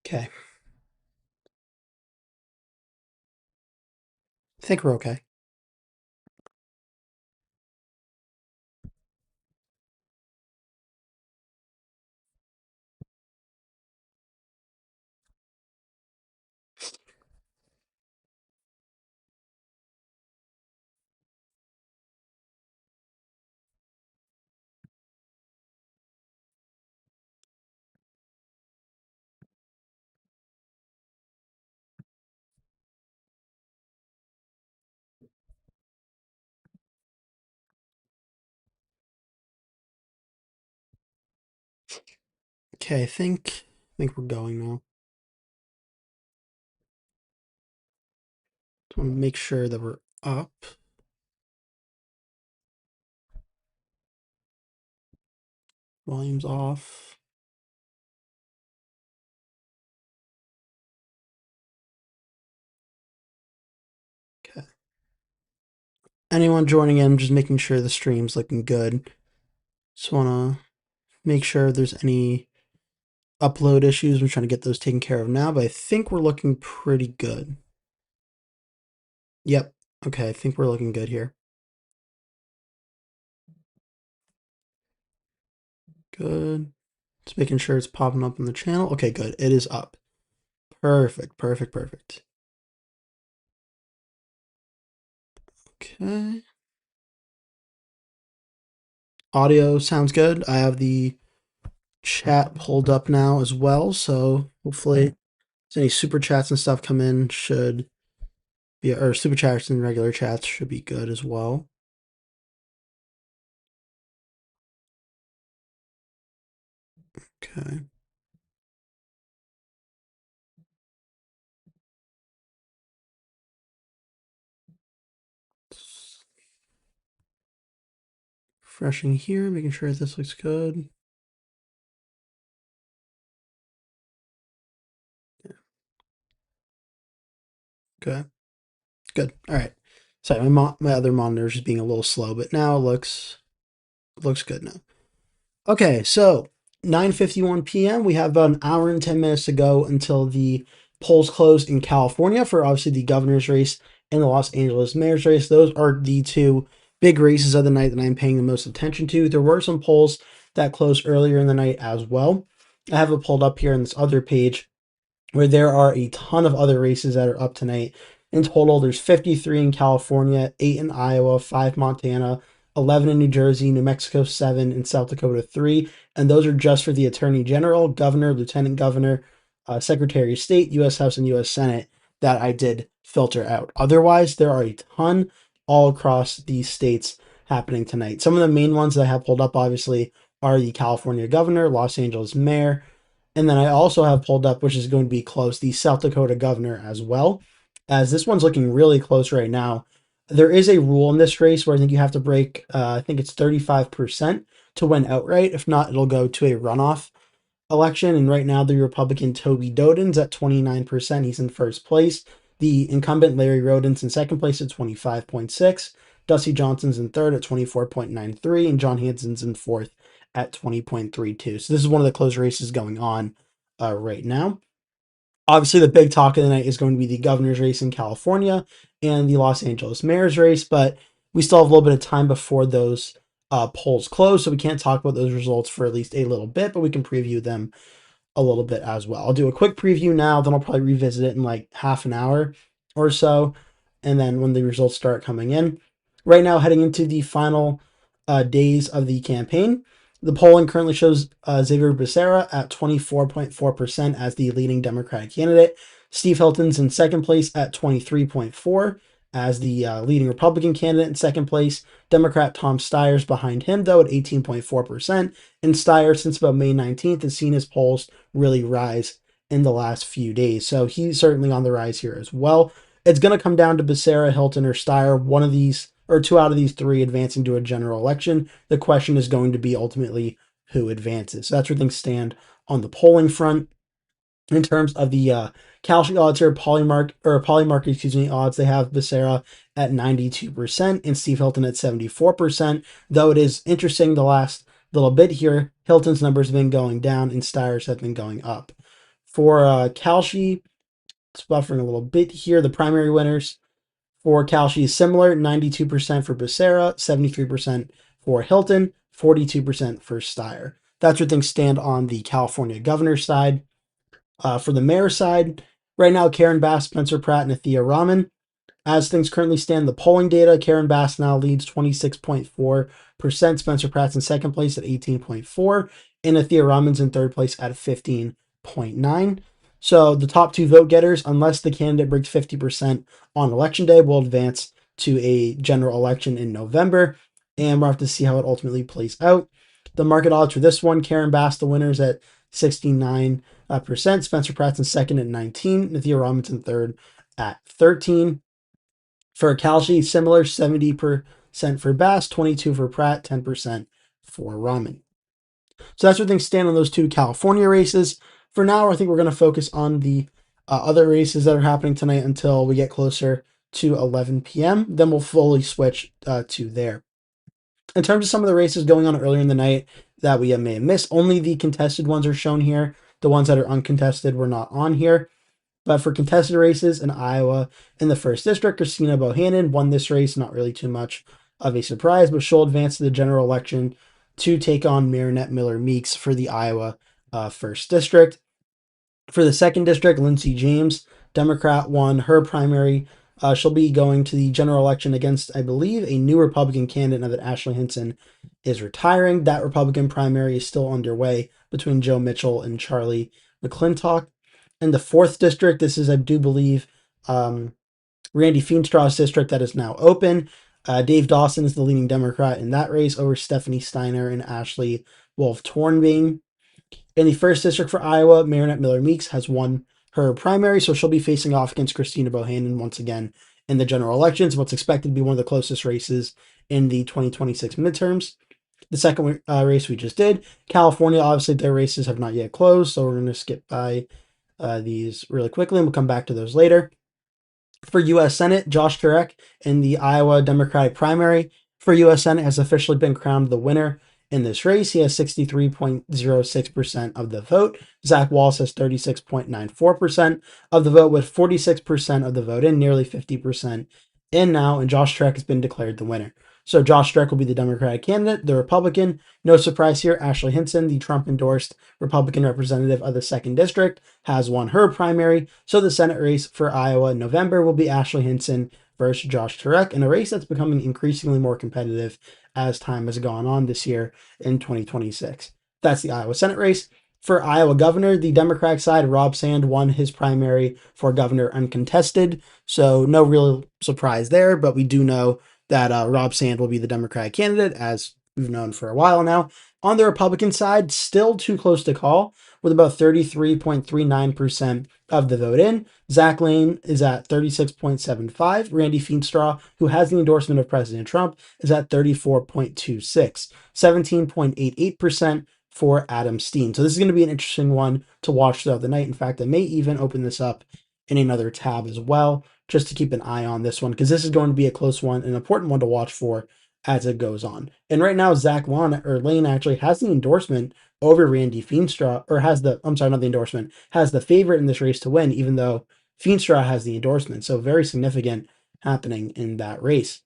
Okay. I think we're okay. Okay, I think we're going now. Just want to make sure that we're up. Volume's off. Okay. Anyone joining in, just making sure the stream's looking good. Just want to make sure if there's any upload issues. I'm trying to get those taken care of now, but I think we're looking pretty good. Yep. Okay, I think we're looking good here. Good. Just making sure it's popping up on the channel. Okay, good. It is up. Perfect, perfect, perfect. Okay. Audio sounds good. I have the chat pulled up now as well, so hopefully if any super chats and stuff come in should be, or super chats and regular chats should be good as well. Okay. Refreshing here, making sure this looks good. Okay. Good. All right. Sorry, my other monitor is just being a little slow, but now it looks good now. Okay, so 9:51 p.m. We have about an hour and 10 minutes to go until the polls close in California for obviously the governor's race and the Los Angeles mayor's race. Those are the two big races of the night that I'm paying the most attention to. There were some polls that closed earlier in the night as well. I have it pulled up here on this other page where there are a ton of other races that are up tonight. In total, there's 53 in California, 8 in Iowa, 5 Montana, 11 in New Jersey, New Mexico 7, and South Dakota 3. And those are just for the Attorney General, Governor, Lieutenant Governor, Secretary of State, U.S. House, and U.S. Senate that I did filter out. Otherwise, there are a ton all across these states happening tonight. Some of the main ones that I have pulled up, obviously, are the California Governor, Los Angeles Mayor, and then I also have pulled up, which is going to be close, the South Dakota governor as well, as this one's looking really close right now. There is a rule in this race where I think you have to break, I think it's 35% to win outright. If not, it'll go to a runoff election. And right now, the Republican Toby Doden's at 29%. He's in first place. The incumbent Larry Roden's in second place at 25.6. Dusty Johnson's in third at 24.93. And John Hanson's in fourth at 20.32. So this is one of the close races going on right now. Obviously, the big talk of the night is going to be the governor's race in California and the Los Angeles mayor's race, but we still have a little bit of time before those polls close, so we can't talk about those results for at least a little bit, but we can preview them a little bit as well. I'll do a quick preview now, then I'll probably revisit it in like half an hour or so, and then when the results start coming in. Right now, heading into the final days of the campaign, the polling currently shows Xavier Becerra at 24.4% as the leading Democratic candidate. Steve Hilton's in second place at 23.4% as the leading Republican candidate in second place. Democrat Tom Steyer's behind him, though, at 18.4%. And Steyer, since about May 19th, has seen his polls really rise in the last few days. So he's certainly on the rise here as well. It's going to come down to Becerra, Hilton, or Steyer, one of these, or two out of these three advancing to a general election. The question is going to be ultimately who advances. So that's where things stand on the polling front. In terms of the Kalshi odds or polymarket, odds, they have Becerra at 92% and Steve Hilton at 74%. Though it is interesting the last little bit here, Hilton's numbers have been going down and Steyer's have been going up. For Calshi, it's buffering a little bit here. The primary winners for Calshi is similar, 92% for Becerra, 73% for Hilton, 42% for Steyer. That's where things stand on the California governor side. For the mayor side, right now, Karen Bass, Spencer Pratt, Nithya Raman. As things currently stand, the polling data, Karen Bass now leads 26.4%. Spencer Pratt's in second place at 18.4%. And Nithya Raman's in third place at 15.9%. So the top two vote getters, unless the candidate breaks 50% on election day, will advance to a general election in November. And we'll have to see how it ultimately plays out. The market odds for this one, Karen Bass, the winner's at 69%. Spencer Pratt's in second at 19%. Nithya Raman's in third at 13%. For Calshi, similar, 70% for Bass, 22% for Pratt, 10% for Raman. So that's where things stand on those two California races. For now, I think we're going to focus on the other races that are happening tonight until we get closer to 11 p.m. Then we'll fully switch to there. In terms of some of the races going on earlier in the night that we may have missed, only the contested ones are shown here. The ones that are uncontested were not on here. But for contested races in Iowa in the 1st District, Christina Bohannon won this race. Not really too much of a surprise, but she'll advance to the general election to take on Marinette Miller-Meeks for the Iowa 1st District. For the 2nd District, Lindsey James, Democrat, won her primary. She'll be going to the general election against, I believe, a new Republican candidate now that Ashley Hinton is retiring. That Republican primary is still underway between Joe Mitchell and Charlie McClintock. In the 4th District, this is, I do believe, Randy Feenstraw's district that is now open. Dave Dawson is the leading Democrat in that race over Stephanie Steiner and Ashley Wolf-Tornbein. In the 1st District for Iowa, Marinette Miller-Meeks has won her primary, so she'll be facing off against Christina Bohannon once again in the general elections, what's expected to be one of the closest races in the 2026 midterms. The second race we just did, California, obviously their races have not yet closed, so we're going to skip by these really quickly, and we'll come back to those later. For U.S. Senate, Josh Turek in the Iowa Democratic primary for U.S. Senate has officially been crowned the winner in this race. He has 63.06% of the vote. Zach Wallace has 36.94% of the vote, with 46% of the vote in, nearly 50% in now, and Josh Turek has been declared the winner. So Josh Turek will be the Democratic candidate. The Republican, no surprise here, Ashley Hinton, the Trump-endorsed Republican representative of the 2nd District, has won her primary. So the Senate race for Iowa in November will be Ashley Hinton versus Josh Turek, in a race that's becoming increasingly more competitive as time has gone on this year in 2026. That's the Iowa Senate race. For Iowa governor, the Democratic side, Rob Sand won his primary for governor uncontested. So no real surprise there, but we do know that Rob Sand will be the Democratic candidate, as we've known for a while now. On the Republican side, still too close to call, with about 33.39% of the vote in. Zach Lane is at 36.75. Randy Feenstraw, who has the endorsement of President Trump, is at 34.26. 17.88% for Adam Steen. So this is going to be an interesting one to watch throughout the night. In fact, I may even open this up in another tab as well, just to keep an eye on this one, because this is going to be a close one, an important one to watch for as it goes on. And right now, Zach Lane actually has the endorsement over Randy Feenstra, or has the, I'm sorry, not the endorsement, has the favorite in this race to win, even though Feenstra has the endorsement. So very significant happening in that race.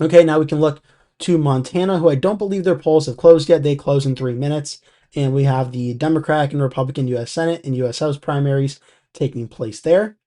Okay, now we can look to Montana, who I don't believe their polls have closed yet. They close in 3 minutes. And we have the Democratic and Republican U.S. Senate and U.S. House primaries taking place there.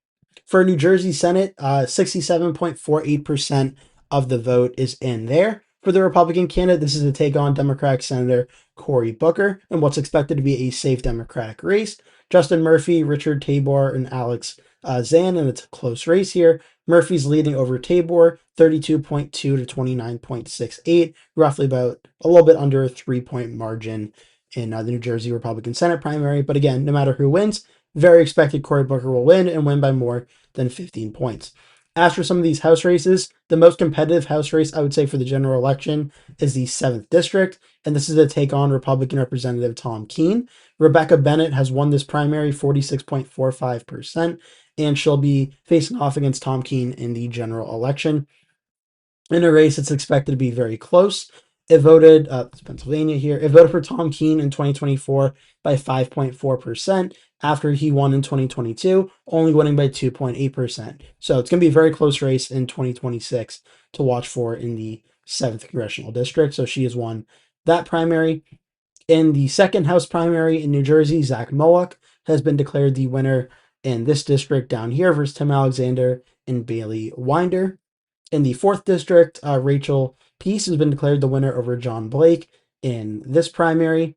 For New Jersey Senate, 67.48% of the vote is in there. For the Republican candidate, this is to take on Democratic Senator Cory Booker in what's expected to be a safe Democratic race. Justin Murphy, Richard Tabor, and Alex Zan, and it's a close race here. Murphy's leading over Tabor, 32.2 to 29.68, roughly about a little bit under a 3-point margin in the New Jersey Republican Senate primary. But again, no matter who wins, very expected Cory Booker will win and win by more than 15 points. As for some of these House races, the most competitive House race, I would say, for the general election is the 7th District, and this is to take on Republican Representative Tom Keene. Rebecca Bennett has won this primary, 46.45%, and she'll be facing off against Tom Keene in the general election. In a race that's expected to be very close, it voted, it's Pennsylvania here, it voted for Tom Keene in 2024 by 5.4%. after he won in 2022, only winning by 2.8%. So it's going to be a very close race in 2026 to watch for in the 7th Congressional District. So she has won that primary. In the second House primary in New Jersey, Zach Moloch has been declared the winner in this district down here versus Tim Alexander and Bailey Winder. In the 4th district, Rachel Peace has been declared the winner over John Blake in this primary.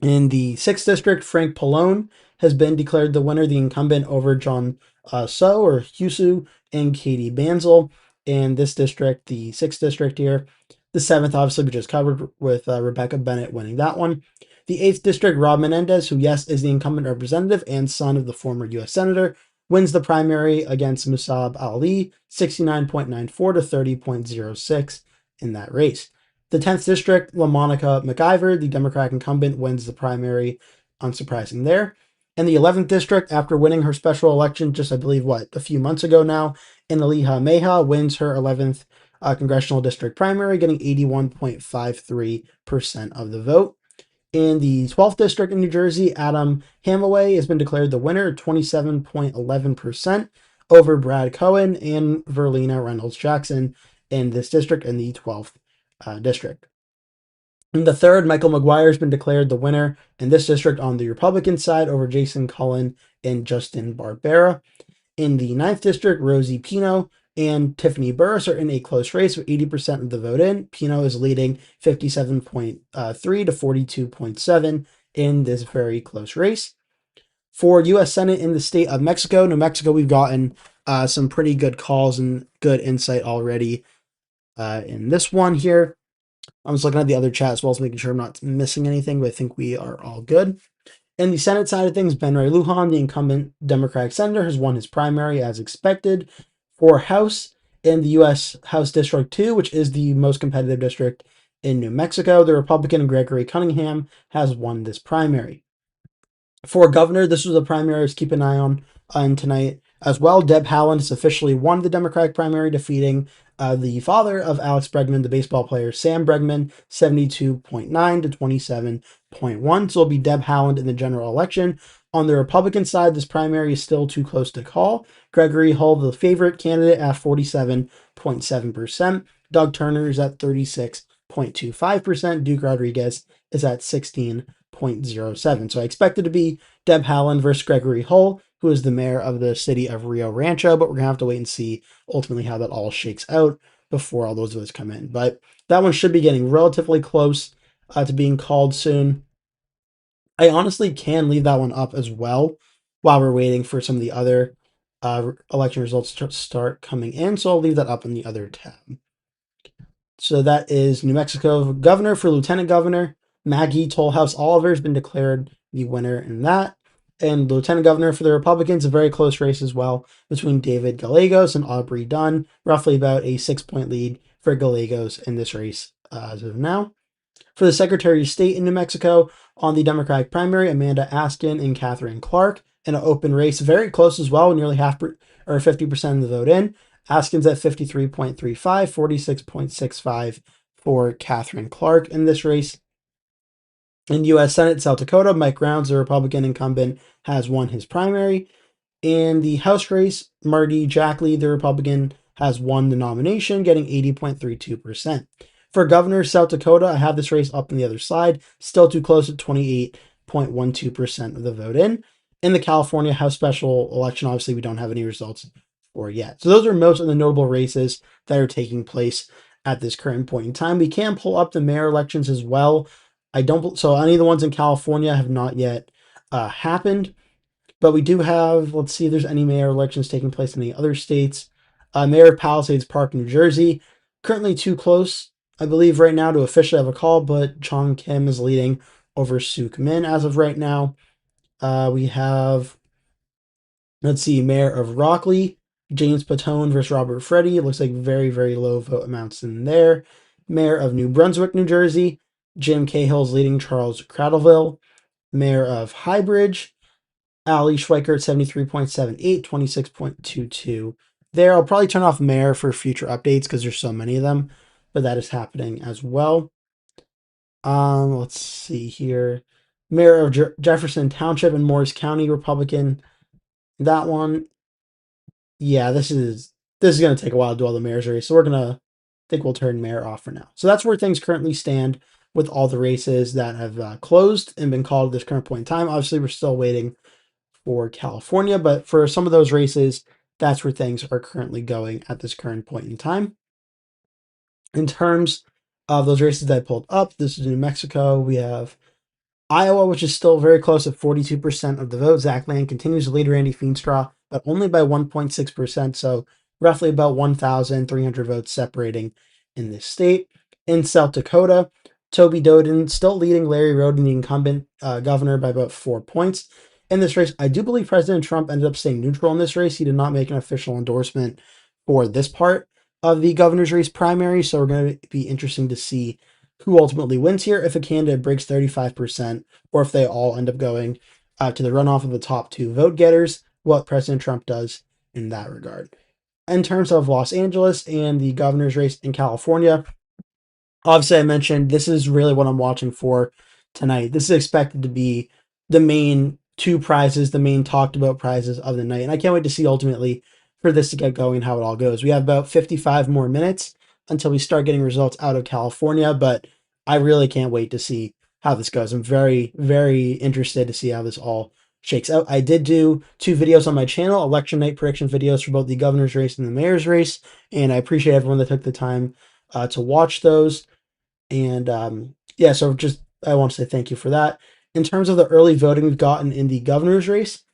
In the 6th district, Frank Pallone has been declared the winner, the incumbent over John So or Husu and Katie Banzel in this district, the 6th district here. The 7th, obviously, we just covered with Rebecca Bennett winning that one. The 8th district, Rob Menendez, who, yes, is the incumbent representative and son of the former U.S. Senator, wins the primary against Musab Ali, 69.94 to 30.06 in that race. The 10th district, LaMonica McIver, the Democratic incumbent, wins the primary, unsurprising there. In the 11th district, after winning her special election just, I believe, a few months ago now, Inaliha Meha wins her 11th congressional district primary, getting 81.53% of the vote. In the 12th district in New Jersey, Adam Hamaway has been declared the winner, 27.11% over Brad Cohen and Verlina Reynolds-Jackson in this district, in the 12th district. In the 3rd, Michael McGuire has been declared the winner in this district on the Republican side over Jason Cullen and Justin Barbera. In the 9th district, Rosie Pino and Tiffany Burris are in a close race with 80% of the vote in. Pino is leading 57.3 to 42.7 in this very close race. For U.S. Senate in the state of Mexico, New Mexico, we've gotten some pretty good calls and good insight already in this one here. I'm just looking at the other chat as well as making sure I'm not missing anything, but I think we are all good. In the Senate side of things, Ben Ray Lujan, the incumbent Democratic senator, has won his primary as expected. For House in the U.S. House District 2, which is the most competitive district in New Mexico, the Republican Gregory Cunningham has won this primary. For governor, this was a primary to keep an eye on tonight as well. Deb Haaland has officially won the Democratic primary, defeating the father of Alex Bregman, the baseball player Sam Bregman, 72.9 to 27.1. So it'll be Deb Haaland in the general election. On the Republican side, this primary is still too close to call. Gregory Hull, the favorite candidate, at 47.7%. Doug Turner is at 36.25%. Duke Rodriguez is at 16.07. So I expect it to be Deb Haaland versus Gregory Hull, who is the mayor of the city of Rio Rancho, but we're going to have to wait and see ultimately how that all shakes out before all those votes come in. But that one should be getting relatively close to being called soon. I honestly can leave that one up as well while we're waiting for some of the other election results to start coming in. So I'll leave that up in the other tab. So that is New Mexico governor. For lieutenant governor, Maggie Tollhouse Oliver has been declared the winner in that. And lieutenant governor for the Republicans, a very close race as well between David Gallegos and Aubrey Dunn, roughly about a 6-point lead for Gallegos in this race as of now. For the Secretary of State in New Mexico, on the Democratic primary, Amanda Askin and Catherine Clark in an open race, very close as well, nearly 50% of the vote in. Askin's at 53.35, 46.65 for Catherine Clark in this race. In U.S. Senate, South Dakota, Mike Rounds, the Republican incumbent, has won his primary. In the House race, Marty Jackley, the Republican, has won the nomination, getting 80.32%. For governor, South Dakota, I have this race up on the other side, still too close at 28.12% of the vote in. In the California House special election, obviously, we don't have any results for yet. So those are most of the notable races that are taking place at this current point in time. We can pull up the mayor elections as well. So any of the ones in California have not yet happened, but we do have, let's see if there's any mayor elections taking place in the other states. Mayor of Palisades Park, New Jersey, currently too close, I believe, right now to officially have a call, but Chong Kim is leading over Suk Min as of right now. We have, let's see, Mayor of Rockley, James Patone versus Robert Freddy. It looks like very, very low vote amounts in there. Mayor of New Brunswick, New Jersey, Jim Cahill's leading Charles Cradleville. Mayor of Highbridge, Ali Schweikert, 73.78, 26.22 there. I'll probably turn off Mayor for future updates because there's so many of them, but that is happening as well. Let's see here. Mayor of Jefferson Township in Morris County, Republican. That one, yeah, this is going to take a while to do all the mayor's race. So we're going to think we'll turn mayor off for now. So that's where things currently stand with all the races that have closed and been called at this current point in time. Obviously, we're still waiting for California, but for some of those races, that's where things are currently going at this current point in time. In terms of those races that I pulled up, this is New Mexico. We have Iowa, which is still very close at 42% of the vote. Zach Land continues to lead Randy Feenstra, but only by 1.6%, so roughly about 1,300 votes separating in this state. In South Dakota, Toby Doden still leading Larry Roden, the incumbent governor, by about 4 points. In this race, I do believe President Trump ended up staying neutral in this race. He did not make an official endorsement for this part of the governor's race primary, so we're going to be interesting to see who ultimately wins here, if a candidate breaks 35%, or if they all end up going to the runoff of the top two vote getters, what President Trump does in that regard. In terms of Los Angeles and the governor's race in California, obviously I mentioned this is really what I'm watching for tonight. This is expected to be the main two prizes, the main talked about prizes of the night. And I can't wait to see ultimately for this to get going, how it all goes. We have about 55 more minutes until we start getting results out of California, but I really can't wait to see how this goes. I'm very, very interested to see how this all shakes out. I did do 2 videos on my channel, election night prediction videos for both the governor's race and the mayor's race, and I appreciate everyone that took the time to watch those. And yeah, so just I want to say thank you for that. In terms of the early voting we've gotten in the governor's race,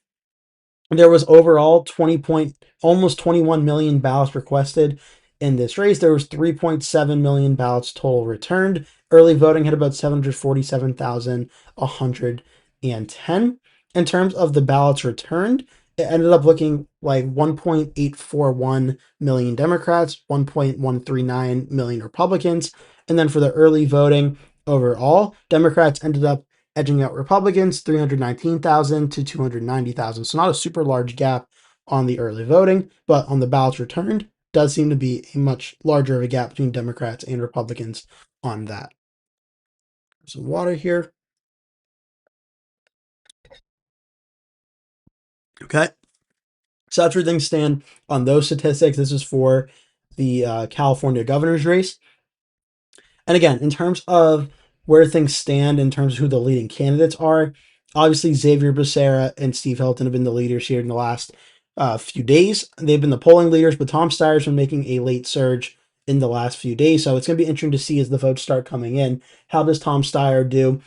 there was overall almost 21 million ballots requested in this race. There was 3.7 million ballots total returned. Early voting had about 747,110. In terms of the ballots returned, it ended up looking like 1.841 million Democrats, 1.139 million Republicans. And then for the early voting overall, Democrats ended up edging out Republicans, 319,000 to 290,000. So not a super large gap on the early voting, but on the ballots returned, does seem to be a much larger of a gap between Democrats and Republicans on that. Some water here. Okay. So that's where things stand on those statistics. This is for the California governor's race. And again, in terms of where things stand, in terms of who the leading candidates are, obviously Xavier, Becerra, and Steve Hilton have been the leaders here in the last few days. They've been the polling leaders, but Tom Steyer's been making a late surge in the last few days. So it's going to be interesting to see as the votes start coming in. How does Tom Steyer do?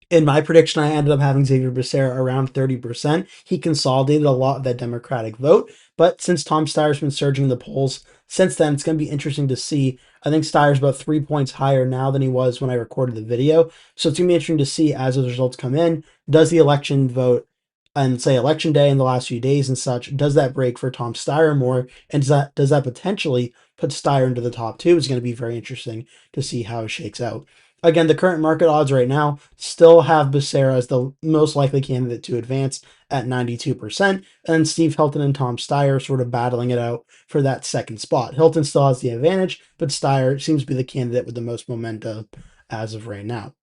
In my prediction, I ended up having Xavier Becerra around 30%. He consolidated a lot of that Democratic vote. But since Tom Steyer's been surging the polls since then, it's going to be interesting to see. I think Steyer's about 3 points higher now than he was when I recorded the video. So it's going to be interesting to see as those results come in. Does the election vote and say election day in the last few days and such, does that break for Tom Steyer more? And does that potentially put Steyer into the top two? It's going to be very interesting to see how it shakes out. Again, the current market odds right now still have Becerra as the most likely candidate to advance at 92%, and then Steve Hilton and Tom Steyer sort of battling it out for that second spot. Hilton still has the advantage, but Steyer seems to be the candidate with the most momentum as of right now.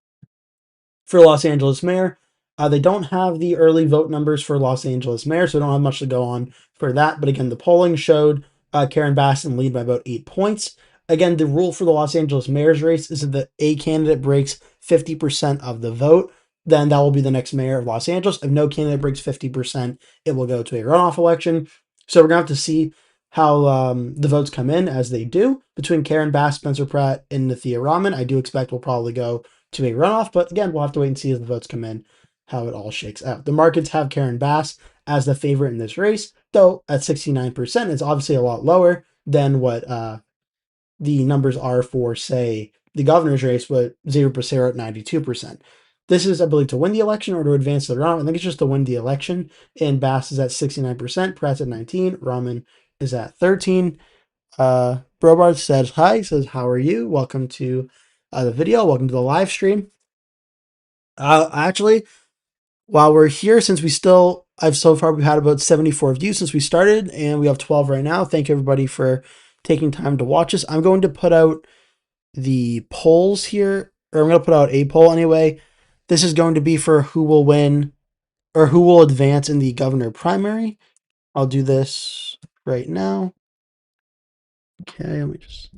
For Los Angeles mayor, they don't have the early vote numbers for Los Angeles mayor, so we don't have much to go on for that. But again, the polling showed Karen Bass in lead by about 8 points. Again, the rule for the Los Angeles mayor's race is that a candidate breaks 50% of the vote, then that will be the next mayor of Los Angeles. If no candidate breaks 50%, it will go to a runoff election. So we're going to have to see how the votes come in as they do. Between Karen Bass, Spencer Pratt, and Nithya Raman, I do expect we'll probably go to a runoff, but again, we'll have to wait and see as the votes come in how it all shakes out. The markets have Karen Bass as the favorite in this race, though at 69%, it's obviously a lot lower than what the numbers are for, say, the governor's race with Xavier Becerra at 92%. This is, I believe, to win the election or to advance to the runoff. I think it's just to win the election, and Bass is at 69%, Pratt's at 19%, Raman is at 13%. Brobart says hi, says, how are you? Welcome to the video. Welcome to the live stream. Actually, while we're here, since we've had about 74 views since we started, and we have 12 right now. Thank you everybody for taking time to watch us. I'm going to put out the polls here, or I'm going to put out a poll anyway. This is going to be for who will win or who will advance in the governor primary. I'll do this right now. Okay, let me just.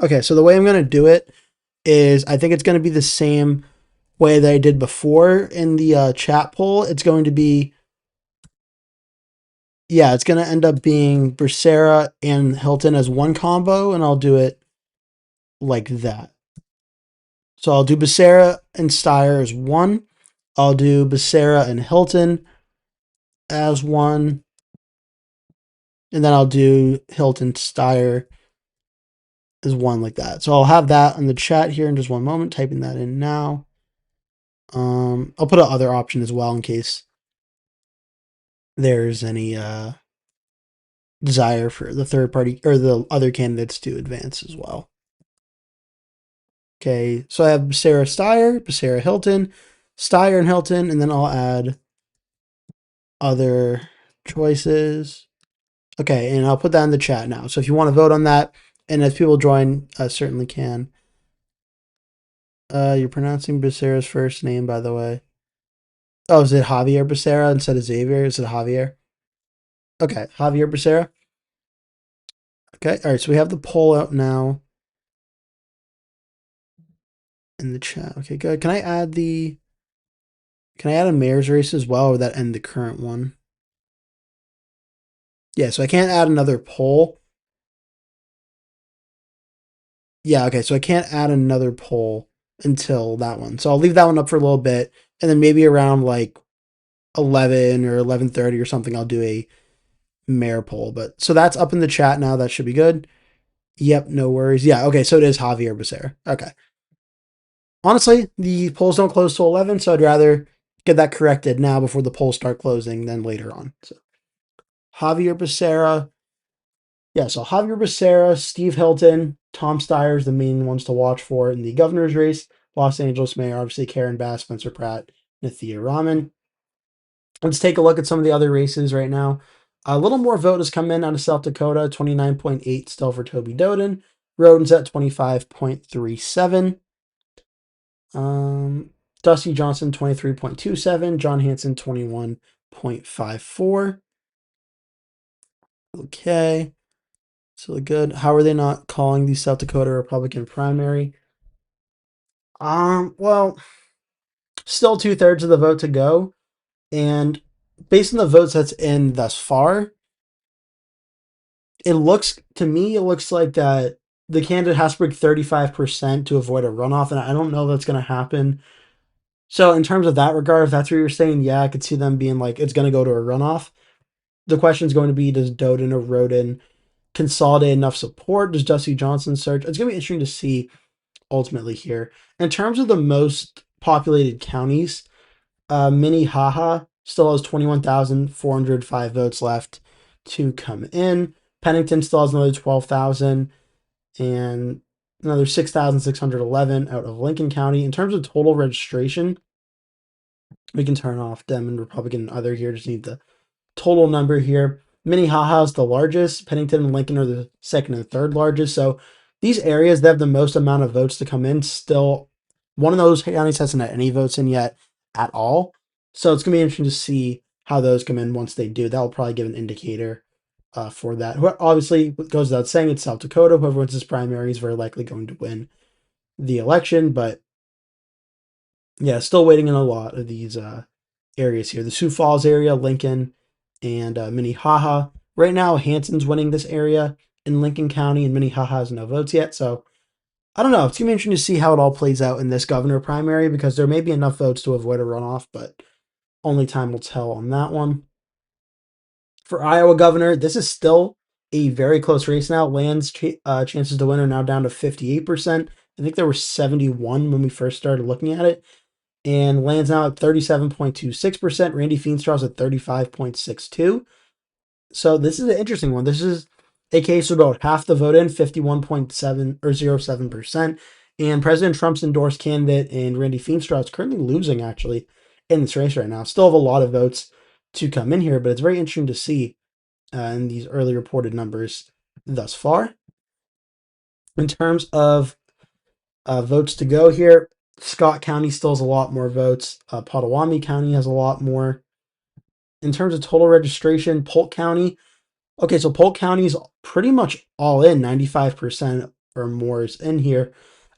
Okay, so the way I'm going to do it is I think it's going to be the same way that I did before in the chat poll. It's going to be, yeah, it's going to end up being Becerra and Hilton as one combo, and I'll do it like that. So I'll do Becerra and Steyer as one. I'll do Becerra and Hilton as one. And then I'll do Hilton Steyer as one like that. So I'll have that in the chat here in just one moment, typing that in now. I'll put an other option as well in case there's any desire for the third party or the other candidates to advance as well. Okay, so I have Becerra Steyer, Becerra Hilton, Steyer and Hilton, and then I'll add other choices. Okay, and I'll put that in the chat now. So if you want to vote on that, and as people join, certainly can. You're pronouncing Becerra's first name, by the way. Oh, is it Javier Becerra instead of Xavier? Is it Javier? Okay, Javier Becerra. Okay, all right, so we have the poll out now in the chat. Okay, good. Can I add a mayor's race as well, or would that end the current one? Yeah, so I can't add another poll. Yeah, okay, so I can't add another poll until that one. So I'll leave that one up for a little bit, and then maybe around like 11 or 11:30 or something, I'll do a mayor poll. But so that's up in the chat now. That should be good. Yep, no worries. Yeah, okay, so it is Javier Becerra. Okay. Honestly, the polls don't close till 11, so I'd rather get that corrected now before the polls start closing than later on. So Javier Becerra. Yeah, so Javier Becerra, Steve Hilton, Tom Steyer is the main ones to watch for in the governor's race. Los Angeles Mayor, obviously Karen Bass, Spencer Pratt, Nithya Raman. Let's take a look at some of the other races right now. A little more vote has come in out of South Dakota, 29.8 still for Toby Doden. Roden's at 25.37. Dusty Johnson, 23.27. John Hanson, 21.54. Okay. So good. How are they not calling the South Dakota Republican primary? Well, still 2/3 of the vote to go. And based on the votes that's in thus far, it looks like that the candidate has to break 35% to avoid a runoff, and I don't know if that's going to happen. So in terms of that regard, if that's what you're saying, yeah, I could see them being like, it's going to go to a runoff. The question is going to be, does Doden or Roden consolidate enough support? Does Dusty Johnson surge? It's going to be interesting to see ultimately here. In terms of the most populated counties, Minnehaha still has 21,405 votes left to come in. Pennington still has another 12,000 and another 6,611 out of Lincoln County. In terms of total registration, we can turn off Dem and Republican and other here. Just need the total number here. Minnehaha is the largest. Pennington and Lincoln are the second and third largest. So these areas that have the most amount of votes to come in, still one of those counties hasn't had any votes in yet at all. So it's going to be interesting to see how those come in once they do. That will probably give an indicator for that. Obviously, it goes without saying, it's South Dakota. Whoever wins this primary is very likely going to win the election. But yeah, still waiting in a lot of these areas here. The Sioux Falls area, Lincoln, and Minnehaha. Right now, Hanson's winning this area in Lincoln County, and Minnehaha has no votes yet. So I don't know. It's going to be interesting to see how it all plays out in this governor primary because there may be enough votes to avoid a runoff, but only time will tell on that one. For Iowa governor, this is still a very close race now. Land's chances to win are now down to 58%. I think there were 71 when we first started looking at it. And Land's now at 37.26%. Randy Feenstraw's at 35.62%. So this is an interesting one. This is a case of about half the vote in, 51.7 or 07%. And President Trump's endorsed candidate and Randy Feenstraw is currently losing actually in this race right now. Still have a lot of votes to come in here, but it's very interesting to see in these early reported numbers thus far. In terms of votes to go here, Scott County still has a lot more votes. Potawatomi County has a lot more. In terms of total registration, Polk County. Okay, so Polk County is pretty much all in, 95% or more is in here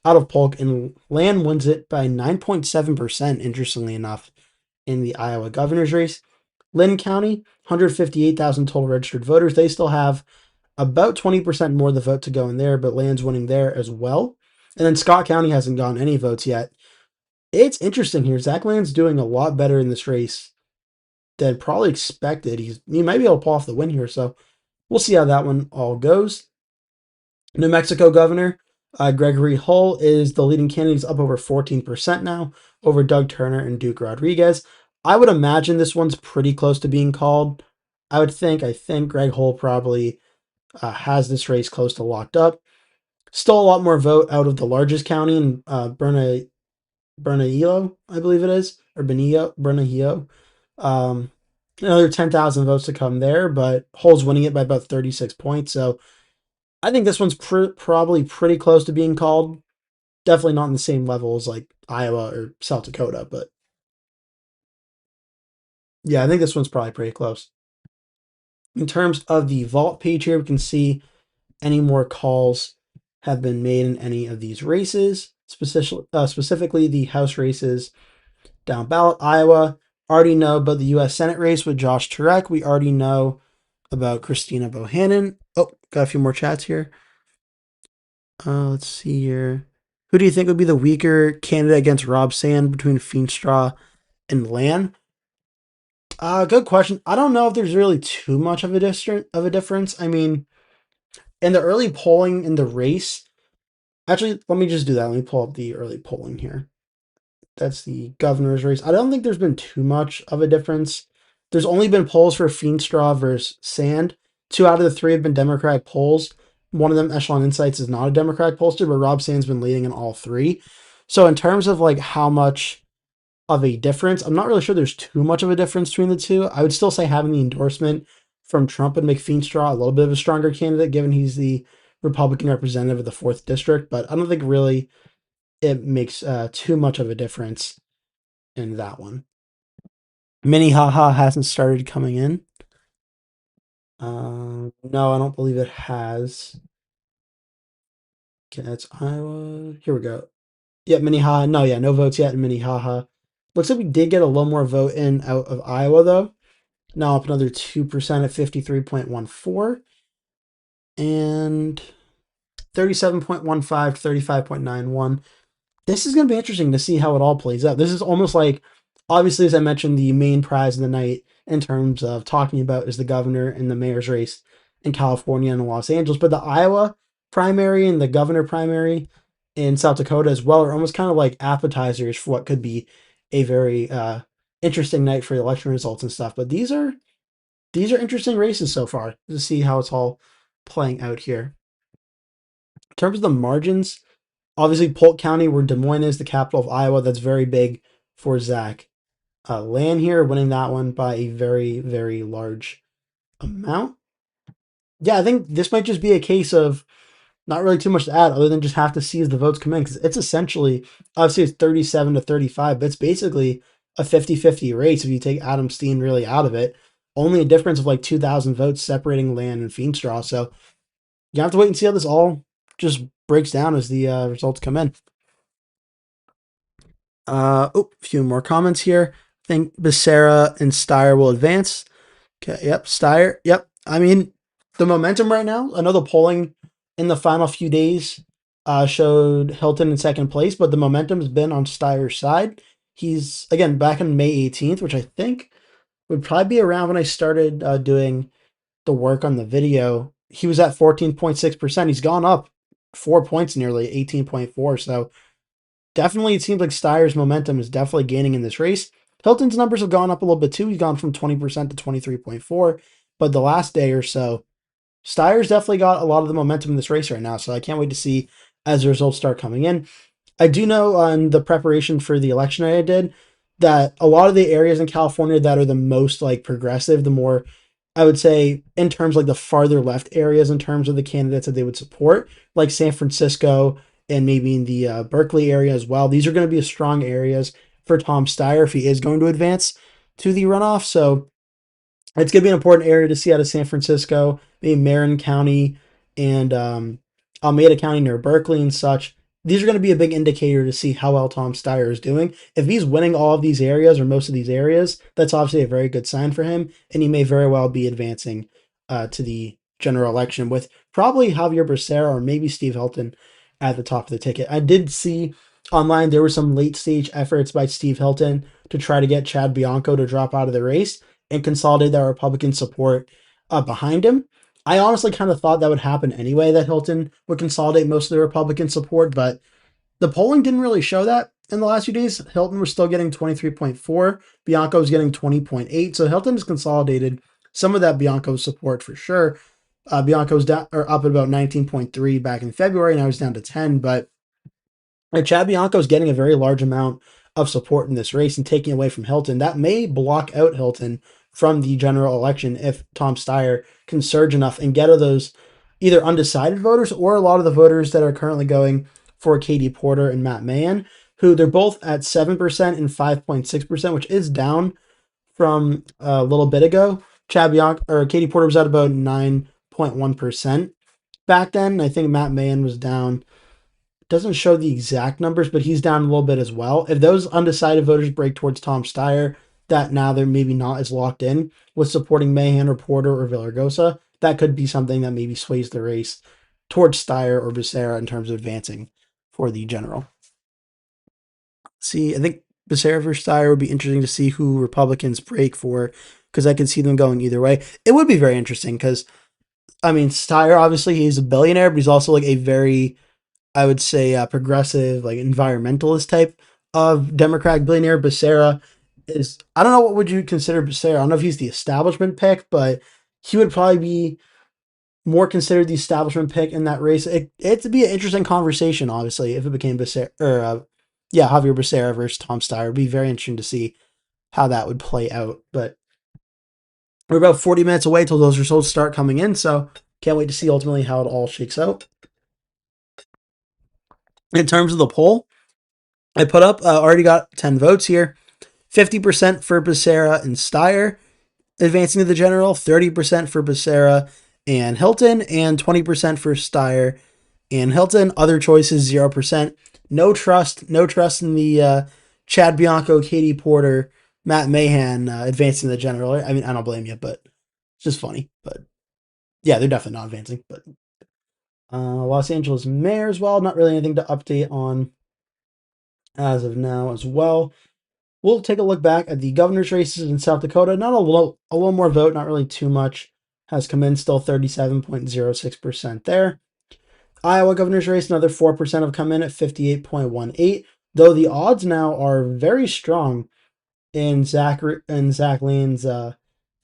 out of Polk, and Land wins it by 9.7%, interestingly enough, in the Iowa governor's race. Lynn County, 158,000 total registered voters. They still have about 20% more of the vote to go in there, but Land's winning there as well. And then Scott County hasn't gotten any votes yet. It's interesting here. Zach Land's doing a lot better in this race than probably expected. He might be able to pull off the win here, so we'll see how that one all goes. New Mexico governor Gregory Hull is the leading candidate. He's up over 14% now over Doug Turner and Duke Rodriguez. I would imagine this one's pretty close to being called. I think Greg Hull probably has this race close to locked up. Still a lot more vote out of the largest county in Bernalillo, I believe it is, or Bernalillo. Another 10,000 votes to come there, but Hull's winning it by about 36 points. So I think this one's probably pretty close to being called. Definitely not in the same level as like Iowa or South Dakota, but yeah, I think this one's probably pretty close. In terms of the vault page here, we can see any more calls have been made in any of these races, specifically the House races down ballot. Iowa, already know about the U.S. Senate race with Josh Turek. We already know about Christina Bohannon. Oh, got a few more chats here. Let's see here. Who do you think would be the weaker candidate against Rob Sand between Feenstra and Land? Good question. I don't know if there's really too much of a difference. I mean, in the early polling in the race, actually, let me just do that. Let me pull up the early polling here. That's the governor's race. I don't think there's been too much of a difference. There's only been polls for Feenstra versus Sand. 2 out of the 3 have been Democratic polls. One of them, Echelon Insights, is not a Democratic pollster, but Rob Sand's been leading in all 3. So in terms of like how much of a difference, I'm not really sure there's too much of a difference between the two. I would still say having the endorsement from Trump would make Feenstra a little bit of a stronger candidate, given he's the Republican representative of the 4th district. But I don't think really it makes too much of a difference in that one. Minnehaha hasn't started coming in. No, I don't believe it has. Okay, that's Iowa. Here we go. Yeah, Minnehaha. No, yeah, no votes yet in Minnehaha. Looks like we did get a little more vote in out of Iowa, though. Now up another 2% at 53.14. And 37.15 to 35.91. This is going to be interesting to see how it all plays out. This is almost like, obviously, as I mentioned, the main prize of the night in terms of talking about is the governor and the mayor's race in California and Los Angeles. But the Iowa primary and the governor primary in South Dakota as well are almost kind of like appetizers for what could be a very interesting night for election results and stuff. But these are interesting races so far to see how it's all playing out here. In terms of the margins, obviously, Polk County, where Des Moines is the capital of Iowa, that's very big for Zach. Land here winning that one by a very, very large amount. Yeah, I think this might just be a case of not really too much to add other than just have to see as the votes come in, because it's essentially, obviously, it's 37 to 35, but it's basically a 50-50 race if you take Adam Steen really out of it. Only a difference of like 2,000 votes separating Land and Feenstra. So you have to wait and see how this all just breaks down as the results come in. A few more comments here. I think Becerra and Steyer will advance. Okay, yep, Steyer. Yep. I mean, the momentum right now, I know the polling in the final few days showed Hilton in second place, but the momentum has been on Steyer's side. He's, again, back on May 18th, which I think would probably be around when I started doing the work on the video. He was at 14.6%. He's gone up 4 points nearly, 18.4. So definitely it seems like Steyer's momentum is definitely gaining in this race. Hilton's numbers have gone up a little bit too. He's gone from 20% to 23.4. But the last day or so, Steyer's definitely got a lot of the momentum in this race right now. So I can't wait to see as the results start coming in. I do know on the preparation for the election I did that a lot of the areas in California that are the most like progressive, the more I would say in terms like the farther left areas in terms of the candidates that they would support, like San Francisco and maybe in the Berkeley area as well. These are going to be strong areas for Tom Steyer if he is going to advance to the runoff. So it's going to be an important area to see out of San Francisco, maybe Marin County and Alameda County near Berkeley and such. These are going to be a big indicator to see how well Tom Steyer is doing. If he's winning all of these areas or most of these areas, that's obviously a very good sign for him, and he may very well be advancing to the general election with probably Xavier Becerra or maybe Steve Hilton at the top of the ticket. I did see online there were some late stage efforts by Steve Hilton to try to get Chad Bianco to drop out of the race and consolidate that Republican support behind him. I honestly kind of thought that would happen anyway, that Hilton would consolidate most of the Republican support, but the polling didn't really show that in the last few days. Hilton was still getting 23.4, Bianco was getting 20.8, so Hilton has consolidated some of that Bianco support for sure. Bianco's down or up at about 19.3 back in February, now he's down to 10, but Chad Bianco is getting a very large amount of support in this race and taking away from Hilton. That may block out Hilton from the general election if Tom Steyer can surge enough and get of those either undecided voters or a lot of the voters that are currently going for Katie Porter and Matt Mahan, who they're both at 7% and 5.6%, which is down from a little bit ago. Chad Bianco or Katie Porter was at about 9.1% back then. I think Matt Mahan was down, doesn't show the exact numbers, but he's down a little bit as well. If those undecided voters break towards Tom Steyer, that now they're maybe not as locked in with supporting Mahan or Porter or Villaraigosa, that could be something that maybe sways the race towards Steyer or Becerra in terms of advancing for the general. See, I think Becerra versus Steyer would be interesting to see who Republicans break for, because I could see them going either way. It would be very interesting because, I mean, Steyer, obviously, he's a billionaire, but he's also like a very, I would say, progressive, like environmentalist type of Democratic billionaire. Becerra is, I don't know what would you consider Becerra. I don't know if he's the establishment pick, but he would probably be more considered the establishment pick in that race. It'd be an interesting conversation, obviously, if it became Becerra or Javier Becerra versus Tom Steyer. It'd be very interesting to see how that would play out. But we're about 40 minutes away till those results start coming in, so can't wait to see ultimately how it all shakes out. In terms of the poll, I put up, already got 10 votes here. 50% for Becerra and Steyer advancing to the general, 30% for Becerra and Hilton, and 20% for Steyer and Hilton. Other choices, 0%. No trust in the Chad Bianco, Katie Porter, Matt Mahan advancing to the general. I mean, I don't blame you, but it's just funny. But yeah, they're definitely not advancing. But Los Angeles mayor as well. Not really anything to update on as of now as well. We'll take a look back at the governor's races in South Dakota. Not a little more vote, not really too much has come in. Still 37.06% there. Iowa governor's race, another 4% have come in at 58.18. Though the odds now are very strong in Zach Lane's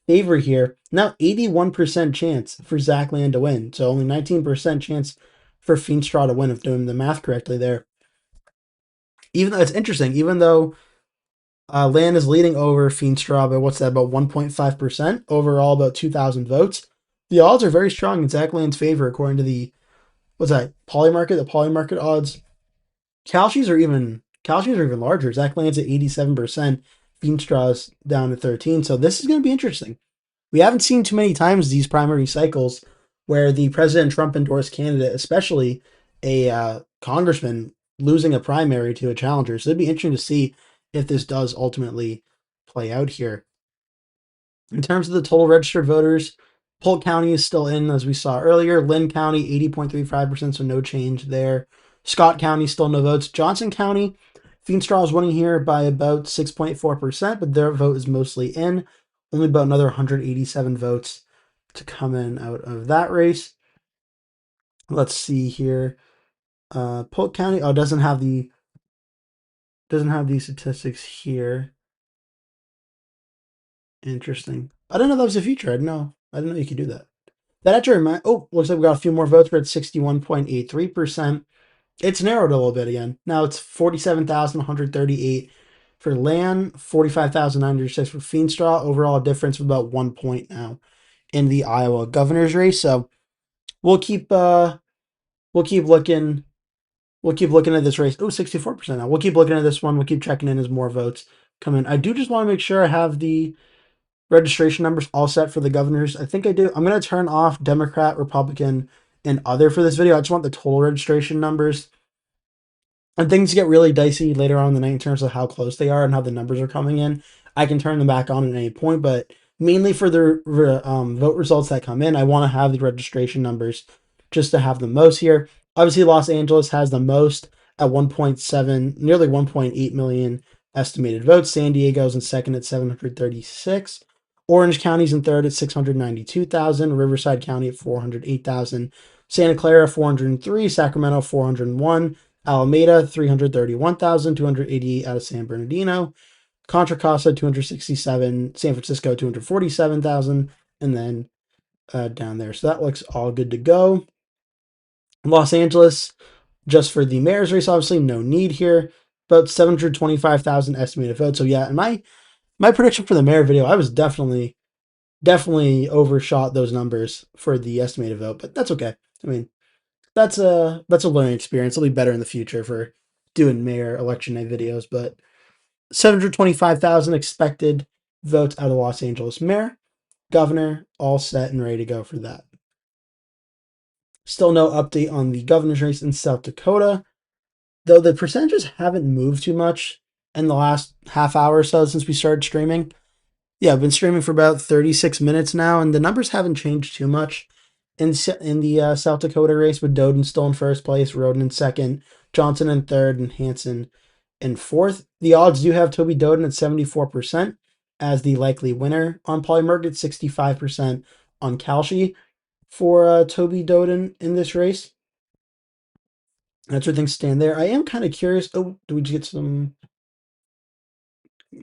favor here. Now 81% chance for Zach Lane to win. So only 19% chance for Feenstra to win if doing the math correctly there. Even though it's interesting, even though Land is leading over Feenstra by what's that, about 1.5% overall, about 2,000 votes. The odds are very strong in Zach Land's favor according to the Polymarket. The Polymarket odds. Kalshi's are even larger. Zach Land's at 87%. Feenstra's down to 13. So this is going to be interesting. We haven't seen too many times these primary cycles where the President Trump endorsed candidate, especially a congressman, losing a primary to a challenger. So it'd be interesting to see if this does ultimately play out here. In terms of the total registered voters, Polk County is still in, as we saw earlier. Lynn County, 80.35%, so no change there. Scott County, still no votes. Johnson County, Feenstra is winning here by about 6.4%, but their vote is mostly in. Only about another 187 votes to come in out of that race. Let's see here. Polk County, doesn't have the statistics here. Interesting. I didn't know that was a feature. I didn't know you could do that. That actually looks like we got a few more votes. We're at 61.83%. It's narrowed a little bit again. Now it's 47,138 for Land, 45,906 for Feenstra. Overall, a difference of about 1 point now in the Iowa governor's race. So we'll keep we'll keep looking. We'll keep looking at this race. Oh, 64% now. We'll keep looking at this one. We'll keep checking in as more votes come in. I do just want to make sure I have the registration numbers all set for the governors. I think I do. I'm going to turn off Democrat, Republican, and other for this video. I just want the total registration numbers. And things get really dicey later on in the night in terms of how close they are and how the numbers are coming in. I can turn them back on at any point, but mainly for the vote results that come in, I want to have the registration numbers just to have the most here. Obviously, Los Angeles has the most at 1.7, nearly 1.8 million estimated votes. San Diego's in second at 736. Orange County's in third at 692,000. Riverside County at 408,000. Santa Clara 403. Sacramento 401. Alameda 331,288 out of San Bernardino. Contra Costa 267. San Francisco 247,000. And then down there. So that looks all good to go. Los Angeles, just for the mayor's race, obviously, no need here. About 725,000 estimated votes. So yeah, and my prediction for the mayor video, I was definitely overshot those numbers for the estimated vote, but that's okay. I mean, that's a learning experience. It'll be better in the future for doing mayor election night videos. But 725,000 expected votes out of Los Angeles mayor, governor, all set and ready to go for that. Still no update on the governor's race in South Dakota, though the percentages haven't moved too much in the last half hour or so since we started streaming. Yeah, I've been streaming for about 36 minutes now, and the numbers haven't changed too much. In the South Dakota race, with Doden still in first place, Roden in second, Johnson in third, and Hansen in fourth. The odds do have Toby Doden at 74% as the likely winner on Polymerk, at 65% on Kalshi for Toby Doden in this race. That's where things stand there. I am kind of curious. Oh, do we get some...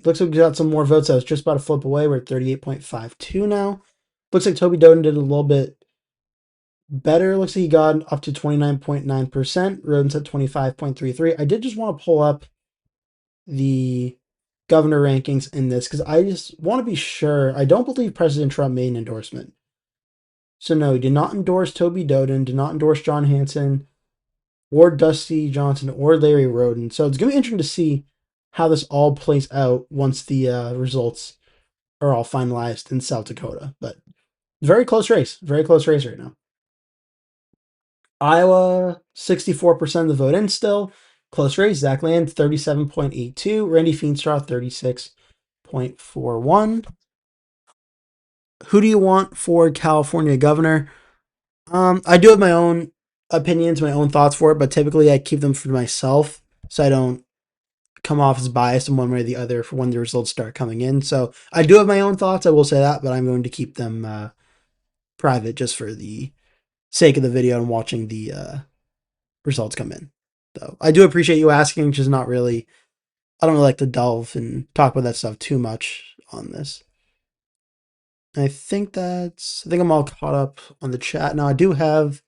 Looks like we got some more votes. I was just about to flip away. We're at 38.52 now. Looks like Toby Doden did a little bit better. Looks like he got up to 29.9%. Roden's at 25.33. I did just want to pull up the governor rankings in this because I just want to be sure. I don't believe President Trump made an endorsement. So no, he did not endorse Toby Doden, did not endorse John Hanson, or Dusty Johnson, or Larry Roden. So it's going to be interesting to see how this all plays out once the results are all finalized in South Dakota. But very close race. Very close race right now. Iowa, 64% of the vote in still. Close race. Zach Land, 37.82. Randy Feenstra, 36.41. Who do you want for California governor? I do have my own opinions, my own thoughts for it, but typically I keep them for myself so I don't come off as biased in one way or the other for when the results start coming in. So I do have my own thoughts, I will say that, but I'm going to keep them private just for the sake of the video and watching the results come in. So I do appreciate you asking, just not really, I don't really like to delve and talk about that stuff too much on this. I think I'm all caught up on the chat. Now I do have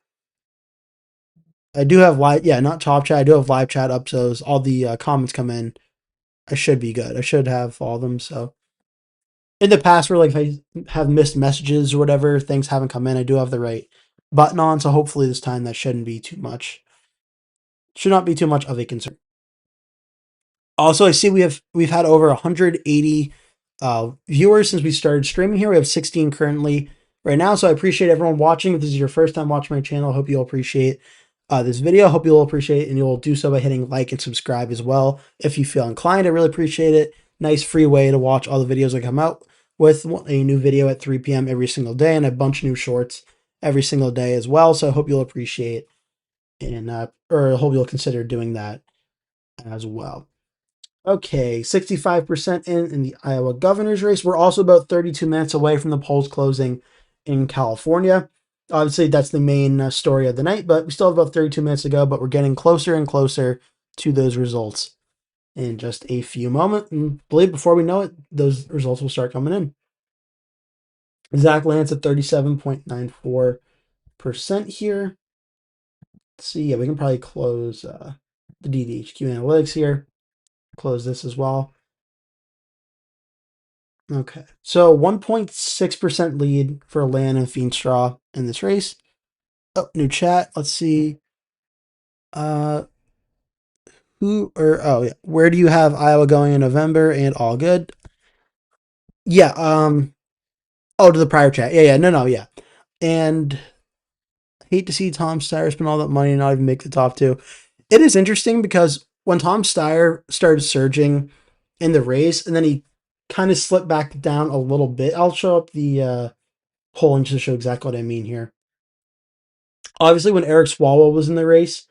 live, yeah, not top chat. I do have live chat up, so as all the comments come in, I should be good. I should have all of them. So in the past, where like if I have missed messages or whatever, things haven't come in, I do have the right button on. So hopefully this time that shouldn't be too much. Should not be too much of a concern. Also, I see we've had over 180 viewers since we started streaming here. We have 16 currently right now. So I appreciate everyone watching. If this is your first time watching my channel, I hope you'll appreciate this video. I hope you'll appreciate it, and you'll do so by hitting like and subscribe as well if you feel inclined. I really appreciate it. Nice free way to watch all the videos I come out with. A new video at 3 p.m. every single day, and a bunch of new shorts every single day as well. So I hope you'll appreciate and or I hope you'll consider doing that as well. Okay, 65% in the Iowa governor's race. We're also about 32 minutes away from the polls closing in California. Obviously, that's the main story of the night, but we still have about 32 minutes to go, but we're getting closer and closer to those results in just a few moments. And believe before we know it, those results will start coming in. Zach Lance at 37.94% here. Let's see, yeah, we can probably close the DDHQ analytics here. Close this as well. Okay. So 1.6% lead for Lan and Feenstra in this race. Oh, new chat. Let's see. Uh who or oh yeah. Where do you have Iowa going in November and all good? Yeah, oh to the prior chat. Yeah, no, yeah. And hate to see Tom Steyer spend all that money and not even make the top two. It is interesting because when Tom Steyer started surging in the race and then he kind of slipped back down a little bit. I'll show up the polling to show exactly what I mean here. Obviously, when Eric Swalwell was in the race,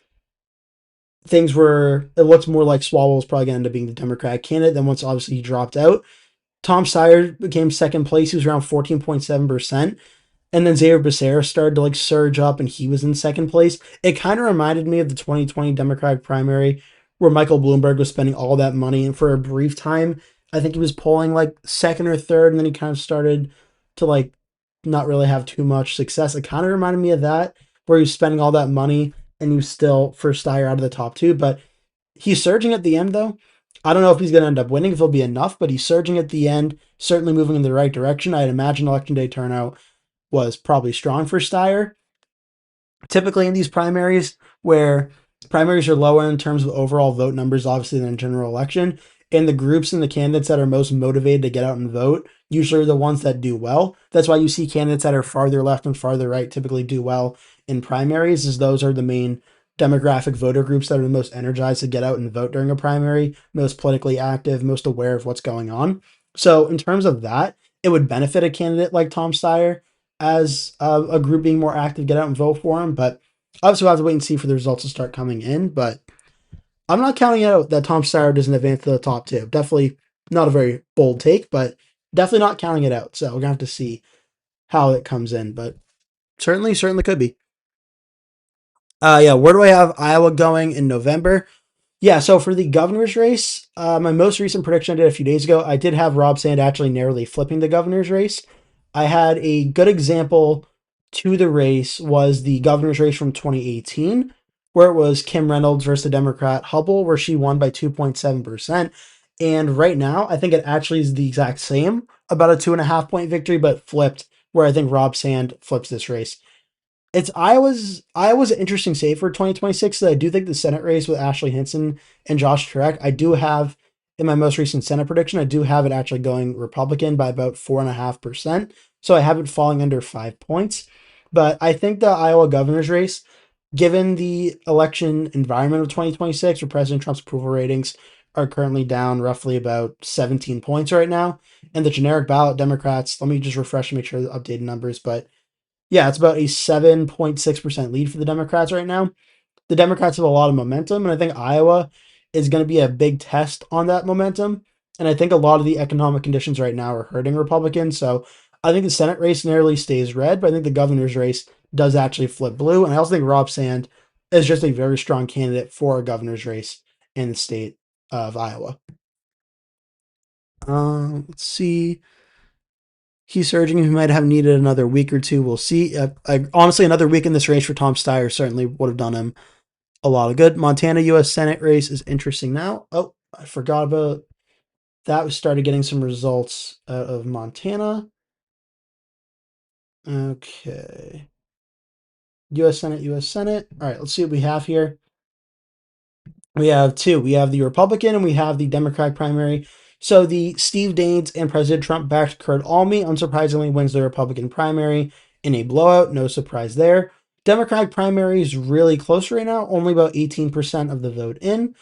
things were, it looks more like Swalwell was probably going to end up being the Democratic candidate. Then once obviously he dropped out, Tom Steyer became second place. He was around 14.7%. And then Xavier Becerra started to like surge up and he was in second place. It kind of reminded me of the 2020 Democratic primary where Michael Bloomberg was spending all that money. And for a brief time, I think he was polling like second or third. And then he kind of started to like not really have too much success. It kind of reminded me of that where he was spending all that money and he was still first Steyer out of the top two. But he's surging at the end though. I don't know if he's going to end up winning, if it'll be enough, but he's surging at the end, certainly moving in the right direction. I'd imagine election day turnout was probably strong for Steyer. Typically in these primaries, where primaries are lower in terms of overall vote numbers, obviously, than a general election, and the groups and the candidates that are most motivated to get out and vote usually are the ones that do well. That's why you see candidates that are farther left and farther right typically do well in primaries, as those are the main demographic voter groups that are the most energized to get out and vote during a primary, most politically active, most aware of what's going on. So, in terms of that, it would benefit a candidate like Tom Steyer as a group being more active, get out and vote for him. But obviously, we'll have to wait and see for the results to start coming in. But I'm not counting out that Tom Steyer doesn't advance to the top two. Definitely not a very bold take, but definitely not counting it out. So we're gonna have to see how it comes in. But certainly could be. Yeah, where do I have Iowa going in November? Yeah, so for the governor's race, my most recent prediction I did a few days ago, I did have Rob Sand actually narrowly flipping the governor's race. I had a good example to the race was the governor's race from 2018, where it was Kim Reynolds versus the Democrat Hubble, where she won by 2.7%. And right now, I think it actually is the exact same, about a 2.5 point victory, but flipped, where I think Rob Sand flips this race. It's Iowa's an interesting state for 2026. I do think the Senate race with Ashley Hinson and Josh Turek, I do have in my most recent Senate prediction, I do have it actually going Republican by about 4.5%. So I have it falling under 5 points. But I think the Iowa governor's race, given the election environment of 2026, where President Trump's approval ratings are currently down roughly about 17 points right now, and the generic ballot Democrats, let me just refresh and make sure the updated numbers, but yeah, it's about a 7.6% lead for the Democrats right now. The Democrats have a lot of momentum, and I think Iowa is going to be a big test on that momentum. And I think a lot of the economic conditions right now are hurting Republicans. So I think the Senate race nearly stays red, but I think the governor's race does actually flip blue. And I also think Rob Sand is just a very strong candidate for a governor's race in the state of Iowa. Let's see. He's surging. He might have needed another week or two. We'll see. Honestly, another week in this race for Tom Steyer certainly would have done him a lot of good. Montana U.S. Senate race is interesting now. Oh, I forgot about that. We started getting some results out of Montana. Okay. U.S. Senate, U.S. Senate. All right, let's see what we have here. We have two. We have the Republican and we have the Democratic primary. So the Steve Daines and President Trump backed Kurt Alme unsurprisingly wins the Republican primary in a blowout. No surprise there. Democratic primary is really close right now, only about 18% of the vote in.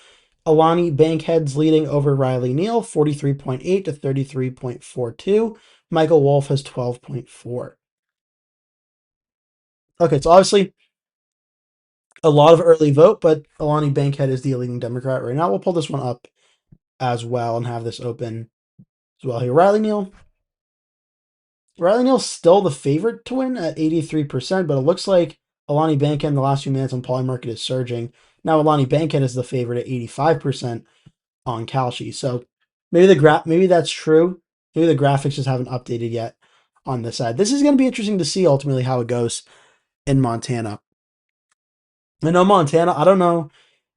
Alani Bankhead's leading over Riley Neal, 43.8 to 33.42. Michael Wolf has 12.4. Okay, so obviously a lot of early vote, but Alani Bankhead is the leading Democrat right now. We'll pull this one up as well and have this open as well here. Riley Neal's still the favorite to win at 83%, but it looks like Alani Bankhead in the last few minutes on Polymarket is surging. Now Alani Bankhead is the favorite at 85% on Kalshi. So maybe that's true. Maybe the graphics just haven't updated yet on this side. This is going to be interesting to see ultimately how it goes in Montana. I know Montana, I don't know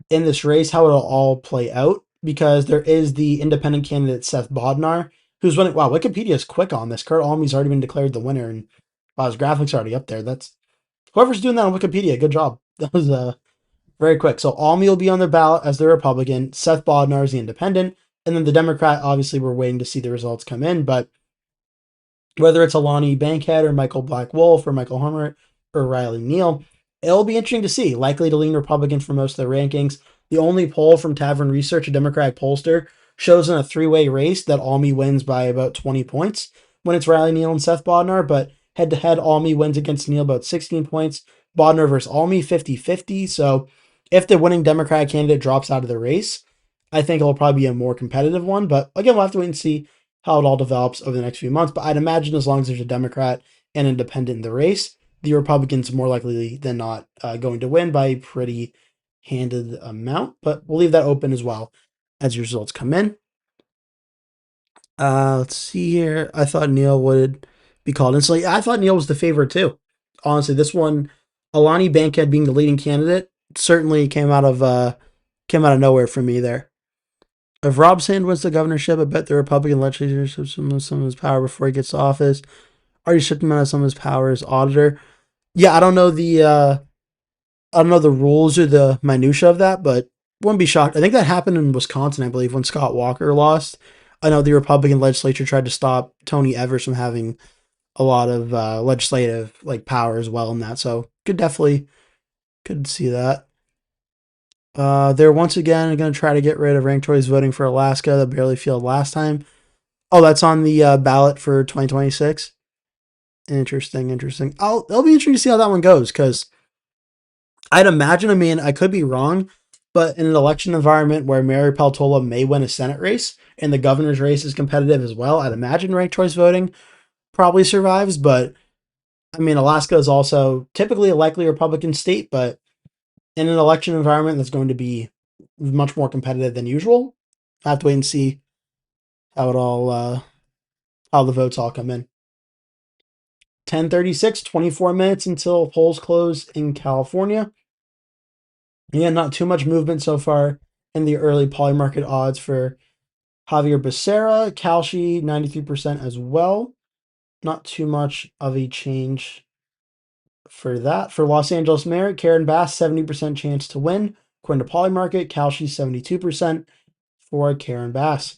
in this race how it'll all play out because there is the independent candidate Seth Bodnar, who's winning. Wow, Wikipedia is quick on this. Kurt Almey's already been declared the winner, and wow, his graphics are already up there. That's whoever's doing that on Wikipedia. Good job. That was very quick. So Almey will be on the ballot as the Republican. Seth Bodnar is the Independent, and then the Democrat. Obviously, we're waiting to see the results come in, but whether it's Alani Bankhead or Michael Black Wolf or Michael Hummer or Riley Neal, it'll be interesting to see. Likely to lean Republican for most of the rankings. The only poll from Tavern Research, a Democratic pollster, shows in a three-way race that Almey wins by about 20 points when it's Riley Neal and Seth Bodnar, but head-to-head, Almey wins against Neal about 16 points. Bodnar versus Almey, 50-50. So if the winning Democratic candidate drops out of the race, I think it'll probably be a more competitive one. But again, we'll have to wait and see how it all develops over the next few months. But I'd imagine as long as there's a Democrat and independent in the race, the Republicans more likely than not going to win by a pretty handed amount. But we'll leave that open as well as your results come in. Let's see here. I thought Neal would be called instantly. I thought Neal was the favorite too. Honestly, this one, Alani Bankhead being the leading candidate, certainly came out of nowhere for me there. If Rob Sand wins the governorship, I bet the Republican legislature strips him of some of his power before he gets to office. Already stripped him out of some of his power as auditor. Yeah, I don't know the rules or the minutia of that, but wouldn't be shocked. I think that happened in Wisconsin, I believe, when Scott Walker lost. I know the Republican legislature tried to stop Tony Evers from having a lot of legislative power as well in that. So could see that. They're once again going to try to get rid of ranked choice voting for Alaska that barely failed last time. Oh, that's on the ballot for 2026. Interesting. It'll be interesting to see how that one goes because I'd imagine. I mean, I could be wrong, but in an election environment where Mary Peltola may win a Senate race and the governor's race is competitive as well, I'd imagine ranked choice voting probably survives. But I mean, Alaska is also typically a likely Republican state, but in an election environment that's going to be much more competitive than usual, I have to wait and see how it all how the votes all come in. 10:36, 24 minutes until polls close in California. Yeah, not too much movement so far in the early poly market odds for Javier Becerra, Calci 93% as well. Not too much of a change for that. For Los Angeles Mayor, Karen Bass, 70% chance to win. According to Polymarket, Calci 72% for Karen Bass.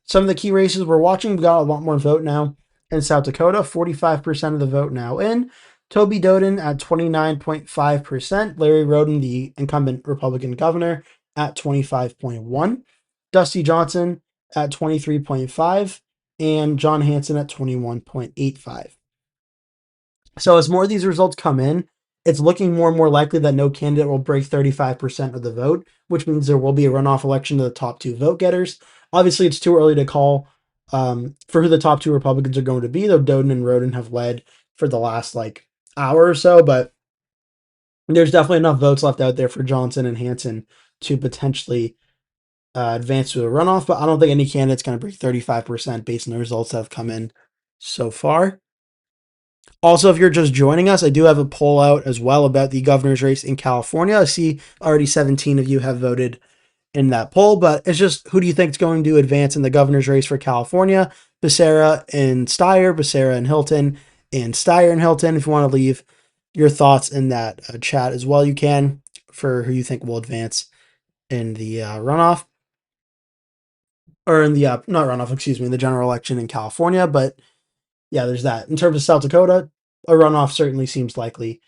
Some of the key races we're watching, we got a lot more vote now in South Dakota. 45% of the vote now in. Toby Doden at 29.5%. Larry Roden, the incumbent Republican governor, at 25.1%. Dusty Johnson at 23.5%. And John Hanson at 21.85%. So as more of these results come in, it's looking more and more likely that no candidate will break 35% of the vote, which means there will be a runoff election to the top two vote getters. Obviously, it's too early to call for who the top two Republicans are going to be, though Doden and Roden have led for the last hour or so, but there's definitely enough votes left out there for Johnson and Hanson to potentially advance to a runoff, but I don't think any candidate's going to break 35% based on the results that have come in so far. Also, if you're just joining us, I do have a poll out as well about the governor's race in California. I see already 17 of you have voted in that poll, but it's just who do you think is going to advance in the governor's race for California? Becerra and Steyer, Becerra and Hilton, and Steyer and Hilton. If you want to leave your thoughts in that chat as well, you can for who you think will advance in the runoff or in the not runoff, excuse me, in the general election in California. But yeah, there's that. In terms of South Dakota, a runoff certainly seems likely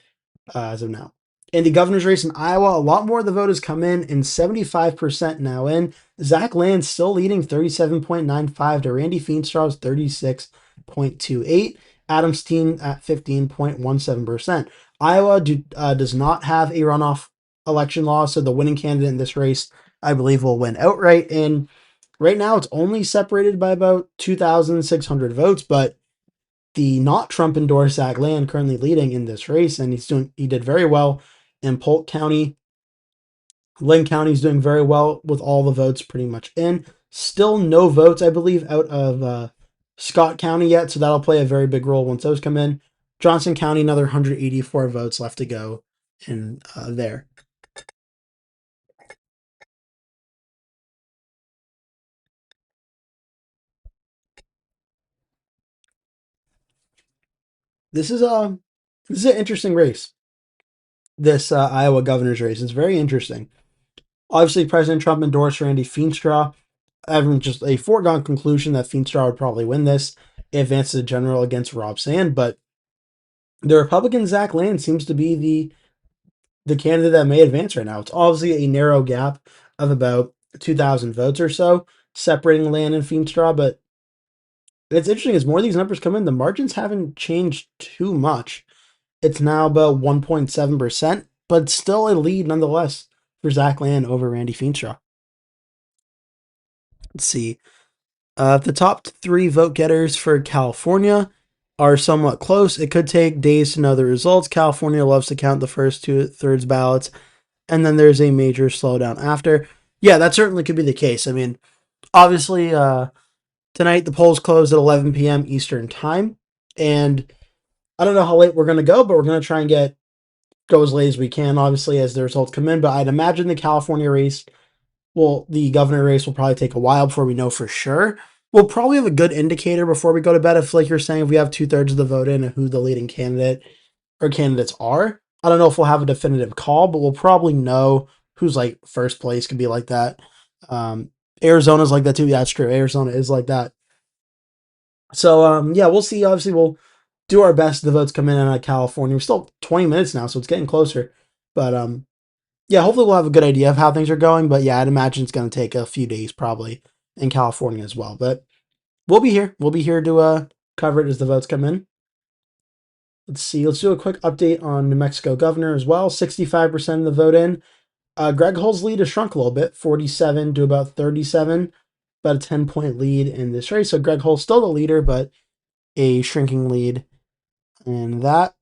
as of now. In the governor's race in Iowa, a lot more of the vote has come in, and 75% now in. Zach Land still leading 37.95 to Randy Feenstraw's 36.28. Adam Steen at 15.17%. Iowa does not have a runoff election law, so the winning candidate in this race, I believe, will win outright. And right now, it's only separated by about 2,600 votes, but the not Trump endorsed Zach Land currently leading in this race, and he did very well in Polk County. Lynn County is doing very well with all the votes pretty much in. Still no votes, I believe, out of Scott County yet, so that'll play a very big role once those come in. Johnson County, another 184 votes left to go in there. This is a this is an interesting race. This Iowa governor's race is very interesting. Obviously, President Trump endorsed Randy Feenstra. Having just a foregone conclusion that Feenstra would probably win this, advances the general against Rob Sand. But the Republican Zach Land seems to be the candidate that may advance right now. It's obviously a narrow gap of about 2,000 votes or so separating Land and Feenstra, but it's interesting as more of these numbers come in, the margins haven't changed too much. It's now about 1.7%, but still a lead nonetheless for Zach Land over Randy Feenstra. Let's see. The top three vote getters for California are somewhat close. It could take days to know the results. California loves to count the first 2/3 ballots, and then there's a major slowdown after. Yeah, that certainly could be the case. I mean, obviously, tonight the polls close at 11 p.m. Eastern time, and I don't know how late we're going to go, but we're going to try and go as late as we can, obviously, as the results come in. But I'd imagine the California race, well, the governor race will probably take a while before we know for sure. We'll probably have a good indicator before we go to bed if, like you're saying, if we have 2/3 of the vote in and who the leading candidate or candidates are. I don't know if we'll have a definitive call, but we'll probably know who's like first place could be like that. Um, Arizona's like that too. Yeah, that's true. Arizona is like that. So yeah, we'll see. Obviously, we'll do our best. The votes come in out of California. We're still 20 minutes now, so it's getting closer. But yeah, hopefully we'll have a good idea of how things are going. But yeah, I'd imagine it's going to take a few days probably in California as well. But we'll be here. We'll be here to cover it as the votes come in. Let's see. Let's do a quick update on New Mexico governor as well. 65% of the vote in. Greg Hull's lead has shrunk a little bit, 47 to about 37, about a 10-point lead in this race. So Greg Hull's still the leader, but a shrinking lead in that.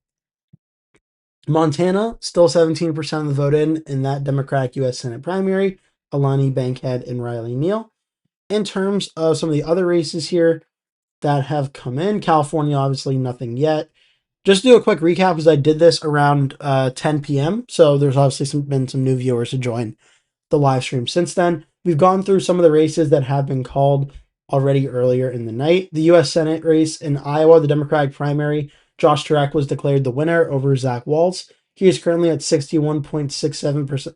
Montana, still 17% of the vote in that Democratic U.S. Senate primary. Alani Bankhead and Riley Neal. In terms of some of the other races here that have come in, California, obviously nothing yet. Just do a quick recap because I did this around 10 p.m. So there's obviously been some new viewers to join the live stream since then. We've gone through some of the races that have been called already earlier in the night. The U.S. Senate race in Iowa, the Democratic primary, Josh Turek was declared the winner over Zach Walz. He is currently at 61.67%.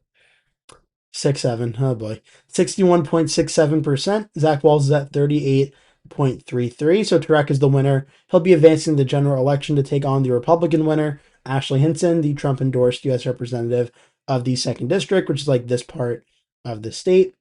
67, oh boy. 61.67%. Zach Walz is at 38.33. So Turek is the winner. He'll be advancing the general election to take on the Republican winner, Ashley Hinton, the Trump endorsed U.S. representative of the 2nd District, which is like this part of the state.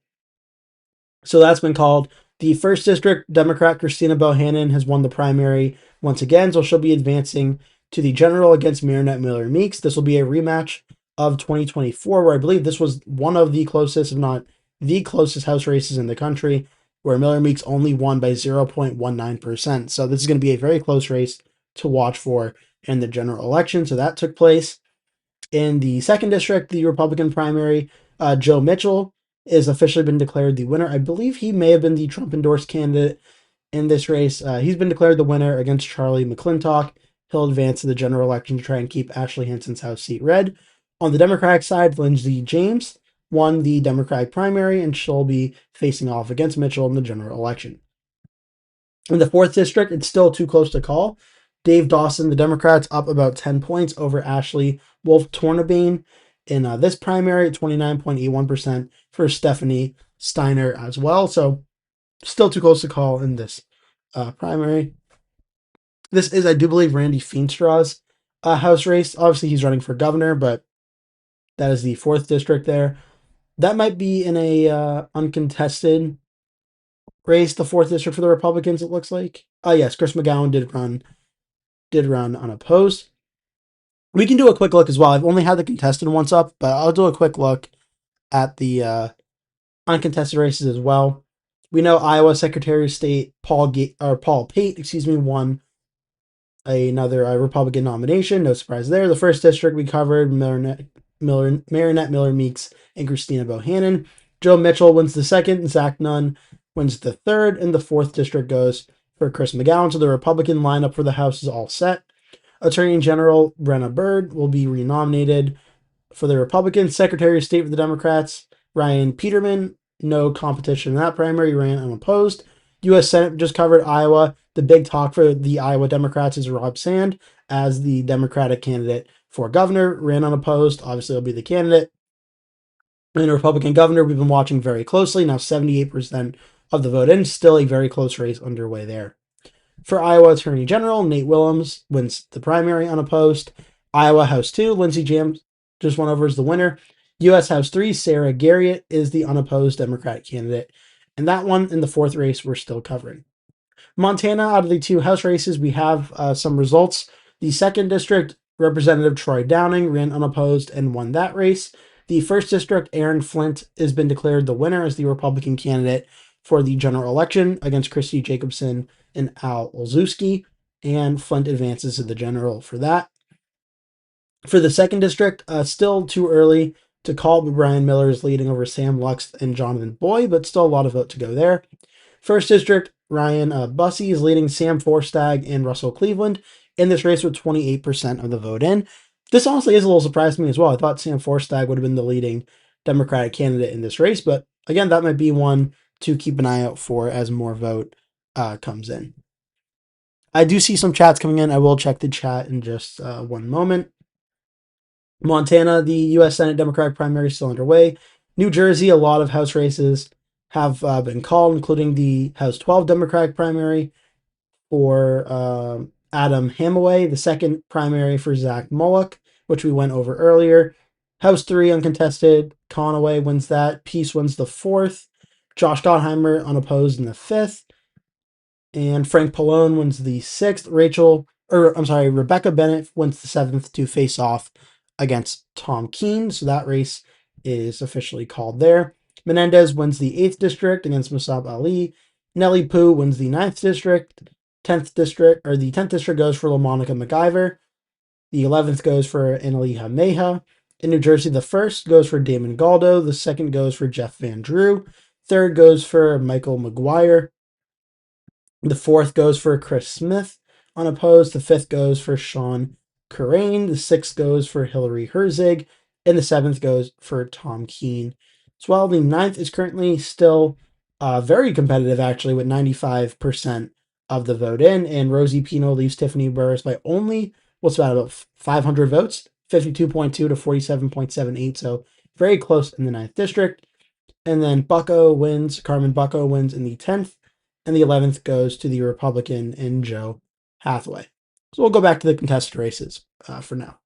So that's been called. The 1st District, Democrat Christina Bohannon has won the primary once again, so she'll be advancing to the general against Marinette Miller Meeks. This will be a rematch of 2024, where I believe this was one of the closest, if not the closest House races in the country, where Miller Meeks only won by 0.19%. So this is going to be a very close race to watch for in the general election. So that took place. In the 2nd District, the Republican primary, Joe Mitchell has officially been declared the winner. I believe he may have been the Trump-endorsed candidate in this race. He's been declared the winner against Charlie McClintock. He'll advance to the general election to try and keep Ashley Hinton's House seat red. On the Democratic side, Lindsey James won the Democratic primary, and she'll be facing off against Mitchell in the general election. In the 4th District, it's still too close to call. Dave Dawson, the Democrats, up about 10 points over Ashley Wolf Tornabane in this primary at 29.81% for Stephanie Steiner as well. So still too close to call in this primary. This is, I do believe, Randy Feenstra's House race. Obviously, he's running for governor, but that is the 4th District there. That might be in a uncontested race, the 4th District for the Republicans, it looks like. Yes, Chris McGowan did run unopposed. We can do a quick look as well. I've only had the contested ones up, but I'll do a quick look at the uncontested races as well. We know Iowa Secretary of State Paul Pate, won another Republican nomination. No surprise there. The 1st District we covered Marinette Miller Meeks and Christina Bohannon. Joe Mitchell wins the 2nd, and Zach Nunn wins the 3rd, and the 4th District goes for Chris McGowan. So the Republican lineup for the House is all set. Attorney General Brenna Bird will be renominated for the Republicans. Secretary of State for the Democrats, Ryan Peterman. No competition in that primary, ran unopposed. U.S. Senate just covered Iowa. The big talk for the Iowa Democrats is Rob Sand as the Democratic candidate for governor, ran unopposed. Obviously, he'll be the candidate. And the Republican governor, we've been watching very closely. Now 78% of the vote in. Still a very close race underway there. For Iowa Attorney General, Nate Willems wins the primary unopposed. Iowa House 2, Lindsey Graham just won over as the winner. U.S. House 3, Sarah Garriott is the unopposed Democratic candidate. And that one in the fourth race we're still covering. Montana, out of the two House races, we have some results. The 2nd District, Representative Troy Downing ran unopposed and won that race. The 1st District, Aaron Flint has been declared the winner as the Republican candidate for the general election against Christy Jacobson and Al Olszewski, and Flint advances to the general for that. For the 2nd District, still too early to call, but Brian Miller is leading over Sam Lux and Jonathan Boyd, but still a lot of vote to go there. 1st District, Ryan Bussey is leading Sam Forstag and Russell Cleveland in this race with 28% of the vote in. This honestly is a little surprised to me as well. I thought Sam Forstag would have been the leading Democratic candidate in this race, but again, that might be one to keep an eye out for as more vote comes in. I do see some chats coming in. I will check the chat in just one moment. Montana, the U.S. Senate Democratic primary is still underway. New Jersey, a lot of House races have been called, including the House 12 Democratic primary for Adam Hamaway, the 2nd primary for Zach Mullock, which we went over earlier. House 3 uncontested, Conaway wins that. Peace wins the 4th. Josh Gottheimer unopposed in the 5th. And Frank Pallone wins the 6th. Rebecca Bennett wins the 7th to face off against Tom Keene. So that race is officially called there. Menendez wins the 8th district against Musab Ali. Nellie Poo wins the 9th district. 10th district goes for LaMonica McIver. The 11th goes for Annalija Meja. In New Jersey, the 1st goes for Damon Galdo. The 2nd goes for Jeff Van Drew. 3rd goes for Michael McGuire. The 4th goes for Chris Smith, unopposed. The 5th goes for Sean Currain. The 6th goes for Hillary Herzig. And the 7th goes for Tom Keene. As well, the 9th is currently still very competitive, actually, with 95% of the vote in. And Rosie Pino leaves Tiffany Burris by only, about 500 votes? 52.2 to 47.78. So very close in the 9th district. And then Carmen Bucco wins in the 10th. And the 11th goes to the Republican in Joe Hathaway. So we'll go back to the contested races for now.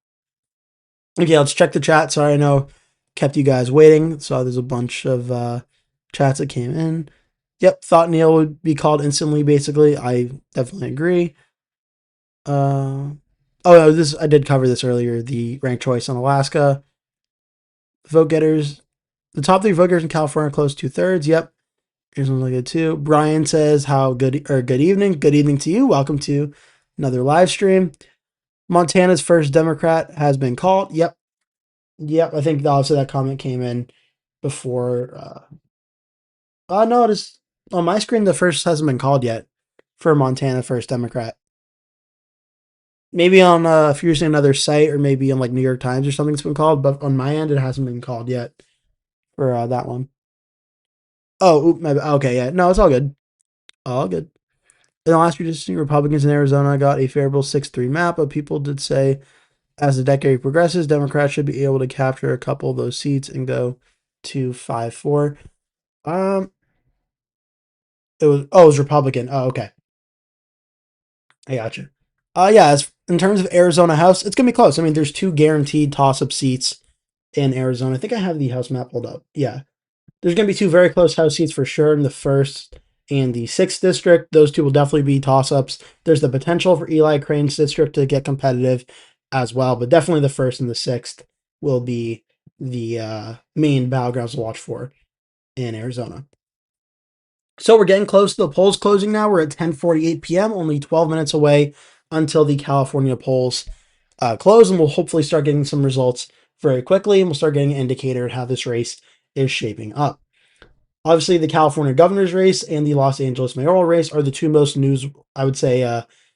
Okay, let's check the chat. Sorry, I know kept you guys waiting. So there's a bunch of chats that came in. Yep, thought Neil would be called instantly, basically. I definitely agree. I did cover this earlier. The ranked choice on Alaska. Vote getters. The top 3 vote getters in California are close to 2/3. Yep. Here's one good too. Brian says, good evening. Good evening to you. Welcome to another live stream. Montana's 1st Democrat has been called. Yep. I think also that comment came in before. No, it is on my screen. The 1st hasn't been called yet for Montana 1st Democrat. Maybe on if you're using another site or maybe on like New York Times or something, it's been called. But on my end, it hasn't been called yet for that one. Oh, okay, yeah. No, it's all good. All good. In the last redistricting, Republicans in Arizona got a favorable 6-3 map, but people did say as the decade progresses, Democrats should be able to capture a couple of those seats and go to 5-4. It was Republican. Oh, okay. I gotcha. In terms of Arizona House, it's gonna be close. I mean, there's 2 guaranteed toss-up seats in Arizona. I think I have the House map pulled up. Yeah. There's going to be 2 very close House seats for sure in the 1st and the 6th district. Those 2 will definitely be toss-ups. There's the potential for Eli Crane's district to get competitive as well, but definitely the 1st and the 6th will be the main battlegrounds to watch for in Arizona. So we're getting close to the polls closing now. We're at 10:48 p.m., only 12 minutes away until the California polls close, and we'll hopefully start getting some results very quickly, and we'll start getting an indicator of how this race is shaping up. Obviously, the California governor's race and the Los Angeles mayoral race are the 2 most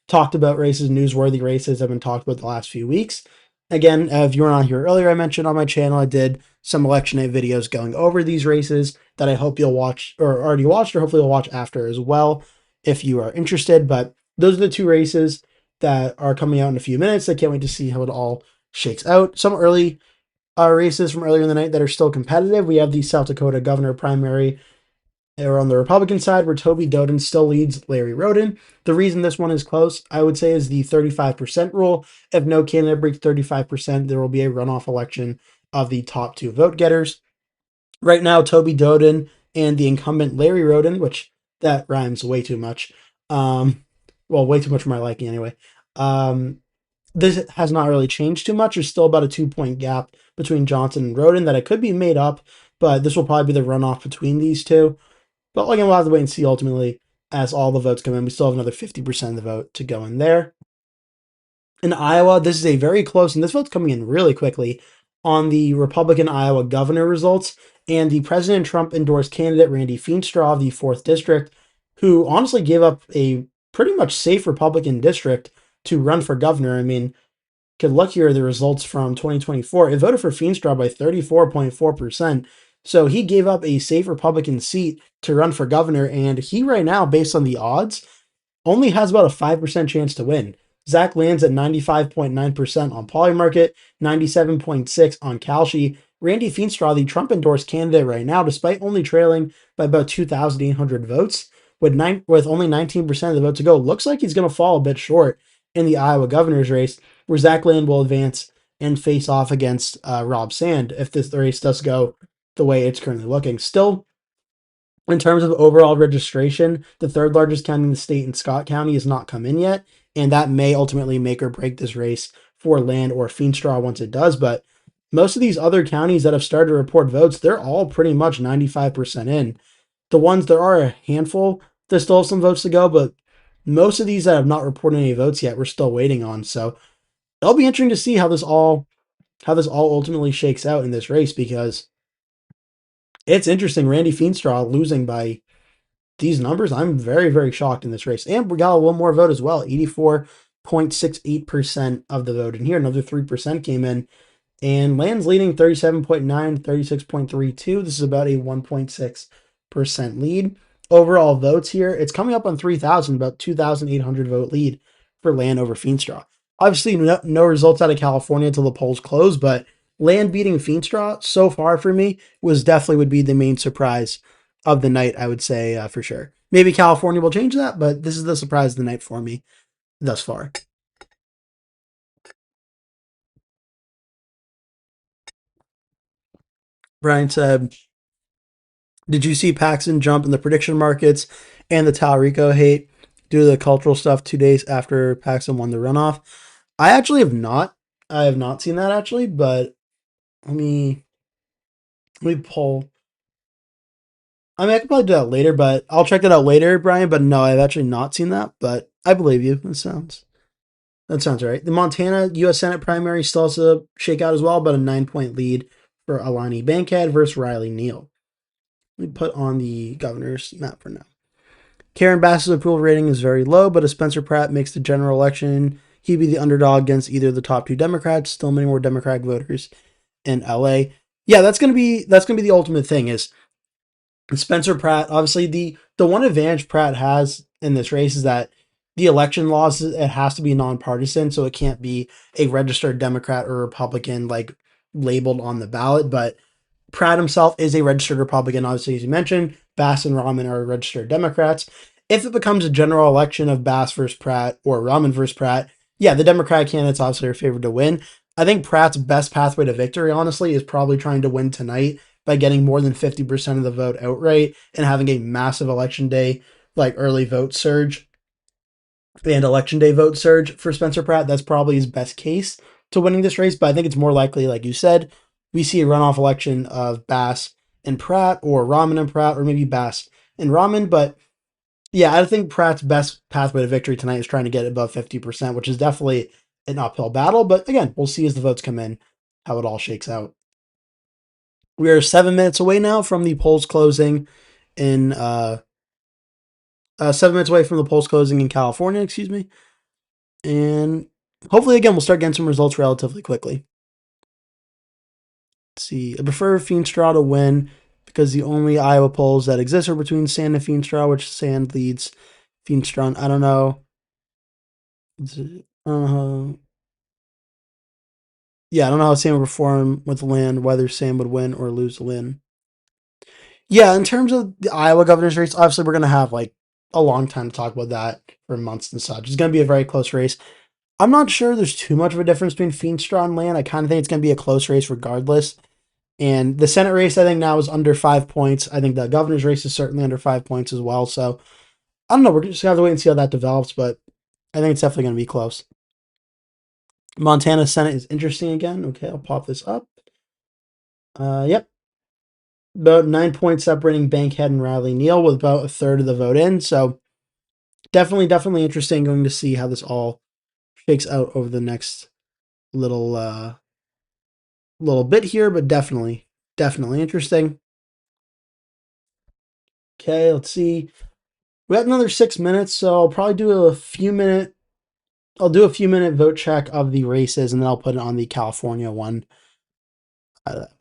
talked about races, newsworthy races have been talked about the last few weeks. Again, if you were on here earlier, I mentioned on my channel, I did some election day videos going over these races that I hope you'll watch or already watched, or hopefully you'll watch after as well if you are interested. But those are the 2 races that are coming out in a few minutes. I can't wait to see how it all shakes out. Some early races from earlier in the night that are still competitive. We have the South Dakota governor primary or on the Republican side, where Toby Doden still leads Larry Roden. The reason this one is close, I would say, is the 35% rule. If no candidate breaks 35%, there will be a runoff election of the top two vote getters. Right now, Toby Doden and the incumbent Larry Roden, which that rhymes way too much. Well, way too much for my liking anyway. This has not really changed too much. There's still about a 2 point gap between Johnson and Roden that it could be made up, but this will probably be the runoff between these two. But again, we'll have to wait and see ultimately as all the votes come in. We still have another 50% of the vote to go in there. In Iowa, this is a very close, and this vote's coming in really quickly on the Republican Iowa governor results. And the President Trump endorsed candidate Randy Feenstra of the 4th District, who honestly gave up a pretty much safe Republican district to run for governor. I mean, could look here at the results from 2024. It voted for Feenstra by 34.4%. So he gave up a safe Republican seat to run for governor, and he right now, based on the odds, only has about a 5% chance to win. Zach lands at 95.9% on Polymarket, 97.6% on Kalshi. Randy Feenstra, the Trump-endorsed candidate right now, despite only trailing by about 2,800 votes, with only 19% of the vote to go, looks like he's going to fall a bit short in the Iowa governor's race, where Zach Land will advance and face off against Rob Sand if this race does go the way it's currently looking. Still, in terms of overall registration, the third largest county in the state in Scott County has not come in yet, and that may ultimately make or break this race for Land or Feenstra once it does. But most of these other counties that have started to report votes, they're all pretty much 95% in. The ones, there are a handful that still have some votes to go, but most of these that have not reported any votes yet, we're still waiting on. So it'll be interesting to see how this all ultimately shakes out in this race, because it's interesting. Randy Feenstra losing by these numbers, I'm very, very shocked in this race. And we got one more vote as well, 84.68% of the vote in here. Another 3% came in. And Land's leading 37.9, 36.32. This is about a 1.6% lead. Overall votes here, it's coming up on 3,000, about 2,800 vote lead for Land over Feenstra. Obviously, no results out of California until the polls close, but Land beating Feenstra so far for me would be the main surprise of the night, I would say, for sure. Maybe California will change that, but this is the surprise of the night for me thus far. Brian said, did you see Paxton jump in the prediction markets and the Talrico hate due to the cultural stuff 2 days after Paxton won the runoff? I actually have not. I have not seen that actually, but let me pull. I mean, I could probably do that later, but I'll check that out later, Brian. But no, I've actually not seen that, but I believe you. That sounds right. The Montana U.S. Senate primary still has to shake out as well, but a 9 point lead for Alani Bankhead versus Riley Neal. Let me put on the governor's map for now. Karen Bass's approval rating is very low, but if Spencer Pratt makes the general election, he'd be the underdog against either of the top two Democrats. Still many more Democratic voters in LA. Yeah, that's gonna be the ultimate thing is Spencer Pratt. Obviously, the one advantage Pratt has in this race is that the election laws, it has to be nonpartisan, so it can't be a registered Democrat or Republican like labeled on the ballot. But Pratt himself is a registered Republican, obviously, as you mentioned. Bass and Raman are registered Democrats. If it becomes a general election of Bass versus Pratt or Raman versus Pratt, yeah, the Democratic candidates obviously are favored to win. I think Pratt's best pathway to victory, honestly, is probably trying to win tonight by getting more than 50% of the vote outright and having a massive election day, like early vote surge and election day vote surge for Spencer Pratt. That's probably his best case to winning this race, but I think it's more likely, like you said, we see a runoff election of Bass and Pratt, or Raman and Pratt, or maybe Bass and Raman. But yeah, I think Pratt's best pathway to victory tonight is trying to get above 50%, which is definitely an uphill battle. But again, we'll see as the votes come in how it all shakes out. We are 7 minutes away now from the polls closing in 7 minutes away from the polls closing in California, excuse me. And hopefully, again, we'll start getting some results relatively quickly. Let's see. I prefer Feenstra to win because the only Iowa polls that exist are between Sand and Feenstra, which Sand leads Feenstra. I don't know. Uh, yeah, I don't know how Sam would perform with the land, whether Sam would win or lose the land. Yeah, in terms of the Iowa governor's race, obviously we're gonna have like a long time to talk about that for months and such. It's gonna be a very close race. I'm not sure there's too much of a difference between Feenstra and Land. I kind of think it's gonna be a close race regardless. And the Senate race, I think now is under 5 points. I think the governor's race is certainly under 5 points as well. So I don't know. We're just gonna have to wait and see how that develops, but I think it's definitely gonna be close. Montana Senate is interesting again. Okay, I'll pop this up. Yep, about 9 points separating Bankhead and Riley Neal with about a third of the vote in. So definitely interesting going to see how this all shakes out over the next little little bit here, but definitely interesting. Okay, let's see. We got another 6 minutes, so I'll probably do a few minute. I'll do a few minute vote check of the races, and then I'll put it on the California one.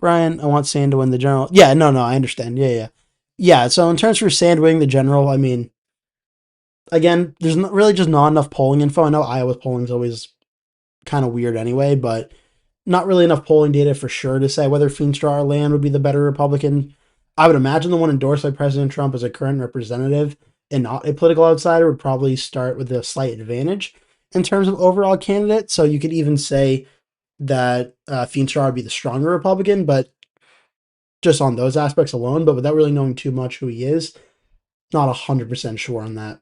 Brian, I want Sand to win the general. Yeah, no, I understand. Yeah. So in terms for Sand winning the general, I mean, again, there's not, really just not enough polling info. I know Iowa's polling is always kind of weird anyway, but not really enough polling data for sure to say whether Feenstra or Land would be the better Republican. I would imagine the one endorsed by President Trump as a current representative and not a political outsider would probably start with a slight advantage in terms of overall candidate. So you could even say that Feenstra would be the stronger Republican, but just on those aspects alone, but without really knowing too much who he is, not 100% sure on that.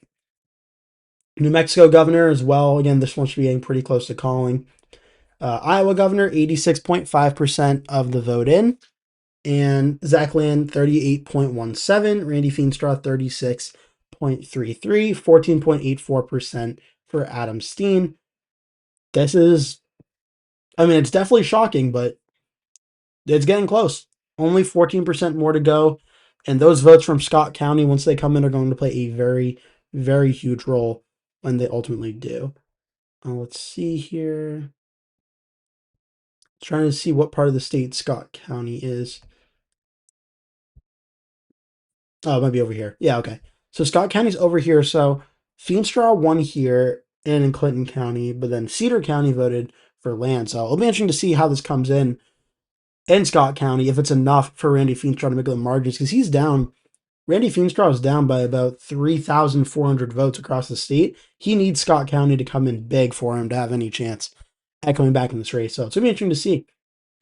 New Mexico governor as well. Again, this one should be getting pretty close to calling. Iowa governor, 86.5% of the vote in. And Zach Land, 38.17. Randy Feenstra, 36.33. 14.84% for Adam Steen. This is, I mean, it's definitely shocking, but it's getting close. Only 14% more to go. And those votes from Scott County, once they come in, are going to play a very, very huge role when they ultimately do. Let's see here. Trying to see what part of the state Scott County is. Oh, it might be over here. Yeah, okay. So Scott County's over here. So Feenstra won here and in Clinton County, but then Cedar County voted for Land. So it'll be interesting to see how this comes in Scott County, if it's enough for Randy Feenstra to make the margins, because he's down. Randy Feenstra is down by about 3,400 votes across the state. He needs Scott County to come in big for him to have any chance at coming back in this race. So it's going to be interesting to see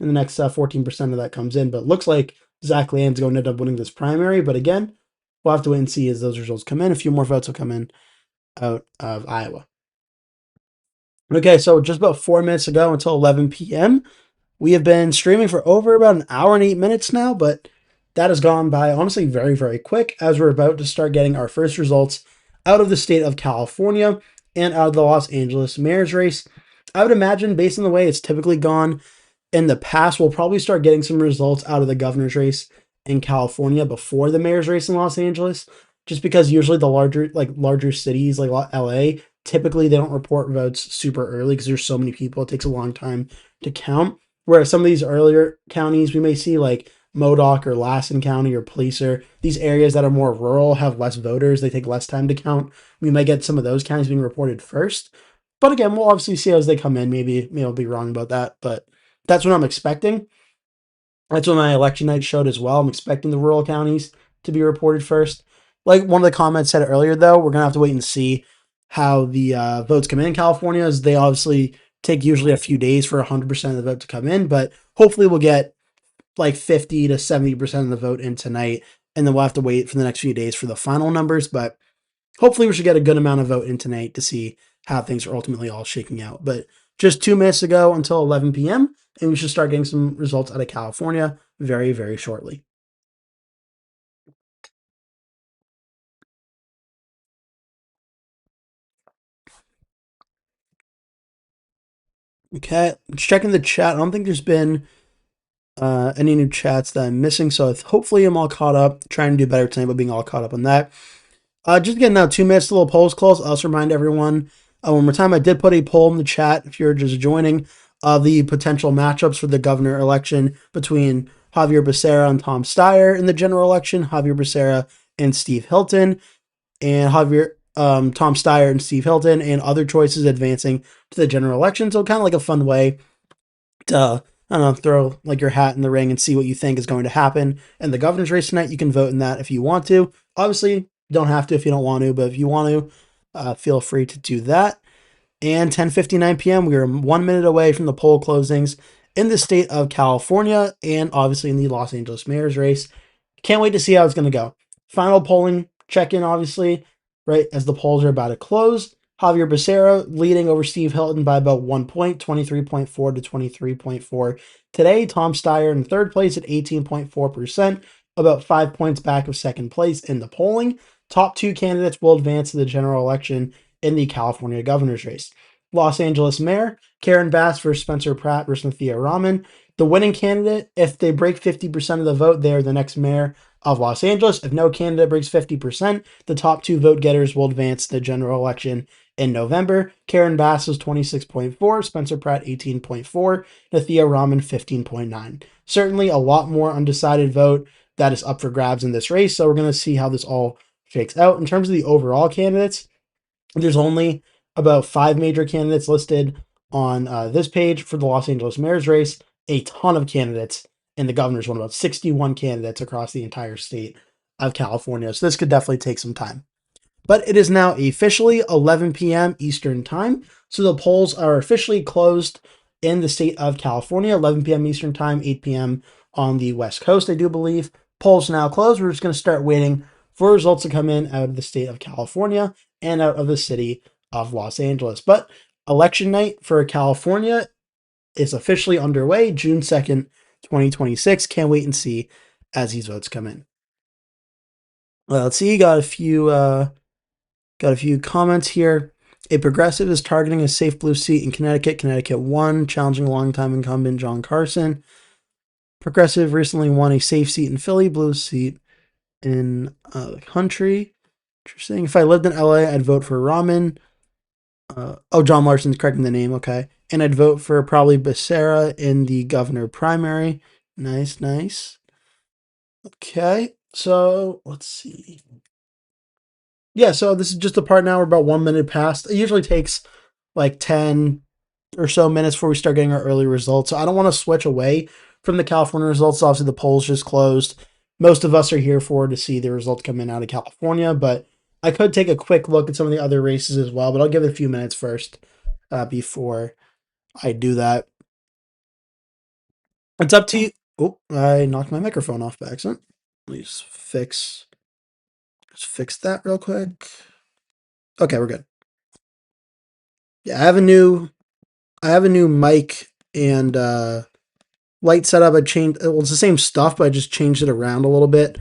in the next 14% of that comes in. But it looks like Zach Land's going to end up winning this primary. But again, we'll have to wait and see as those results come in. A few more votes will come in out of Iowa. Okay, so just about 4 minutes ago until 11 p.m., we have been streaming for over about an hour and 8 minutes now, but that has gone by honestly very, very quick as we're about to start getting our first results out of the state of California and out of the Los Angeles mayor's race. I would imagine, based on the way it's typically gone in the past, we'll probably start getting some results out of the governor's race in California before the mayor's race in Los Angeles, just because usually the larger cities like LA, typically they don't report votes super early because there's so many people. It takes a long time to count. Whereas some of these earlier counties we may see, like Modoc or Lassen County or Placer, these areas that are more rural have less voters. They take less time to count. We might get some of those counties being reported first. But again, we'll obviously see as they come in. Maybe I'll be wrong about that, but that's what I'm expecting. That's what my election night showed as well. I'm expecting the rural counties to be reported first. Like one of the comments said earlier, though, we're going to have to wait and see how the votes come in California, as they obviously take usually a few days for 100% of the vote to come in, but hopefully we'll get like 50 to 70% of the vote in tonight, and then we'll have to wait for the next few days for the final numbers, but hopefully we should get a good amount of vote in tonight to see how things are ultimately all shaking out. But just 2 minutes ago until 11 p.m., and we should start getting some results out of California very, very shortly. Okay, checking the chat. I don't think there's been any new chats that I'm missing, so hopefully I'm all caught up. Trying to do better tonight, but being all caught up on that. Just getting now 2 minutes, the little polls close. I'll also remind everyone one more time, I did put a poll in the chat if you're just joining of the potential matchups for the governor election between Xavier Becerra and Tom Steyer in the general election, Xavier Becerra and Steve Hilton, and Xavier Tom Steyer and Steve Hilton and other choices advancing to the general election. So kind of like a fun way to, I don't know, throw like your hat in the ring and see what you think is going to happen in the governor's race tonight. You can vote in that if you want to. Obviously, don't have to if you don't want to, but if you want to, feel free to do that. And 10:59 p.m., we are 1 minute away from the poll closings in the state of California and obviously in the Los Angeles mayor's race. Can't wait to see how it's going to go. Final polling check-in, obviously, right as the polls are about to close. Xavier Becerra leading over Steve Hilton by about 1 point, 23.4 to 23.4. Today, Tom Steyer in third place at 18.4%, about 5 points back of second place in the polling. Top two candidates will advance to the general election in the California governor's race. Los Angeles Mayor, Karen Bass versus Spencer Pratt versus Nithya Raman. The winning candidate, if they break 50% of the vote, they are the next mayor of Los Angeles. If no candidate breaks 50%, the top two vote getters will advance to the general election in November. Karen Bass was 26.4, Spencer Pratt 18.4, Nithya Raman 15.9. Certainly a lot more undecided vote that is up for grabs in this race, so we're going to see how this all shakes out. In terms of the overall candidates, there's only about 5 major candidates listed on this page for the Los Angeles mayor's race. A ton of candidates in the governor's one, about 61 candidates across the entire state of California. So this could definitely take some time. But it is now officially 11 p.m. Eastern Time. So the polls are officially closed in the state of California, 11 p.m. Eastern Time, 8 p.m. on the West Coast, I do believe. Polls now closed. We're just going to start waiting for results to come in out of the state of California and out of the city of Los Angeles. But election night for California is officially underway, June 2nd, 2026. Can't wait and see as these votes come in. Well, let's see. Got a few comments here. A progressive is targeting a safe blue seat in Connecticut. Connecticut won, challenging longtime incumbent John Carson. Progressive recently won a safe seat in Philly, blue seat in the country. Interesting. If I lived in LA, I'd vote for Raman. John Larson's correcting the name. Okay. And I'd vote for probably Becerra in the governor primary. Nice, nice. Okay. So let's see. Yeah, so this is just the part now. We're about 1 minute past. It usually takes like 10 or so minutes before we start getting our early results. So I don't want to switch away from the California results. Obviously, the polls just closed. Most of us are here to see the results come in out of California, but I could take a quick look at some of the other races as well, but I'll give it a few minutes first before I do that. It's up to you. Oh, I knocked my microphone off by accident. Let's fix that real quick. Okay, we're good. Yeah, I have a new mic and light setup. I changed. Well, it's the same stuff, but I just changed it around a little bit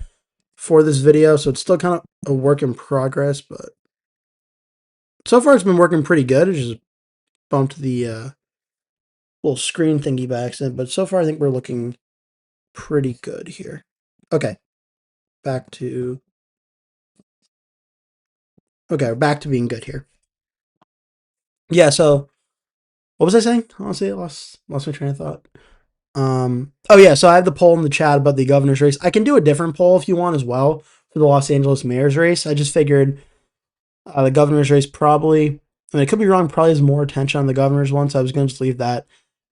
for this video, so it's still kind of a work in progress. But so far, it's been working pretty good. I just bumped the little screen thingy by accident, but so far, I think we're looking pretty good here. Okay, back to being good here. Yeah. So what was I saying? Honestly, I lost my train of thought. So I have the poll in the chat about the governor's race. I can do a different poll if you want as well for the Los Angeles mayor's race. I just figured the governor's race probably, I could be wrong, probably has more attention on the governor's one, so I was going to just leave that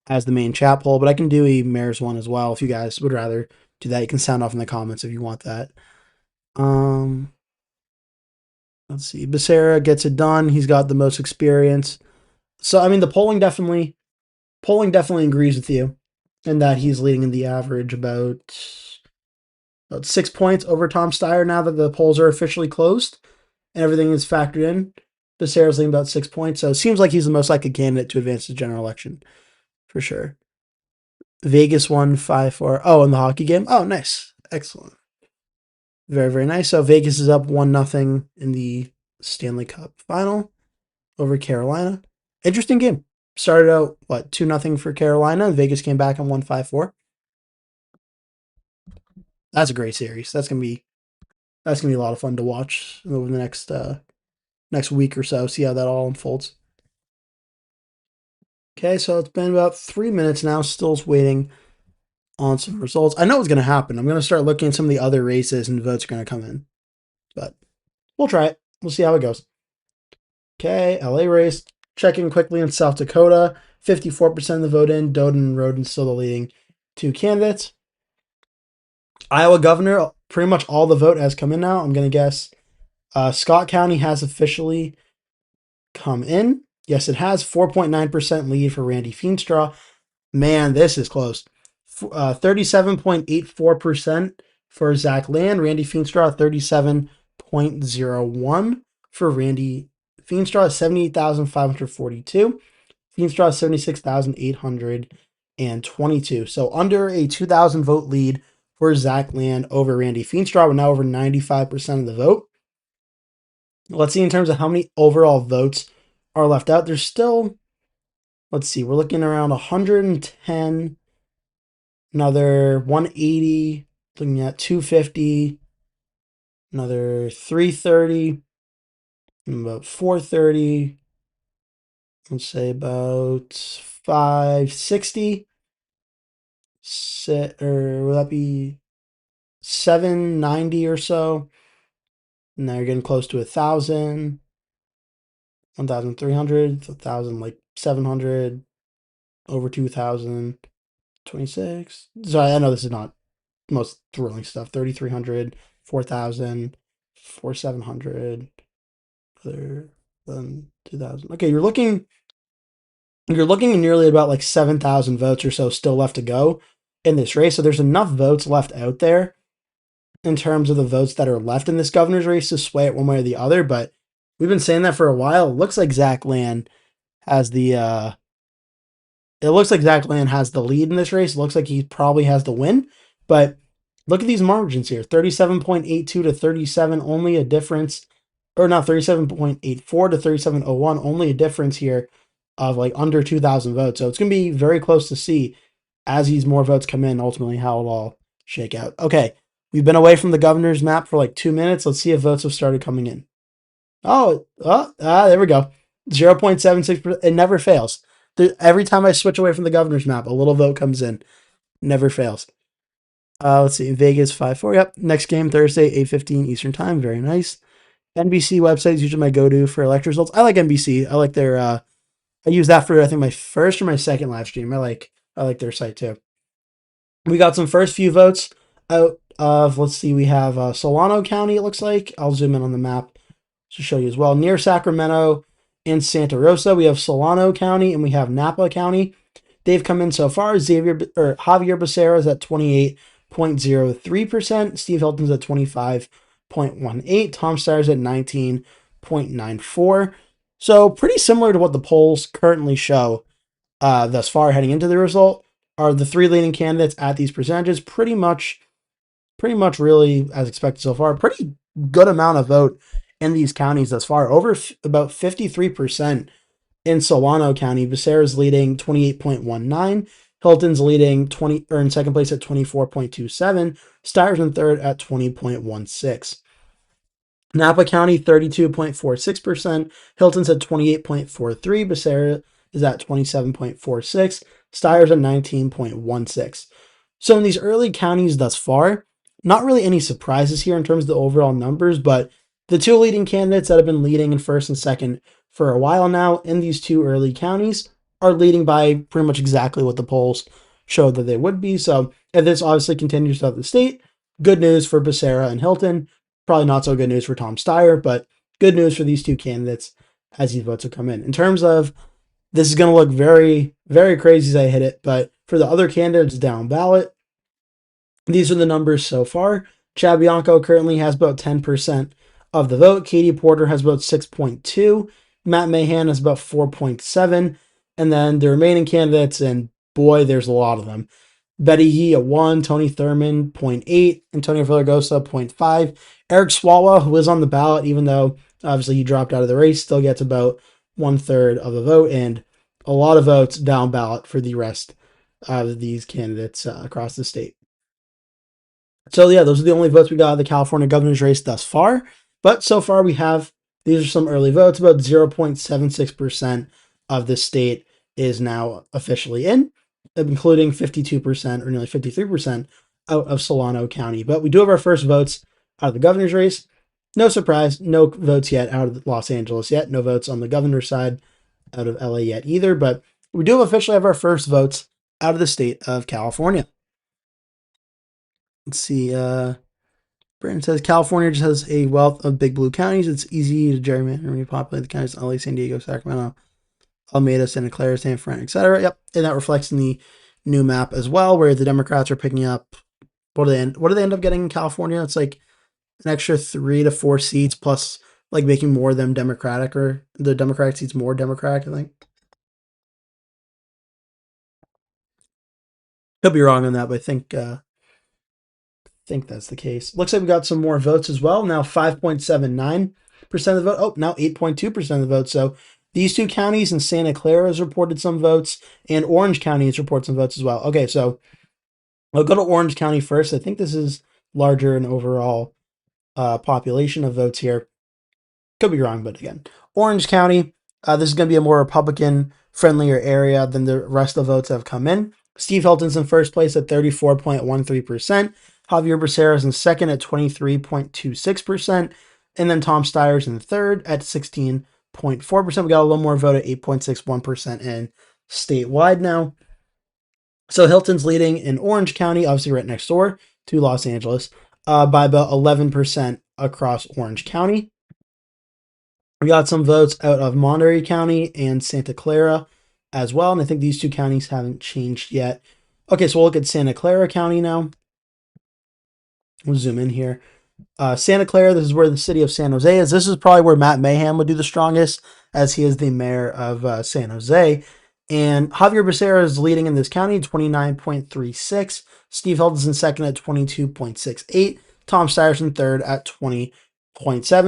as the main chat poll, but I can do a mayor's one as well if you guys would rather do that. You can sound off in the comments if you want that. Let's see. Becerra gets it done. He's got the most experience. So, the polling definitely agrees with you in that he's leading in the average about 6 points over Tom Steyer now that the polls are officially closed and everything is factored in. Becerra's leading about 6 points, so it seems like he's the most likely candidate to advance the general election, for sure. Vegas won 5-4. Oh, in the hockey game? Oh, nice. Excellent. Very, very nice. So Vegas is up 1-0 in the Stanley Cup final over Carolina. Interesting game. Started out, 2-0 for Carolina, and Vegas came back and won 5-4. That's a great series. That's gonna be a lot of fun to watch over the next week or so. See how that all unfolds. Okay, so it's been about 3 minutes now. Still waiting on some results. I know what's gonna happen. I'm gonna start looking at some of the other races and votes are gonna come in, but we'll try it. We'll see how it goes. Okay, LA race. Checking quickly in South Dakota. 54% of the vote in. Doden and Roden still the leading two candidates. Iowa governor, pretty much all the vote has come in now. I'm going to guess Scott County has officially come in. Yes, it has. 4.9% lead for Randy Feenstra. Man, this is close. 37.84% for Zach Land. Randy Feenstra, 37.01 for Randy Feenstra, 78,542. Feenstra, 76,822. So under a 2,000 vote lead for Zach Land over Randy Feenstra. We're now over 95% of the vote. Let's see in terms of how many overall votes are left out. There's still, let's see, we're looking around 110, another 180, looking at 250, another 330, about 430, let's say about 560, or will that be 790 or so? And now you're getting close to 1,000, 1,300, 1,000, like 700, over 2,000, 26. Sorry, I know this is not most thrilling stuff. 3,300, 4,000, 4,700, other than 2,000. Okay, you're looking nearly about like 7,000 votes or so still left to go in this race. So there's enough votes left out there in terms of the votes that are left in this governor's race to sway it one way or the other. But we've been saying that for a while. It looks like Zach Land has the lead in this race. It looks like he probably has the win. But look at these margins here. 37.82 to 37, only a difference, or not 37.84 to 37.01, only a difference here of like under 2,000 votes. So it's going to be very close to see as these more votes come in, ultimately how it all shake out. Okay, we've been away from the governor's map for like 2 minutes. Let's see if votes have started coming in. There we go. 0.76%. It never fails. Every time I switch away from the governor's map, a little vote comes in. Never fails. Let's see. Vegas 5-4. Yep. Next game Thursday, 8:15 Eastern Time. Very nice. NBC website is usually my go-to for election results. I like NBC. I like their. I use that for I think my first or my second live stream. I like their site too. We got some first few votes out of. Let's see. We have Solano County. It looks like. I'll zoom in on the map to show you as well. Near Sacramento and Santa Rosa, we have Solano County and we have Napa County. They've come in so far. Javier Becerra is at 28.03%. Steve Hilton's at 25.18%. Tom Steyer's at 19.94%. So pretty similar to what the polls currently show thus far heading into the result. Are the three leading candidates at these percentages pretty much really as expected so far. Pretty good amount of vote in these counties thus far. Over about 53% in Solano County. Becerra's leading 28.19. Hilton's leading in second place at 24.27. Steyer's in third at 20.16. Napa County 32.46%. Hilton's at 28.43. Becerra is at 27.46. Steyer's at 19.16. So in these early counties thus far, not really any surprises here in terms of the overall numbers, but the two leading candidates that have been leading in first and second for a while now in these two early counties are leading by pretty much exactly what the polls showed that they would be. So if this obviously continues throughout the state, good news for Becerra and Hilton. Probably not so good news for Tom Steyer, but good news for these two candidates as these votes have come in. In terms of, this is going to look very, very crazy as I hit it, but for the other candidates down ballot, these are the numbers so far. Chad Bianco currently has about 10% of the vote. Katie Porter has about 6.2. Matt Mahan has about 4.7. And then the remaining candidates, and boy, there's a lot of them. Betty Yee at 1, Tony Thurman 0.8, Antonio Villaraigosa 0.5. Eric Swalwell, who is on the ballot, even though obviously he dropped out of the race, still gets about 1/3 of the vote, and a lot of votes down ballot for the rest of these candidates across the state. So yeah, those are the only votes we got out of the California governor's race thus far. But so far these are some early votes. About 0.76% of the state is now officially in, including 52% or nearly 53% out of Solano County. But we do have our first votes out of the governor's race. No surprise, no votes yet out of Los Angeles yet. No votes on the governor's side out of LA yet either, but we do officially have our first votes out of the state of California. Let's see. Brandon says California just has a wealth of big blue counties. It's easy to gerrymander and repopulate the counties: LA, San Diego, Sacramento, Alameda, Santa Clara, San Fran, etc. Yep, and that reflects in the new map as well, where the Democrats are picking up. What do they end up getting in California? It's like an extra 3 to 4 seats plus like making more of them Democratic, or the Democratic seats more Democratic, I think. Could be wrong on that, but I think that's the case. Looks like we got some more votes as well. Now 5.79% of the vote. Oh, now 8.2% of the vote. So these two counties in Santa Clara has reported some votes, and Orange County has reported some votes as well. Okay, so I'll go to Orange County first. I think this is larger in overall population of votes here. Could be wrong, but again, Orange County, this is going to be a more Republican friendlier area than the rest of the votes that have come in. Steve Hilton's in first place at 34.13%. Javier Becerra is in second at 23.26%. And then Tom Steyer's in third at 16.4%. We got a little more vote at 8.61% in statewide now. So Hilton's leading in Orange County, obviously right next door to Los Angeles, by about 11% across Orange County. We got some votes out of Monterey County and Santa Clara as well, and I think these two counties haven't changed yet. Okay, so we'll look at Santa Clara County now. We'll zoom in here. Santa Clara, this is where the city of San Jose is. This is probably where Matt Mahan would do the strongest, as he is the mayor of San Jose. And Javier Becerra is leading in this county, 29.36. Steve Hilton's in second at 22.68. Tom Steyer's in third at 20.7.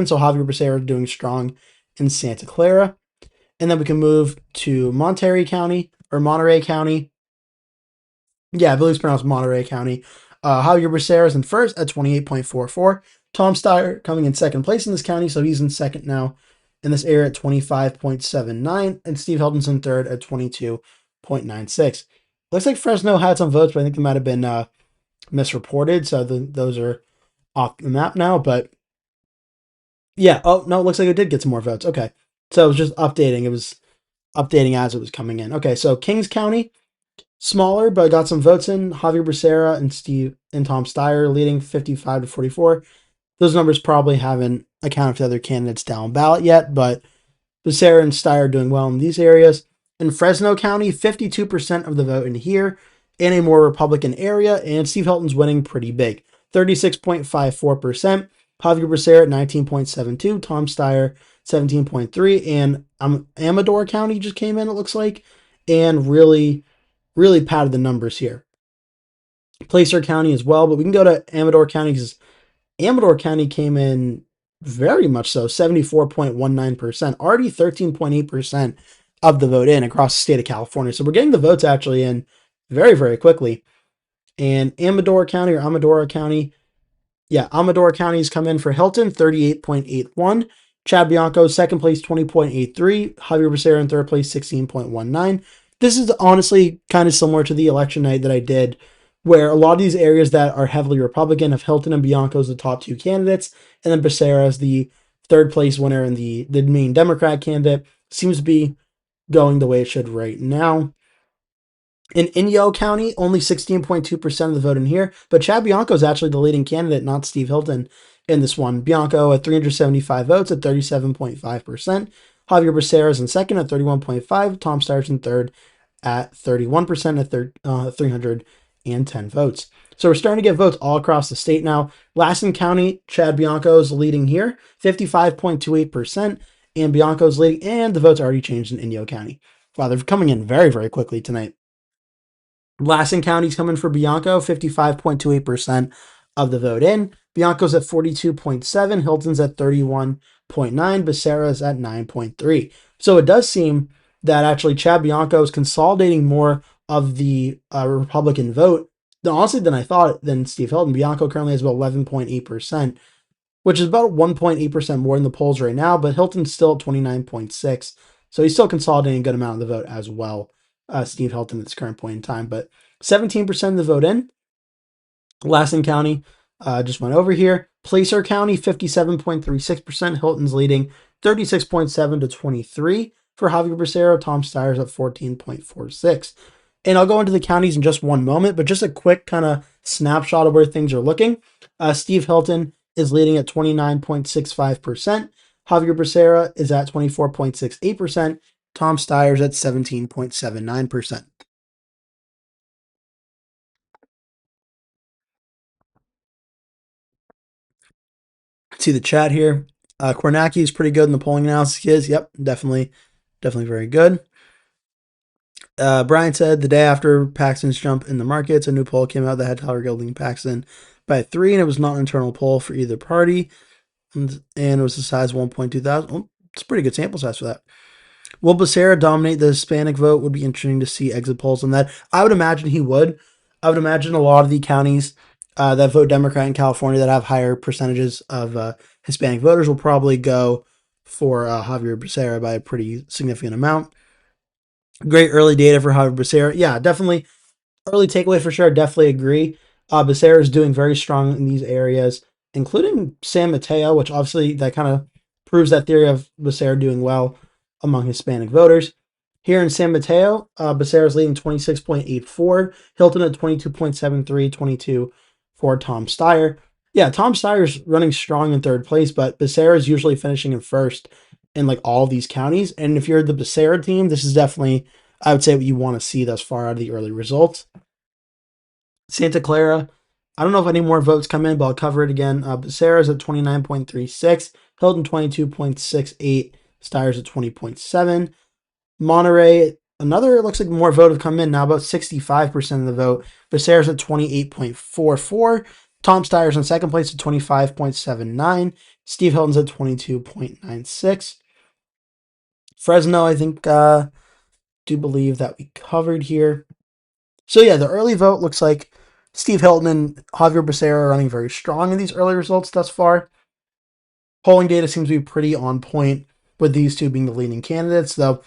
So Javier Becerra doing strong in Santa Clara. And then we can move to Monterey County. Yeah, I believe it's pronounced Monterey County. Javier Becerra is in first at 28.44. Tom Steyer coming in second place in this county, so he's in second now in this area at 25.79. And Steve Hilton's in third at 22.96. Looks like Fresno had some votes, but I think they might have been misreported, so those are off the map now. But yeah, oh, no, it looks like it did get some more votes. Okay, so it was just updating. It was updating as it was coming in. Okay, so Kings County, smaller, but got some votes in. Javier Becerra and Tom Steyer leading 55 to 44. Those numbers probably haven't accounted for the other candidates down ballot yet, but Becerra and Steyer are doing well in these areas. In Fresno County, 52% of the vote in here, in a more Republican area, and Steve Hilton's winning pretty big. 36.54%. Javier Becerra at 19.72. Tom Steyer, 17.3. And Amador County just came in, it looks like, and really padded the numbers here. Placer County as well, but we can go to Amador County because Amador County came in very much so, 74.19%, already 13.8% of the vote in across the state of California. So we're getting the votes actually in very, very quickly. And Amador County or Amadora County, yeah, Amador County's come in for Hilton, 38.81. Chad Bianco, second place, 20.83. Javier Becerra in third place, 16.19. This is honestly kind of similar to the election night that I did, where a lot of these areas that are heavily Republican have Hilton and Bianco as the top two candidates, and then Becerra as the third place winner and the main Democrat candidate. Seems to be going the way it should right now. In Inyo County, only 16.2% of the vote in here, but Chad Bianco is actually the leading candidate, not Steve Hilton in this one. Bianco at 375 votes at 37.5%. Javier Becerra is in second at 31.5%. Tom Steyer's in third at 31% at 310 votes. So we're starting to get votes all across the state now. Lassen County, Chad Bianco is leading here, 55.28%, and Bianco's leading, and the votes already changed in Inyo County. Wow, they're coming in very, very quickly tonight. Lassen County's coming for Bianco, 55.28% of the vote in. Bianco's at 42.7, Hilton's at 31.9, Becerra's at 9.3. So it does seem that actually Chad Bianco is consolidating more of the Republican vote, honestly, than I thought, than Steve Hilton. Bianco currently has about 11.8%, which is about 1.8% more in the polls right now, but Hilton's still at 29.6. So he's still consolidating a good amount of the vote as well, Steve Hilton at this current point in time. But 17% of the vote in. Lassen County, Just went over here. Placer County, 57.36%. Hilton's leading 36.7 to 23 for Javier Becerra. Tom Steyer's at 14.46. And I'll go into the counties in just one moment, but just a quick kind of snapshot of where things are looking. Steve Hilton is leading at 29.65%. Javier Becerra is at 24.68%. Tom Steyer's at 17.79%. See the chat here. Kornacki is pretty good in the polling analysis. He is. Yep, definitely very good. Brian said the day after Paxton's jump in the markets, a new poll came out that had Tyler Gilding Paxton by 3, and it was not an internal poll for either party, and it was a size 1.2 thousand. Well, it's a pretty good sample size for that. Will Becerra dominate the Hispanic vote? Would be interesting to see exit polls on that. I would imagine he would. I would imagine a lot of the counties that vote Democrat in California that have higher percentages of Hispanic voters will probably go for Javier Becerra by a pretty significant amount. Great early data for Javier Becerra. Yeah, definitely early takeaway for sure. Definitely agree. Becerra is doing very strong in these areas, including San Mateo, which obviously that kind of proves that theory of Becerra doing well among Hispanic voters. Here in San Mateo, Becerra is leading 26.84, Hilton at 22.73, 22 for Tom Steyer. Yeah, Tom Steyer's running strong in third place, but Becerra is usually finishing in first in like all of these counties. And if you're the Becerra team, this is definitely, I would say, what you want to see thus far out of the early results. Santa Clara, I don't know if any more votes come in, but I'll cover it again. Becerra's at 29.36, Hilton 22.68, Steyer's at 20.7. Monterey, another, it looks like more vote have come in now, about 65% of the vote. Becerra's at 28.44. Tom Steyer's in second place at 25.79. Steve Hilton's at 22.96. Fresno, I think, do believe that we covered here. So yeah, the early vote looks like Steve Hilton and Javier Becerra are running very strong in these early results thus far. Polling data seems to be pretty on point with these two being the leading candidates, though.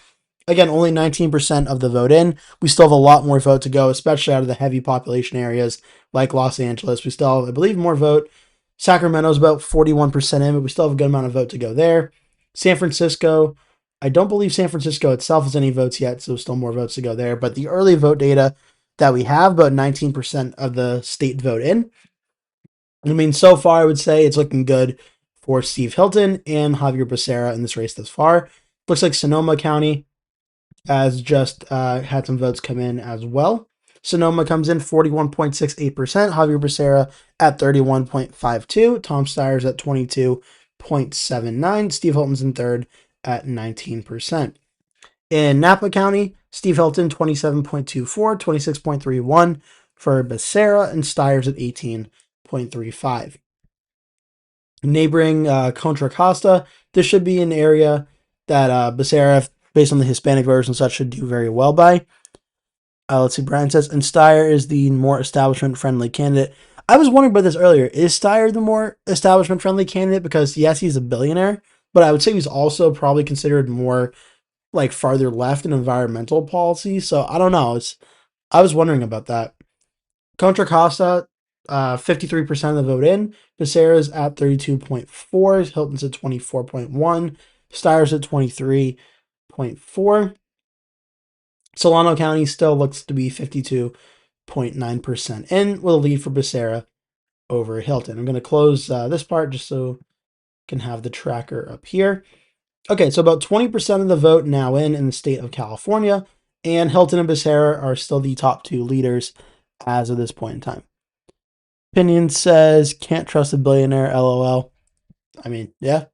Again, only 19% of the vote in. We still have a lot more vote to go, especially out of the heavy population areas like Los Angeles. We still have, I believe, more vote. Sacramento's about 41% in, but we still have a good amount of vote to go there. San Francisco, I don't believe San Francisco itself has any votes yet, so still more votes to go there. But the early vote data that we have, about 19% of the state vote in. I mean, so far, I would say it's looking good for Steve Hilton and Javier Becerra in this race thus far. Looks like Sonoma County has just had some votes come in as well. Sonoma comes in 41.68%. Javier Becerra at 31.52. Tom Steyer's at 22.79. Steve Hilton's in third at 19%. In Napa County, Steve Hilton 27.24, 26.31 for Becerra, and Steyer's at 18.35. Neighboring Contra Costa, this should be an area that Becerra, based on the Hispanic voters and such, should do very well by. Let's see, Brian says, and Steyer is the more establishment-friendly candidate. I was wondering about this earlier. Is Steyer the more establishment-friendly candidate? Because, yes, he's a billionaire, but I would say he's also probably considered more like farther left in environmental policy. So I don't know. I was wondering about that. Contra Costa, 53% of the vote in. Becerra's at 32.4. Hilton's at 24.1. Steyer's at 23.4. Solano County still looks to be 52.9% in, with a lead for Becerra over Hilton. I'm going to close this part just so I can have the tracker up here. Okay, so about 20% of the vote now in the state of California, and Hilton and Becerra are still the top two leaders as of this point in time. Opinion says, can't trust a billionaire, LOL. I mean, yeah.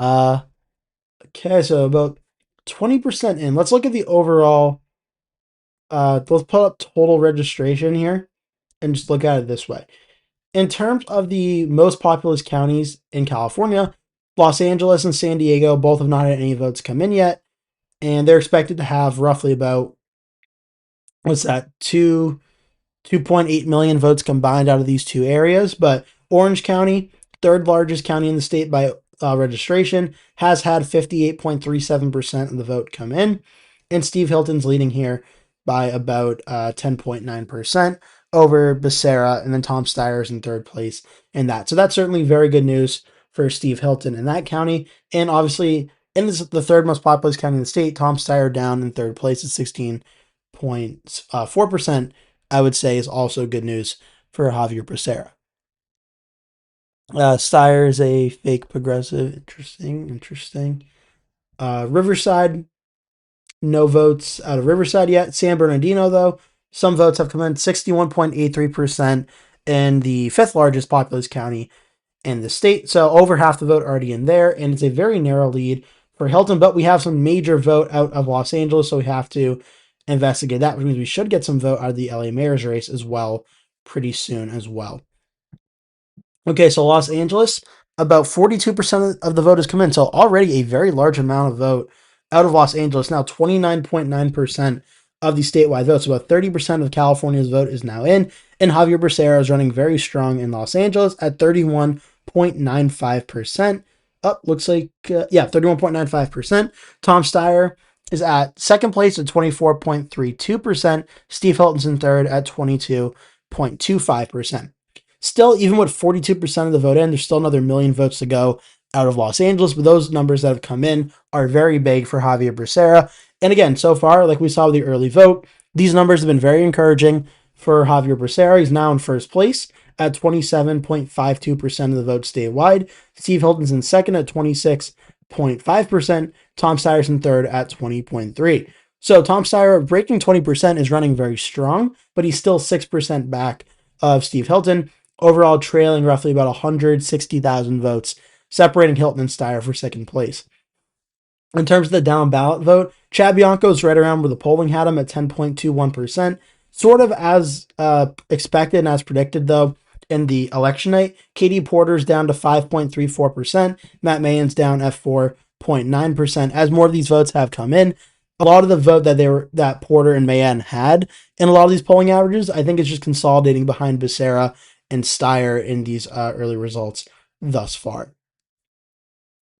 Okay, so about 20% in. Let's look at the overall. Let's pull up total registration here and just look at it this way. In terms of the most populous counties in California, Los Angeles and San Diego both have not had any votes come in yet, and they're expected to have roughly about, 2.8 million votes combined out of these two areas. But Orange County, third largest county in the state by registration, has had 58.37% of the vote come in, and Steve Hilton's leading here by about 10.9%. over Becerra, and then Tom Steyer is in third place in that. So that's certainly very good news for Steve Hilton in that county. And obviously, in the third most populous county in the state, Tom Steyer down in third place at 16.4%, I would say is also good news for Xavier Becerra. Steyer is a fake progressive. Interesting. Riverside, no votes out of Riverside yet. San Bernardino, though, some votes have come in. 61.83% in the fifth largest populous county in the state. So over half the vote already in there, and it's a very narrow lead for Hilton. But we have some major vote out of Los Angeles, so we have to investigate that, which means we should get some vote out of the LA mayor's race as well pretty soon as well. Okay, so Los Angeles, about 42% of the vote has come in. So already a very large amount of vote out of Los Angeles. Now 29.9% of the statewide votes. About 30% of California's vote is now in. And Xavier Becerra is running very strong in Los Angeles at 31.95%. Looks like, 31.95%. Tom Steyer is at second place at 24.32%. Steve Hilton's in third at 22.25%. Still, even with 42% of the vote in, there's still another million votes to go out of Los Angeles, but those numbers that have come in are very big for Xavier Becerra. And again, so far, like we saw with the early vote, these numbers have been very encouraging for Xavier Becerra. He's now in first place at 27.52% of the vote statewide. Steve Hilton's in second at 26.5%. Tom Steyer's in third at 20.3%. So Tom Steyer breaking 20% is running very strong, but he's still 6% back of Steve Hilton. Overall, trailing roughly about 160,000 votes, separating Hilton and Steyer for second place. In terms of the down ballot vote, Chad Bianco is right around where the polling had him at 10.21%, sort of as expected and as predicted, though, in the election night. Katie Porter's down to 5.34%. Matt Mahan's down at 4.9%. As more of these votes have come in, a lot of the vote that Porter and Mahan had in a lot of these polling averages, I think it's just consolidating behind Becerra and Steyer in these early results thus far.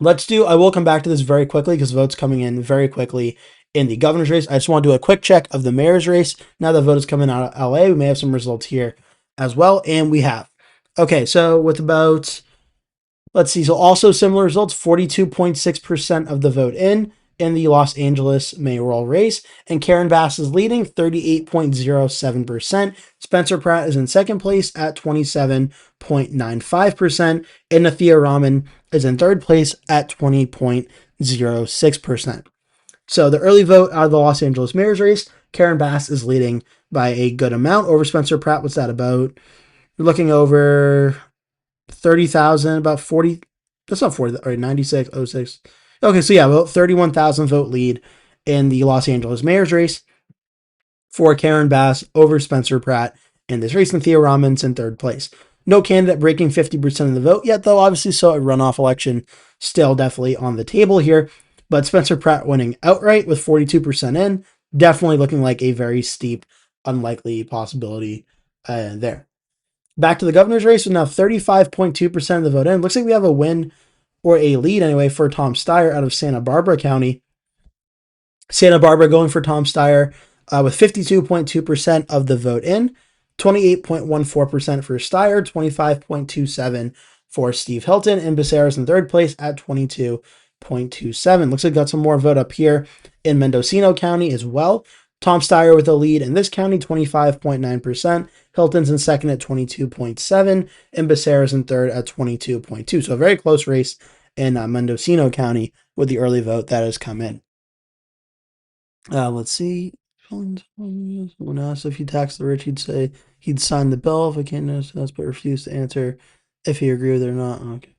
I will come back to this very quickly because votes coming in very quickly in the governor's race. I just want to do a quick check of the mayor's race. Now that vote is coming out of LA, we may have some results here as well, and we have. Okay, so with about, let's see, so also similar results, 42.6% of the vote in the Los Angeles mayoral race, and Karen Bass is leading, 38.07%. Spencer Pratt is in second place at 27.95%, and Nithya Raman is in third place at 20.06%. So the early vote out of the Los Angeles mayor's race, Karen Bass is leading by a good amount over Spencer Pratt. What's that about? You're looking over 30,000, about 40. That's not 40, all right, 96.06. Okay, so yeah, about 31,000 vote lead in the Los Angeles mayor's race for Karen Bass over Spencer Pratt in this race, and Nithya Raman's in third place. No candidate breaking 50% of the vote yet, though, obviously, so a runoff election still definitely on the table here. But Spencer Pratt winning outright with 42% in, definitely looking like a very steep, unlikely possibility there. Back to the governor's race with now 35.2% of the vote in. Looks like we have a win, or a lead anyway, for Tom Steyer out of Santa Barbara County. Santa Barbara going for Tom Steyer with 52.2% of the vote in, 28.14% for Steyer, 25.27% for Steve Hilton, and Becerra's in third place at 22.27%. Looks like got some more vote up here in Mendocino County as well. Tom Steyer with a lead in this county, 25.9%. Hilton's in second at 22.7%, and Becerra's in third at 22.2%. So a very close race in Mendocino County with the early vote that has come in. Let's see. Someone asked if he taxed the rich, he'd say he'd sign the bill if I can't notice but refused to answer if he agreed with it or not. Okay.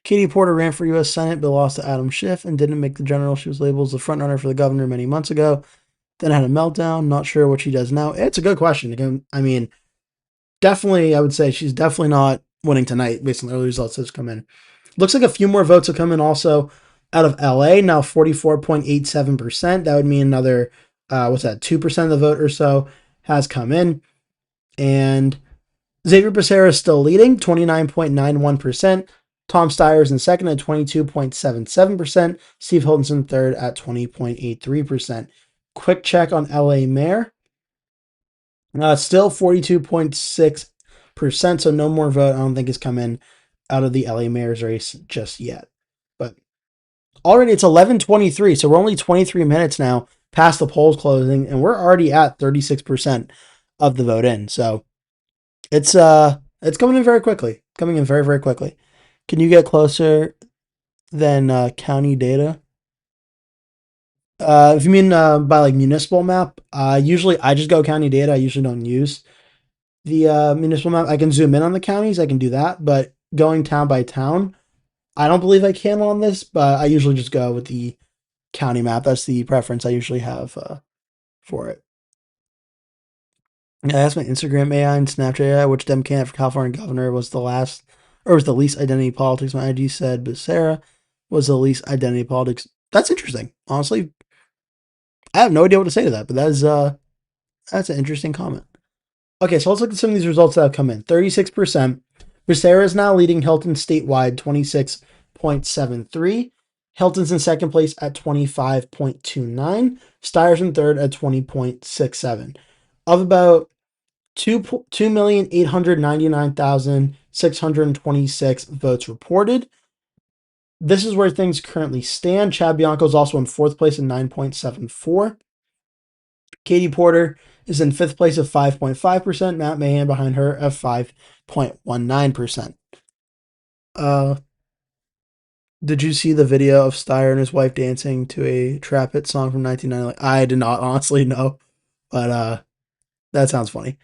Katie Porter ran for U.S. Senate but lost to Adam Schiff and didn't make the general. She was labeled as the frontrunner for the governor many months ago. Then had a meltdown. Not sure what she does now. It's a good question. I mean, definitely, I would say she's definitely not winning tonight based on the early results that's come in. Looks like a few more votes have come in also out of LA, now 44.87%. That would mean another, 2% of the vote or so has come in. And Xavier Becerra is still leading, 29.91%. Tom Steyer's in second at 22.77%. Steve Hilton's in third at 20.83%. Quick check on LA Mayor. Still 42.6%, so no more vote I don't think has come in out of the LA mayor's race just yet. But already it's 11:23, so we're only 23 minutes now past the polls closing, and we're already at 36% of the vote in. So it's coming in very quickly. Coming in very, very quickly. Can you get closer than county data? If you mean by like municipal map, usually I just go county data. I usually don't use the municipal map. I can zoom in on the counties. I can do that, but going town by town, I don't believe I can on this. But I usually just go with the county map. That's the preference I usually have for it. I asked my Instagram AI and Snapchat AI which Dem candidate for California governor was the last, or was the least identity politics. My IG said Becerra was the least identity politics. That's interesting. Honestly, I have no idea what to say to that, but that's an interesting comment. Okay, so let's look at some of these results that have come in. 36%. Becerra is now leading Hilton statewide, 26.73. Hilton's in second place at 25.29. Steyer's in third at 20.67. Of about 2,899,626 votes reported. This is where things currently stand. Chad Bianco is also in fourth place at 9.74. Katie Porter is in fifth place at 5.5%. Matt Mahan behind her at 5.19%. Did you see the video of Steyer and his wife dancing to a trap hit song from 1990? I did not honestly know, but that sounds funny.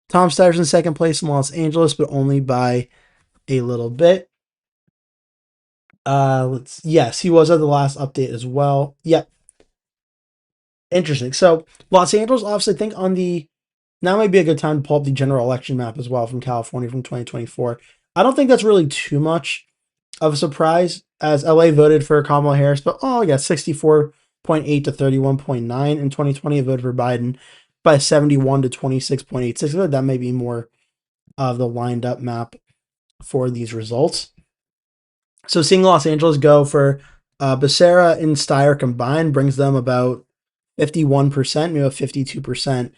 Tom Steyer's in second place in Los Angeles, but only by a little bit. Yes, he was at the last update as well. Yep. Interesting. So Los Angeles, obviously, I think on the now might be a good time to pull up the general election map as well from California from 2024. I don't think that's really too much of a surprise as LA voted for Kamala Harris, but 64.8 to 31.9 in 2020. It voted for Biden by 71 to 26.86. That may be more of the lined up map for these results. So seeing Los Angeles go for Becerra and Steyer combined brings them about 51%, maybe 52%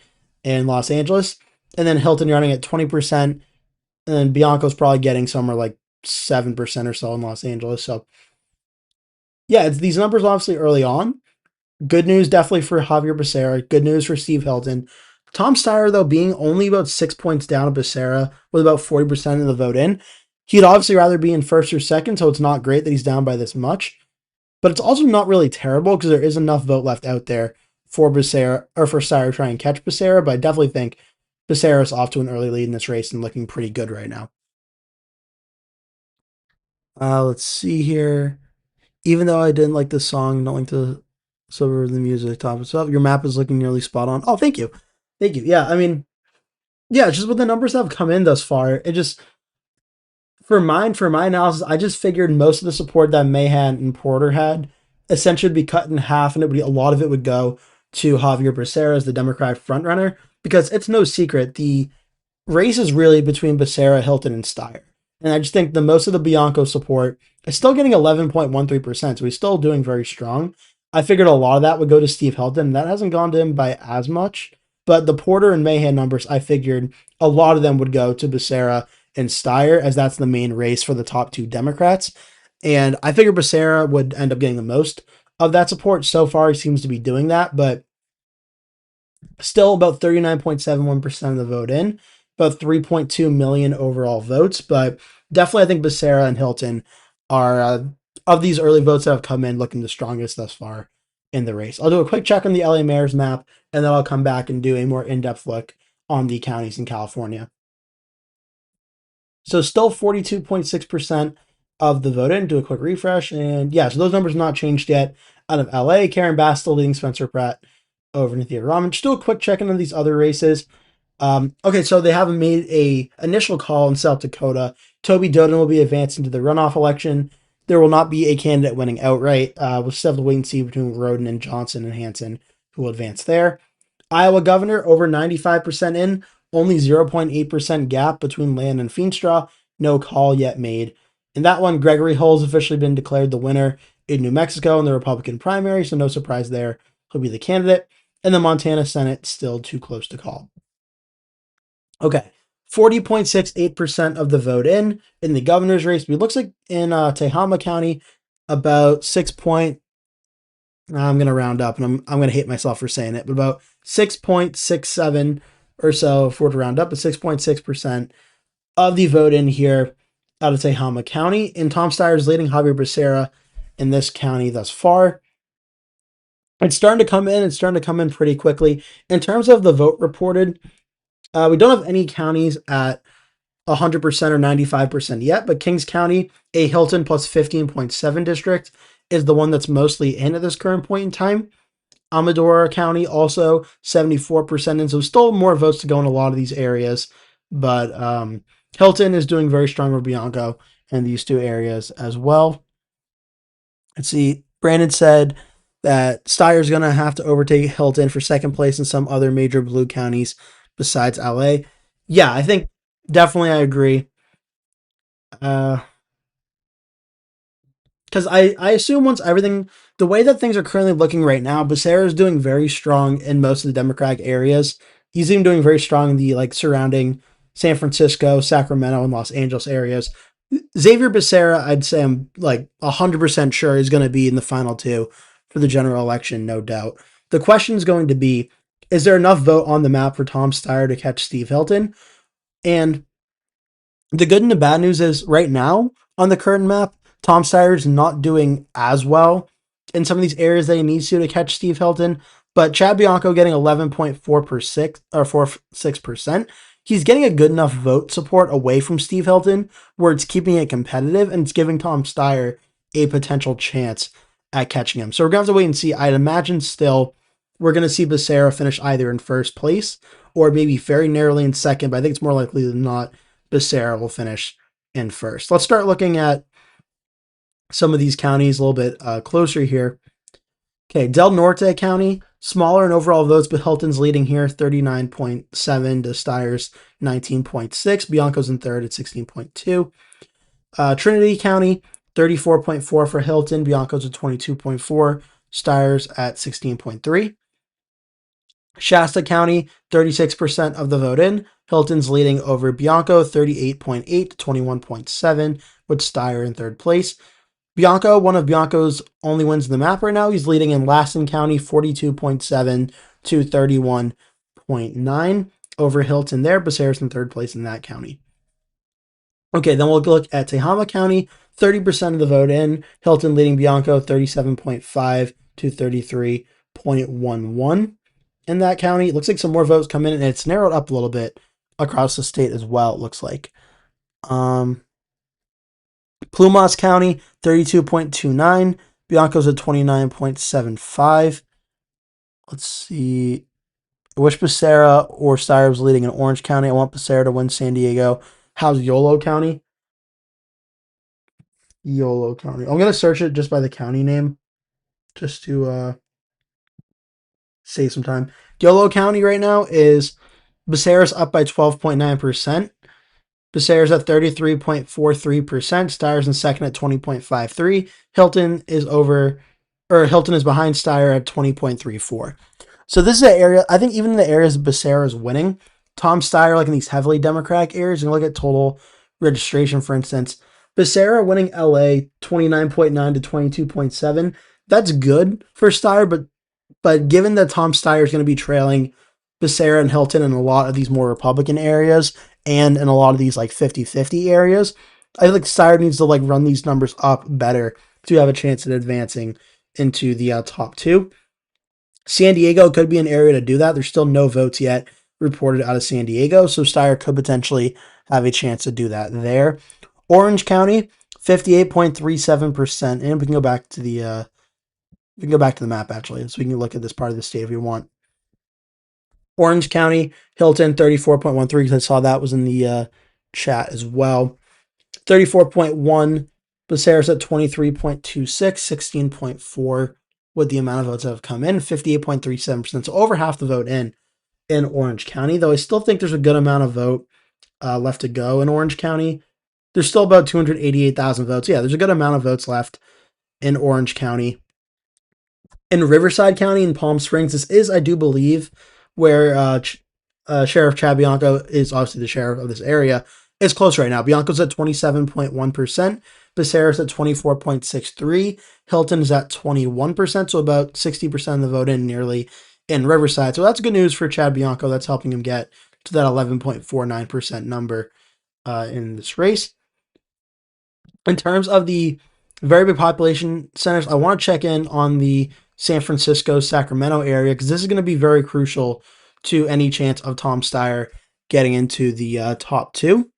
in Los Angeles. And then Hilton running at 20%. And then Bianco's probably getting somewhere like 7% or so in Los Angeles. So yeah, it's these numbers obviously early on. Good news definitely for Xavier Becerra. Good news for Steve Hilton. Tom Steyer, though, being only about 6 points down of Becerra with about 40% of the vote in, he'd obviously rather be in first or second, so it's not great that he's down by this much. But it's also not really terrible because there is enough vote left out there for Becerra or for Steyer to try and catch Becerra. But I definitely think Becerra's off to an early lead in this race and looking pretty good right now. Let's see here. Even though I didn't like the song, don't like the silver of the music top itself, your map is looking nearly spot on. Oh, thank you. Thank you. Yeah, I mean, yeah, just with the numbers that have come in thus far, it just for my analysis, I just figured most of the support that Mahan and Porter had essentially would be cut in half, and a lot of it would go to Xavier Becerra as the Democratic frontrunner because it's no secret the race is really between Becerra, Hilton, and Steyer. And I just think the most of the Bianco support is still getting 11.13%, so he's still doing very strong. I figured a lot of that would go to Steve Hilton. That hasn't gone to him by as much. But the Porter and Mahan numbers, I figured a lot of them would go to Becerra and Steyer, as that's the main race for the top two Democrats. And I figured Becerra would end up getting the most of that support. So far, he seems to be doing that, but still about 39.71% of the vote in, about 3.2 million overall votes. But definitely, I think Becerra and Hilton are, of these early votes that have come in, looking the strongest thus far in the race. I'll do a quick check on the LA mayor's map, and then I'll come back and do a more in-depth look on the counties in California. So still 42.6% of the vote in. Do a quick refresh. And yeah, so those numbers not changed yet. Out of LA, Karen Bass still leading Spencer Pratt over Nithya Raman. Just do a quick check in on these other races. Okay, so they haven't made a initial call in South Dakota. Toby Doden will be advancing to the runoff election. There will not be a candidate winning outright. We'll still have to wait and see between Roden and Johnson and Hansen who will advance there. Iowa governor over 95% in, only 0.8% gap between Land and Feenstra. No call yet made. In that one, Gregory Hull's officially been declared the winner in New Mexico in the Republican primary, so no surprise there. He'll be the candidate. And the Montana Senate still too close to call. Okay. 40.68% of the vote in the governor's race. It looks like in Tehama County, about 6 point, I'm going to round up and I'm going to hate myself for saying it, but about 6.67 or so, if we're to round up, but 6.6% of the vote in here out of Tehama County. And Tom Steyer is leading Xavier Becerra in this county thus far. It's starting to come in. It's starting to come in pretty quickly. In terms of the vote reported, we don't have any counties at 100% or 95% yet, but Kings County, a Hilton plus 15.7 district, is the one that's mostly in at this current point in time. Amador County also 74%, and so still more votes to go in a lot of these areas, but Hilton is doing very strong with Bianco in these two areas as well. Let's see. Brandon said that Steyer's going to have to overtake Hilton for second place in some other major blue counties besides LA. Yeah, I think definitely I agree. Because I assume once everything, the way that things are currently looking right now, Becerra is doing very strong in most of the Democratic areas. He's even doing very strong in the like surrounding San Francisco, Sacramento, and Los Angeles areas. Xavier Becerra, I'd say I'm like 100% sure is going to be in the final two for the general election, no doubt. The question is going to be, is there enough vote on the map for Tom Steyer to catch Steve Hilton? And the good and the bad news is right now on the current map, Tom Steyer's not doing as well in some of these areas that he needs to catch Steve Hilton. But Chad Bianco getting 11.4% or 46%. He's getting a good enough vote support away from Steve Hilton where it's keeping it competitive and it's giving Tom Steyer a potential chance at catching him. So we're going to have to wait and see. I'd imagine still we're going to see Becerra finish either in first place or maybe very narrowly in second, but I think it's more likely than not Becerra will finish in first. Let's start looking at some of these counties a little bit closer here. Okay, Del Norte County, smaller in overall votes, but Hilton's leading here, 39.7 to Steyer's 19.6. Bianco's in third at 16.2. Trinity County, 34.4 for Hilton. Bianco's at 22.4. Steyer's at 16.3. Shasta County, 36% of the vote in. Hilton's leading over Bianco, 38.8 to 21.7, with Steyer in third place. Bianco, one of Bianco's only wins in the map right now. He's leading in Laston County, 42.7 to 31.9 over Hilton there. Becerra's in third place in that county. Okay, then we'll look at Tehama County, 30% of the vote in. Hilton leading Bianco, 37.5 to 33.11 in that county. It looks like some more votes come in, and it's narrowed up a little bit across the state as well, it looks like. Plumas County, 32.29. Bianco's at 29.75. Let's see. I wish Becerra or Steyer was leading in Orange County. I want Becerra to win San Diego. How's Yolo County? Yolo County. I'm going to search it just by the county name just to save some time. Yolo County right now is Becerra's up by 12.9%. Becerra's at 33.43%. Steyer's in second at 20.53. Hilton is behind Steyer at 20.34. So this is an area, I think even in the areas Becerra is winning, Tom Steyer, like in these heavily Democratic areas, you look at total registration, for instance, Becerra winning LA 29.9 to 22.7. That's good for Steyer, but given that Tom Steyer is going to be trailing Becerra and Hilton in a lot of these more Republican areas and in a lot of these like 50-50 areas, I think Steyer needs to like run these numbers up better to have a chance at advancing into the top two. San Diego could be an area to do that. There's still no votes yet reported out of San Diego, so Steyer could potentially have a chance to do that there. Orange County, 58.37%, and we can go back to the map actually, so we can look at this part of the state if we want. Orange County, Hilton, 34.13, because I saw that was in the chat as well. 34.1, Becerra's at 23.26, 16.4 with the amount of votes that have come in, 58.37%, so over half the vote in Orange County, though I still think there's a good amount of vote left to go in Orange County. There's still about 288,000 votes. Yeah, there's a good amount of votes left in Orange County. In Riverside County in Palm Springs, this is, I do believe, where Sheriff Chad Bianco is obviously the sheriff of this area, is close right now. Bianco's at 27.1%. Becerra's at 24.63%. Hilton is at 21%, so about 60% of the vote in nearly in Riverside. So that's good news for Chad Bianco. That's helping him get to that 11.49% number in this race. In terms of the very big population centers, I want to check in on the San Francisco, Sacramento area because this is going to be very crucial to any chance of Tom Steyer getting into the top two.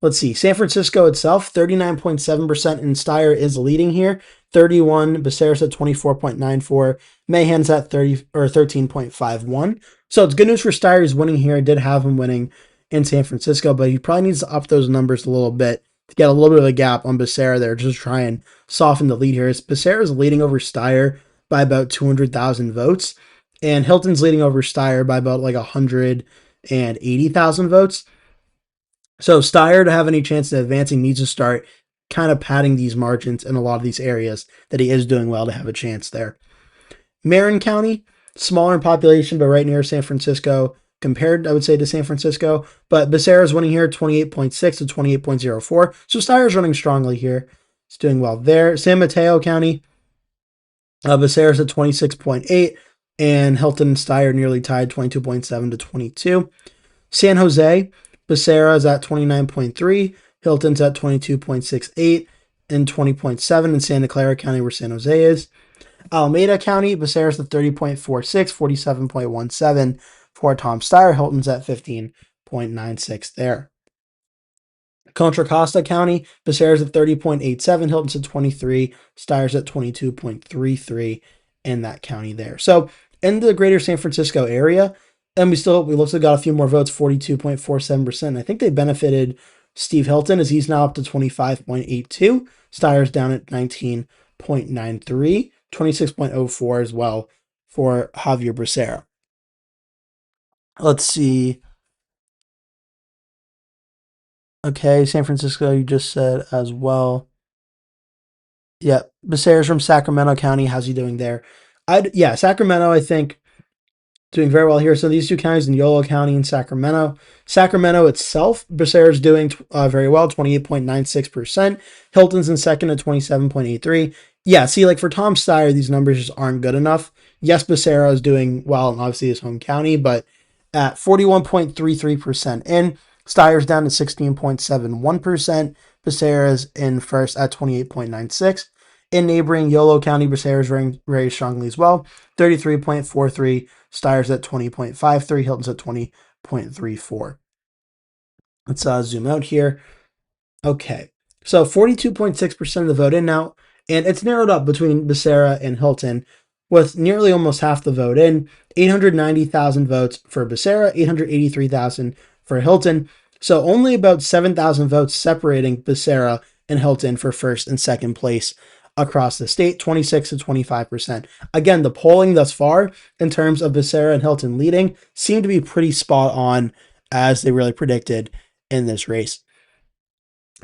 Let's see. San Francisco itself, 39.7%, and Steyer is leading here. 31, Becerra's at 24.94, Mahan's at 13.51. So it's good news for Steyer. He's winning here. I did have him winning in San Francisco, but he probably needs to up those numbers a little bit to get a little bit of a gap on Becerra there. Just try and soften the lead here. Becerra is leading over Steyer by about 200,000 votes, and Hilton's leading over Steyer by about like 180,000 votes. So Steyer, to have any chance of advancing, needs to start kind of padding these margins in a lot of these areas that he is doing well to have a chance there. Marin County, smaller in population, but right near San Francisco, compared, I would say, to San Francisco. But Becerra is winning here, 28.6 to 28.04. So Steyer is running strongly here. He's doing well there. San Mateo County, Becerra's at 26.8, and Hilton and Steyer nearly tied, 22.7 to 22. San Jose, Becerra is at 29.3, Hilton's at 22.68 and 20.7 in Santa Clara County, where San Jose is. Alameda County, Becerra's at 30.46, 47.17 for Tom Steyer. Hilton's at 15.96 there. Contra Costa County, Becerra's at 30.87, Hilton's at 23, Steyer's at 22.33 in that county there. So in the greater San Francisco area, and we looks like got a few more votes, 42.47%. I think they benefited Steve Hilton as he's now up to 25.82. Steyer's down at 19.93, 26.04 as well for Xavier Becerra. Let's see. Okay, San Francisco, you just said as well. Yeah, Becerra's from Sacramento County. How's he doing there? Sacramento, I think, doing very well here. So these two counties in Yolo County and Sacramento. Sacramento itself, Becerra's doing very well, 28.96%. Hilton's in second at 27.83. Yeah, see, like for Tom Steyer, these numbers just aren't good enough. Yes, Becerra is doing well in obviously his home county, but at 41.33%. And Steyer's down to 16.71%. Becerra's in first at 28.96%. In neighboring Yolo County, Becerra's running very strongly as well, 33.43. Steyer's at 20.53. Hilton's at 20.34. Let's zoom out here. Okay, so 42.6% of the vote in now, and it's narrowed up between Becerra and Hilton, with nearly almost half the vote in. 890,000 votes for Becerra, 883,000 for Hilton. So only about 7,000 votes separating Becerra and Hilton for first and second place across the state, 26 to 25%. Again, the polling thus far in terms of Becerra and Hilton leading seem to be pretty spot on as they really predicted in this race.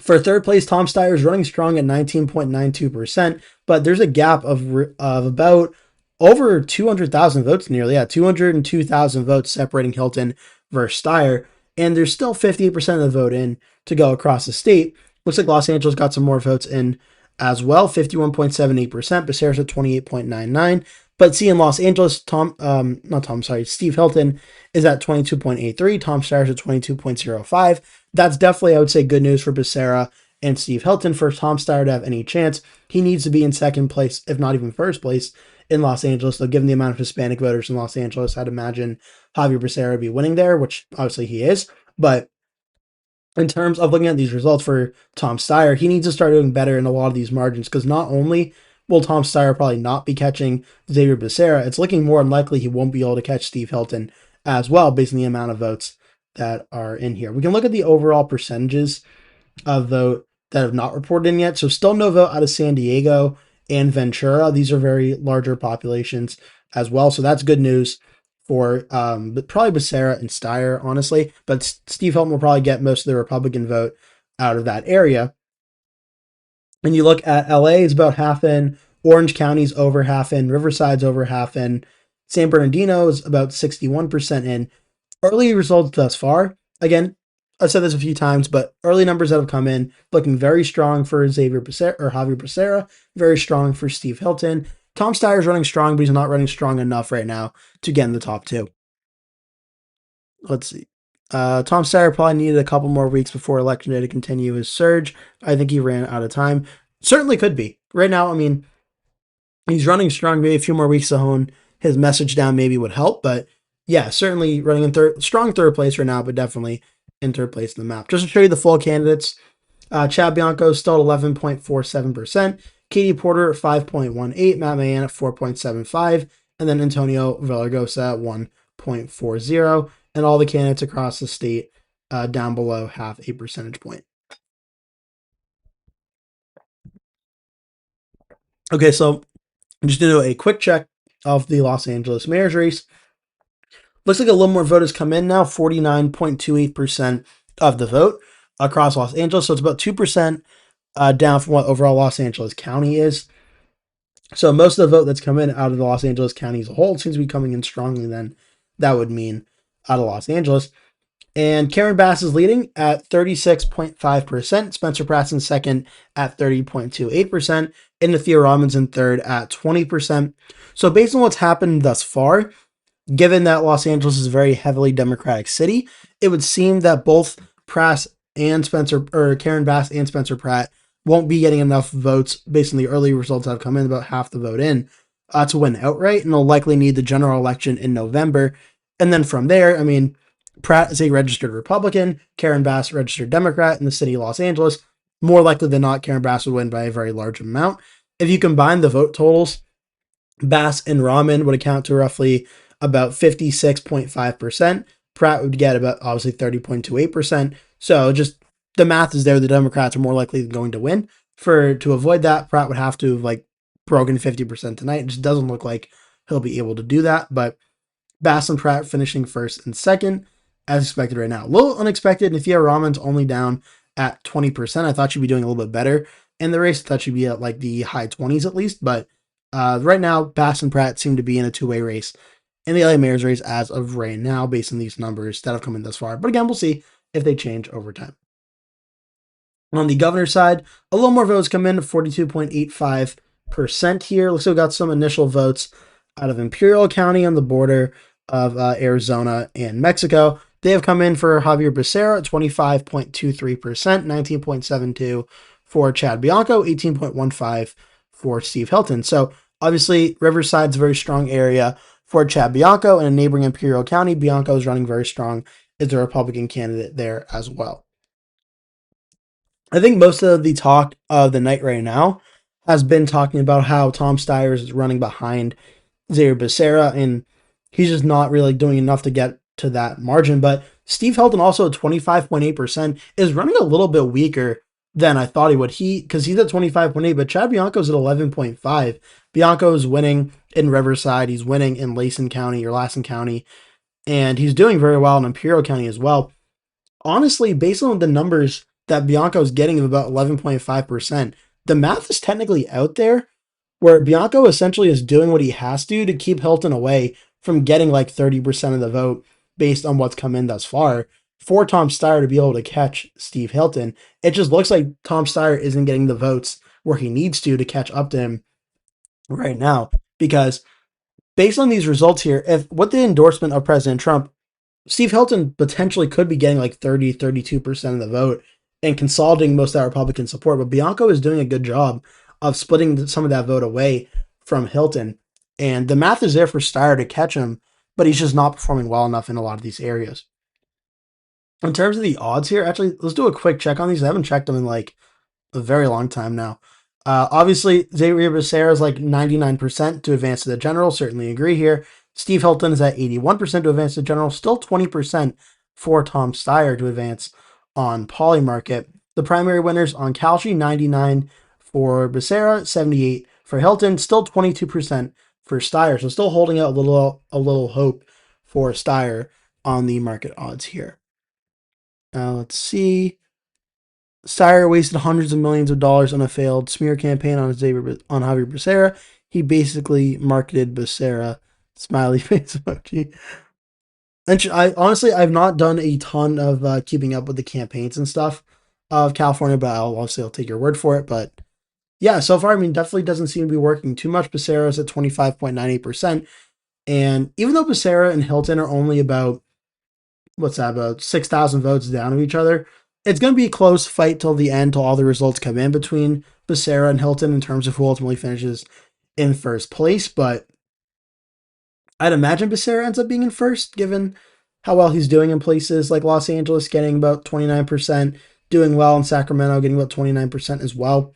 For third place, Tom Steyer is running strong at 19.92%, but there's a gap of about over 200,000 votes nearly. Yeah, 202,000 votes separating Hilton versus Steyer, and there's still 58% of the vote in to go across the state. Looks like Los Angeles got some more votes in as well, 51.78%. Becerra's at 28.99. But see, in Los Angeles, Steve Hilton is at 22.83. Tom Steyer's at 22.05. That's definitely, I would say, good news for Becerra and Steve Hilton. For Tom Steyer to have any chance, he needs to be in second place, if not even first place, in Los Angeles. So given the amount of Hispanic voters in Los Angeles, I'd imagine Xavier Becerra would be winning there, which obviously he is. But in terms of looking at these results for Tom Steyer, he needs to start doing better in a lot of these margins, because not only will Tom Steyer probably not be catching Xavier Becerra, it's looking more unlikely he won't be able to catch Steve Hilton as well, based on the amount of votes that are in here. We can look at the overall percentages of vote that have not reported in yet. So still no vote out of San Diego and Ventura. These are very larger populations as well. So that's good news for but probably Becerra and Steyer, honestly. But Steve Hilton will probably get most of the Republican vote out of that area. And you look at LA is about half in, Orange County's over half in, Riverside's over half in, San Bernardino is about 61% in, Early results thus far, again, I've said this a few times, but early numbers that have come in looking very strong for Xavier Becerra or Javier Becerra, very strong for Steve Hilton. Tom Steyer is running strong, but he's not running strong enough right now to get in the top two. Let's see. Tom Steyer probably needed a couple more weeks before election day to continue his surge. I think he ran out of time. Certainly could be. Right now, I mean, he's running strong. Maybe a few more weeks to hone his message down maybe would help. But yeah, certainly running in strong third place right now, but definitely in third place in the map. Just to show you the full candidates, Chad Bianco still at 11.47%, Katie Porter at 5.18%, Matt Mahan at 4.75%, and then Antonio Villaraigosa at 1.40%, and all the candidates across the state down below half a percentage point. Okay, so I'm just going to do a quick check of the Los Angeles mayor's race. Looks like a little more voters come in now, 49.28% of the vote across Los Angeles. So it's about 2% down from what overall Los Angeles County is. So most of the vote that's come in out of the Los Angeles County as a whole seems to be coming in strongly then. That would mean out of Los Angeles. And Karen Bass is leading at 36.5%. Spencer Pratt's in second at 30.28%. And Nithya Raman's in third at 20%. So based on what's happened thus far, given that Los Angeles is a very heavily Democratic city, it would seem that both Pratt and Karen Bass and Spencer Pratt won't be getting enough votes based on the early results that have come in, about half the vote in, to win outright, and they'll likely need the general election in November. And then from there, I mean, Pratt is a registered Republican, Karen Bass registered Democrat in the city of Los Angeles. More likely than not, Karen Bass would win by a very large amount. If you combine the vote totals, Bass and Raman would account to roughly about 56.5%. Pratt would get about obviously 30.28%. So just the math is there. The Democrats are more likely going to win. To avoid that, Pratt would have to have like broken 50% tonight. It just doesn't look like he'll be able to do that. But Bass and Pratt finishing first and second, as expected right now. A little unexpected. Nithya Raman's only down at 20%. I thought she'd be doing a little bit better in the race. I thought she'd be at like the high 20s at least. But right now, Bass and Pratt seem to be in a two-way race in the LA mayor's race as of right now, based on these numbers that have come in thus far. But again, we'll see if they change over time. On the governor's side, a little more votes come in, 42.85% here. Looks like we got some initial votes out of Imperial County on the border of Arizona and Mexico. They have come in for Javier Becerra at 25.23%, 19.72% for Chad Bianco, 18.15% for Steve Hilton. So obviously, Riverside's a very strong area for Chad Bianco, and in neighboring Imperial County, Bianco is running very strong as a Republican candidate there as well. I think most of the talk of the night right now has been talking about how Tom Steyer is running behind Xavier Becerra, and he's just not really doing enough to get to that margin. But Steve Hilton, also at 25.8%, is running a little bit weaker than I thought he would. Because he's at 25.8, but Chad Bianco's at 11.5. Bianco is winning in Riverside. He's winning in Lassen County, and he's doing very well in Imperial County as well. Honestly, based on the numbers that Bianco's getting of about 11.5%, the math is technically out there where Bianco essentially is doing what he has to keep Hilton away from getting like 30% of the vote based on what's come in thus far for Tom Steyer to be able to catch Steve Hilton. It just looks like Tom Steyer isn't getting the votes where he needs to catch up to him right now, because based on these results here, if with the endorsement of President Trump, Steve Hilton potentially could be getting like 32% of the vote and consolidating most of that Republican support. But Bianco is doing a good job of splitting some of that vote away from Hilton. And the math is there for Steyer to catch him, but he's just not performing well enough in a lot of these areas. In terms of the odds here, actually, let's do a quick check on these. I haven't checked them in like a very long time now. Obviously, Xavier Becerra is like 99% to advance to the general. Certainly agree here. Steve Hilton is at 81% to advance to general. Still 20% for Tom Steyer to advance on Polymarket. The primary winners on Kalshi, 99 for Becerra, 78 for Hilton. Still 22% for Steyer. So still holding out a little hope for Steyer on the market odds here. Let's see. Steyer wasted hundreds of millions of dollars on a failed smear campaign on Javier Becerra. He basically marketed Becerra. Smiley face emoji. And I honestly, I've not done a ton of keeping up with the campaigns and stuff of California, but I'll take your word for it. But yeah, so far, I mean, definitely doesn't seem to be working too much. Becerra's at 25.98%. And even though Becerra and Hilton are only about, what's that, about 6,000 votes down of each other, it's going to be a close fight till the end, till all the results come in between Becerra and Hilton in terms of who ultimately finishes in first place. But I'd imagine Becerra ends up being in first, given how well he's doing in places like Los Angeles, getting about 29%, doing well in Sacramento, getting about 29% as well.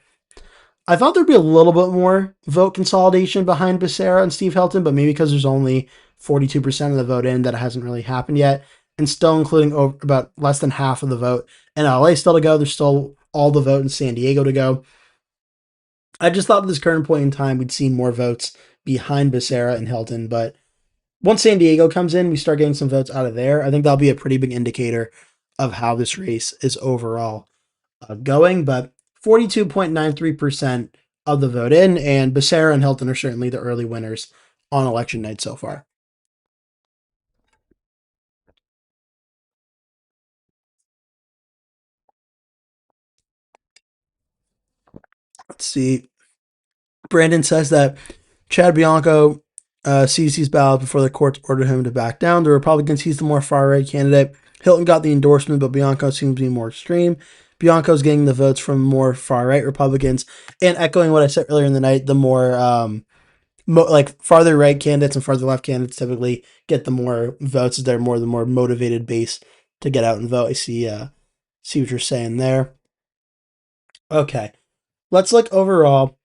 I thought there'd be a little bit more vote consolidation behind Becerra and Steve Hilton, but maybe because there's only 42% of the vote in, that it hasn't really happened yet, and still including about less than half of the vote in LA still to go. There's still all the vote in San Diego to go. I just thought at this current point in time, we'd seen more votes behind Becerra and Hilton, but once San Diego comes in, we start getting some votes out of there. I think that'll be a pretty big indicator of how this race is overall going. But 42.93% of the vote in, and Becerra and Hilton are certainly the early winners on election night so far. Let's see. Brandon says that Chad Bianco seized his ballot before the courts ordered him to back down. The Republicans seized the more far right candidate. Hilton got the endorsement, but Bianco seems to be more extreme. Bianco's getting the votes from more far right Republicans, and echoing what I said earlier in the night, the more like farther right candidates and farther left candidates typically get the more votes, as they're the more motivated base to get out and vote. I see what you're saying there. Okay, let's look overall.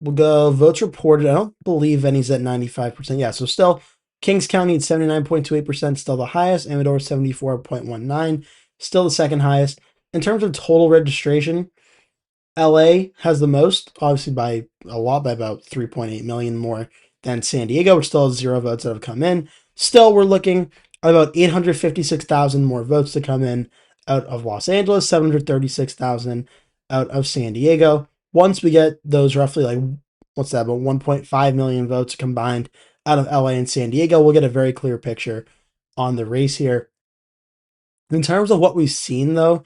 We'll go votes reported. I don't believe any's at 95%. Yeah, so still Kings County at 79.28%, still the highest. Amador 74.19, still the second highest. In terms of total registration, LA has the most, obviously by a lot, by about 3.8 million more than San Diego, which still has 0 votes that have come in. Still, we're looking at about 856,000 more votes to come in out of Los Angeles, 736,000 out of San Diego. Once we get those roughly like, what's that, about 1.5 million votes combined out of LA and San Diego, we'll get a very clear picture on the race here. In terms of what we've seen, though,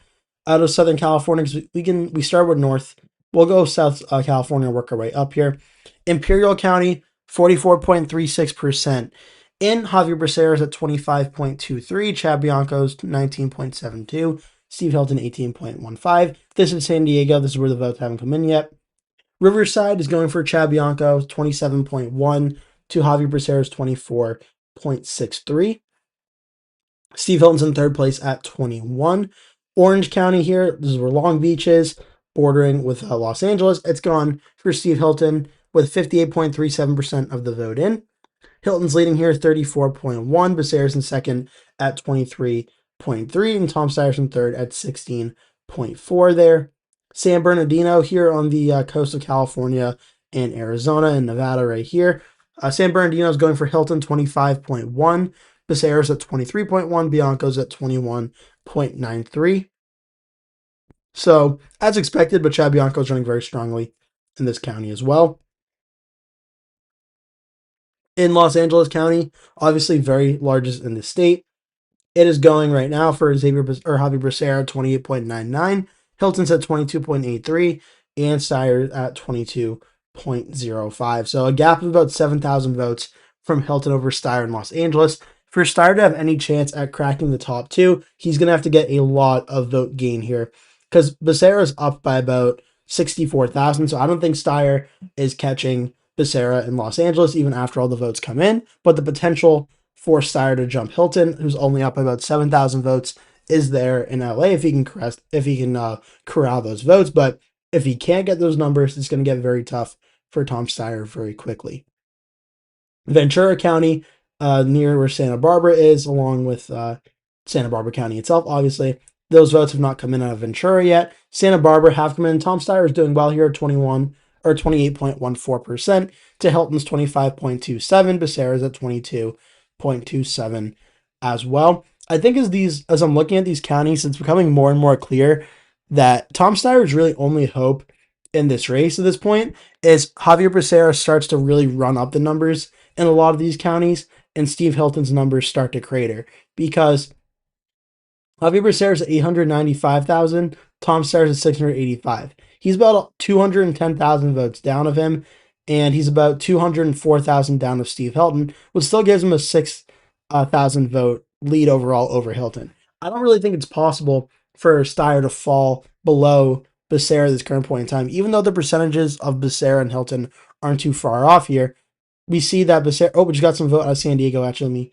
out of Southern California, because we start with North, we'll go South California and work our way up here. Imperial County, 44.36%. In Javier Becerra's at 25.23, Chad Bianco's 19.72, Steve Hilton 18.15. This is San Diego. This is where the votes haven't come in yet. Riverside is going for Chad Bianco 27.1 to Javier Becerra's 24.63. Steve Hilton's in third place at 21. Orange County here, this is where Long Beach is, bordering with Los Angeles. It's gone for Steve Hilton with 58.37% of the vote in. Hilton's leading here 34.1. Becerra's in second at 23.3. And Tom Steyer's in third at 16.4 there. San Bernardino here on the coast of California and Arizona and Nevada right here. San Bernardino is going for Hilton 25.1. Becerra's at 23.1. Bianco's at 21.93. So, as expected, but Chad Bianco is running very strongly in this county as well. In Los Angeles County, obviously very largest in the state. It is going right now for Xavier or Javi Becerra 28.99. Hilton's at 22.83 and Steyer at 22.05. So a gap of about 7,000 votes from Hilton over Steyer in Los Angeles. For Steyer to have any chance at cracking the top two, he's going to have to get a lot of vote gain here because Becerra is up by about 64,000. So I don't think Steyer is catching Becerra in Los Angeles even after all the votes come in, but the potential for Steyer to jump Hilton, who's only up by about 7,000 votes, is there in LA if he can corral those votes. But if he can't get those numbers, it's going to get very tough for Tom Steyer very quickly. Ventura County, near where Santa Barbara is, along with Santa Barbara County itself, obviously. Those votes have not come in out of Ventura yet. Santa Barbara have come in. Tom Steyer is doing well here at 28.14% to Hilton's 25.27. Becerra's at 22.27 as well. I think as I'm looking at these counties, it's becoming more and more clear that Tom Steyer's really only hope in this race at this point is Javier Becerra starts to really run up the numbers in a lot of these counties, and Steve Hilton's numbers start to crater because Javier Becerra's at 895,000, Tom Steyer's at 685. He's about 210,000 votes down of him, and he's about 204,000 down of Steve Hilton, which still gives him a 6,000 vote lead overall over Hilton. I don't really think it's possible for Steyer to fall below Becerra at this current point in time, even though the percentages of Becerra and Hilton aren't too far off here. We see that Becerra. Oh, we just got some vote out of San Diego. Actually,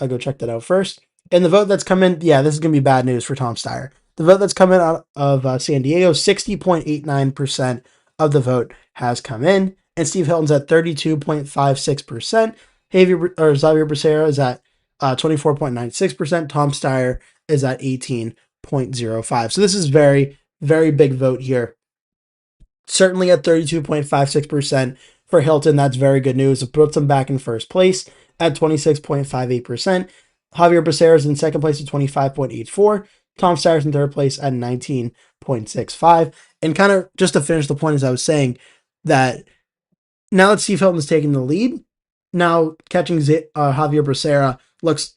let me go check that out first. And the vote that's come in, yeah, this is going to be bad news for Tom Steyer. The vote that's come in out of San Diego, 60.89% of the vote has come in, and Steve Hilton's at 32.56%. Xavier Becerra is at 24.96%. Tom Steyer is at 18.05%. So this is very, very big vote here. Certainly at 32.56% for Hilton, that's very good news. It puts him back in first place at 26.58%. Javier Becerra is in second place at 25.84%. Tom Steyer's in third place at 19.65%. And kind of just to finish the point, as I was saying, that now that Steve Hilton's taking the lead, now catching Javier Becerra looks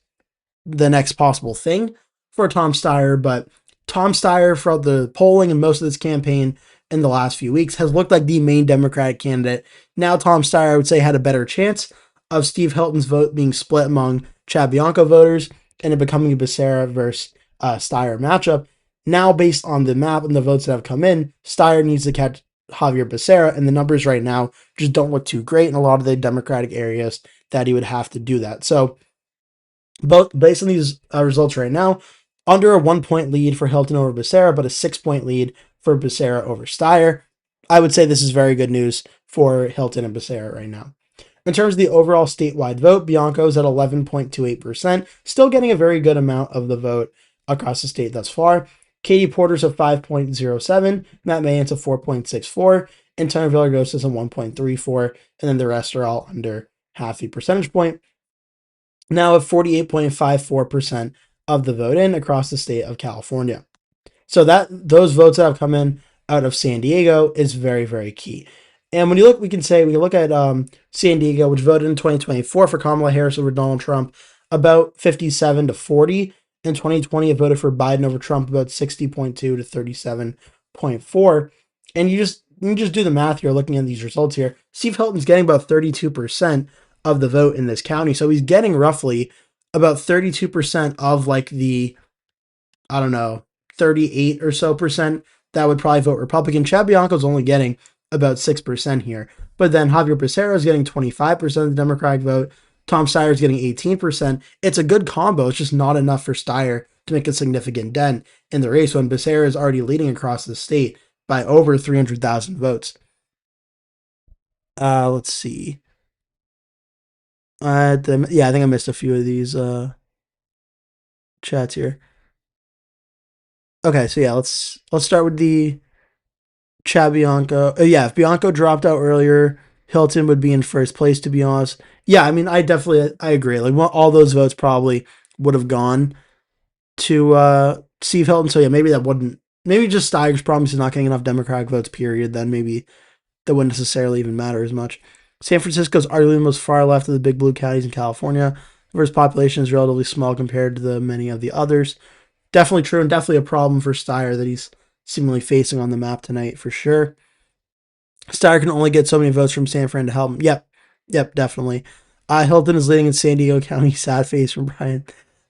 the next possible thing for Tom Steyer. But Tom Steyer, throughout the polling and most of this campaign in the last few weeks, has looked like the main Democratic candidate. Now Tom Steyer, I would say, had a better chance of Steve Hilton's vote being split among Chad Bianco voters and it becoming a Becerra versus Steyer matchup. Now, based on the map and the votes that have come in, Steyer needs to catch Javier Becerra, and the numbers right now just don't look too great in a lot of the Democratic areas that he would have to do that. So, both based on these results right now, under a 1-point lead for Hilton over Becerra, but a 6-point lead for Becerra over Steyer. I would say this is very good news for Hilton and Becerra right now. In terms of the overall statewide vote, Bianco's at 11.28%, still getting a very good amount of the vote across the state thus far. Katie Porter's at 5.07, Matt Mahan's at 4.64, and Tanner Villaraigosa's at 1.34, and then the rest are all under half a percentage point. Now at 48.54% of the vote in across the state of California. So that those votes that have come in out of San Diego is very, very key. And when you look, we can look at San Diego, which voted in 2024 for Kamala Harris over Donald Trump, about 57-40. In 2020, it voted for Biden over Trump, about 60.2 to 37.4. And you just do the math here, looking at these results here. Steve Hilton's getting about 32% of the vote in this county, so he's getting roughly about 32% of like the, I don't know, 38 or so percent that would probably vote Republican. Chad Bianco's only getting about 6% here. But then Javier Becerra is getting 25% of the Democratic vote. Tom Steyer is getting 18%. It's a good combo. It's just not enough for Steyer to make a significant dent in the race when Becerra is already leading across the state by over 300,000 votes. Let's see. I think I missed a few of these chats here. Okay, so yeah, let's start with the Chad Bianco. If Bianco dropped out earlier, Hilton would be in first place, to be honest. Yeah, I mean, I agree. Like, all those votes probably would have gone to Steve Hilton. So yeah, maybe just Steyer's problem is not getting enough Democratic votes, period. Then maybe that wouldn't necessarily even matter as much. San Francisco's arguably the most far left of the big blue counties in California, whereas population is relatively small compared to the many of the others. Definitely true, and definitely a problem for Steyer that he's seemingly facing on the map tonight for sure. Steyer can only get so many votes from San Fran to help him. Yep, definitely. Hilton is leading in San Diego County. Sad face from Brian.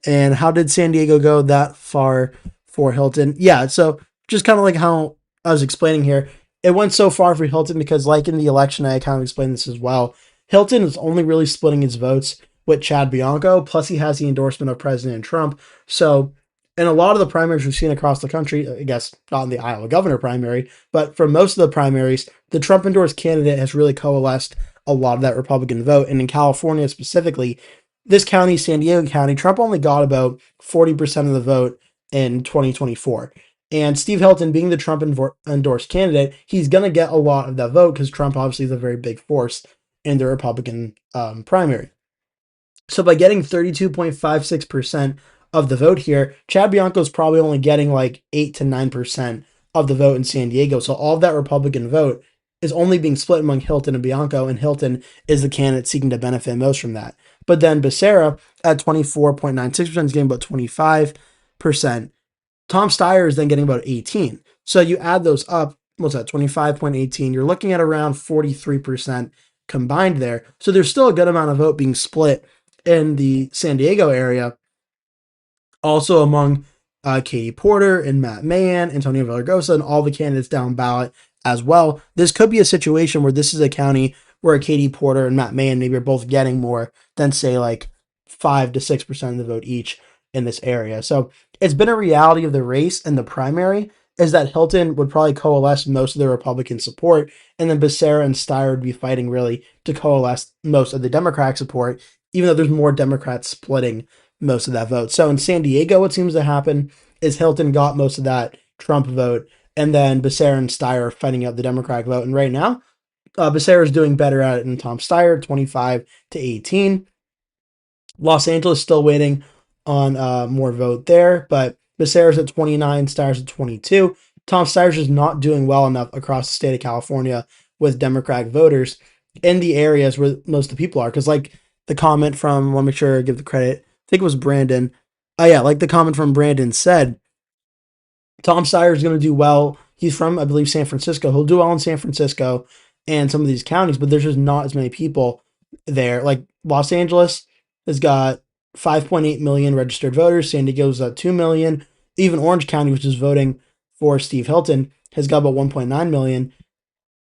And how did San Diego go that far for Hilton? Yeah, so just kind of like how I was explaining here, it went so far for Hilton because, like in the election, I kind of explained this as well. Hilton is only really splitting his votes with Chad Bianco, plus he has the endorsement of President Trump. So in a lot of the primaries we've seen across the country, I guess not in the Iowa governor primary, but for most of the primaries, the Trump-endorsed candidate has really coalesced a lot of that Republican vote. And in California specifically, this county, San Diego County, Trump only got about 40% of the vote in 2024. And Steve Hilton, being the Trump-endorsed candidate, he's going to get a lot of that vote because Trump obviously is a very big force in the Republican primary. So by getting 32.56% of the vote here, Chad Bianco is probably only getting like 8 to 9% of the vote in San Diego. So all of that Republican vote is only being split among Hilton and Bianco, and Hilton is the candidate seeking to benefit most from that. But then Becerra at 24.96% is getting about 25%. Tom Steyer is then getting about 18. So you add those up, what's that, 25.18? You're looking at around 43% combined there. So there's still a good amount of vote being split in the San Diego area. Also among Katie Porter and Matt Mahan, Antonio Villaraigosa, and all the candidates down ballot as well. This could be a situation where this is a county where Katie Porter and Matt Mahan maybe are both getting more than, say, like 5 to 6% of the vote each in this area. So it's been a reality of the race and the primary is that Hilton would probably coalesce most of the Republican support, and then Becerra and Steyer would be fighting really to coalesce most of the Democratic support, even though there's more Democrats splitting most of that vote. So in San Diego, what seems to happen is Hilton got most of that Trump vote, and then Becerra and Steyer are fighting out the Democratic vote. And right now, Becerra is doing better at it than Tom Steyer, 25 to 18. Los Angeles still waiting on more vote there, but Becerra's at 29, Steyer's at 22. Tom Steyer's just not doing well enough across the state of California with Democratic voters in the areas where most of the people are. Because like the comment from, I want to make sure I give the credit, I think it was Brandon. Oh yeah, like the comment from Brandon said, Tom Steyer is going to do well. He's from, I believe, San Francisco. He'll do well in San Francisco and some of these counties, but there's just not as many people there. Like Los Angeles has got 5.8 million registered voters. San Diego's at 2 million. Even Orange County, which is voting for Steve Hilton, has got about 1.9 million.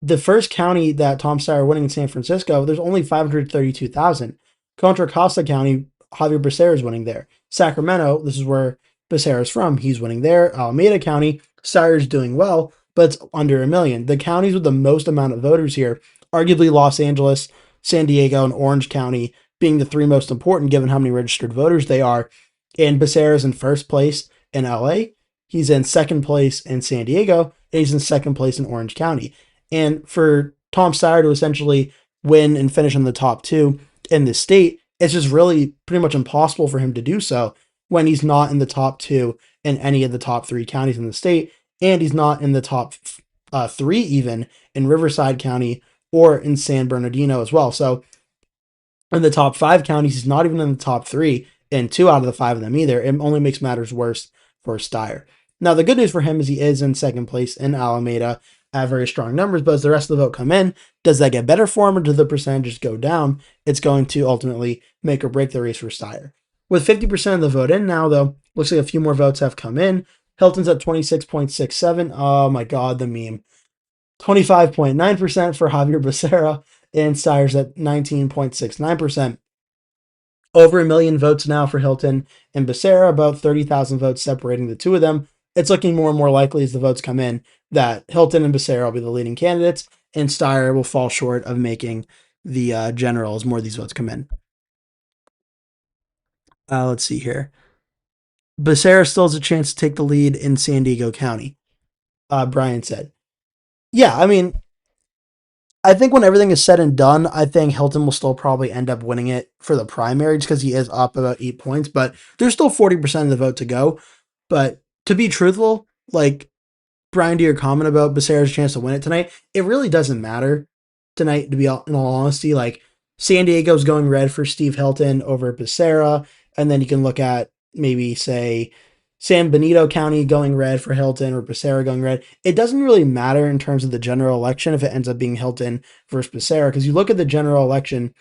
The first county that Tom Steyer winning in San Francisco, there's only 532,000. Contra Costa County, Javier Becerra is winning there. Sacramento, this is where Becerra is from, he's winning there. Alameda County, Steyer's doing well, but it's under 1 million. The counties with the most amount of voters here, arguably Los Angeles, San Diego, and Orange County being the three most important given how many registered voters they are. And Becerra's in first place in LA. He's in second place in San Diego, and he's in second place in Orange County. And for Tom Steyer to essentially win and finish in the top two in this state, it's just really pretty much impossible for him to do so when he's not in the top two in any of the top three counties in the state, and he's not in the top three even in Riverside County or in San Bernardino as well. So in the top five counties, he's not even in the top three in 2 out of the 5 of them either. It only makes matters worse for Steyer. Now, the good news for him is he is in second place in Alameda at very strong numbers, but as the rest of the vote come in, does that get better for him or do the percentages go down? It's going to ultimately make or break the race for Steyer. With 50% of the vote in now, though, looks like a few more votes have come in. Hilton's at 26.67. Oh my God, the meme. 25.9% for Javier Becerra, and Steyer's at 19.69%. Over 1 million votes now for Hilton and Becerra, about 30,000 votes separating the two of them. It's looking more and more likely as the votes come in that Hilton and Becerra will be the leading candidates, and Steyer will fall short of making the general as more of these votes come in. Let's see here. Becerra still has a chance to take the lead in San Diego County, Brian said. Yeah, I mean, I think when everything is said and done, I think Hilton will still probably end up winning it for the primary just because he is up about 8 points, but there's still 40% of the vote to go. But to be truthful, like Brian, to your comment about Becerra's chance to win it tonight, it really doesn't matter tonight, to be in all honesty. Like San Diego's going red for Steve Hilton over Becerra, and then you can look at maybe say San Benito County going red for Hilton or Becerra going red. It doesn't really matter in terms of the general election if it ends up being Hilton versus Becerra, because you look at the general election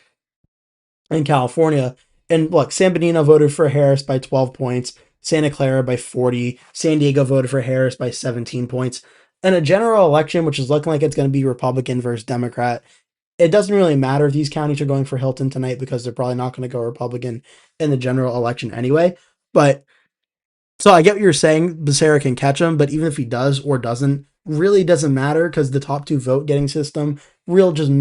in California, and look, San Benito voted for Harris by 12 points, Santa Clara by 40, San Diego voted for Harris by 17 points. And a general election, which is looking like it's going to be Republican versus Democrat, it doesn't really matter if these counties are going for Hilton tonight because they're probably not going to go Republican in the general election anyway. But so I get what you're saying, Becerra can catch him, but even if he does or doesn't, really doesn't matter because the top two vote getting system really just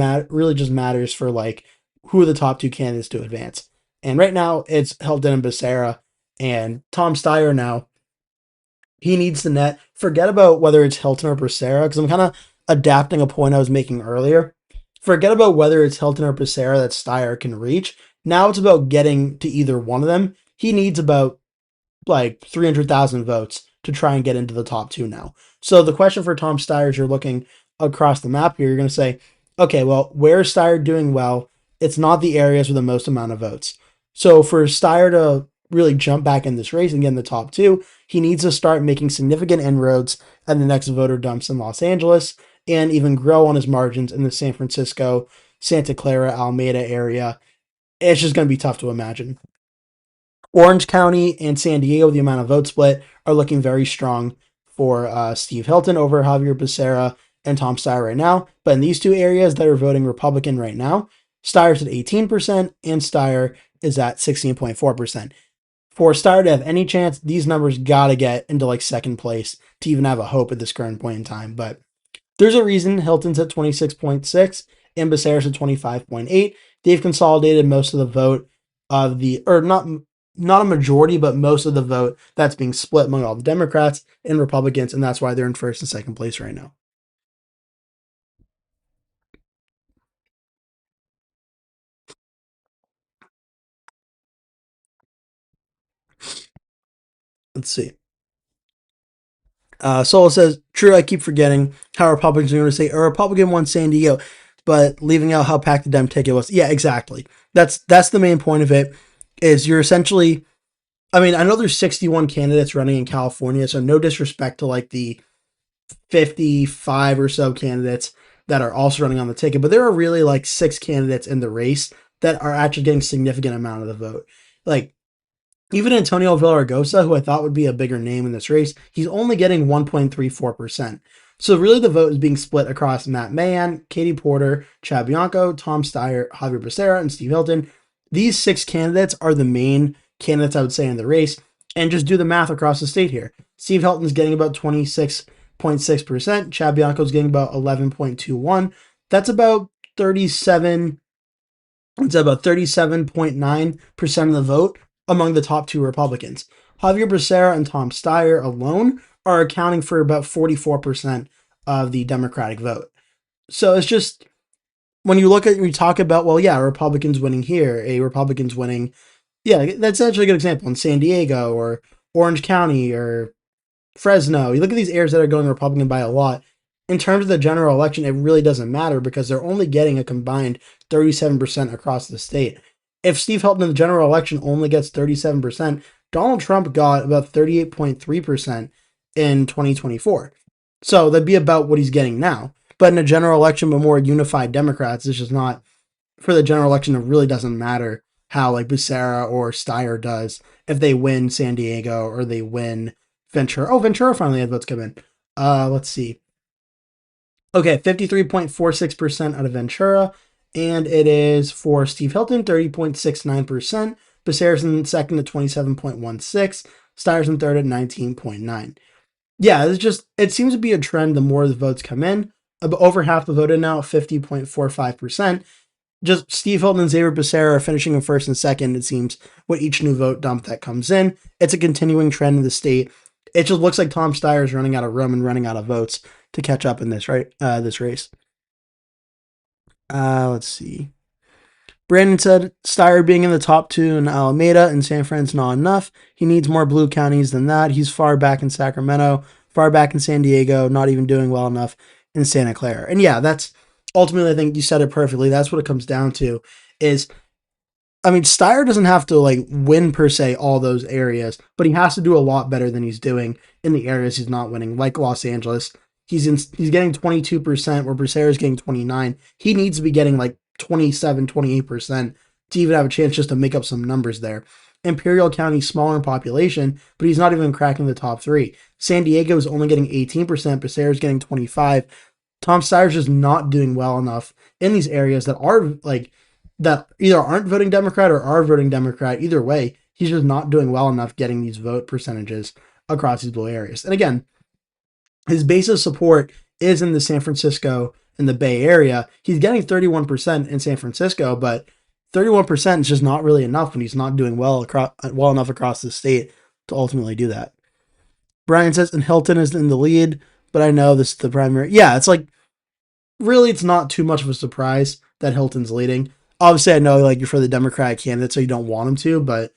matters for like who are the top two candidates to advance. And right now it's Hilton and Becerra, and Tom Steyer now, he needs the net. Forget about whether it's Hilton or Becerra, because I'm kind of adapting a point I was making earlier. Forget about whether it's Hilton or Becerra that Steyer can reach. Now it's about getting to either one of them. He needs about like 300,000 votes to try and get into the top two now. So the question for Tom Steyer is, you're looking across the map here, you're going to say, okay, well, where is Steyer doing well? It's not the areas with the most amount of votes. So for Steyer to really jump back in this race and get in the top two, he needs to start making significant inroads at the next voter dumps in Los Angeles and even grow on his margins in the San Francisco, Santa Clara, Alameda area. It's just going to be tough to imagine. Orange County and San Diego, the amount of vote split, are looking very strong for Steve Hilton over Xavier Becerra and Tom Steyer right now. But in these two areas that are voting Republican right now, Steyer's at 18% and Steyer is at 16.4%. For Steyer to have any chance, these numbers got to get into like second place to even have a hope at this current point in time. But there's a reason Hilton's at 26.6 and Becerra's at 25.8. They've consolidated most of the vote of the, or not a majority, but most of the vote that's being split among all the Democrats and Republicans, and that's why they're in first and second place right now. Let's see. Solo says, true, I keep forgetting how Republicans are going to say a Republican won San Diego, but leaving out how packed the Dem ticket was. Yeah, exactly. That's the main point of it, is you're essentially, I mean, I know there's 61 candidates running in California, so no disrespect to like the 55 or so candidates that are also running on the ticket, but there are really like 6 candidates in the race that are actually getting significant amount of the vote. Like even Antonio Villaraigosa, who I thought would be a bigger name in this race, he's only getting 1.34%. So really the vote is being split across Matt Mahan, Katie Porter, Chad Bianco, Tom Steyer, Xavier Becerra, and Steve Hilton. These 6 candidates are the main candidates I would say in the race. And just do the math across the state here. Steve Hilton's getting about 26.6%. Chad Bianco's getting about 11.21. That's about 37. It's about 37.9% of the vote among the top 2 Republicans. Xavier Becerra and Tom Steyer alone are accounting for about 44% of the Democratic vote. So it's just, when you look at, we talk about, well, yeah, Republicans winning here, a Republicans winning, yeah, that's actually a good example in San Diego or Orange County or Fresno. You look at these areas that are going Republican by a lot. In terms of the general election, it really doesn't matter because they're only getting a combined 37% across the state. If Steve Hilton in the general election only gets 37%, Donald Trump got about 38.3% in 2024. So that'd be about what he's getting now. But in a general election with more unified Democrats, it's just not, for the general election, it really doesn't matter how like Becerra or Steyer does if they win San Diego or they win Ventura. Oh, Ventura finally had votes come in. Let's see. Okay, 53.46% out of Ventura, and it is for Steve Hilton, 30.69%. Becerra's in second at 27.16. Steyer's in third at 19.9. Yeah, it's just, it seems to be a trend the more the votes come in. Over half the voted now, 50.45%. Just Steve Hilton and Xavier Becerra are finishing in first and second, it seems, with each new vote dump that comes in. It's a continuing trend in the state. It just looks like Tom Steyer is running out of room and running out of votes to catch up in this this race. Let's see. Brandon said Steyer being in the top 2 in Alameda and San Fran's not enough. He needs more blue counties than that. He's far back in Sacramento, far back in San Diego, not even doing well enough in Santa Clara. And yeah, that's ultimately, I think you said it perfectly. That's what it comes down to is, I mean, Steyer doesn't have to like win per se all those areas, but he has to do a lot better than he's doing in the areas he's not winning, like Los Angeles. He's getting 22%, where Becerra's getting 29. He needs to be getting like 27, 28% to even have a chance just to make up some numbers there. Imperial County, smaller in population, but he's not even cracking the top 3. San Diego is only getting 18%, Becerra's getting 25. Tom Steyer's just not doing well enough in these areas that are like, that either aren't voting Democrat or are voting Democrat. Either way, he's just not doing well enough getting these vote percentages across these blue areas. And again, his base of support is in the San Francisco and the Bay Area. He's getting 31% in San Francisco, but 31% is just not really enough when he's not doing well enough across the state to ultimately do that. Brian says, and Hilton is in the lead, but I know this is the primary. Yeah, it's like, really, it's not too much of a surprise that Hilton's leading. Obviously, I know like you're for the Democratic candidate, so you don't want him to, but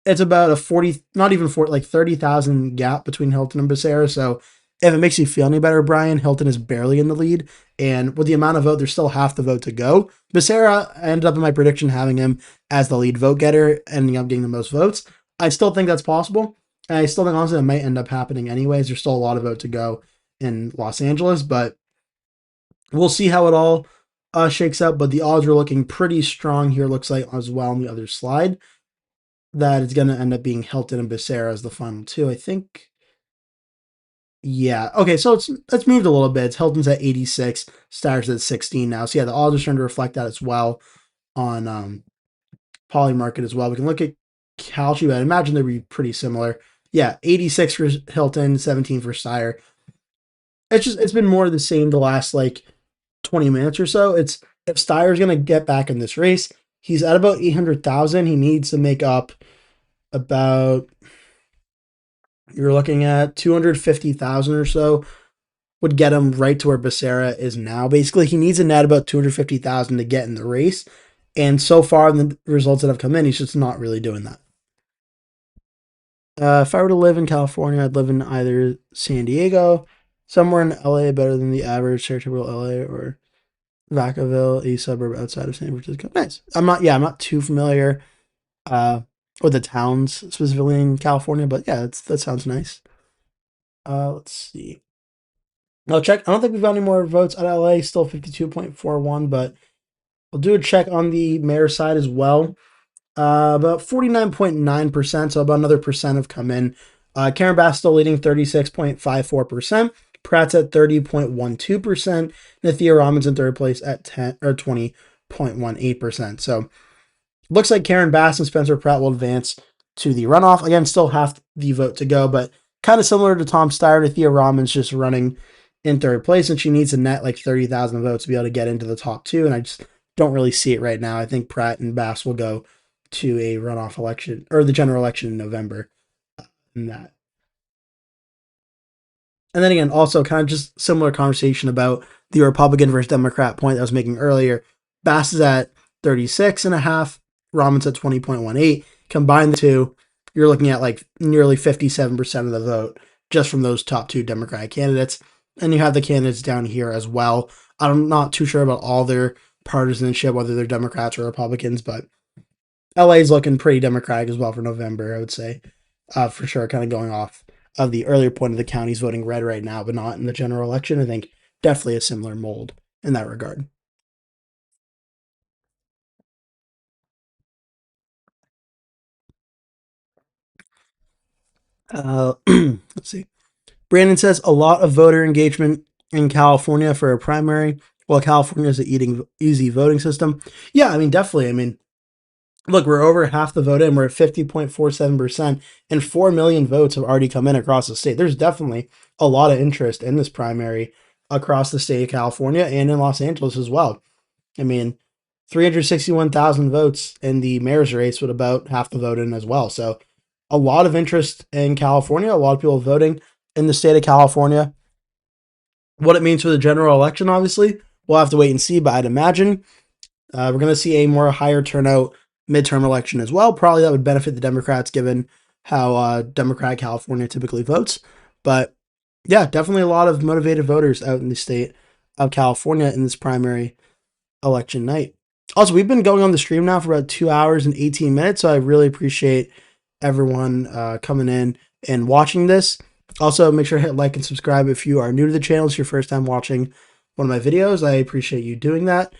it's about a 40, not even 40, like 30,000 gap between Hilton and Becerra. So If it makes you feel any better, Brian, Hilton is barely in the lead. And with the amount of vote, there's still half the vote to go. Becerra, I ended up in my prediction having him as the lead vote getter, ending up getting the most votes. I still think that's possible. And I still think, honestly, it might end up happening anyways. There's still a lot of vote to go in Los Angeles, but we'll see how it all shakes out. But the odds are looking pretty strong here, looks like, as well on the other slide, that it's going to end up being Hilton and Becerra as the final two. I think. Yeah. Okay. So it's moved a little bit. It's Hilton's at 86, Steyer's at 16 now. So yeah, the odds are starting to reflect that as well on Polymarket as well. We can look at Calci, but I imagine they'd be pretty similar. Yeah, 86 for Hilton, 17 for Steyer. It's been more of the same the last like 20 minutes or so. It's if Steyer's gonna get back in this race, he's at about 800,000. He needs to make up about, you're looking at 250,000 or so, would get him right to where Becerra is now. Basically, he needs a net about 250,000 to get in the race. And so far, the results that have come in, he's just not really doing that. If I were to live in California, I'd live in either San Diego, somewhere in LA, better than the average stereotypical LA, or Vacaville, a suburb outside of San Francisco. Nice. I'm not too familiar with the towns specifically in California, but yeah, that sounds nice. Let's see. I'll check. I don't think we've got any more votes at LA. Still 52.41, but we'll do a check on the mayor side as well. About 49.9%, so about another percent have come in. Karen Bass still leading 36.54%. Pratt's at 30.12%. Nithya Raman's in third place at 20.18%. So looks like Karen Bass and Spencer Pratt will advance to the runoff. Again, still half the vote to go, but kind of similar to Tom Steyer. Nithya Raman's just running in third place, and she needs a net like 30,000 votes to be able to get into the top two, and I just don't really see it right now. I think Pratt and Bass will go to a runoff election, or the general election in November. In that. And then again, also kind of just similar conversation about the Republican versus Democrat point that I was making earlier. Bass is at 36.5, Raman's at 20.18. Combine the two, you're looking at like nearly 57% of the vote just from those top two Democratic candidates. And you have the candidates down here as well. I'm not too sure about all their partisanship, whether they're Democrats or Republicans, but LA is looking pretty Democratic as well for November, I would say, for sure, kind of going off of the earlier point of the counties voting red right now, but not in the general election. I think definitely a similar mold in that regard. Let's see. Brandon says a lot of voter engagement in California for a primary, while California is an easy voting system. Yeah, I mean, definitely. I mean, look, we're over half the vote in. We're at 50.47%, and 4 million votes have already come in across the state. There's definitely a lot of interest in this primary across the state of California and in Los Angeles as well. I mean, 361,000 votes in the mayor's race with about half the vote in as well. So a lot of interest in California, a lot of people voting in the state of California. What it means for the general election, obviously, we'll have to wait and see, but I'd imagine we're going to see a more higher turnout midterm election as well. Probably that would benefit the Democrats given how Democratic California typically votes. But yeah, definitely a lot of motivated voters out in the state of California in this primary election night. Also, we've been going on the stream now for about 2 hours and 18 minutes, so I really appreciate everyone coming in and watching this. Also, make sure to hit like and subscribe if you are new to the channel. It's your first time watching one of my videos. I appreciate you doing that.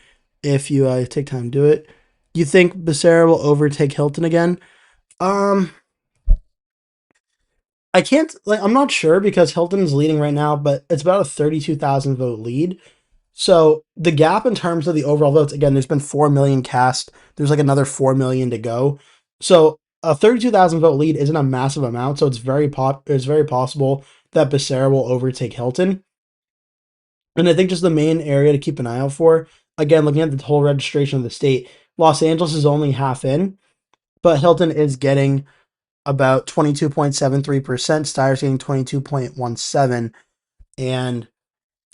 If you take time to do it. You think Becerra will overtake Hilton again? I can't, like, I'm not sure because Hilton's leading right now, but it's about a 32,000 vote lead. So the gap in terms of the overall votes, again, there's been 4 million cast. There's like another 4 million to go. So a 32,000 vote lead isn't a massive amount. So it's very possible that Becerra will overtake Hilton. And I think just the main area to keep an eye out for, again, looking at the total registration of the state, Los Angeles is only half in, but Hilton is getting about 22.73%. Steyer's getting 22.17%. And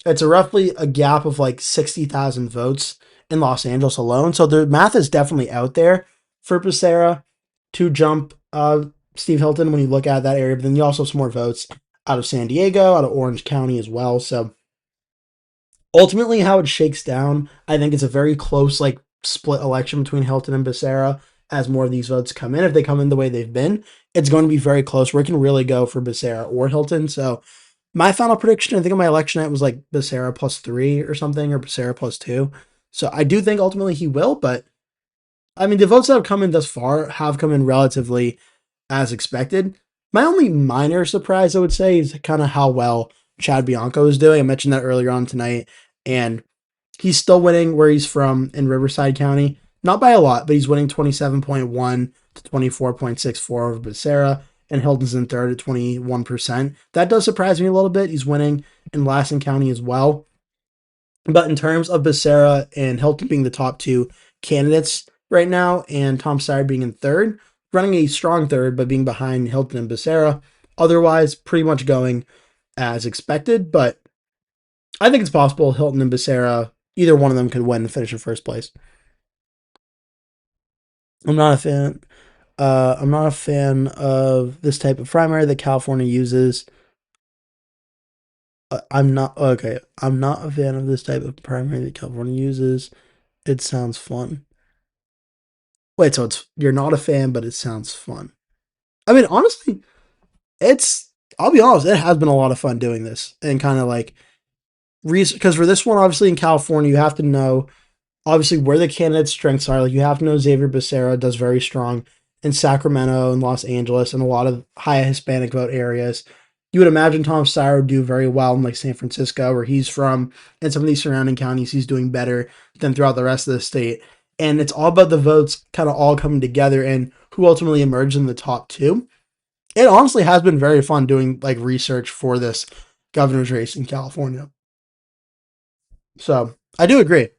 it's roughly a gap of like 60,000 votes in Los Angeles alone. So the math is definitely out there for Becerra to jump Steve Hilton when you look at that area. But then you also have some more votes out of San Diego, out of Orange County as well. So ultimately, how it shakes down, I think it's a very close, like, split election between Hilton and Becerra as more of these votes come in. If they come in the way they've been, it's going to be very close where it can really go for Becerra or Hilton. So my final prediction, I think on my election night was like Becerra +3 or something, or Becerra +2. So I do think ultimately he will, but I mean, the votes that have come in thus far have come in relatively as expected. My only minor surprise, I would say, is kind of how well Chad Bianco is doing. I mentioned that earlier on tonight, and he's still winning where he's from in Riverside County. Not by a lot, but he's winning 27.1 to 24.64 over Becerra, and Hilton's in third at 21%. That does surprise me a little bit. He's winning in Lassen County as well. But in terms of Becerra and Hilton being the top two candidates right now, and Tom Steyer being in third, running a strong third, but being behind Hilton and Becerra, otherwise pretty much going as expected. But I think it's possible Hilton and Becerra, either one of them could win and finish in first place. I'm not a fan. I'm not a fan of this type of primary that California uses. I'm not okay. I'm not a fan of this type of primary that California uses. It sounds fun. Wait, so it's you're not a fan, but it sounds fun. I mean, honestly, it's. I'll be honest. It has been a lot of fun doing this and kind of like because for this one, obviously in California, you have to know obviously where the candidates' strengths are. Like you have to know Xavier Becerra does very strong in Sacramento and Los Angeles and a lot of high Hispanic vote areas. You would imagine Tom Steyer would do very well in like San Francisco, where he's from, and some of these surrounding counties. He's doing better than throughout the rest of the state. And it's all about the votes kind of all coming together and who ultimately emerged in the top two. It honestly has been very fun doing like research for this governor's race in California. So I do agree.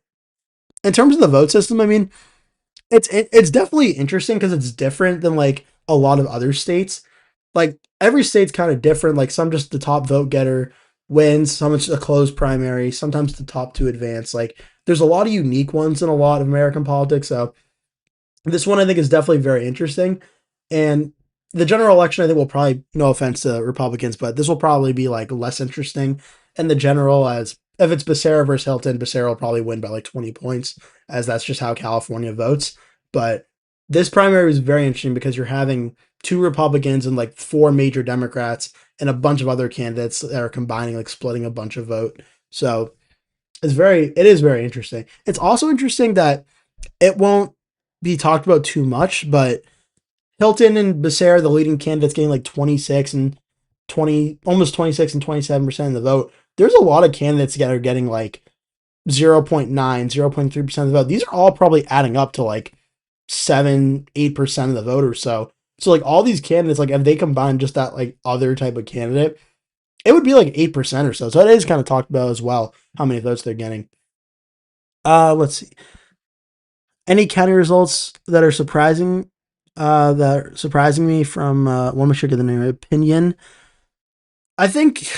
In terms of the vote system, I mean, it's definitely interesting because it's different than like a lot of other states. Like every state's kind of different. Like some just the top vote getter wins, some it's a closed primary, sometimes the top two advance. Like there's a lot of unique ones in a lot of American politics. So this one I think is definitely very interesting. And the general election, I think will probably, no offense to Republicans, but this will probably be like less interesting in the general as if it's Becerra versus Hilton, Becerra will probably win by like 20 points, as that's just how California votes. But this primary is very interesting because you're having two Republicans and like four major Democrats and a bunch of other candidates that are combining, like splitting a bunch of vote. So it is very interesting. It's also interesting that it won't be talked about too much, but Hilton and Becerra, the leading candidates, getting like 26 and 20, almost 26 and 27% of the vote. There's a lot of candidates that are getting like 0.9, 0.3% of the vote. These are all probably adding up to like 7, 8% of the vote or so. So like all these candidates, like if they combine just that like other type of candidate, it would be like 8% or so. So it is kind of talked about as well, how many votes they're getting. Let's see. Any county results that are surprising me from want to make sure I get the name opinion. I think,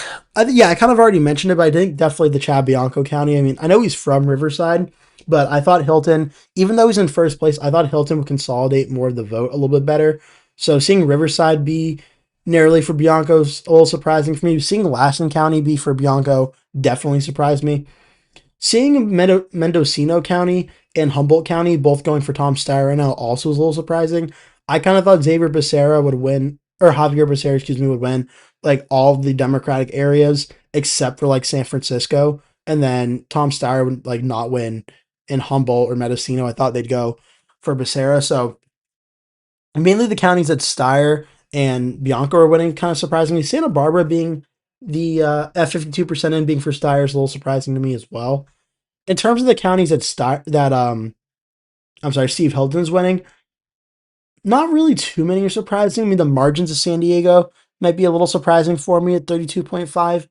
yeah, I kind of already mentioned it, but I think definitely the Chad Bianco County. I mean, I know he's from Riverside, but I thought Hilton, even though he's in first place, I thought Hilton would consolidate more of the vote a little bit better. So seeing Riverside be narrowly for Bianco is a little surprising for me. Seeing Lassen County be for Bianco definitely surprised me. Seeing Mendocino County and Humboldt County both going for Tom Steyer right now also was a little surprising. I kind of thought Xavier Becerra would win, or Javier Becerra, excuse me, would win like all of the Democratic areas except for like San Francisco, and then Tom Steyer would like not win in Humboldt or Mendocino. I thought they'd go for Becerra. So mainly the counties that Steyer and Bianco are winning kind of surprising me. Santa Barbara being the F52% in being for Steyer is a little surprising to me as well. In terms of the counties I'm sorry, Steve Hilton's winning, not really too many are surprising. I mean, the margins of San Diego might be a little surprising for me at 32.5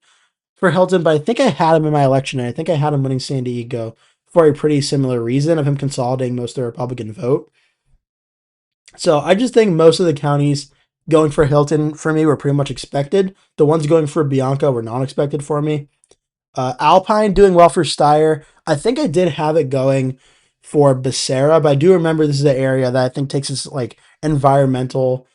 for Hilton, but I think I had him in my election, and I think I had him winning San Diego for a pretty similar reason of him consolidating most of the Republican vote. So I just think most of the counties going for Hilton for me were pretty much expected. The ones going for Bianco were not expected for me. Alpine doing well for Steyer. I think I did have it going for Becerra, but I do remember this is an area that I think takes its like environmental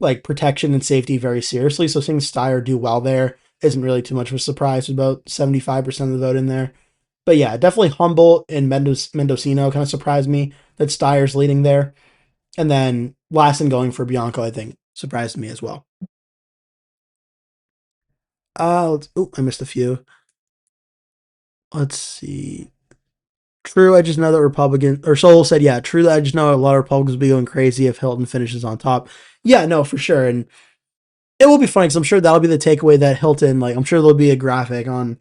like protection and safety very seriously. So seeing Steyer do well there isn't really too much of a surprise. With about 75% of the vote in there. But yeah, definitely Humboldt and Mendocino kind of surprised me that Steyer's leading there. And then last and going for Bianco, I think, surprised me as well. I missed a few. Let's see. True, I just know that Republican or Soul said, yeah, true. I just know a lot of Republicans will be going crazy if Hilton finishes on top. Yeah, no, for sure. And it will be funny because I'm sure that'll be the takeaway that Hilton, like, I'm sure there'll be a graphic on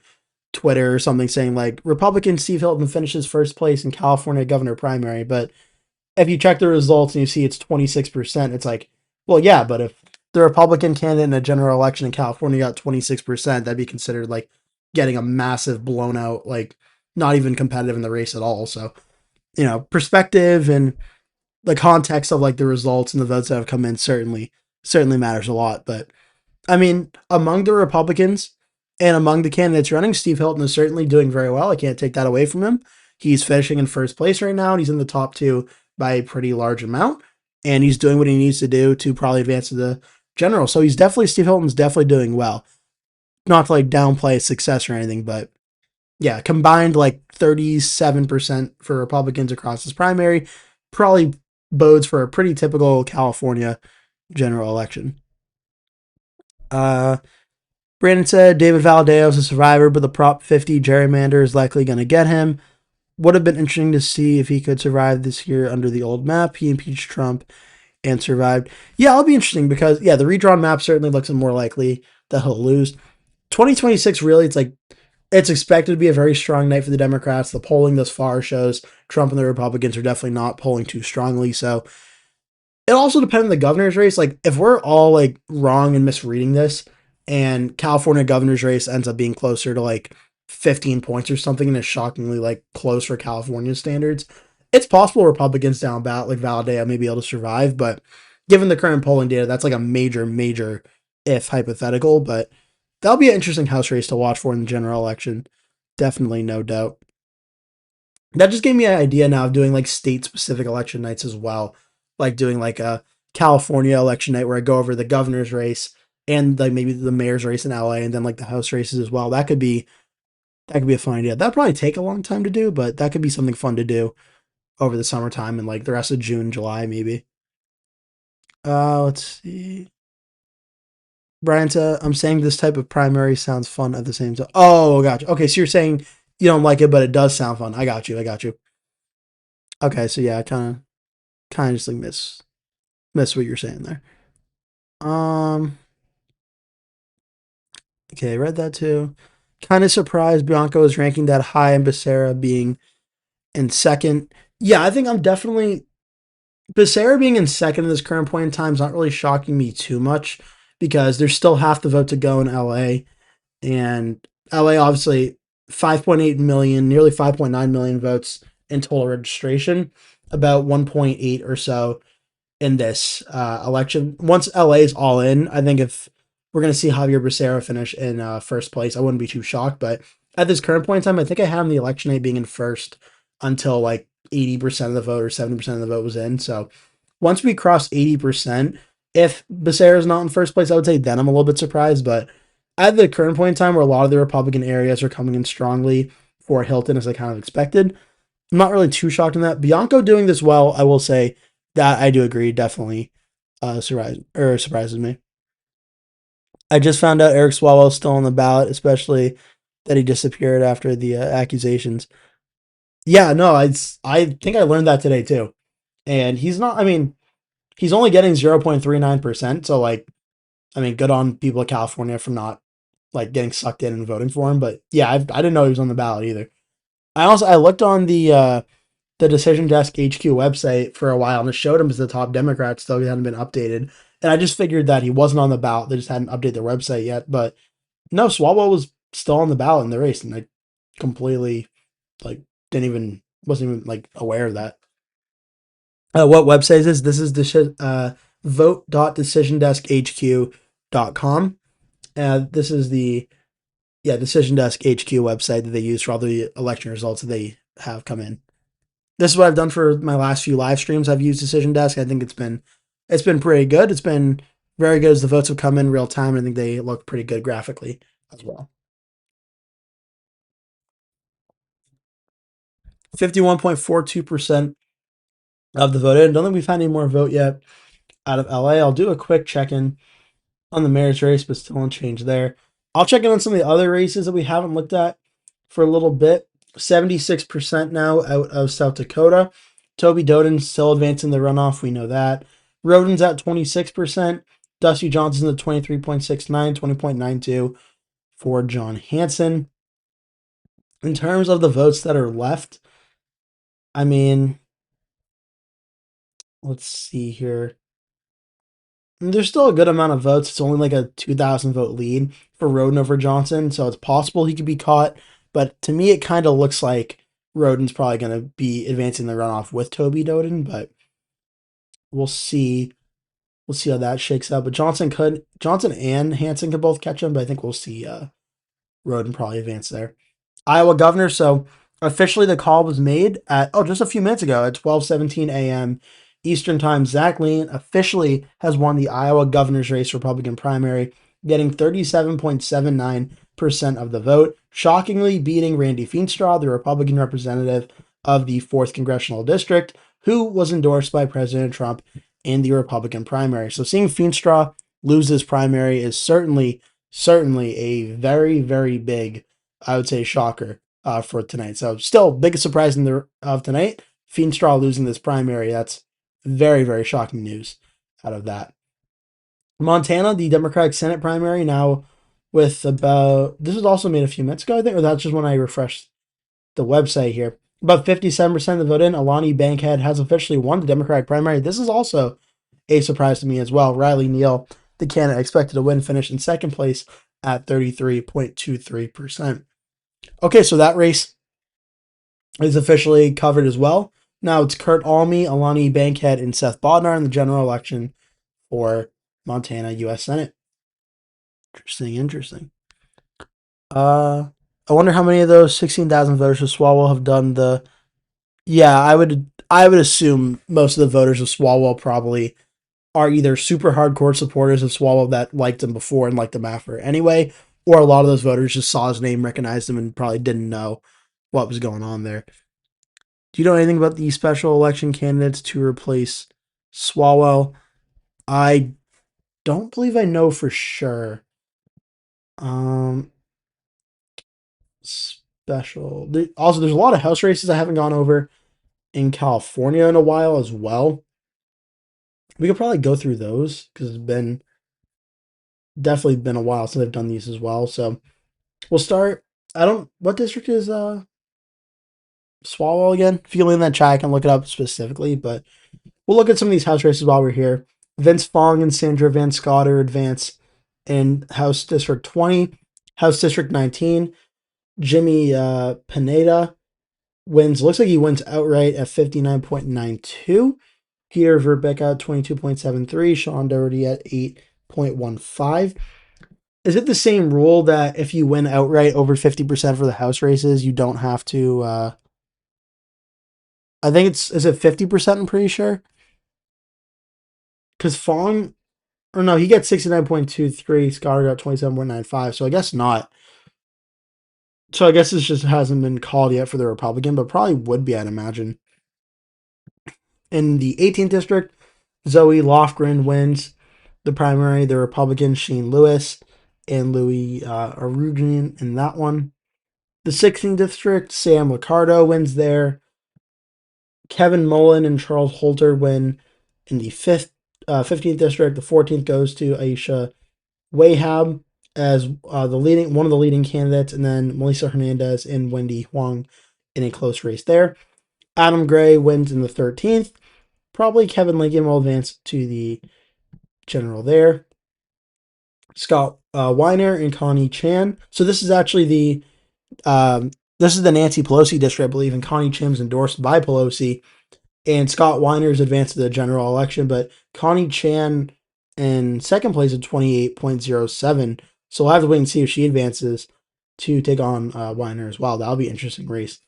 Twitter or something saying, like, Republican Steve Hilton finishes first place in California governor primary. But if you check the results and you see it's 26%, it's like, well, yeah, but if the Republican candidate in a general election in California got 26%, that'd be considered like getting a massive blown out, like not even competitive in the race at all. So, perspective and the context of like the results and the votes that have come in certainly matters a lot. But I mean, among the Republicans and among the candidates running, Steve Hilton is certainly doing very well. I can't take that away from him. He's finishing in first place right now, and he's in the top two by a pretty large amount. And he's doing what he needs to do to probably advance to the general. So Steve Hilton's definitely doing well. Not to like downplay his success or anything, but yeah, combined like 37% for Republicans across his primary probably bodes for a pretty typical California general election. Uh, Brandon said David Valadeo is a survivor, but the Prop 50 gerrymander is likely going to get him. Would have been interesting to see if he could survive this year under the old map. He impeached Trump and survived. Yeah, it'll be interesting because, yeah, the redrawn map certainly looks more likely that he'll lose. 2026, really, it's expected to be a very strong night for the Democrats. The polling thus far shows Trump and the Republicans are definitely not polling too strongly. So it also depends on the governor's race. Like, if we're all like wrong and misreading this, and California governor's race ends up being closer to like 15 points or something, and is shockingly like close for California standards, it's possible Republicans down ballot like Valadeo may be able to survive. But given the current polling data, that's like a major if hypothetical. But that'll be an interesting House race to watch for in the general election. Definitely, no doubt. That just gave me an idea now of doing like state specific election nights as well. Like doing like a California election night where I go over the governor's race and like maybe the mayor's race in LA and then like the House races as well. That could be a fun idea. That'd probably take a long time to do, but that could be something fun to do over the summertime and like the rest of June, July, maybe. Let's see. Brian said, I'm saying this type of primary sounds fun at the same time. Oh, gotcha. Okay, so you're saying you don't like it, but it does sound fun. I got you. Okay, so yeah, I kind of just like miss what you're saying there. Um, okay, read that too. Kind of surprised Bianco is ranking that high and Becerra being in second. Yeah, I think I'm definitely Becerra being in second at this current point in time is not really shocking me too much because there's still half the vote to go in LA. And LA obviously 5.8 million, nearly 5.9 million votes in total registration, about 1.8 or so in this election. Once LA is all in, I think if we're going to see Javier Becerra finish in first place, I wouldn't be too shocked. But at this current point in time, I think I have the election night being in first until like 80% of the vote or 70% of the vote was in. So once we cross 80%, if Becerra is not in first place, I would say then I'm a little bit surprised. But at the current point in time where a lot of the Republican areas are coming in strongly for Hilton as I kind of expected, I'm not really too shocked in that. Bianco doing this well, I will say that I do agree, definitely surprises me. I just found out Eric Swalwell's still on the ballot, especially that he disappeared after the accusations. Yeah, no, I think I learned that today too. And he's not, I mean, he's only getting 0.39%. So, like, I mean, good on people of California for not, like, getting sucked in and voting for him. But yeah, I didn't know he was on the ballot either. I looked on the Decision Desk HQ website for a while, and it showed him as the top Democrat. Still, he hadn't been updated, and I just figured that he wasn't on the ballot. They just hadn't updated their website yet. But no, Swalwell was still on the ballot in the race, and I completely like didn't even wasn't even like aware of that. What website is this? This is vote.decisiondeskhq.com. This is the Decision Desk HQ website that they use for all the election results that they have come in. This is what I've done for my last few live streams. I've used Decision Desk. I think it's been pretty good. It's been very good as the votes have come in real time. I think they look pretty good graphically as well. 51.42% of the vote in. Don't think we've had any more vote yet out of LA. I'll do a quick check in on the mayor's race, but still unchanged there. I'll check in on some of the other races that we haven't looked at for a little bit. 76% now out of South Dakota. Toby Doden's still advancing the runoff. We know that. Roden's at 26%. Dusty Johnson's at 23.69, 20.92 for John Hanson. In terms of the votes that are left, I mean, let's see here. There's still a good amount of votes. It's only like a 2,000 vote lead for Roden over Johnson, so it's possible he could be caught. But to me, it kind of looks like Roden's probably going to be advancing the runoff with Toby Doden, but we'll see. We'll see how that shakes out. But Johnson and Hanson could both catch him, but I think we'll see Roden probably advance there. Iowa governor. So officially the call was made at just a few minutes ago at 12:17 a.m. Eastern Time. Zach Lean officially has won the Iowa governor's race Republican primary, getting 37.79% of the vote, shockingly beating Randy Feenstra, the Republican representative of the 4th Congressional District, who was endorsed by President Trump in the Republican primary. So seeing Feenstra lose this primary is certainly a very, very big, I would say, shocker for tonight. So still biggest surprise of tonight, Feenstra losing this primary. That's very, very shocking news out of that. Montana, the Democratic Senate primary now with this was also made a few minutes ago, I think, or that's just when I refreshed the website here. About 57% of the vote in. Alani Bankhead has officially won the Democratic primary. This is also a surprise to me as well. Riley Neal, the candidate expected to win, finished in second place at 33.23%. Okay, so that race is officially covered as well. Now it's Kurt Almy, Alani Bankhead, and Seth Bodnar in the general election for Montana U.S. Senate. Interesting. I wonder how many of those 16,000 voters of Swalwell have done the. Yeah, I would assume most of the voters of Swalwell probably are either super hardcore supporters of Swalwell that liked him before and liked him after anyway, or a lot of those voters just saw his name, recognized him, and probably didn't know what was going on there. Do you know anything about the special election candidates to replace Swalwell? I don't believe I know for sure. Special. Also, there's a lot of House races I haven't gone over in California in a while as well. We could probably go through those because it's definitely been a while since I've done these as well. So we'll start. What district is Swalwell again? If you in that chat, I can look it up specifically, but we'll look at some of these house races while we're here. Vince Fong and Sandra Van Scotter advance in House District 20, House District 19. Jimmy Pineda wins. Looks like he wins outright at 59.92. Peter Verbeck at 22.73. Sean Doherty at 8.15. Is it the same rule that if you win outright over 50% for the House races, you don't have to? I think is it 50%? I'm pretty sure. Because Fong, or no, he gets 69.23. Scotter got 27.95. So I guess not. So I guess this just hasn't been called yet for the Republican, but probably would be, I'd imagine. In the 18th district, Zoe Lofgren wins the primary. The Republican Shane Lewis and Louis Arugian in that one. The 16th district, Sam Liccardo wins there. Kevin Mullen and Charles Holter win in the 15th district. The 14th goes to Aisha Wahab as one of the leading candidates, and then Melissa Hernandez and Wendy Huang in a close race there. Adam Gray wins in the 13th. Probably Kevin Lincoln will advance to the general there. Scott Weiner and Connie Chan. So this is actually the Nancy Pelosi district, I believe, and Connie Chan is endorsed by Pelosi. And Scott Weiner's advanced to the general election, but Connie Chan in second place at 28.07. So we'll have to wait and see if she advances to take on Weiner as well. That'll be an interesting race.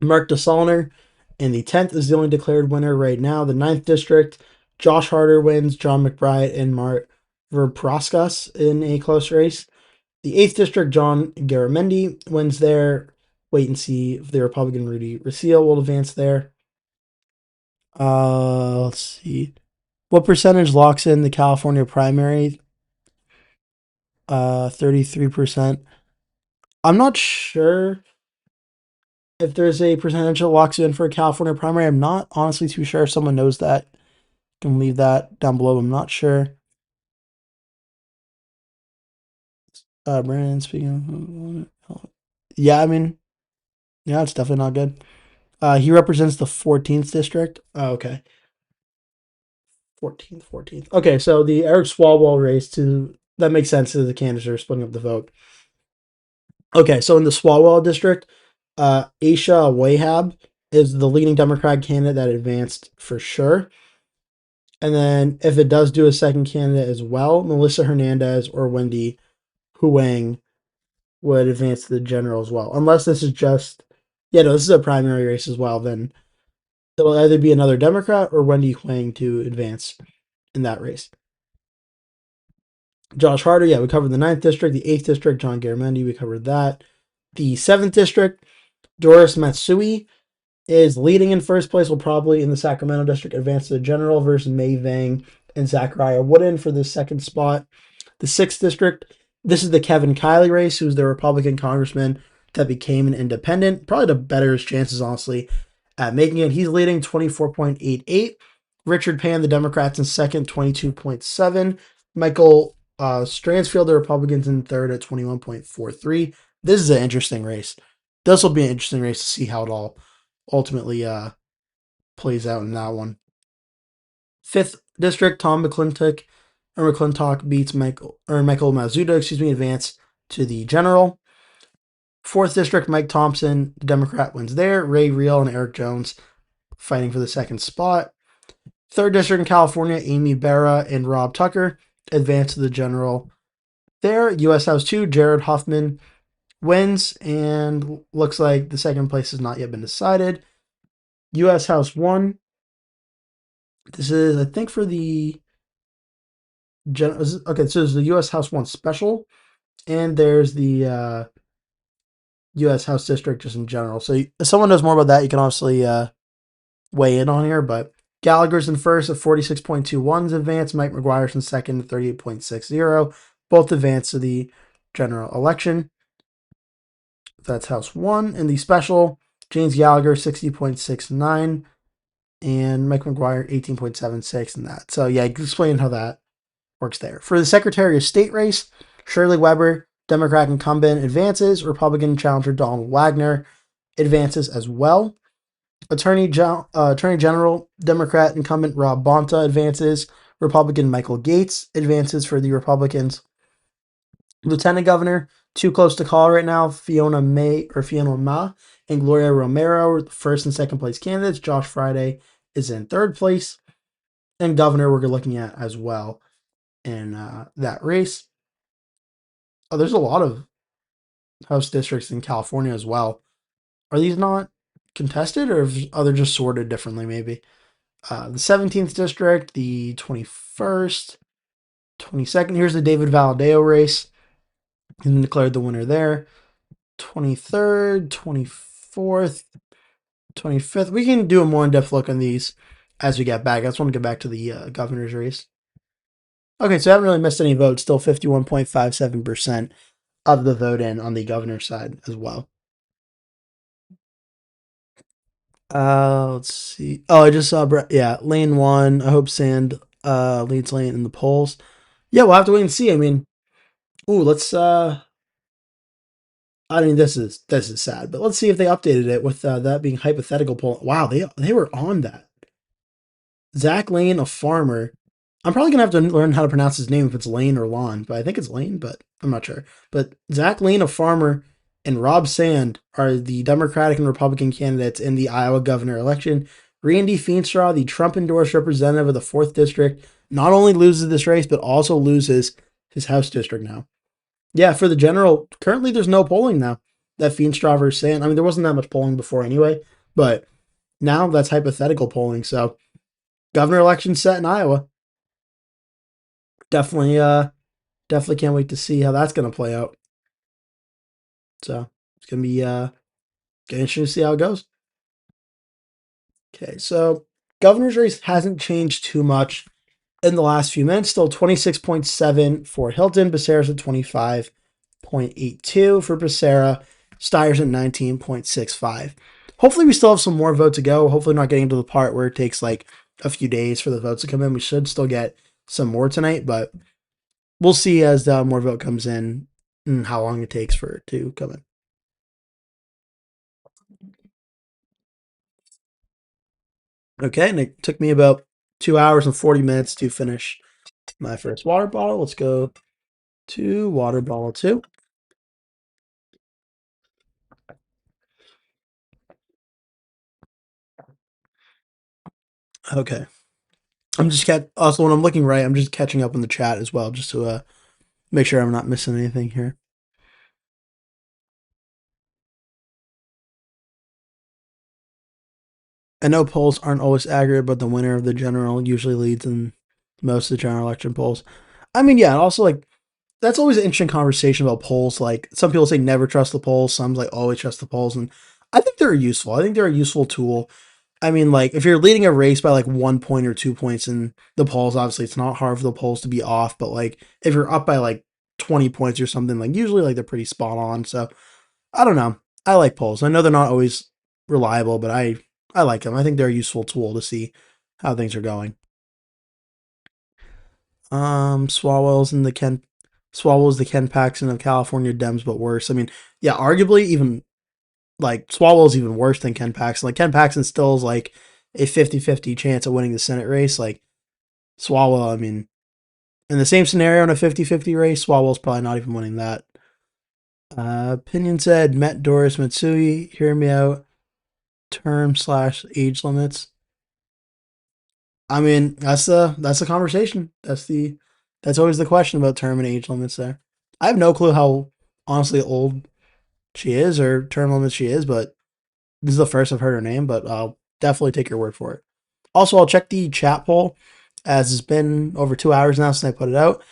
Mark DeSaulner in the 10th is the only declared winner right now. The 9th district, Josh Harder wins, John McBride and Mark Verproskas in a close race. The 8th District, John Garamendi wins there. Wait and see if the Republican Rudy Reseal will advance there. Let's see. What percentage locks in the California primary? 33%. I'm not sure if there's a percentage that locks in for a California primary. I'm not honestly too sure. If someone knows that, can leave that down below. I'm not sure. Brandon, speaking of, yeah, I mean, yeah, it's definitely not good. He represents the 14th district. Oh, okay. 14th. Okay, so the Eric Swalwell race that makes sense to the candidates are splitting up the vote. Okay, so in the Swalwell district, Aisha Wahab is the leading Democrat candidate that advanced for sure. And then if it does do a second candidate as well, Melissa Hernandez or Wendy Huang would advance to the general as well. Unless this is just, this is a primary race as well, then it'll either be another Democrat or Wendy Huang to advance in that race. Josh Harder, we covered the 9th district. The 8th district, John Garamendi, we covered that. The 7th district, Doris Matsui is leading in first place, will probably in the Sacramento district advance to the general versus May Vang and Zachariah Wooden for the second spot. The 6th district, this is the Kevin Kiley race, who's the Republican congressman that became an independent. Probably the better his chances, honestly, at making it. He's leading 24.88. Richard Pan, the Democrats, in second, 22.7. Michael Stransfield, the Republicans, in third at 21.43. This is an interesting race. This will be an interesting race to see how it all ultimately plays out in that one. 5th district, Tom McClintock beats Michael Mazzuta, advance to the general. 4th district, Mike Thompson, the Democrat, wins there. Ray Reel and Eric Jones fighting for the second spot. 3rd district in California, Amy Berra and Rob Tucker advance to the general there. U.S. House 2, Jared Huffman wins, and looks like the second place has not yet been decided. U.S. House 1, this is, I think, for the okay, so there's the U.S. House 1 special, and there's the U.S. House district just in general. So if someone knows more about that, you can obviously weigh in on here, but Gallagher's in first at 46.21's advance. Mike McGuire's in second at 38.60. Both advance to the general election. That's House 1. In the special, James Gallagher 60.69 and Mike McGuire 18.76 in that. So explain how that works there. For the Secretary of State race, Shirley Weber, Democrat incumbent, advances. Republican challenger Donald Wagner advances as well. Attorney General, Democrat incumbent Rob Bonta advances. Republican Michael Gates advances for the Republicans. Lieutenant Governor, too close to call right now, Fiona Ma and Gloria Romero, first and second place candidates. Josh Friday is in third place. And Governor we're looking at as well in that race. Oh, there's a lot of House districts in California as well. Are these not contested, or are they just sorted differently maybe? The 17th district, the 21st, 22nd. Here's the David Valadeo race. And declared the winner there. 23rd, 24th, 25th. We can do a more in-depth look on these as we get back. I just want to get back to the governor's race. Okay, so I haven't really missed any votes. Still 51.57% of the vote in on the governor's side as well. Let's see. Oh, I just saw, lane 1. I hope Sand leads lane in the polls. Yeah, we'll have to wait and see. I mean, let's this is sad, but let's see if they updated it with that being hypothetical poll. Wow, they were on that. Zach Lane, a farmer. I'm probably gonna have to learn how to pronounce his name if it's Lane or Lon, but I think it's Lane, but I'm not sure. But Zach Lane, a farmer, and Rob Sand are the Democratic and Republican candidates in the Iowa governor election. Randy Feenstra, the Trump-endorsed representative of the 4th district, not only loses this race, but also loses his House district now. Yeah, for the general, currently there's no polling now. That Feenstra versus Sand. I mean, there wasn't that much polling before anyway, but now that's hypothetical polling. So Governor election set in Iowa. Definitely, definitely can't wait to see how that's going to play out. So it's going to be interesting to see how it goes. Okay, so governor's race hasn't changed too much in the last few minutes. Still 26.7 for Hilton. Becerra's at 25.82 for Becerra. Steyer's at 19.65. Hopefully we still have some more votes to go. Hopefully not getting to the part where it takes like a few days for the votes to come in. We should still get some more tonight, but we'll see as the more vote comes in and how long it takes for it to come in. Okay, and it took me about 2 hours and 40 minutes to finish my first water bottle. Let's go to water bottle 2. Okay. I'm just also when I'm looking right, I'm just catching up in the chat as well, just to make sure I'm not missing anything here. I know polls aren't always accurate, but the winner of the general usually leads in most of the general election polls. I mean, yeah, also like that's always an interesting conversation about polls. Like some people say never trust the polls, some like always trust the polls, and I think they're useful. I think they're a useful tool. I mean, like if you're leading a race by like 1 point or 2 points in the polls, obviously it's not hard for the polls to be off. But like if you're up by like 20 points or something, like usually like they're pretty spot on. So I don't know. I like polls. I know they're not always reliable, but I like them. I think they're a useful tool to see how things are going. Swalwell's the Ken Paxton of California Dems, but worse. I mean, yeah, arguably even like Swalwell's even worse than Ken Paxton. Like Ken Paxton still is like a 50-50 chance of winning the Senate race. Like Swalwell, I mean, in the same scenario in a 50-50 race, Swalwell's probably not even winning that. Opinion said Met Doris Matsui, hear me out. Term/age limits. I mean, that's the conversation. That's always the question about term and age limits there. I have no clue how honestly old she is or term limits she is, but this is the first I've heard her name, but I'll definitely take your word for it. Also, I'll check the chat poll as it's been over 2 hours now since I put it out.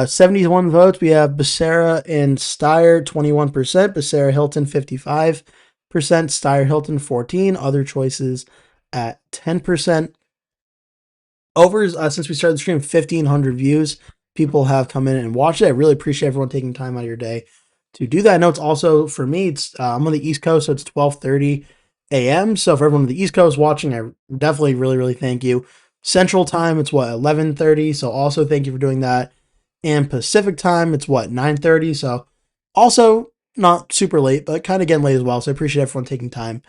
71 votes. We have Becerra and Steyer 21%, Becerra Hilton 55%, Steyer Hilton 14%, other choices at 10%. Over since we started the stream, 1,500 views. People have come in and watched it. I really appreciate everyone taking time out of your day to do that. I know it's also for me. It's I'm on the East Coast, so it's 12:30 a.m. So for everyone on the East Coast watching, I definitely really thank you. Central Time, it's what 11:30. So also thank you for doing that. And Pacific Time, it's what 9:30. So also not super late, but kind of getting late as well. So I appreciate everyone taking time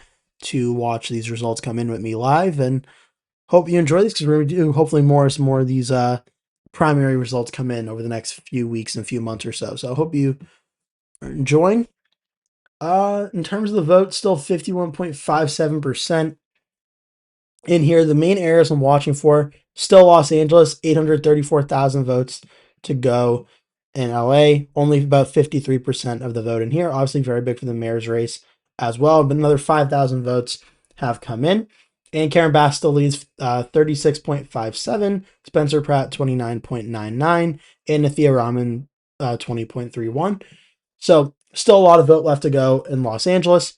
to watch these results come in with me live and hope you enjoy this because we're going to do hopefully more of these primary results come in over the next few weeks and few months or so. So I hope you are enjoying. In terms of the vote, still 51.57% in here. The main areas I'm watching for still Los Angeles, 834,000 votes to go. In LA, only about 53% of the vote in here. Obviously, very big for the mayor's race as well. But another 5,000 votes have come in. And Karen Bass still leads 36.57, Spencer Pratt 29.99, and Nithya Raman 20.31. So still a lot of vote left to go in Los Angeles.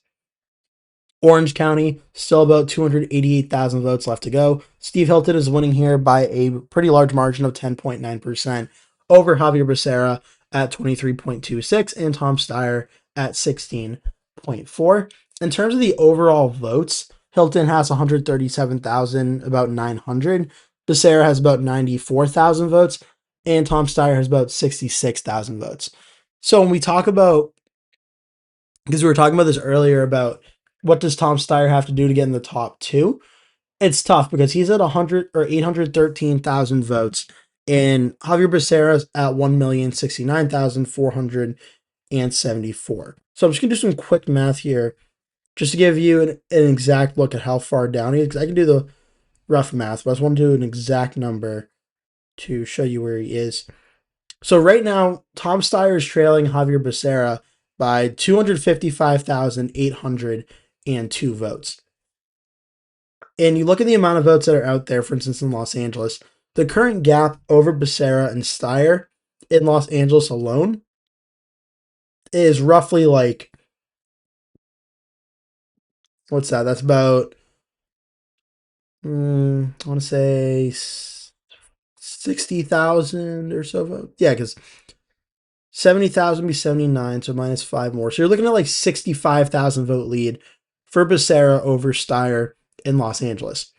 Orange County, still about 288,000 votes left to go. Steve Hilton is winning here by a pretty large margin of 10.9% over Xavier Becerra at 23.26 and Tom Steyer at 16.4. In terms of the overall votes, Hilton has 137,000, about 900. Becerra has about 94,000 votes, and Tom Steyer has about 66,000 votes. So when we talk about, because we were talking about this earlier about what does Tom Steyer have to do to get in the top two, it's tough because he's at 100 or 813,000 votes, and Javier Becerra's at 1,069,474. So I'm just gonna do some quick math here, just to give you an exact look at how far down he is. Because I can do the rough math, but I just want to do an exact number to show you where he is. So right now, Tom Steyer is trailing Javier Becerra by 255,802 votes. and you look at the amount of votes that are out there, for instance, in Los Angeles, the current gap over Becerra and Steyer in Los Angeles alone is roughly like, what's that? That's about, I want to say 60,000 or so votes. Yeah, because 70,000 be 79, so minus 5 more. So you're looking at like 65,000 vote lead for Becerra over Steyer in Los Angeles.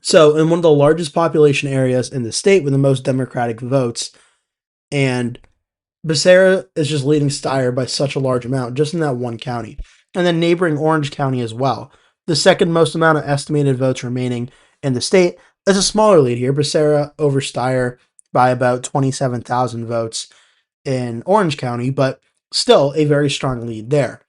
So, in one of the largest population areas in the state with the most Democratic votes, and Becerra is just leading Steyer by such a large amount just in that one county. And then neighboring Orange County as well. The second most amount of estimated votes remaining in the state is a smaller lead here. Becerra over Steyer by about 27,000 votes in Orange County, but still a very strong lead there.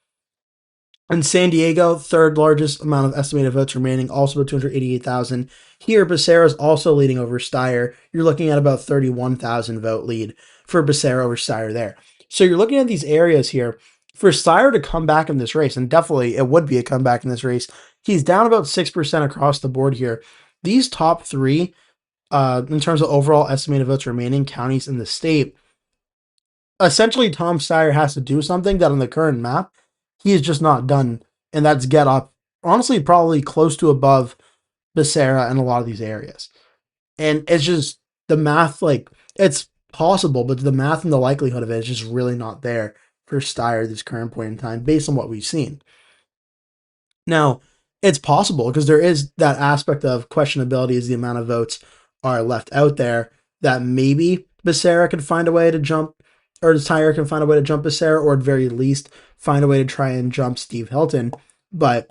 In San Diego, third largest amount of estimated votes remaining, also about 288,000. Here, Becerra is also leading over Steyer. You're looking at about 31,000 vote lead for Becerra over Steyer there. So you're looking at these areas here. For Steyer to come back in this race, and definitely it would be a comeback in this race, he's down about 6% across the board here. These top three, in terms of overall estimated votes remaining counties in the state, essentially Tom Steyer has to do something that on the current map he has just not done, and that's get up honestly probably close to above Becerra in a lot of these areas. And it's just the math, like it's possible, but the math and the likelihood of it is just really not there for Steyer at this current point in time based on what we've seen. Now, it's possible because there is that aspect of questionability as the amount of votes are left out there that maybe Becerra can find a way to jump, or Steyer can find a way to jump Becerra, or at very least find a way to try and jump Steve Hilton. But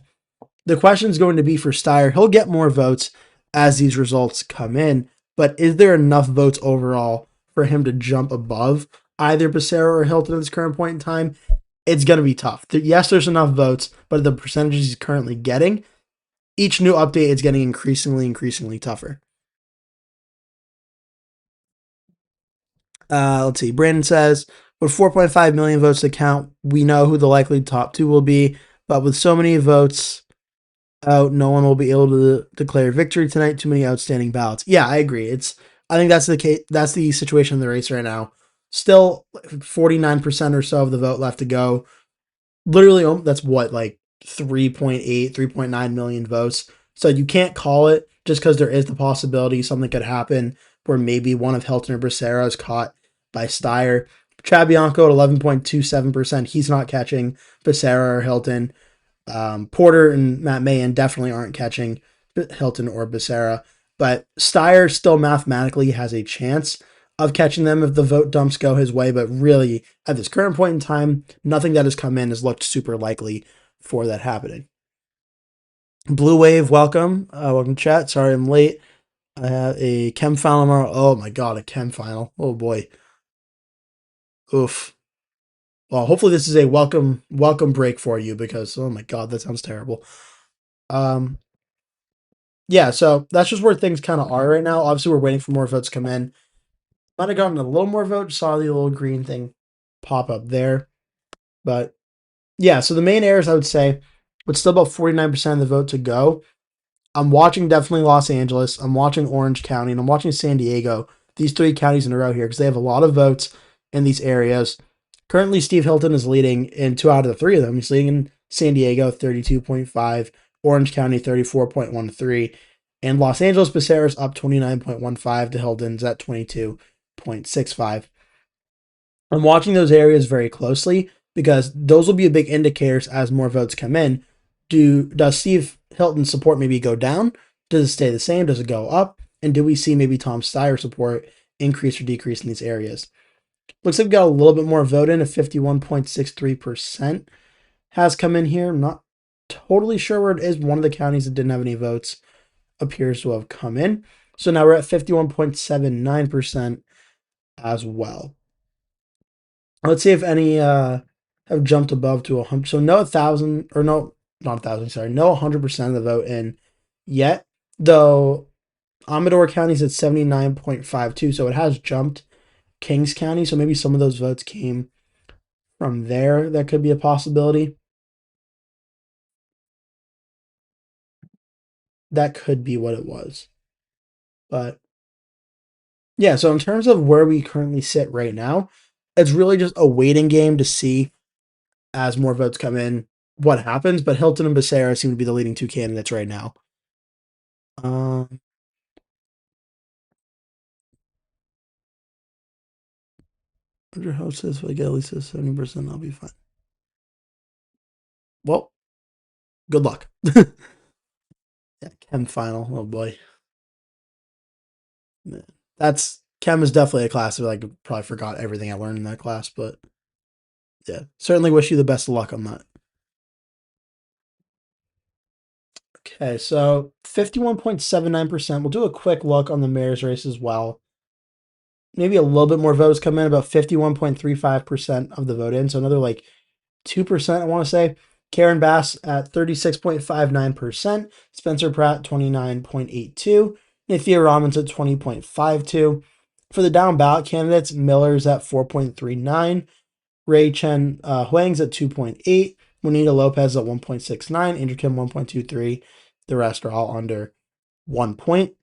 the question is going to be for Steyer. He'll get more votes as these results come in, but is there enough votes overall for him to jump above either Becerra or Hilton at this current point in time? It's going to be tough. Yes, there's enough votes, but the percentages he's currently getting, each new update is getting increasingly tougher. Let's see. Brandon says, with 4.5 million votes to count, we know who the likely top two will be, but with so many votes out, no one will be able to declare victory tonight. Too many outstanding ballots. Yeah, I agree. I think that's the case. That's the situation in the race right now. Still 49% or so of the vote left to go. Literally, that's what, like 3.8, 3.9 million votes. So you can't call it just because there is the possibility something could happen where maybe one of Hilton or Becerra is caught by Steyer. Chad Bianco at 11.27%. He's not catching Becerra or Hilton. Porter and Matt Mahan definitely aren't catching Hilton or Becerra. But Steyer still mathematically has a chance of catching them if the vote dumps go his way, but really, at this current point in time, nothing that has come in has looked super likely for that happening. Blue Wave, welcome. Welcome, chat. Sorry I'm late. I have a chem final tomorrow. Oh my god, a chem final. Oh boy. Oof. Well, hopefully this is a welcome break for you because, oh my god, that sounds terrible. Yeah, so that's just where things kind of are right now. Obviously, we're waiting for more votes to come in. Might have gotten a little more votes. Saw the little green thing pop up there. But yeah, so the main areas I would say, with still about 49% of the vote to go. I'm watching definitely Los Angeles. I'm watching Orange County, and I'm watching San Diego. These three counties in a row here because they have a lot of votes in these areas. Currently, Steve Hilton is leading in 2 out of the 3 of them. He's leading in San Diego, 32.5, Orange County, 34.13, and Los Angeles, Becerra's up 29.15 to Hilton's at 22.65. I'm watching those areas very closely because those will be big indicators as more votes come in. Does Steve Hilton's support maybe go down? Does it stay the same? Does it go up? And do we see maybe Tom Steyer support increase or decrease in these areas? Looks like we got a little bit more vote in at 51.63% has come in here. I'm not totally sure where it is. One of the counties that didn't have any votes appears to have come in. So now we're at 51.79% as well. Let's see if any have jumped above to 100. So no 1,000, or no, not 1,000, sorry, no 100% of the vote in yet, though Amador County's at 79.52, so it has jumped Kings County, so maybe some of those votes came from there. That could be a possibility. that could be what it was. But yeah, so in terms of where we currently sit right now, it's really just a waiting game to see as more votes come in what happens. But Hilton and Becerra seem to be the leading two candidates right now. Um, your host says if I get at least 70%, I'll be fine. Well, good luck. Yeah, chem final. Oh boy. Man. That's chem is definitely a class that I probably forgot everything I learned in that class, but yeah, certainly wish you the best of luck on that. Okay, so 51.79%. We'll do a quick look on the mayor's race as well. Maybe a little bit more votes come in, about 51.35% of the vote in. So another like 2%, I want to say. Karen Bass at 36.59%. Spencer Pratt, 29.82%. Nithya Raman's at 20.52%. For the down ballot candidates, Miller's at 4.39%. Ray Chen Huang's at 2.8%. Juanita Lopez at 1.69%. Andrew Kim, 1.23%. The rest are all under 1 point.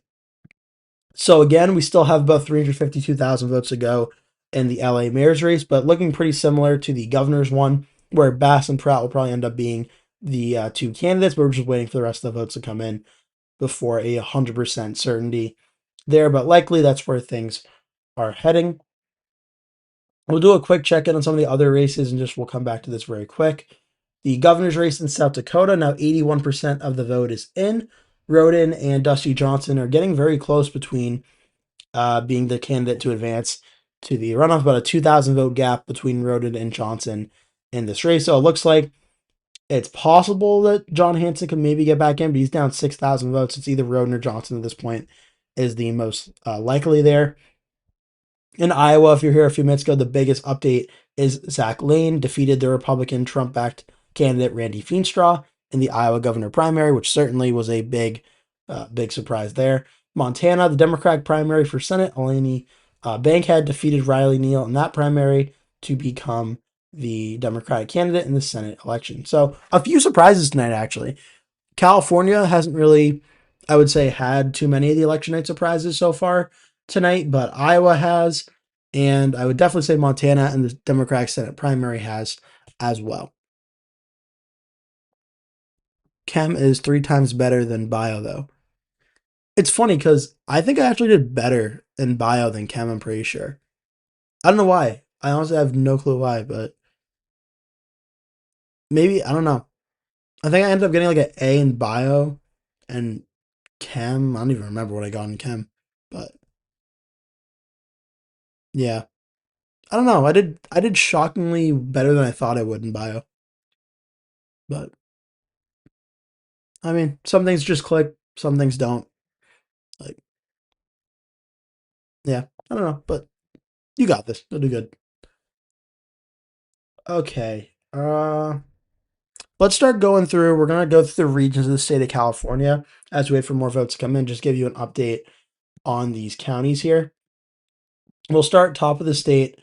So again, we still have about 352,000 votes to go in the LA mayor's race, but looking pretty similar to the governor's one, where Bass and Pratt will probably end up being the two candidates, but we're just waiting for the rest of the votes to come in before a 100% certainty there. But likely that's where things are heading. We'll do a quick check-in on some of the other races, and just we'll come back to this very quick. The governor's race in South Dakota, now 81% of the vote is in. Roden and Dusty Johnson are getting very close between being the candidate to advance to the runoff, about a 2,000 vote gap between Roden and Johnson in this race. So it looks like it's possible that John Hanson can maybe get back in, but he's down 6,000 votes. It's either Roden or Johnson at this point is the most likely there. In Iowa, if you're here a few minutes ago, the biggest update is Zach Lane defeated the Republican Trump-backed candidate Randy Feenstra in the Iowa governor primary, which certainly was a big surprise there. Montana, the Democratic primary for Senate, Eleni Bankhead defeated Riley Neal in that primary to become the Democratic candidate in the Senate election. So a few surprises tonight, actually. California hasn't really, I would say, had too many of the election night surprises so far tonight, but Iowa has, and I would definitely say Montana and the Democratic Senate primary has as well. Chem is 3 times better than bio, though. It's funny because I think I actually did better in bio than chem, I'm pretty sure. I don't know why. I honestly have no clue why, but maybe, I don't know. I think I ended up getting like an A in bio and chem. I don't even remember what I got in chem, but yeah. I don't know. I did shockingly better than I thought I would in bio. But I mean, some things just click, some things don't. Like, yeah, I don't know, but you got this. You'll do good. Okay. Let's start going through. We're gonna go through the regions of the state of California as we wait for more votes to come in. Just give you an update on these counties here. We'll start top of the state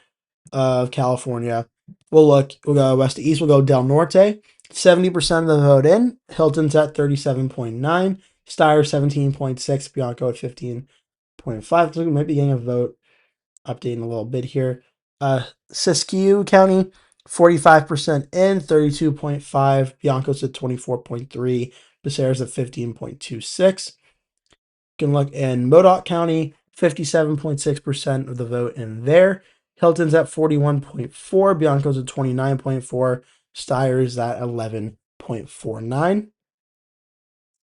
of California. We'll go west to east. We'll go Del Norte. 70% of the vote in. Hilton's at 37.9. Steyer 17.6. Bianco at 15.5. So we might be getting a vote update in a little bit here. Siskiyou County, 45% in, 32.5. Bianco's at 24.3. Becerra's at 15.26. You can look in Modoc County, 57.6% of the vote in there. Hilton's at 41.4. Bianco's at 29.4. Steyer's at 11.49.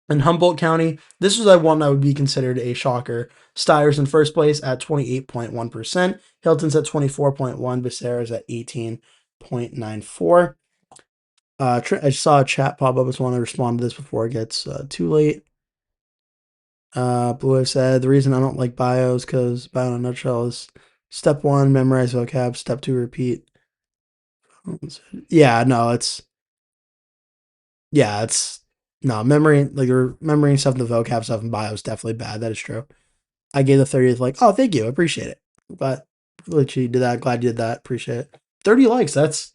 In Humboldt County, this is one that would be considered a shocker. Steyer's in first place at 28.1%. Hilton's at 24.1%. Becerra's at 18.94%. I saw a chat pop up. I just want to respond to this before it gets too late. Blue said the reason I don't like bios because bio in a nutshell is step 1, memorize vocab. Step 2, repeat. Yeah, no, it's no memory. Like remembering stuff, the vocab stuff in bio is definitely bad. That is true. I gave the 30th like, oh, thank you, appreciate it. But literally did that. Glad you did that. Appreciate it. 30 likes. That's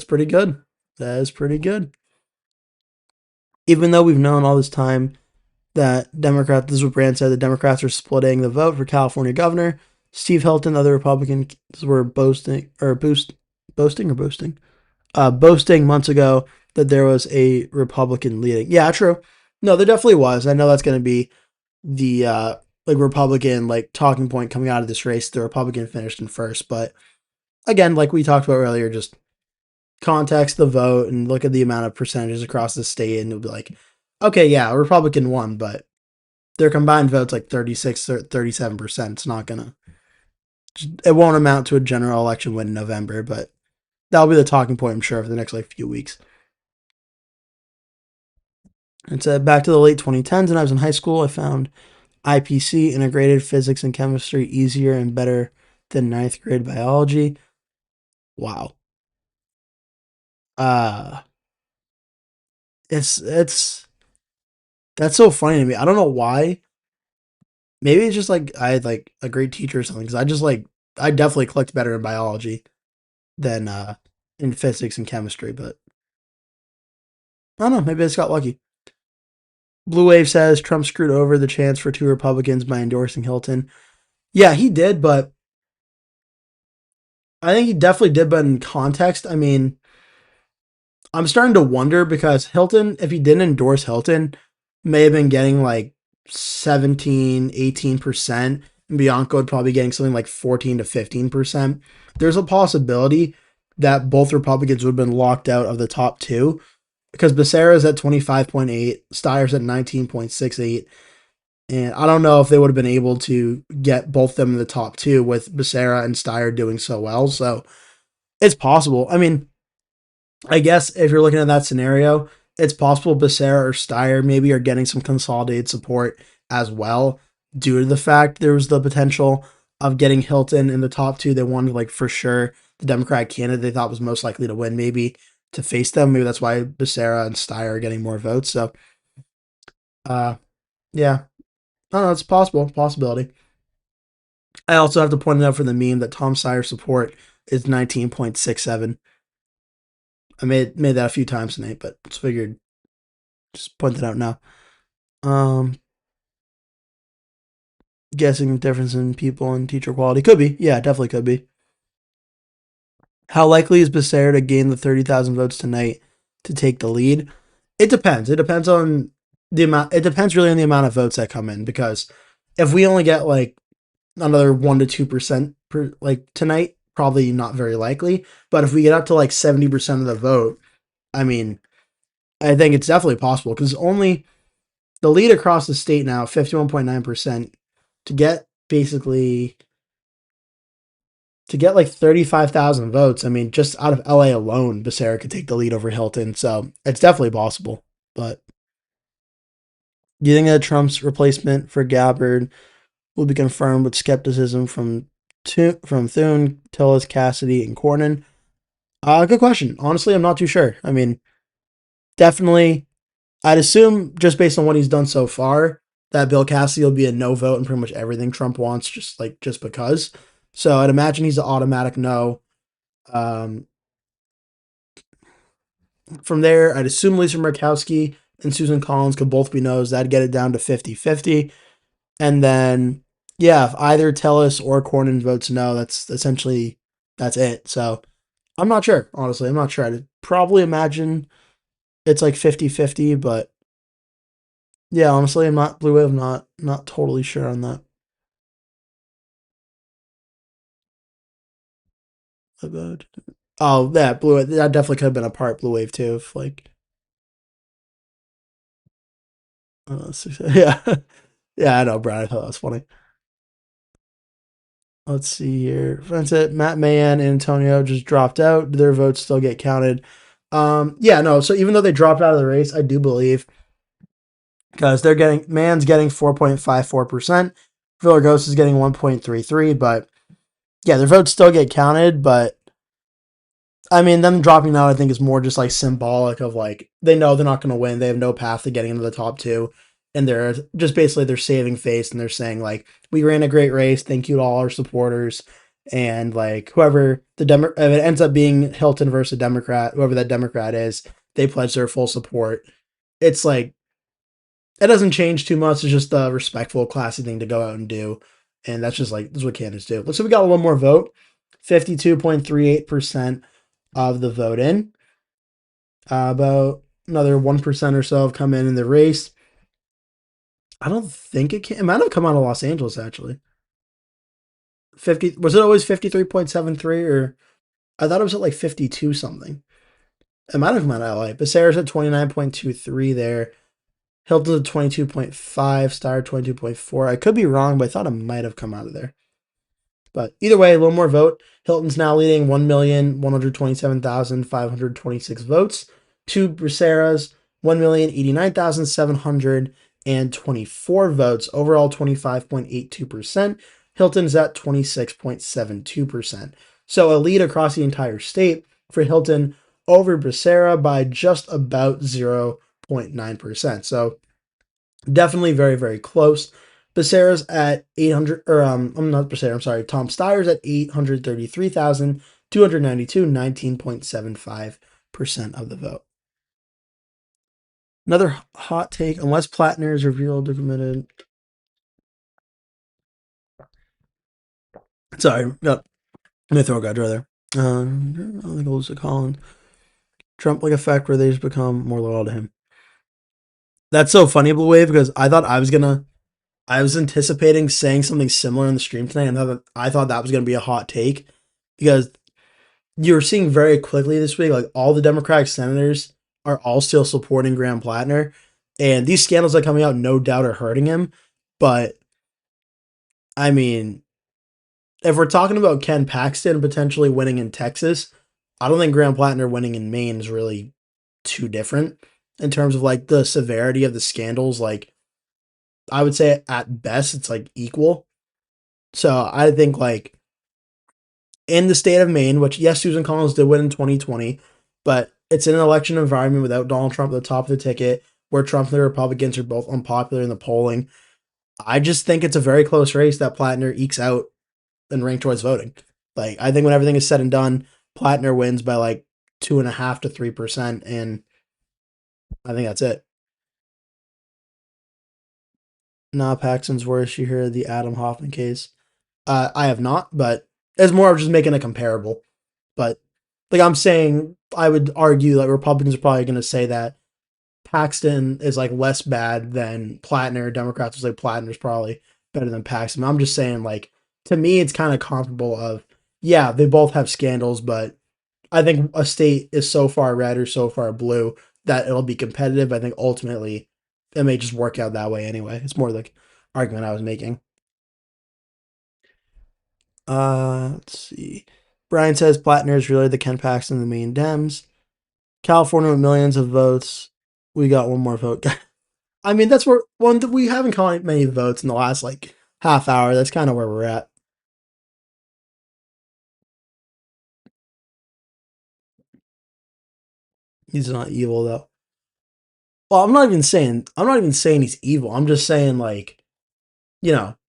pretty good. That is pretty good. Even though we've known all this time This is what Brand said, the Democrats are splitting the vote for California governor. Steve Hilton, other Republicans were boasting months ago that there was a Republican leading. Yeah, true. No, there definitely was. I know that's going to be the Republican talking point coming out of this race. The Republican finished in first, but again, like we talked about earlier, just context the vote and look at the amount of percentages across the state, and it'll be like, okay, yeah, Republican won, but their combined vote's like 36 or 37%. It's not gonna, it won't amount to a general election win in November, but that'll be the talking point, I'm sure, for the next few weeks. It's back to the late 2010s, and I was in high school. I found IPC, integrated physics and chemistry, easier and better than ninth grade biology. Wow. Uh it's that's so funny to me. I don't know why. Maybe it's just I had a great teacher or something. Because I definitely clicked better in biology than in physics and chemistry. But I don't know. Maybe I just got lucky. Blue Wave says Trump screwed over the chance for two Republicans by endorsing Hilton. Yeah, he did, but I think he definitely did. But in context, I mean, I'm starting to wonder because Hilton, if he didn't endorse Hilton, may have been getting 17, 18%. And Bianco would probably getting something like 14 to 15%. There's a possibility that both Republicans would have been locked out of the top two because Becerra is at 25.8, Steyer's at 19.68. And I don't know if they would have been able to get both of them in the top two with Becerra and Steyer doing so well. So it's possible. I mean, I guess if you're looking at that scenario, it's possible Becerra or Steyer maybe are getting some consolidated support as well due to the fact there was the potential of getting Hilton in the top two. They wanted for sure the Democratic candidate they thought was most likely to win maybe to face them. Maybe that's why Becerra and Steyer are getting more votes. So, yeah, I don't know. It's possibility. I also have to point out for the meme that Tom Steyer's support is 19.67. I made that a few times tonight, but just figured just point that out now. Um, Guessing the difference in people and teacher quality could be, yeah, definitely could be. How likely is Becerra to gain the 30,000 votes tonight to take the lead? It depends. It depends on the amount. It depends really on the amount of votes that come in because if we only get another 1 to 2% per tonight, probably not very likely. But if we get up to 70% of the vote, I mean, I think it's definitely possible because only the lead across the state now, 51.9%, to get 35,000 votes. I mean, just out of LA alone, Becerra could take the lead over Hilton. So it's definitely possible. But do you think that Trump's replacement for Gabbard will be confirmed with skepticism from Thune, Tillis, Cassidy, and Cornyn? Good question. Honestly, I'm not too sure. I mean, definitely, I'd assume just based on what he's done so far that Bill Cassidy will be a no vote in pretty much everything Trump wants, just because. So I'd imagine he's an automatic no. Um, from there, I'd assume Lisa Murkowski and Susan Collins could both be no's. That'd get it down to 50-50. And then, yeah, if either Tillis or Cornyn votes no, that's it. So I'm not sure, honestly. I'm not sure. I'd probably imagine it's 50-50, but yeah, honestly, I'm not Blue Wave, not totally sure on that. About oh, yeah, Blue Wave, that definitely could have been a part Blue Wave too. If yeah, yeah, I know, Brian. I thought that was funny. Let's see here. That's it. Matt Mahan and Antonio just dropped out. Do their votes still get counted? Yeah, no. So even though they dropped out of the race, I do believe because Mann's getting 4.54%, Villargos is getting 1.33, but yeah, their votes still get counted. But I mean, them dropping out, I think, is more just symbolic of they know they're not going to win. They have no path to getting into the top two, and they're just basically they're saving face and they're saying we ran a great race. Thank you to all our supporters, and whoever if it ends up being Hilton versus a Democrat, whoever that Democrat is, they pledge their full support. It's It doesn't change too much. It's just a respectful, classy thing to go out and do. And that's just like, that's what candidates do. Looks like we got a little more vote. 52.38% of the vote in. About another 1% or so have come in the race. I don't think it might have come out of Los Angeles, actually. 50, was it always 53.73 or I thought it was at like 52 something. It might have come out of LA. Becerra's at 29.23 there. Hilton at 22.5, Steyer 22.4. I could be wrong, but I thought it might have come out of there. But either way, a little more vote. Hilton's now leading 1,127,526 votes to Becerra's 1,089,724 votes. Overall, 25.82%. Hilton's at 26.72%. So a lead across the entire state for Hilton over Becerra by just about 0.9%. So definitely very, very close. Becerra's at 800, or I'm not Becerra, I'm sorry. Tom Steyer's at 833,292, 19.75% of the vote. Another hot take, unless Plattner is revealed or committed. Sorry, got my throat got dry there. I think I'll lose to Collins. Trump-like effect where they just become more loyal to him. That's so funny, Blue Wave, because I was anticipating saying something similar in the stream tonight, and I thought that was going to be a hot take because you're seeing very quickly this week, like all the Democratic senators are all still supporting Graham Plattner, and these scandals that are coming out, no doubt, are hurting him. But I mean, if we're talking about Ken Paxton potentially winning in Texas, I don't think Graham Plattner winning in Maine is really too different in terms of like the severity of the scandals. Like, I would say at best it's like equal. So I think like in the state of Maine, which yes, Susan Collins did win in 2020, but it's in an election environment without Donald Trump at the top of the ticket, where Trump and the Republicans are both unpopular in the polling. I just think it's a very close race that Plattner ekes out in ranked choice voting. Like, I think when everything is said and done, Plattner wins by like 2.5 to 3%, and I think that's it. Nah, Paxton's worse. You hear the Adam Hoffman case. I have not, but it's more of just making a comparable. But like I'm saying, I would argue that Republicans are probably going to say that Paxton is like less bad than Plattner. Democrats will say Plattner's probably better than Paxton. I'm just saying, like, to me, it's kind of comparable of, yeah, they both have scandals, but I think a state is so far red or so far blue that it'll be competitive. I think ultimately it may just work out that way anyway. It's more like argument I was making. Let's see. Brian says Plattner is really the Ken Paxton of the Maine Dems. California with millions of votes. We got one more vote. I mean, that's where one that we haven't got many votes in the last like half hour. That's kind of where we're at. He's not evil though. Well, I'm not even saying he's evil. I'm just saying like,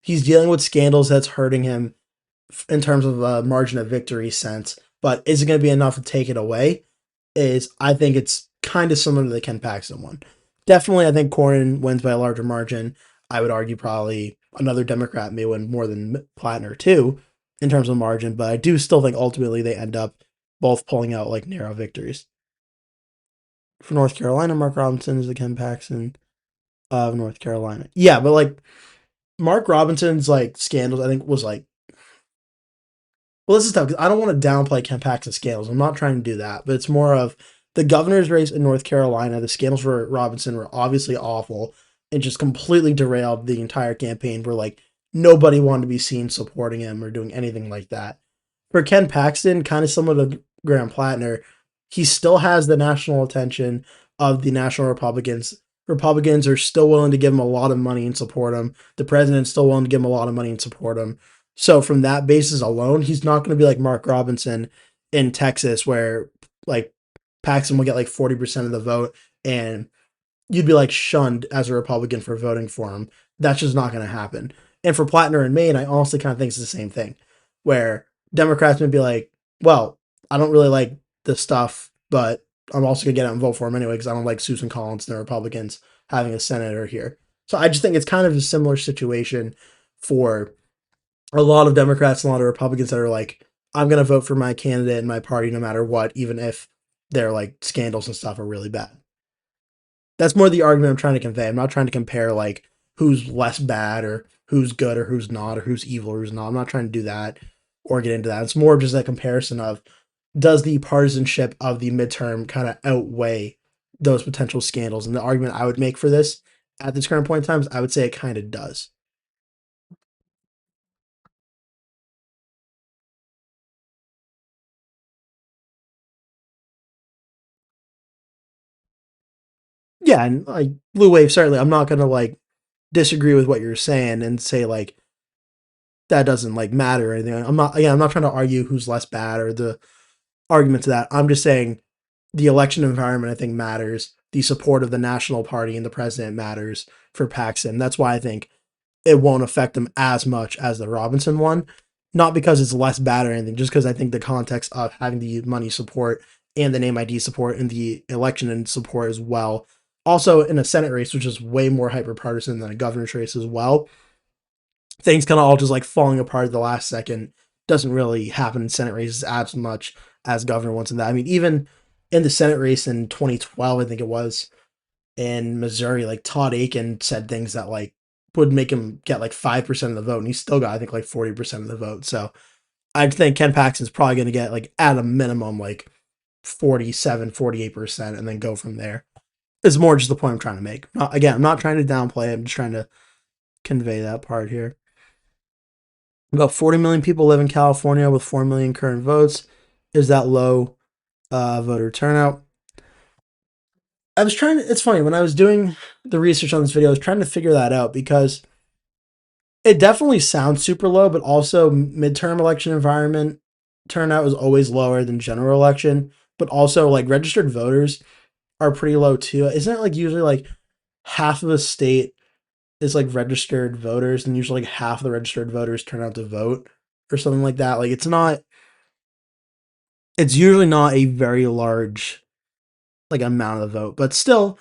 he's dealing with scandals that's hurting him in terms of a margin of victory sense. But is it going to be enough to take it away? I think it's kind of similar to the Ken Paxton one. Definitely, I think Cornyn wins by a larger margin. I would argue probably another Democrat may win more than Plattner too in terms of margin, but I do still think ultimately they end up both pulling out like narrow victories. For North Carolina, Mark Robinson is the Ken Paxton of North Carolina. Yeah, but like Mark Robinson's like scandals, I think was like, well, this is tough because I don't want to downplay Ken Paxton's scandals. I'm not trying to do that, but it's more of the governor's race in North Carolina. The scandals for Robinson were obviously awful and just completely derailed the entire campaign. Where like nobody wanted to be seen supporting him or doing anything like that. For Ken Paxton, kind of similar to Graham Plattner, he still has the national attention of the national Republicans. Republicans are still willing to give him a lot of money and support him. The president's still willing to give him a lot of money and support him. So from that basis alone, he's not going to be like Mark Robinson in Texas, where like Paxton will get like 40% of the vote and you'd be like shunned as a Republican for voting for him. That's just not going to happen. And for Plattner in Maine, I honestly kind of think it's the same thing, where Democrats would be like, well, I don't really like this stuff, but I'm also going to get out and vote for him anyway because I don't like Susan Collins and the Republicans. having a senator here. So I just think it's kind of a similar situation for a lot of Democrats and a lot of Republicans that are like, I'm going to vote for my candidate and my party no matter what, even if their like scandals and stuff are really bad. That's more the argument I'm trying to convey. I'm not trying to compare like who's less bad or who's good or who's not or who's evil or who's not. I'm not trying to do that or get into that. It's more just a comparison of does the partisanship of the midterm kind of outweigh those potential scandals? And the argument I would make for this at this current point in time is I would say it kind of does. Yeah, and like Blue Wave, certainly, I'm not gonna like disagree with what you're saying and say like that doesn't like matter or anything. I'm not trying to argue who's less bad or the argument to that. I'm just saying the election environment I think matters. The support of the national party and the president matters for Paxton. That's why I think it won't affect them as much as the Robinson one. Not because it's less bad or anything, just because I think the context of having the money support and the name ID support and the election and support as well. Also in a Senate race, which is way more hyper partisan than a governor's race as well, things kind of all just like falling apart at the last second. Doesn't really happen in Senate races as much as governor ones in that. I mean, even in the Senate race in 2012, I think it was in Missouri, like Todd Aiken said things that like would make him get like 5% of the vote, and he still got I think like 40% of the vote. So I think Ken Paxton's probably going to get like at a minimum like 47, 48%, and then go from there. It's more just the point I'm trying to make. Again, I'm not trying to downplay it. I'm just trying to convey that part here. About 40 million people live in California with 4 million current votes. Is that low voter turnout? I was trying to, it's funny, when I was doing the research on this video, I was trying to figure that out because it definitely sounds super low, but also midterm election environment turnout is always lower than general election. But also, like, registered voters are pretty low too. Isn't it like usually like half of a state is like registered voters, and usually like half of the registered voters turn out to vote or something like that? Like, it's usually not a very large like amount of the vote, but still,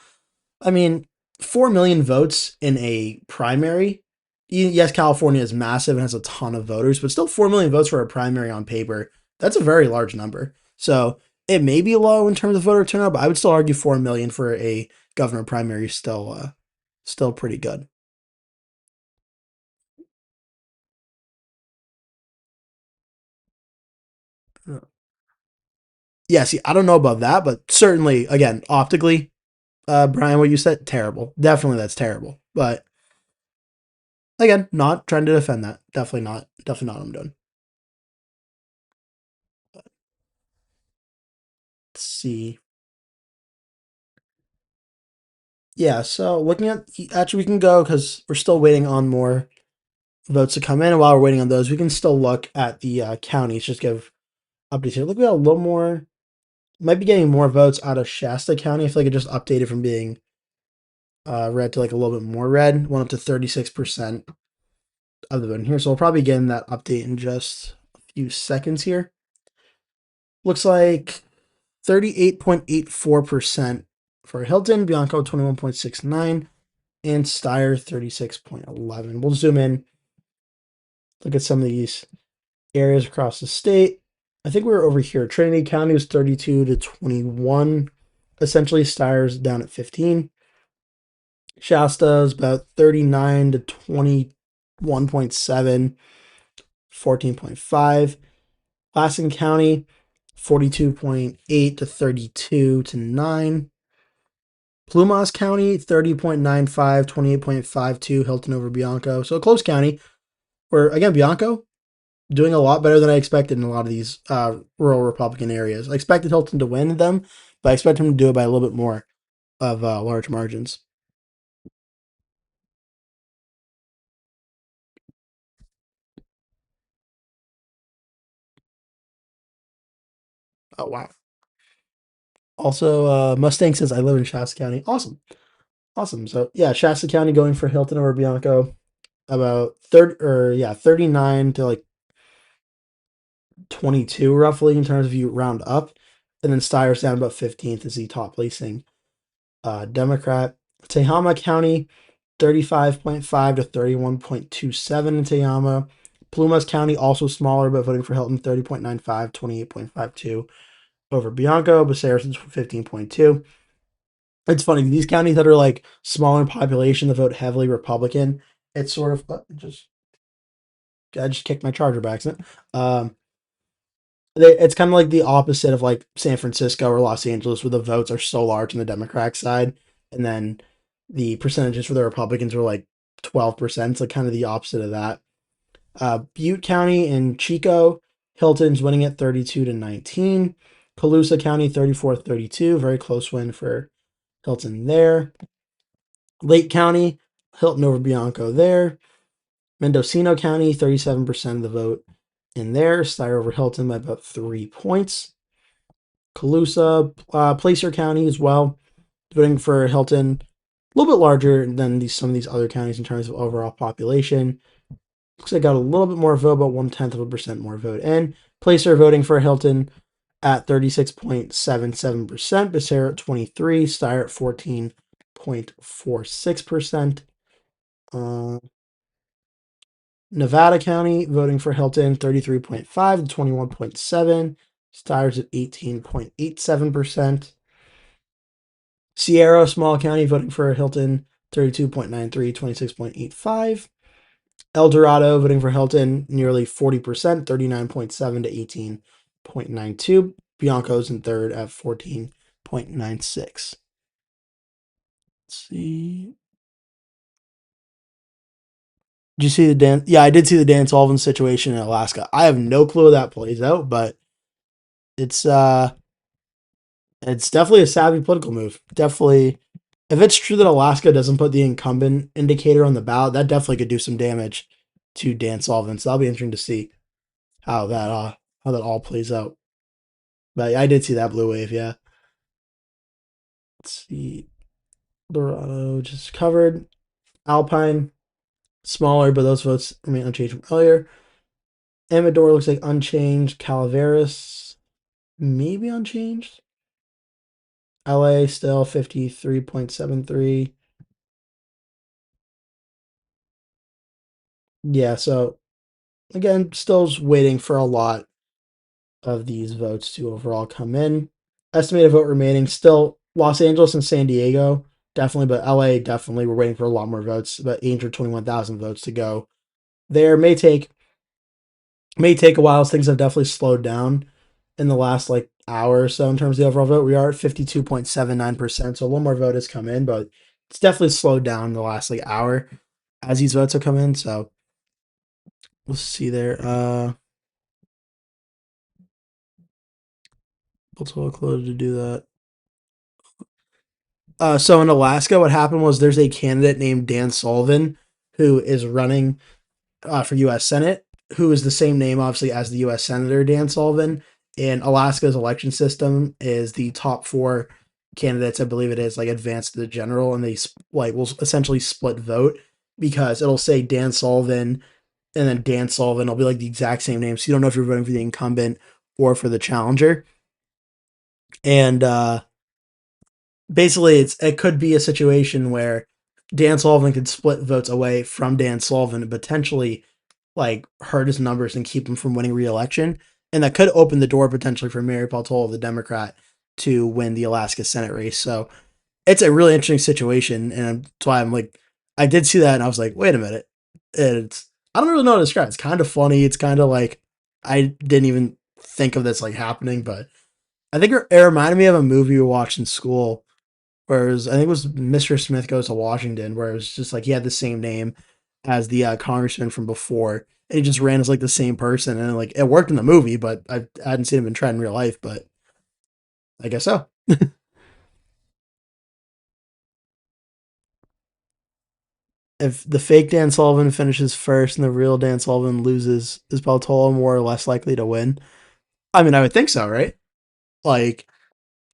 I mean, 4 million votes in a primary. Yes, California is massive and has a ton of voters, but still 4 million votes for a primary on paper. That's a very large number. So it may be low in terms of voter turnout, but I would still argue 4 million for a governor primary is still pretty good. Yeah, see, I don't know about that, but certainly, again, optically, Brian, what you said, terrible. Definitely that's terrible. But again, not trying to defend that. Definitely not. Definitely not what I'm doing. Let's see. Yeah, so looking at actually we can go because we're still waiting on more votes to come in, and while we're waiting on those, we can still look at the counties. Just give updates here. Look, we got a little more. Might be getting more votes out of Shasta County. I feel like it just updated from being red to like a little bit more red. Went up to 36% of the vote in here. So we'll probably get in that update in just a few seconds here. Looks like 38.84% for Hilton, Bianco 21.69, and Steyer 36.11. We'll zoom in, look at some of these areas across the state. I think we were over here. Trinity County was 32 to 21. Essentially, Steyer's down at 15. Shasta is about 39 to 21.7, 14.5. Lassen County, 42.8 to 32 to 9. Plumas County, 30.95, 28.52. Hilton over Bianco. So a close county where, again, Bianco doing a lot better than I expected in a lot of these rural Republican areas. I expected Hilton to win them, but I expect him to do it by a little bit more of large margins. Oh, wow. Also, Mustang says I live in Shasta County. Awesome. Awesome. So, yeah, Shasta County going for Hilton over Bianco. About 30 or yeah, 39 to like 22 roughly in terms of you round up. And then Steyer's down about 15th as the top placing Democrat. Tehama County, 35.5 to 31.27 in Tehama. Plumas County, also smaller, but voting for Hilton, 30.95, 28.52 over Bianco. Becerra, 15.2. It's funny, these counties that are like smaller in population that vote heavily Republican, it's sort of I just kicked my charger by accident. Um, it's kind of like the opposite of like San Francisco or Los Angeles, where the votes are so large on the Democratic side, and then the percentages for the Republicans are like 12%. It's like kind of the opposite of that. Butte County and Chico, Hilton's winning at 32-19. Colusa County 34-32, very close win for Hilton there. Lake County, Hilton over Bianco there. Mendocino County, 37% of the vote in there. Steyer over Hilton by about 3 points. Colusa, Placer County as well, voting for Hilton, a little bit larger than some of these other counties in terms of overall population. Looks like got a little bit more vote, about 1/10% more vote in. Placer voting for Hilton at 36.77%. Becerra at 23%. Steyer at 14.46%. Nevada County voting for Hilton 33.5 to 21.7. Steyer's at 18.87%. Sierra, small county, voting for Hilton 32.93, 26.85. El Dorado voting for Hilton nearly 40%, 39.7 to 18.92. Bianco's in third at 14.96. Let's see. Did you see the Dan? Yeah, I did see the Dan Sullivan situation in Alaska. I have no clue how that plays out, but it's it's definitely a savvy political move. Definitely, if it's true that Alaska doesn't put the incumbent indicator on the ballot, that definitely could do some damage to Dan Sullivan. So that'll be interesting to see how that all plays out. But yeah, I did see that blue wave. Yeah. Let's see. Dorado just covered. Alpine smaller, but those votes remain unchanged from earlier. Amador looks like unchanged. Calaveras maybe unchanged. LA still 53.73. Yeah, so again, still waiting for a lot of these votes to overall come in. Estimated vote remaining still Los Angeles and San Diego, definitely, but LA definitely. We're waiting for a lot more votes, about 821,000 votes to go. There may take a while, as things have definitely slowed down in the last like hour or so in terms of the overall vote. We are at 52.79%, so a little more vote has come in, but it's definitely slowed down in the last like hour as these votes have come in. So we'll see there. We'll close to do that. So in Alaska, what happened was there's a candidate named Dan Sullivan who is running for U.S. Senate, who is the same name, obviously, as the U.S. Senator Dan Sullivan. And Alaska's election system is the top four candidates, I believe it is, like advanced to the general, and they like will essentially split vote because it'll say Dan Sullivan and then Dan Sullivan will be like the exact same name, so you don't know if you're voting for the incumbent or for the challenger. And basically, it could be a situation where Dan Sullivan could split votes away from Dan Sullivan and potentially like hurt his numbers and keep him from winning re-election, and that could open the door potentially for Mary Peltola, the Democrat, to win the Alaska Senate race. So it's a really interesting situation, and that's why I'm like, I did see that, and I was like, wait a minute, it's I don't really know how to describe. It's kind of funny. It's kind of like I didn't even think of this like happening, but I think it reminded me of a movie we watched in school. Whereas I think it was Mr. Smith Goes to Washington, where it was just like he had the same name as the congressman from before. And he just ran as like the same person, and like it worked in the movie, but I hadn't seen him in try in real life. But I guess so. If the fake Dan Sullivan finishes first and the real Dan Sullivan loses, is Baltola more or less likely to win? I mean, I would think so, right? Like,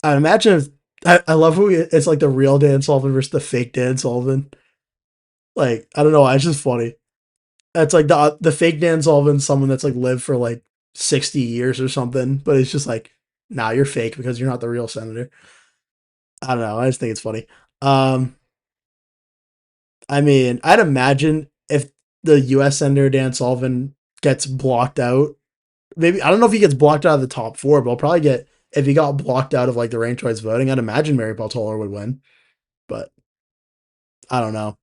I imagine if, I love who it's like the real Dan Sullivan versus the fake Dan Sullivan. Like, I don't know, it's just funny. That's like the fake Dan Sullivan, someone that's like lived for like 60 years or something, but it's just like, nah, you're fake because you're not the real senator. I don't know. I just think it's funny. Um, I mean, I'd imagine if the U.S. Senator Dan Sullivan gets blocked out, maybe I don't know if he gets blocked out of the top four, but I'll probably get if he got blocked out of like the ranked choice voting. I'd imagine Mary Peltola would win, but I don't know.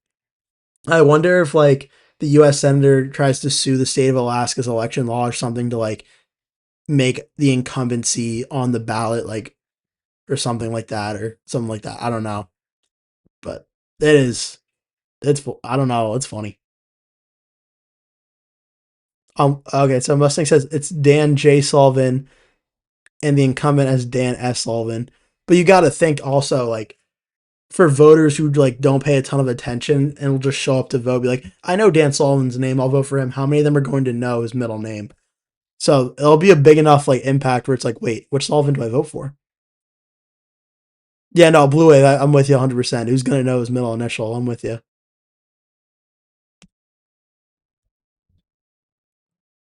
I wonder if like the U.S. Senator tries to sue the state of Alaska's election law or something to like make the incumbency on the ballot like or something like that or something like that. I don't know, but it is. It's I don't know. It's funny. Okay, so Mustang says it's Dan J. Sullivan and the incumbent as Dan S. Sullivan. But you got to think also like for voters who like don't pay a ton of attention and will just show up to vote, be like, I know Dan Sullivan's name, I'll vote for him. How many of them are going to know his middle name? So it'll be a big enough like impact where it's like, wait, which Sullivan do I vote for? Yeah, no, Blue Wave, I'm with you 100%. Who's going to know his middle initial? I'm with you.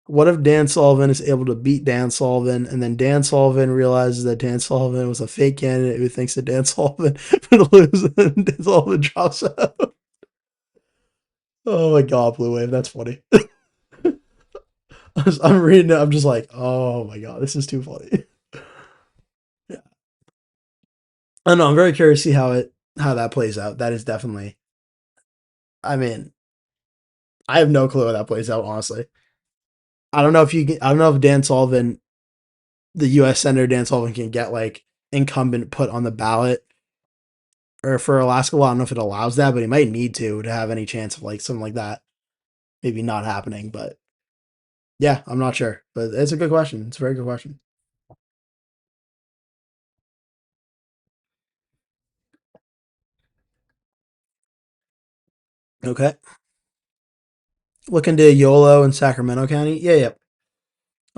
What if Dan Sullivan is able to beat Dan Sullivan, and then Dan Sullivan realizes that Dan Sullivan was a fake candidate who thinks that Dan Sullivan would lose, and Dan Sullivan drops out? Oh my god, Blue Wave, that's funny. I'm reading it, I'm just like, oh my god, this is too funny. Yeah, I don't know. I'm very curious to see how that plays out. That is definitely. I mean, I have no clue how that plays out. Honestly, I don't know if you. I don't know if Dan Sullivan, the U.S. Senator Dan Sullivan, can get like incumbent put on the ballot or for Alaska law. I don't know if it allows that, but he might need to have any chance of like something like that maybe not happening. But yeah, I'm not sure. But it's a good question. It's a very good question. Okay, look into Yolo and Sacramento County. Yeah, yeah.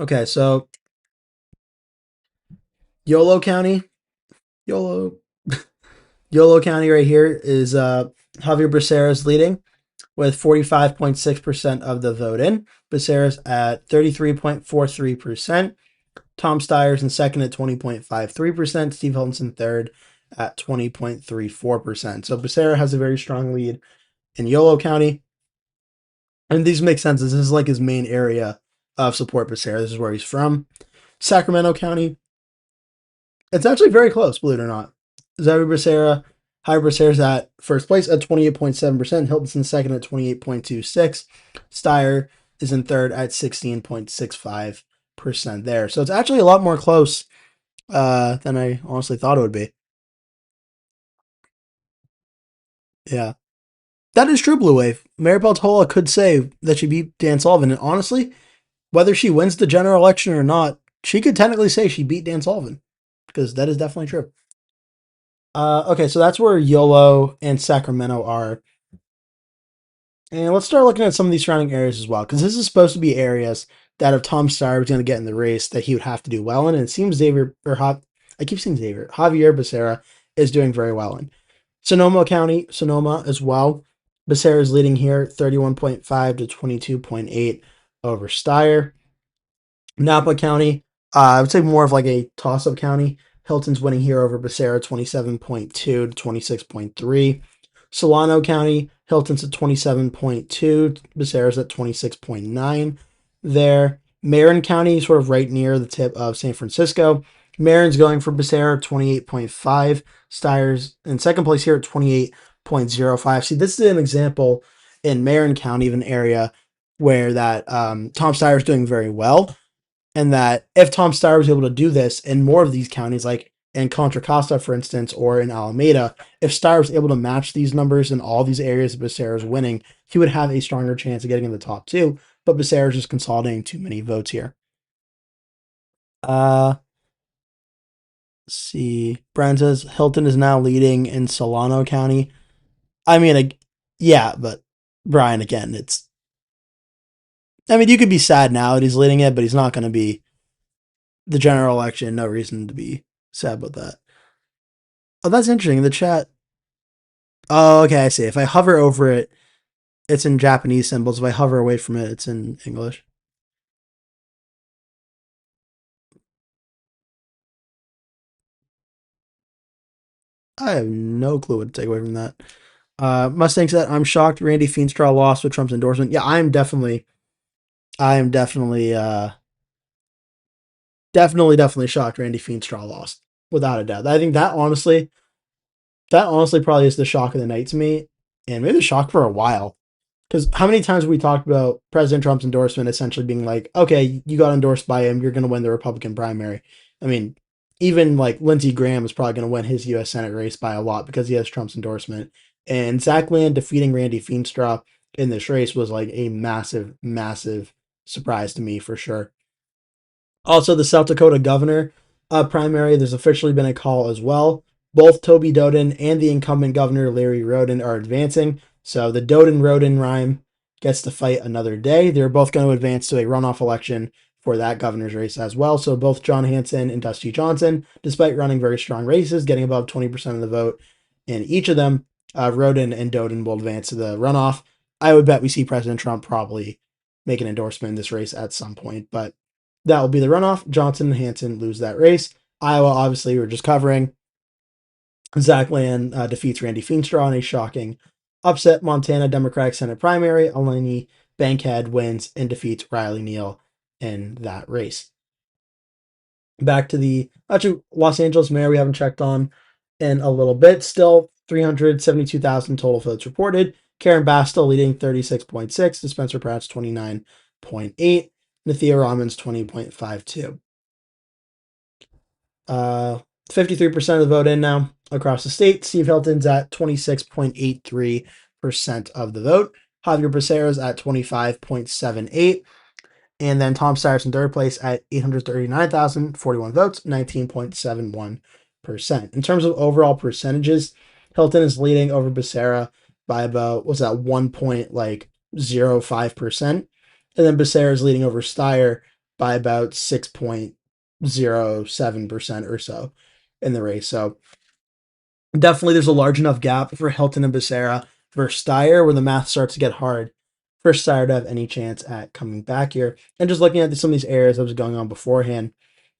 Okay, so Yolo County, Yolo, Yolo County right here is Javier Becerra's leading with 45.6% of the vote in. Becerra's at 33.43%. Tom Steyer's in second at 20.53%. Steve Hilton's in third at 20.34%. So Becerra has a very strong lead in Yolo County. And these make sense. This is like his main area of support. Becerra. This is where he's from. Sacramento County. It's actually very close, believe it or not. Xavier Becerra, Javier Becerra's at first place at 28.7%. Hilton's in second at 28.26%. Steyer is in third at 16.65% there. So it's actually a lot more close than I honestly thought it would be. Yeah. That is true, Blue Wave. Mary Peltola could say that she beat Dan Sullivan. And honestly, whether she wins the general election or not, she could technically say she beat Dan Sullivan because that is definitely true. Okay, so that's where Yolo and Sacramento are. And let's start looking at some of these surrounding areas as well, because this is supposed to be areas that if Tom Steyer was going to get in the race, that he would have to do well in. And it seems Xavier, I keep saying Xavier, Javier Becerra is doing very well in. Sonoma County, Sonoma as well. Becerra is leading here 31.5 to 22.8 over Steyer. Napa County, I would say more of like a toss-up county. Hilton's winning here over Becerra 27.2 to 26.3. Solano County, Hilton's at 27.2, Becerra's at 26.9 there. Marin County, sort of right near the tip of San Francisco. Marin's going for Becerra 28.5. Steyer's in second place here at 28.05. See, this is an example in Marin County of an area where that Tom Steyer is doing very well, and that if Tom Steyer was able to do this in more of these counties, like in Contra Costa, for instance, or in Alameda, if Steyer was able to match these numbers in all these areas that Becerra is winning, he would have a stronger chance of getting in the top two. But Becerra is just consolidating too many votes here. Uh, let's see. Brian says Hilton is now leading in Solano County. I mean, yeah, but Brian, again, it's. I mean, you could be sad now that he's leading it, but he's not going to be the general election. No reason to be sad about that. Oh, that's interesting. In the chat. Oh, okay, I see. If I hover over it, it's in Japanese symbols. If I hover away from it, it's in English. I have no clue what to take away from that. Mustang said, "I'm shocked Randy Feenstra lost with Trump's endorsement." Yeah, I am definitely shocked Randy Feenstra lost, without a doubt. I think that honestly probably is the shock of the night to me, and maybe the shock for a while. Because how many times have we talked about President Trump's endorsement essentially being like, okay, you got endorsed by him, you're going to win the Republican primary. I mean, even like Lindsey Graham is probably going to win his U.S. Senate race by a lot because he has Trump's endorsement. And Zach Land defeating Randy Feenstra in this race was like a massive, massive surprise to me for sure. Also, the South Dakota governor primary, there's officially been a call as well. Both Toby Doden and the incumbent governor, Larry Roden, are advancing. So the Doden Roden rhyme gets to fight another day. They're both going to advance to a runoff election for that governor's race as well. So both John Hanson and Dusty Johnson, despite running very strong races, getting above 20% of the vote in each of them, Roden and Doden will advance to the runoff. I would bet we see President Trump probably make an endorsement in this race at some point, but that will be the runoff. Johnson and Hanson lose that race. Iowa, obviously, we're just covering. Zach Land defeats Randy Feenstra in a shocking upset. Montana Democratic Senate primary. Eleni Bankhead wins and defeats Riley Neal in that race. Back to the Los Angeles mayor we haven't checked on in a little bit. Still 372,000 total votes reported. Karen Bass still leading 36.6 to Spencer Pratt's 29.8. Nithya Raman's 20.52. 53% of the vote in now across the state. Steve Hilton's at 26.83% of the vote. Javier Becerra's at 25.78. And then Tom Steyer's in third place at 839,041 votes, 19.71%. In terms of overall percentages, Hilton is leading over Becerra by about, what's that, 1.05%. And then Becerra is leading over Steyer by about 6.07% or so in the race. So definitely there's a large enough gap for Hilton and Becerra versus Steyer where the math starts to get hard for Steyer to have any chance at coming back here. And just looking at some of these areas that was going on beforehand,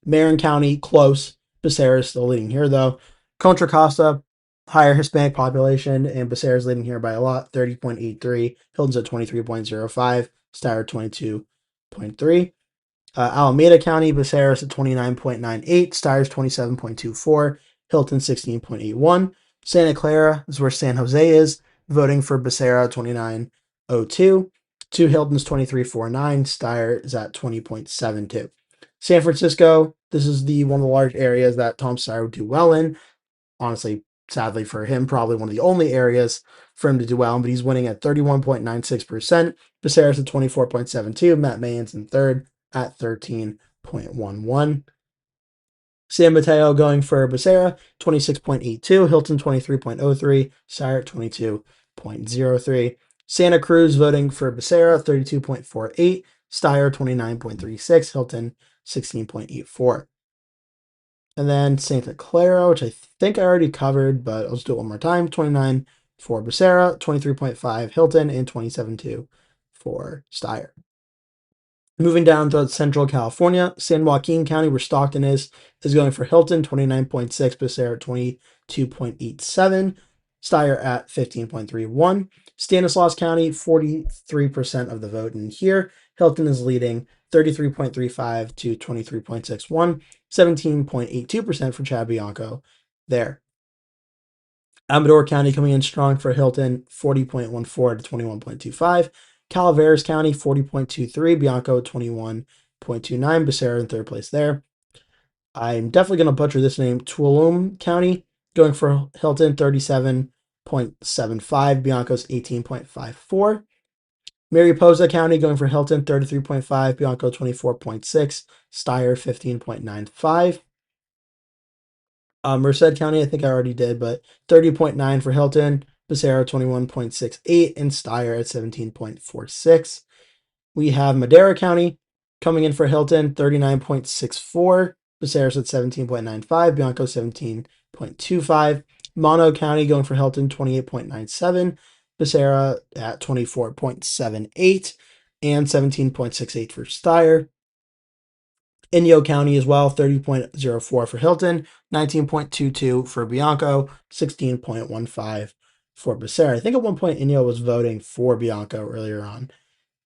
Marin County, close. Becerra is still leading here, though. Contra Costa, higher Hispanic population, and Becerra is leading here by a lot, 30.83. Hilton's at 23.05. Steyer, 22.3. Alameda County, Becerra's at 29.98. Steyer's 27.24. Hilton, 16.81. Santa Clara is where San Jose is, voting for Becerra, 29.02. To Hilton's 23.49. Steyer is at 20.72. San Francisco, this is one of the large areas that Tom Steyer would do well in. Honestly, sadly for him, probably one of the only areas for him to do well in, but he's winning at 31.96%. Becerra's at 24.72. Matt Mahan's in third at 13.11. San Mateo going for Becerra, 26.82. Hilton, 23.03. Steyer, 22.03. Santa Cruz voting for Becerra, 32.48. Steyer, 29.36. Hilton, 16.84. And then Santa Clara, which I think I already covered, but I'll just do it one more time. 29 for Becerra, 23.5 Hilton, and 27.2 for Steyer. Moving down to Central California, San Joaquin County, where Stockton is going for Hilton, 29.6, Becerra, 22.87, Steyer at 15.31. Stanislaus County, 43% of the vote in here. Hilton is leading 33.35 to 23.61, 17.82% for Chad Bianco there. Amador County coming in strong for Hilton, 40.14 to 21.25. Calaveras County, 40.23. Bianco, 21.29. Becerra in third place there. I'm definitely going to butcher this name. Tuolumne County, going for Hilton, 37.75. Bianco's 18.54. Mariposa County, going for Hilton, 33.5. Bianco, 24.6. Steyer, 15.95. Merced County, I think I already did, but 30.9 for Hilton, Becerra 21.68, and Steyer at 17.46. We have Madera County coming in for Hilton, 39.64, Becerra's at 17.95, Bianco 17.25. Mono County going for Hilton, 28.97, Becerra at 24.78, and 17.68 for Steyer. Inyo County as well, 30.04 for Hilton, 19.22 for Bianco, 16.15 for Becerra. I think at one point Inyo was voting for Bianco earlier on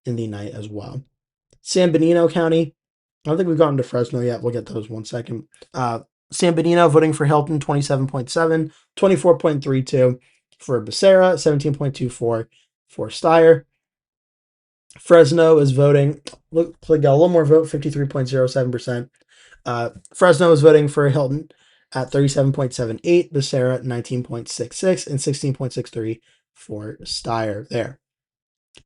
in the night as well. San Benito County. I don't think we've gotten to Fresno yet. We'll get those 1 second. San Benito voting for Hilton, 27.7, 24.32 for Becerra, 17.24 for Steyer. Fresno is voting, got a little more vote, 53.07%. Fresno is voting for Hilton at 37.78, Becerra 19.66, and 16.63 for Steyer there.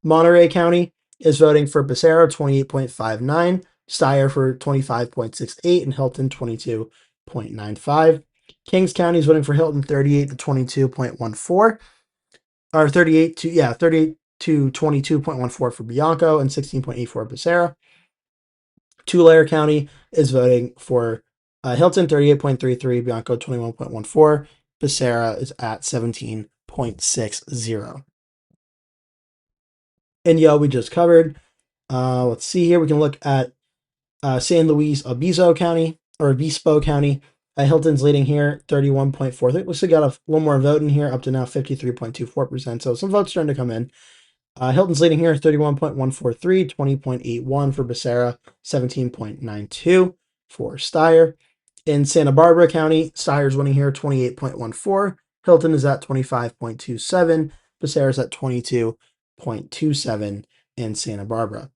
Monterey County is voting for Becerra 28.59, Steyer for 25.68, and Hilton 22.95. Kings County is voting for Hilton 38 to 22.14, or 38 to 22.14 for Bianco and 16.84 for Becerra. Tulare County is voting for Hilton 38.33, Bianco 21.14. Becerra is at 17.60. And we just covered. Let's see here. We can look at San Luis Obispo County. Hilton's leading here, 31.4. Looks like we got a little more vote in here, up to now 53.24%. So some votes starting to come in. Hilton's leading here, 31.143, 20.81 for Becerra, 17.92 for Steyer. In Santa Barbara County, Steyer's winning here, 28.14. Hilton is at 25.27. Becerra's at 22.27 in Santa Barbara.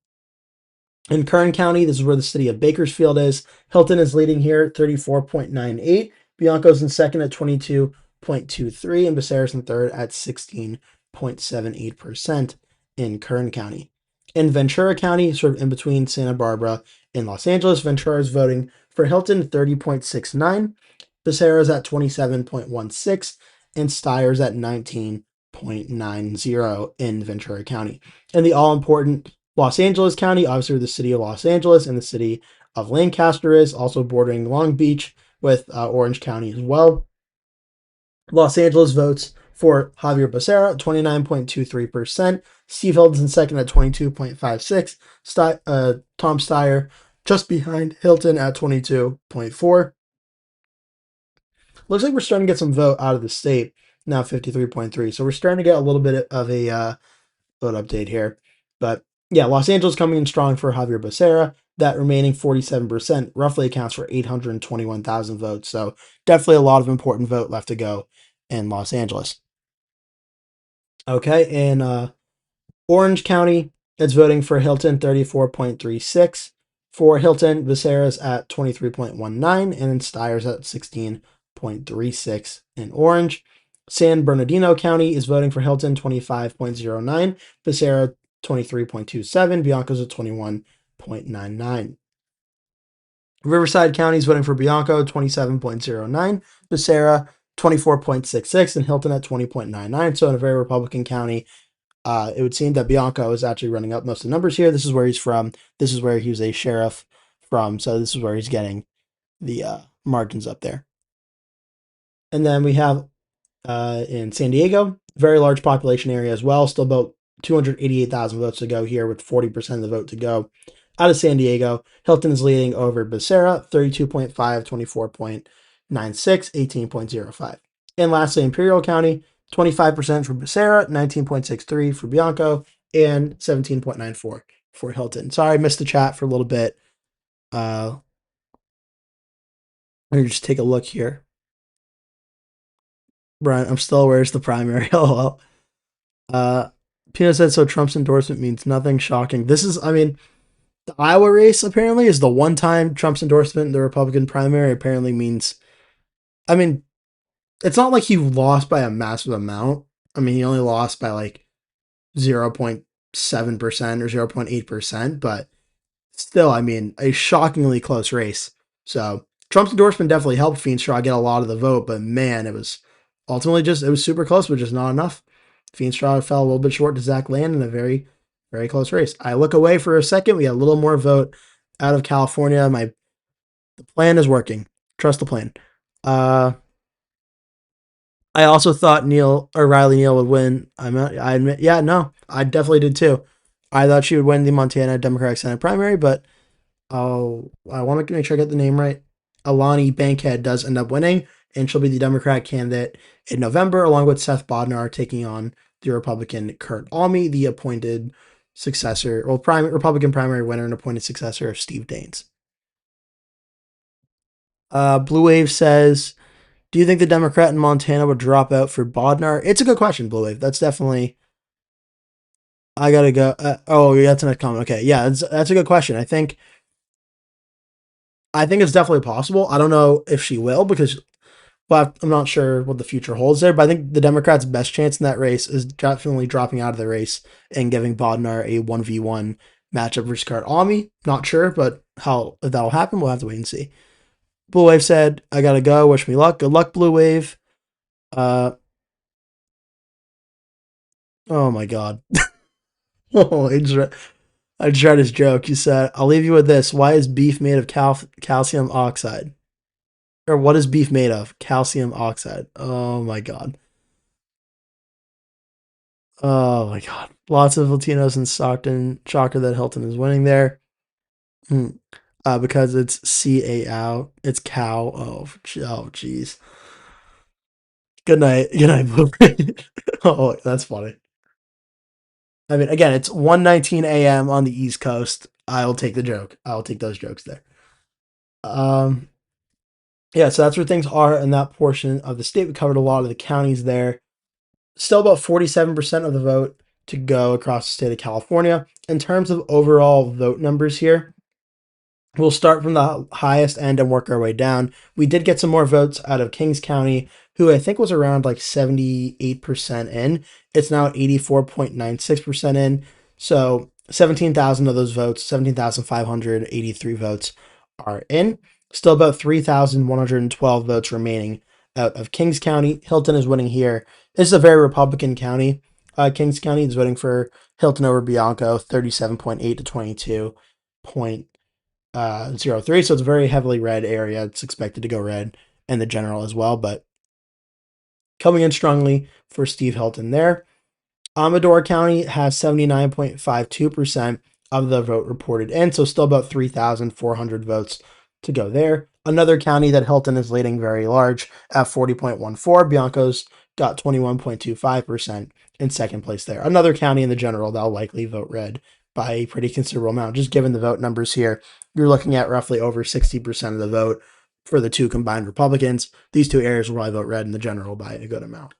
In Kern County, this is where the city of Bakersfield is. Hilton is leading here, 34.98. Bianco's in second at 22.23, and Becerra's in third at 16.78% in Kern County. In Ventura County, sort of in between Santa Barbara and Los Angeles, Ventura is voting for Hilton, 30.69. Becerra's at 27.16, and Steyer's at 19.90 in Ventura County. And the all-important Los Angeles County, obviously the city of Los Angeles and the city of Lancaster is also bordering Long Beach with Orange County as well. Los Angeles votes for Xavier Becerra at 29.23%. Steve Hilton's in second at 22.56. Tom Steyer just behind Hilton at 22.4. Looks like we're starting to get some vote out of the state, now 53.3. So we're starting to get a little bit of a vote update here. But yeah, Los Angeles coming in strong for Xavier Becerra. That remaining 47% roughly accounts for 821,000 votes. So definitely a lot of important vote left to go in Los Angeles. Okay, in Orange County, it's voting for Hilton, 34.36. For Hilton, Becerra's at 23.19, and then Steyer's at 16.36 in Orange. San Bernardino County is voting for Hilton, 25.09. Becerra, 23.27. Bianco's at 21.99. Riverside County is voting for Bianco, 27.09. Becerra, 24.66, and Hilton at 20.99. So in a very Republican county, it would seem that Bianco is actually running up most of the numbers here. This is where he's from. This is where he was a sheriff from. So this is where he's getting the margins up there. And then we have in San Diego, very large population area as well. Still about 288,000 votes to go here with 40% of the vote to go. Out of San Diego, Hilton is leading over Becerra, 32.5, 24.96, 18.05. And lastly, Imperial County, 25% for Becerra, 19.63 for Bianco, and 17.94 for Hilton. Sorry, I missed the chat for a little bit. Let me just take a look here. Brian, I'm still, where's the primary? Oh, well. Pino said, so Trump's endorsement means nothing. Shocking. This is, the Iowa race apparently is the one time Trump's endorsement in the Republican primary apparently means, it's not like he lost by a massive amount. He only lost by like 0.7% or 0.8%, but still, a shockingly close race. So Trump's endorsement definitely helped Feenstra get a lot of the vote, but man, it was ultimately it was super close, but just not enough. Feenstra fell a little bit short to Zach Land in a very, very close race. I look away for a second. We got a little more vote out of California. The plan is working. Trust the plan. I also thought Riley Neal would win. I definitely did too. I thought she would win the Montana Democratic Senate primary, but I want to make sure I get the name right. Alani Bankhead does end up winning, and she'll be the Democratic candidate in November, along with Seth Bodnar taking on the Republican Kurt Alme, the appointed successor, well, Republican primary winner and appointed successor of Steve Daines. Blue Wave says, do you think the Democrat in Montana would drop out for Bodnar? It's a good question, Blue Wave. That's definitely. I gotta go. That's a nice comment. Okay, yeah, that's a good question. I think it's definitely possible. I don't know if she will because, well, I'm not sure what the future holds there. But I think the Democrats' best chance in that race is definitely dropping out of the race and giving Bodnar a 1v1 matchup versus Kurt Alme. Not sure, but if that'll happen, we'll have to wait and see. Blue Wave said, I gotta go. Wish me luck. Good luck, Blue Wave. Uh, oh my God. Oh, I just read his joke. He said, I'll leave you with this. Why is beef made of calcium oxide? Or what is beef made of? Calcium oxide. Oh my God. Oh my God. Lots of Latinos in Stockton. Shocker that Hilton is winning there. Hmm. Because it's C-A-O. It's cow. Oh, jeez. Good night. Good night, Blue. Oh, that's funny. I mean, again, it's 1:19 a.m. on the East Coast. I'll take the joke. I'll take those jokes there. Um, yeah, so that's where things are in that portion of the state. We covered a lot of the counties there. Still about 47% of the vote to go across the state of California. In terms of overall vote numbers here, we'll start from the highest end and work our way down. We did get some more votes out of Kings County, who I think was around like 78% in. It's now at 84.96% in. So 17,000 of those votes, 17,583 votes are in. Still about 3,112 votes remaining out of Kings County. Hilton is winning here. This is a very Republican county. Kings County is voting for Hilton over Bianco, 37.8 to 22.03. So it's a very heavily red area. It's expected to go red in the general as well, but coming in strongly for Steve Hilton there. Amador County has 79.52% of the vote reported in, so still about 3,400 votes to go there. Another county that Hilton is leading very large at 40.14. Bianco's got 21.25% in second place there. Another county in the general that'll likely vote red by a pretty considerable amount. Just given the vote numbers here, you're looking at roughly over 60% of the vote for the two combined Republicans. These two areas will probably vote red in the general by a good amount.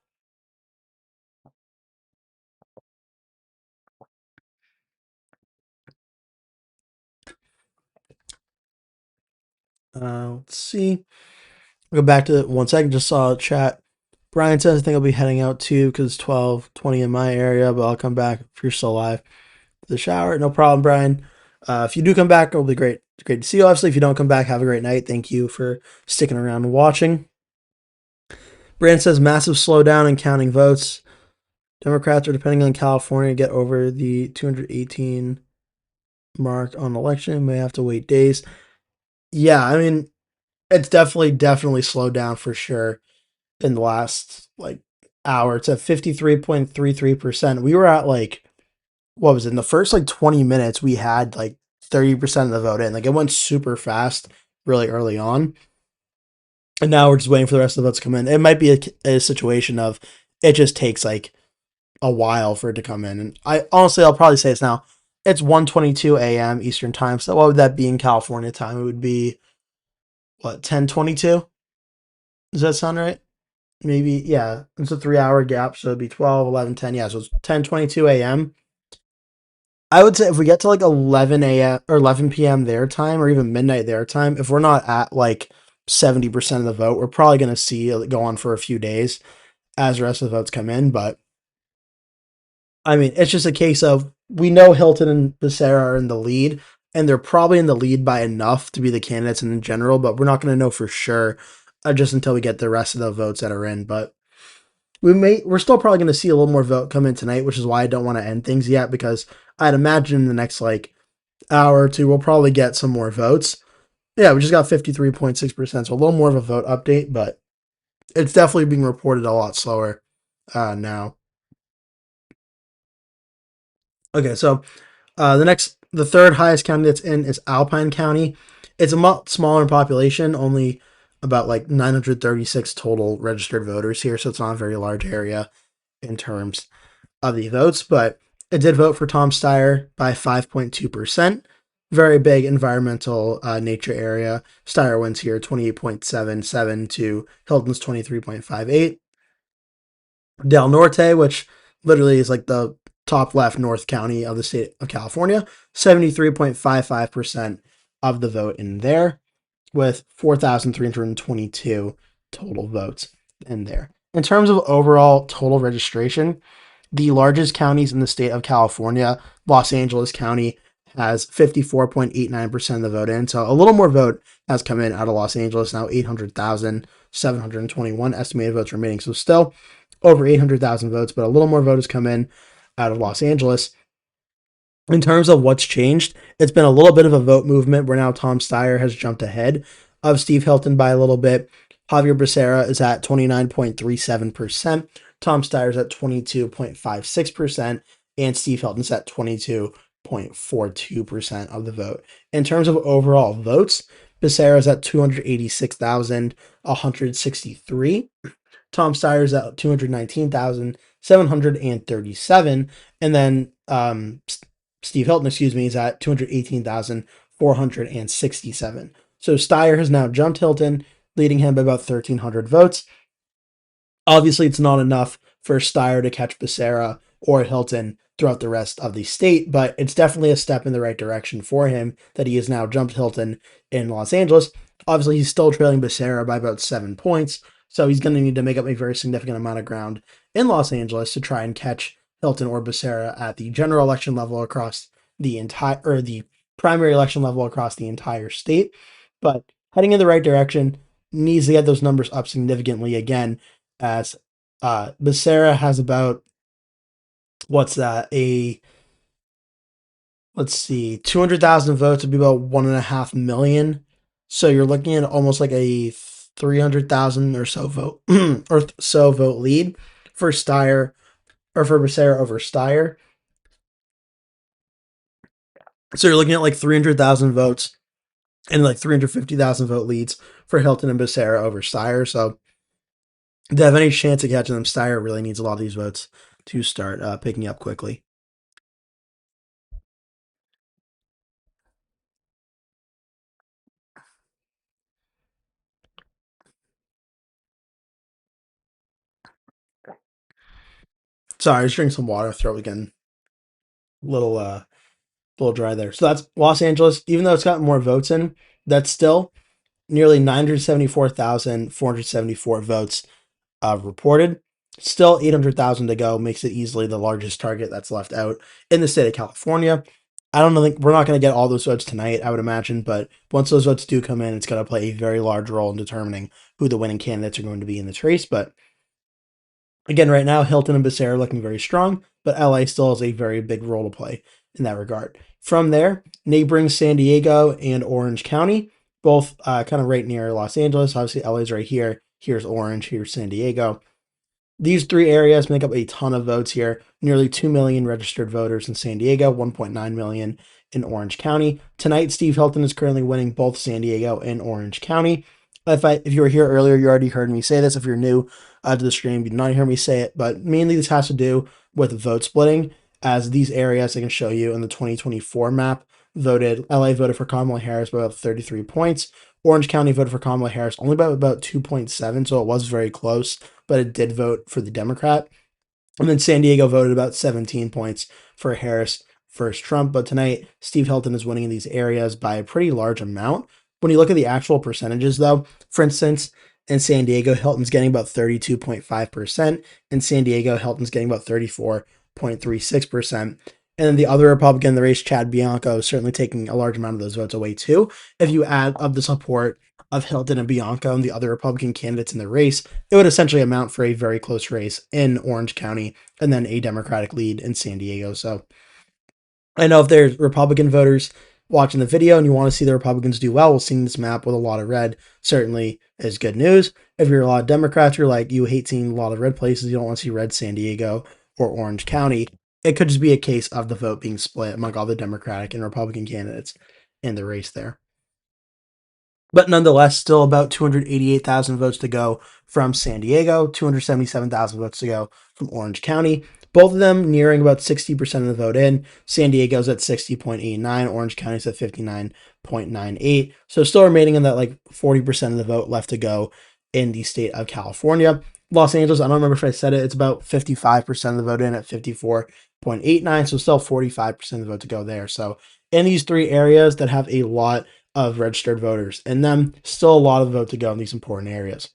Let's see. I'll go back to it 1 second. Just saw a chat. Brian says I think I'll be heading out too because it's 12:20 in my area, but I'll come back if you're still alive to the shower. No problem, Brian. If you do come back, it'll be great. It's great to see you. Obviously, if you don't come back, have a great night. Thank you for sticking around and watching. Brian says massive slowdown in counting votes. Democrats are depending on California to get over the 218 mark on election. May have to wait days. Yeah, I mean, it's definitely slowed down for sure in the last like hour. It's at 53.33%. We were at like, what was it? In the first like 20 minutes, we had like 30% of the vote in. Like it went super fast really early on. And now we're just waiting for the rest of the votes to come in. It might be a situation of it just takes like a while for it to come in. And I'll probably say it's now. It's 1:22 a.m. Eastern time. So what would that be in California time? It would be what, 10:22? Does that sound right? Maybe, yeah. It's a 3 hour gap, so it'd be 12, 11, 10. Yeah, so it's 10:22 a.m. I would say if we get to like 11 a.m. or 11 p.m. their time or even midnight their time, if we're not at like 70% of the vote, we're probably going to see it go on for a few days as the rest of the votes come in. But I mean, it's just a case of we know Hilton and Becerra are in the lead, and they're probably in the lead by enough to be the candidates in general, but we're not going to know for sure just until we get the rest of the votes that are in. But we're still probably going to see a little more vote come in tonight, which is why I don't want to end things yet, because I'd imagine in the next like hour or two we'll probably get some more votes. Yeah, we just got 53.6%, so a little more of a vote update, but it's definitely being reported a lot slower now. Okay, so the third highest county that's in is Alpine County. It's a much smaller in population, only about like 936 total registered voters here, so it's not a very large area in terms of the votes, but it did vote for Tom Steyer by 5.2%. Very big environmental nature area. Steyer wins here 28.77 to Hilton's 23.58. Del Norte, which literally is like the top left North County of the state of California, 73.55% of the vote in there, with 4,322 total votes in there. In terms of overall total registration, the largest counties in the state of California, Los Angeles County, has 54.89% of the vote in. So a little more vote has come in out of Los Angeles, now 800,721 estimated votes remaining. So still over 800,000 votes, but a little more vote has come in out of Los Angeles. In terms of what's changed, it's been a little bit of a vote movement where now Tom Steyer has jumped ahead of Steve Hilton by a little bit. Javier Becerra is at 29.37%. Tom Steyer's at 22.56%. And Steve Hilton's at 22.42% of the vote. In terms of overall votes, Becerra's at 286,163. Tom Steyer's at 219,737. And then Steve Hilton, is at 218,467. So Steyer has now jumped Hilton, leading him by about 1,300 votes. Obviously, it's not enough for Steyer to catch Becerra or Hilton throughout the rest of the state, but it's definitely a step in the right direction for him that he has now jumped Hilton in Los Angeles. Obviously, he's still trailing Becerra by about 7 points, so he's going to need to make up a very significant amount of ground in Los Angeles to try and catch Hilton or Becerra at the general election level across the entire, or the primary election level across the entire state. But heading in the right direction, needs to get those numbers up significantly again, as Becerra has about, what's that, let's see, 200,000 votes would be about 1.5 million. So you're looking at almost like a 300,000 or so vote vote lead for Steyer, or for Becerra over Steyer. So you're looking at like 300,000 votes and like 350,000 vote leads for Hilton and Becerra over Steyer. So to have any chance of catching them, Steyer really needs a lot of these votes to start picking up quickly. Sorry, I was drinking some water. Throat again, little little dry there. So that's Los Angeles. Even though it's got more votes in, that's still nearly 974,474 votes reported. Still 800,000 to go, makes it easily the largest target that's left out in the state of California. I don't think we're not going to get all those votes tonight, I would imagine, but once those votes do come in, it's going to play a very large role in determining who the winning candidates are going to be in this race. But again, right now, Hilton and Becerra are looking very strong, but LA still has a very big role to play in that regard. From there, neighboring San Diego and Orange County, both kind of right near Los Angeles. Obviously, LA's right here. Here's Orange, here's San Diego. These three areas make up a ton of votes here. Nearly 2 million registered voters in San Diego, 1.9 million in Orange County. Tonight, Steve Hilton is currently winning both San Diego and Orange County. If you were here earlier, you already heard me say this. If you're new to the stream, you did not hear me say it, but mainly this has to do with vote splitting, as these areas I can show you in the 2024 map LA voted for Kamala Harris by about 33 points. Orange County voted for Kamala Harris only by about 2.7, so it was very close, but it did vote for the Democrat. And then San Diego voted about 17 points for Harris versus Trump. But tonight, Steve Hilton is winning in these areas by a pretty large amount. When you look at the actual percentages, though, for instance, in San Diego, Hilton's getting about 32.5%. In San Diego, Hilton's getting about 34.36%. And then the other Republican in the race, Chad Bianco, is certainly taking a large amount of those votes away, too. If you add up the support of Hilton and Bianco and the other Republican candidates in the race, it would essentially amount for a very close race in Orange County and then a Democratic lead in San Diego. So I know if there's Republican voters watching the video and you want to see the Republicans do well, seeing this map with a lot of red certainly is good news. If you're a lot of Democrats, you're like, you hate seeing a lot of red places, you don't want to see red San Diego or Orange County, it could just be a case of the vote being split among all the Democratic and Republican candidates in the race there. But nonetheless, still about 288,000 votes to go from San Diego, 277,000 votes to go from Orange County. Both of them nearing about 60% of the vote in. San Diego's at 60.89, Orange County's at 59.98. So still remaining in that like 40% of the vote left to go in the state of California. Los Angeles, I don't remember if I said it, it's about 55% of the vote in at 54.89, so still 45% of the vote to go there. So in these three areas that have a lot of registered voters in them, still a lot of vote to go in these important areas.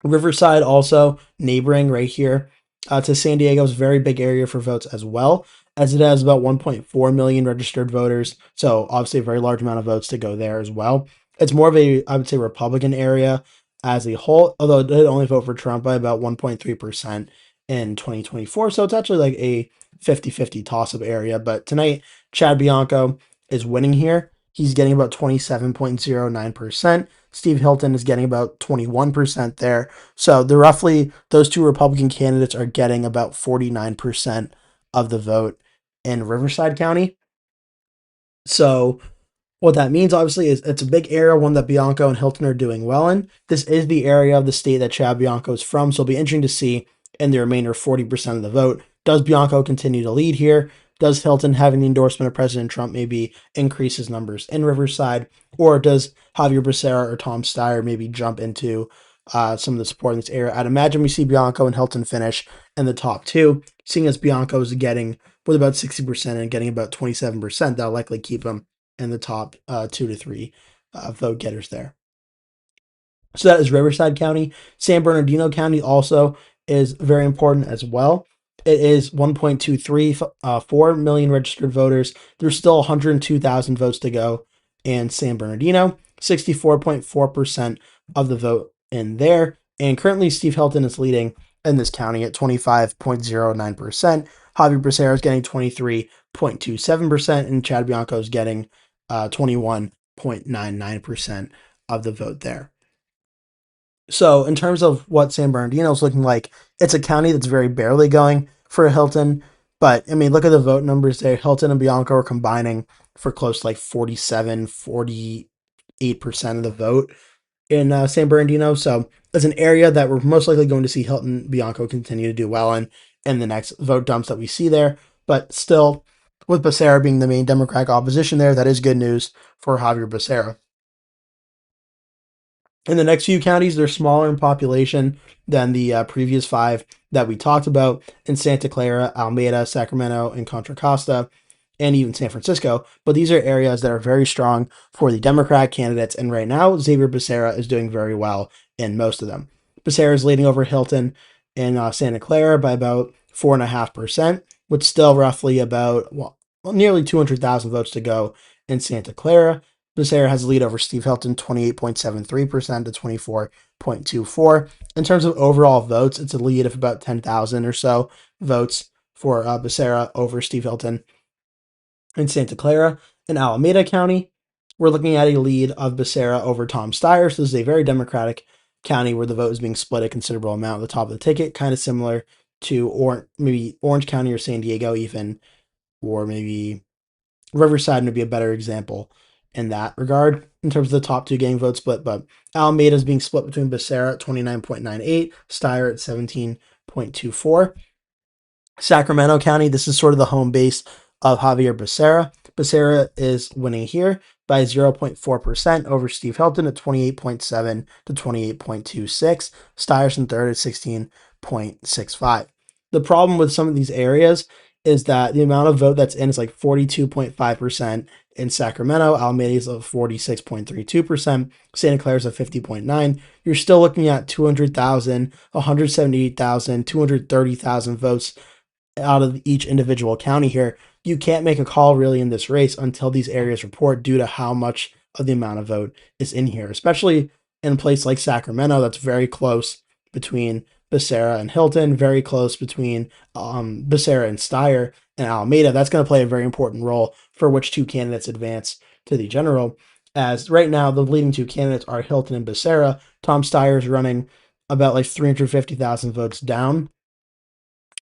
Riverside also neighboring right here to San Diego's very big area for votes as well, as it has about 1.4 million registered voters. So obviously a very large amount of votes to go there as well. It's more of a, I would say, Republican area as a whole, although it did only vote for Trump by about 1.3% in 2024. So it's actually like a 50-50 toss-up area. But tonight, Chad Bianco is winning here. He's getting about 27.09%. Steve Hilton is getting about 21% there. So those two Republican candidates are getting about 49% of the vote in Riverside County. So what that means, obviously, is it's a big area, one that Bianco and Hilton are doing well in. This is the area of the state that Chad Bianco is from, so it'll be interesting to see in the remainder 40% of the vote. Does Bianco continue to lead here? Does Hilton, having the endorsement of President Trump, maybe increase his numbers in Riverside? Or does Xavier Becerra or Tom Steyer maybe jump into some of the support in this area? I'd imagine we see Bianco and Hilton finish in the top two, seeing as Bianco is getting with about 60% and getting about 27%. That'll likely keep him in the top 2 to 3 vote getters there. So that is Riverside County. San Bernardino County also is very important as well. It is 1.234 million registered voters. There's still 102,000 votes to go in San Bernardino, 64.4% of the vote in there. And currently, Steve Hilton is leading in this county at 25.09%. Xavier Becerra is getting 23.27%, and Chad Bianco is getting 21.99% of the vote there. So in terms of what San Bernardino is looking like, it's a county that's very barely going for Hilton. But, I mean, look at the vote numbers there. Hilton and Bianco are combining for close to like 47, 48% of the vote in San Bernardino. So it's an area that we're most likely going to see Hilton Bianco continue to do well in the next vote dumps that we see there. But still, with Becerra being the main Democratic opposition there, that is good news for Xavier Becerra. In the next few counties, they're smaller in population than the previous five that we talked about in Santa Clara, Alameda, Sacramento, and Contra Costa, and even San Francisco. But these are areas that are very strong for the Democrat candidates. And right now, Xavier Becerra is doing very well in most of them. Becerra is leading over Hilton in Santa Clara by about 4.5%, with still roughly about nearly 200,000 votes to go in Santa Clara. Becerra has a lead over Steve Hilton, 28.73% to 24.24. In terms of overall votes, it's a lead of about 10,000 or so votes for Becerra over Steve Hilton. In Santa Clara and Alameda County, we're looking at a lead of Becerra over Tom Steyer. So this is a very Democratic county where the vote is being split a considerable amount at the top of the ticket, kind of similar to maybe Orange County or San Diego even, or maybe Riverside would be a better example in that regard in terms of the top two getting vote split. But Alameda is being split between Becerra at 29.98, Steyer at 17.24. Sacramento County, this is sort of the home base of Xavier Becerra. Becerra is winning here by 0.4% over Steve Hilton at 28.7 to 28.26. Steyer's in third at 16.65. The problem with some of these areas is that the amount of vote that's in is like 42.5% in Sacramento. Alameda is at 46.32%. Santa Clara is at 50.9%. You're still looking at 200,000, 178,000, 230,000 votes out of each individual county here. You can't make a call really in this race until these areas report due to how much of the amount of vote is in here, especially in a place like Sacramento that's very close between Becerra and Hilton, very close between Becerra and Steyer and Alameda. That's going to play a very important role for which two candidates advance to the general. As right now, the leading two candidates are Hilton and Becerra. Tom Steyer is running about like 350,000 votes down.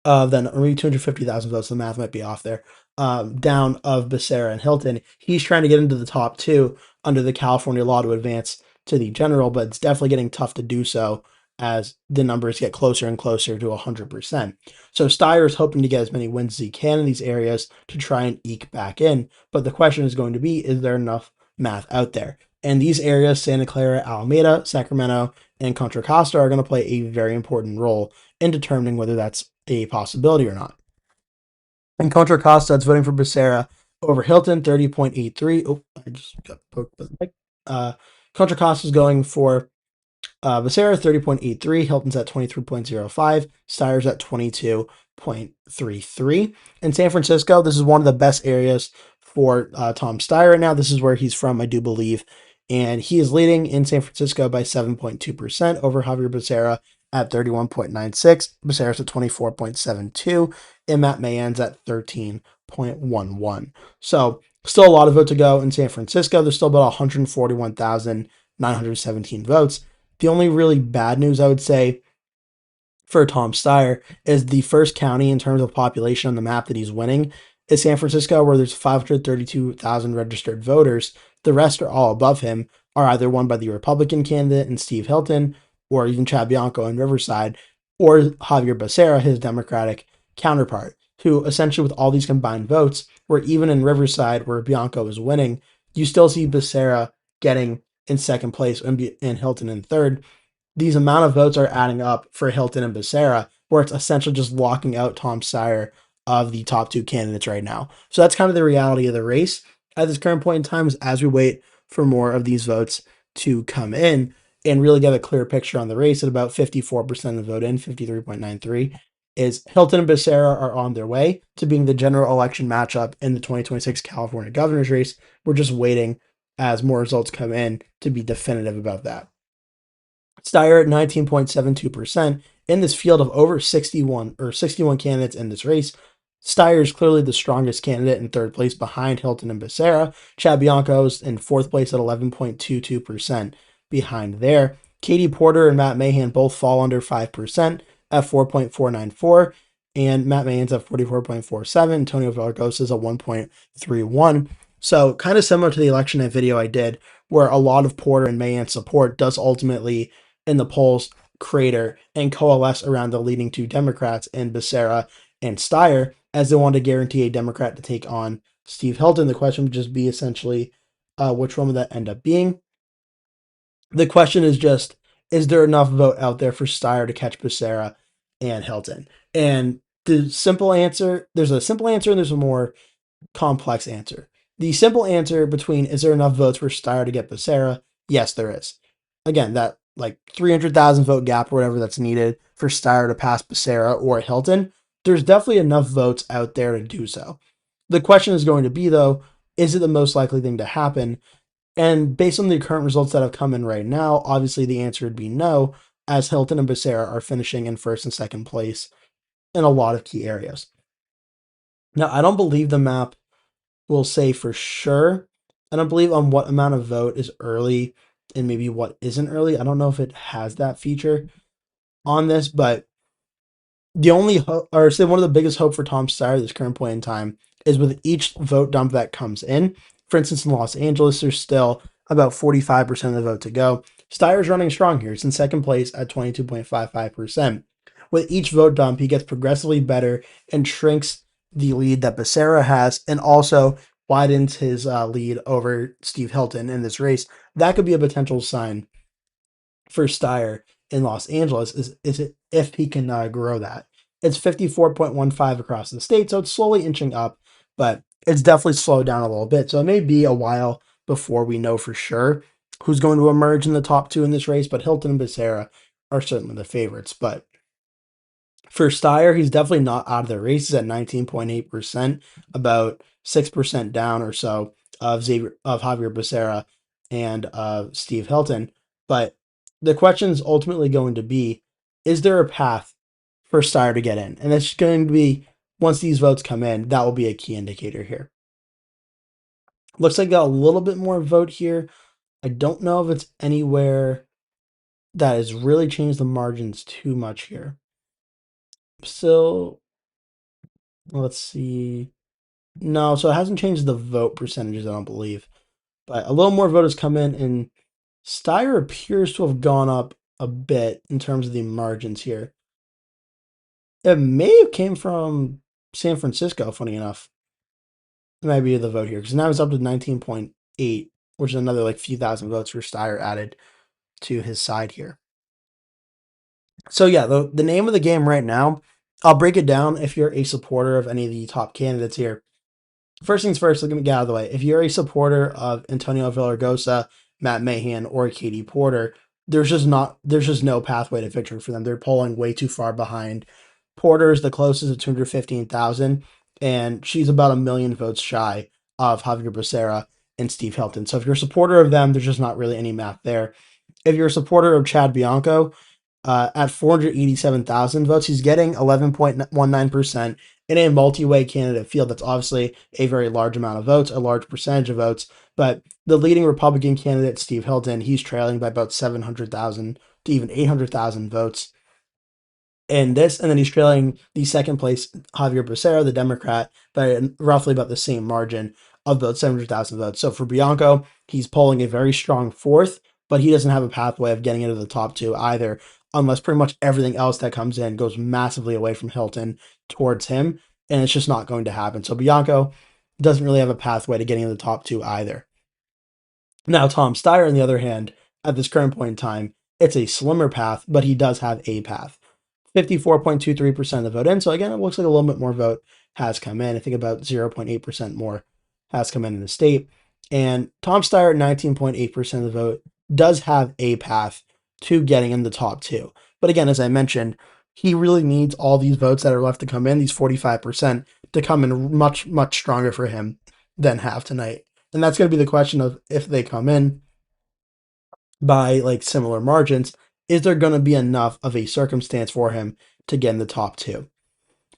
Then maybe 250,000 votes. The math might be off there. down of Becerra and Hilton. He's trying to get into the top two under the California law to advance to the general, but it's definitely getting tough to do so as the numbers get closer and closer to 100%. So Steyer is hoping to get as many wins as he can in these areas to try and eke back in. But the question is going to be, is there enough math out there? And these areas, Santa Clara, Alameda, Sacramento, and Contra Costa, are going to play a very important role in determining whether that's a possibility or not. And Contra Costa, it's voting for Becerra over Hilton, 30.83. Oh, I just got poked by the mic. Contra Costa is going for Becerra, 30.83. Hilton's at 23.05. Steyer's at 22.33. In San Francisco, this is one of the best areas for Tom Steyer right now. This is where he's from, I do believe. And he is leading in San Francisco by 7.2% over Xavier Becerra at 31.96. Becerra's at 24.72. And Matt Mahan's at 13.11. So still a lot of votes to go in San Francisco. There's still about 141,917 votes. The only really bad news, I would say, for Tom Steyer is the first county in terms of population on the map that he's winning is San Francisco, where there's 532,000 registered voters. The rest are all above him, are either won by the Republican candidate in Steve Hilton, or even Chad Bianco in Riverside, or Xavier Becerra, his Democratic counterpart, who essentially with all these combined votes, where even in Riverside, where Bianco is winning, you still see Becerra getting in second place and Hilton in third. These amount of votes are adding up for Hilton and Becerra, where it's essentially just locking out Tom Steyer of the top two candidates right now. So that's kind of the reality of the race at this current point in time, is as we wait for more of these votes to come in and really get a clear picture on the race. At about 54% of the vote in, 53.93, is Hilton and Becerra are on their way to being the general election matchup in the 2026 California governor's race. We're just waiting as more results come in to be definitive about that. Steyer at 19.72% in this field of over 61 candidates in this race. Steyer is clearly the strongest candidate in third place behind Hilton and Becerra. Chad Bianco's in fourth place at 11.22% behind there. Katie Porter and Matt Mahan both fall under 5% at 4.494, and Matt Mahan's at 44.47. Antonio Vargas is at 1.31. So kind of similar to the election night video I did, where a lot of Porter and Mahan support does ultimately in the polls crater and coalesce around the leading two Democrats in Becerra and Steyer, as they want to guarantee a Democrat to take on Steve Hilton. The question would just be essentially which one would that end up being? The question is just, is there enough vote out there for Steyer to catch Becerra and Hilton? And the simple answer, there's a simple answer and there's a more complex answer. The simple answer between is there enough votes for Steyer to get Becerra? Yes, there is. Again, that like 300,000 vote gap or whatever that's needed for Steyer to pass Becerra or Hilton, there's definitely enough votes out there to do so. The question is going to be, though, is it the most likely thing to happen? And based on the current results that have come in right now, obviously the answer would be no, as Hilton and Becerra are finishing in first and second place in a lot of key areas. Now, I don't believe the map will say for sure. I don't believe on what amount of vote is early and maybe what isn't early. I don't know if it has that feature on this, but the only hope, or say one of the biggest hope for Tom Steyer at this current point in time is with each vote dump that comes in. For instance, in Los Angeles, there's still about 45% of the vote to go. Steyer's running strong here. He's in second place at 22.55%. With each vote dump, he gets progressively better and shrinks the lead that Becerra has, and also widens his lead over Steve Hilton in this race. That could be a potential sign for Steyer in Los Angeles is it if he can grow that. It's 54.15 across the state, so it's slowly inching up, but it's definitely slowed down a little bit. So it may be a while before we know for sure who's going to emerge in the top two in this race, but Hilton and Becerra are certainly the favorites. But for Steyer, he's definitely not out of the race. He's at 19.8%, about 6% down or so of Javier Becerra and Steve Hilton. But the question is ultimately going to be, is there a path for Steyer to get in? And it's going to be, once these votes come in, that will be a key indicator here. Looks like got a little bit more vote here. I don't know if it's anywhere that has really changed the margins too much here. So let's see. No, so it hasn't changed the vote percentages, I don't believe. But a little more vote has come in, and Steyer appears to have gone up a bit in terms of the margins here. It may have came from San Francisco, funny enough. It might be the vote here, because now it's up to 19.8, which is another like few thousand votes for Steyer added to his side here. So yeah, the name of the game right now, I'll break it down if you're a supporter of any of the top candidates here. First things first, let me get out of the way. If you're a supporter of Antonio Villaraigosa, Matt Mahan, or Katie Porter, there's just no pathway to victory for them. They're polling way too far behind. Porter is the closest at 215,000, and she's about a million votes shy of Javier Becerra and Steve Hilton. So if you're a supporter of them, there's just not really any math there. If you're a supporter of Chad Bianco, at 487,000 votes, he's getting 11.19% in a multi-way candidate field. That's obviously a very large amount of votes, a large percentage of votes. But the leading Republican candidate, Steve Hilton, he's trailing by about 700,000 to even 800,000 votes in this, and then he's trailing the second place Javier Becerra, the Democrat, by roughly about the same margin of about 700,000 votes. So for Bianco, he's polling a very strong fourth, but he doesn't have a pathway of getting into the top two either, unless pretty much everything else that comes in goes massively away from Hilton towards him, and it's just not going to happen. So Bianco doesn't really have a pathway to getting into the top two either. Now, Tom Steyer, on the other hand, at this current point in time, it's a slimmer path, but he does have a path. 54.23% of the vote in. So again, it looks like a little bit more vote has come in. I think about 0.8% more has come in the state. And Tom Steyer at 19.8% of the vote does have a path to getting in the top two. But again, as I mentioned, he really needs all these votes that are left to come in, these 45%, to come in much, much stronger for him than have tonight. And that's going to be the question of if they come in by like similar margins, is there going to be enough of a circumstance for him to get in the top two?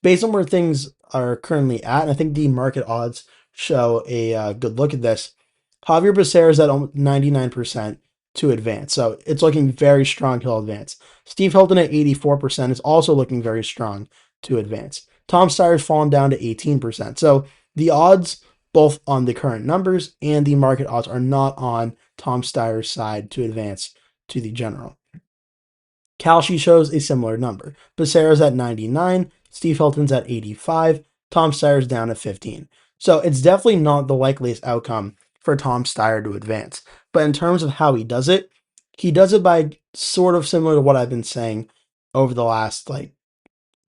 Based on where things are currently at, and I think the market odds show a good look at this, Javier Becerra is at 99% to advance. So it's looking very strong he'll advance. Steve Hilton at 84% is also looking very strong to advance. Tom Steyer's fallen down to 18%. So the odds, both on the current numbers and the market odds, are not on Tom Steyer's side to advance to the general. Kalshi shows a similar number. Becerra's at 99, Steve Hilton's at 85, Tom Steyer's down at 15. So it's definitely not the likeliest outcome for Tom Steyer to advance. But in terms of how he does it by sort of similar to what I've been saying over the last, like,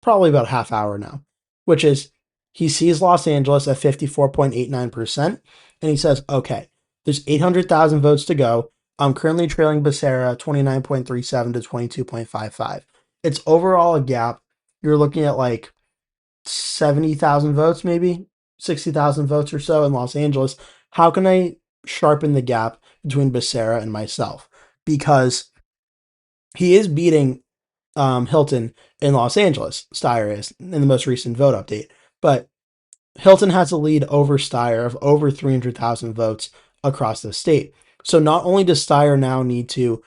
probably about half hour now, which is he sees Los Angeles at 54.89%, and he says, okay, there's 800,000 votes to go. I'm currently trailing Becerra 29.37 to 22.55. It's overall a gap. You're looking at like 70,000 votes, maybe 60,000 votes or so in Los Angeles. How can I sharpen the gap between Becerra and myself? Because he is beating Hilton in Los Angeles. Steyer is in the most recent vote update, but Hilton has a lead over Steyer of over 300,000 votes across the state. So not only does Steyer now need to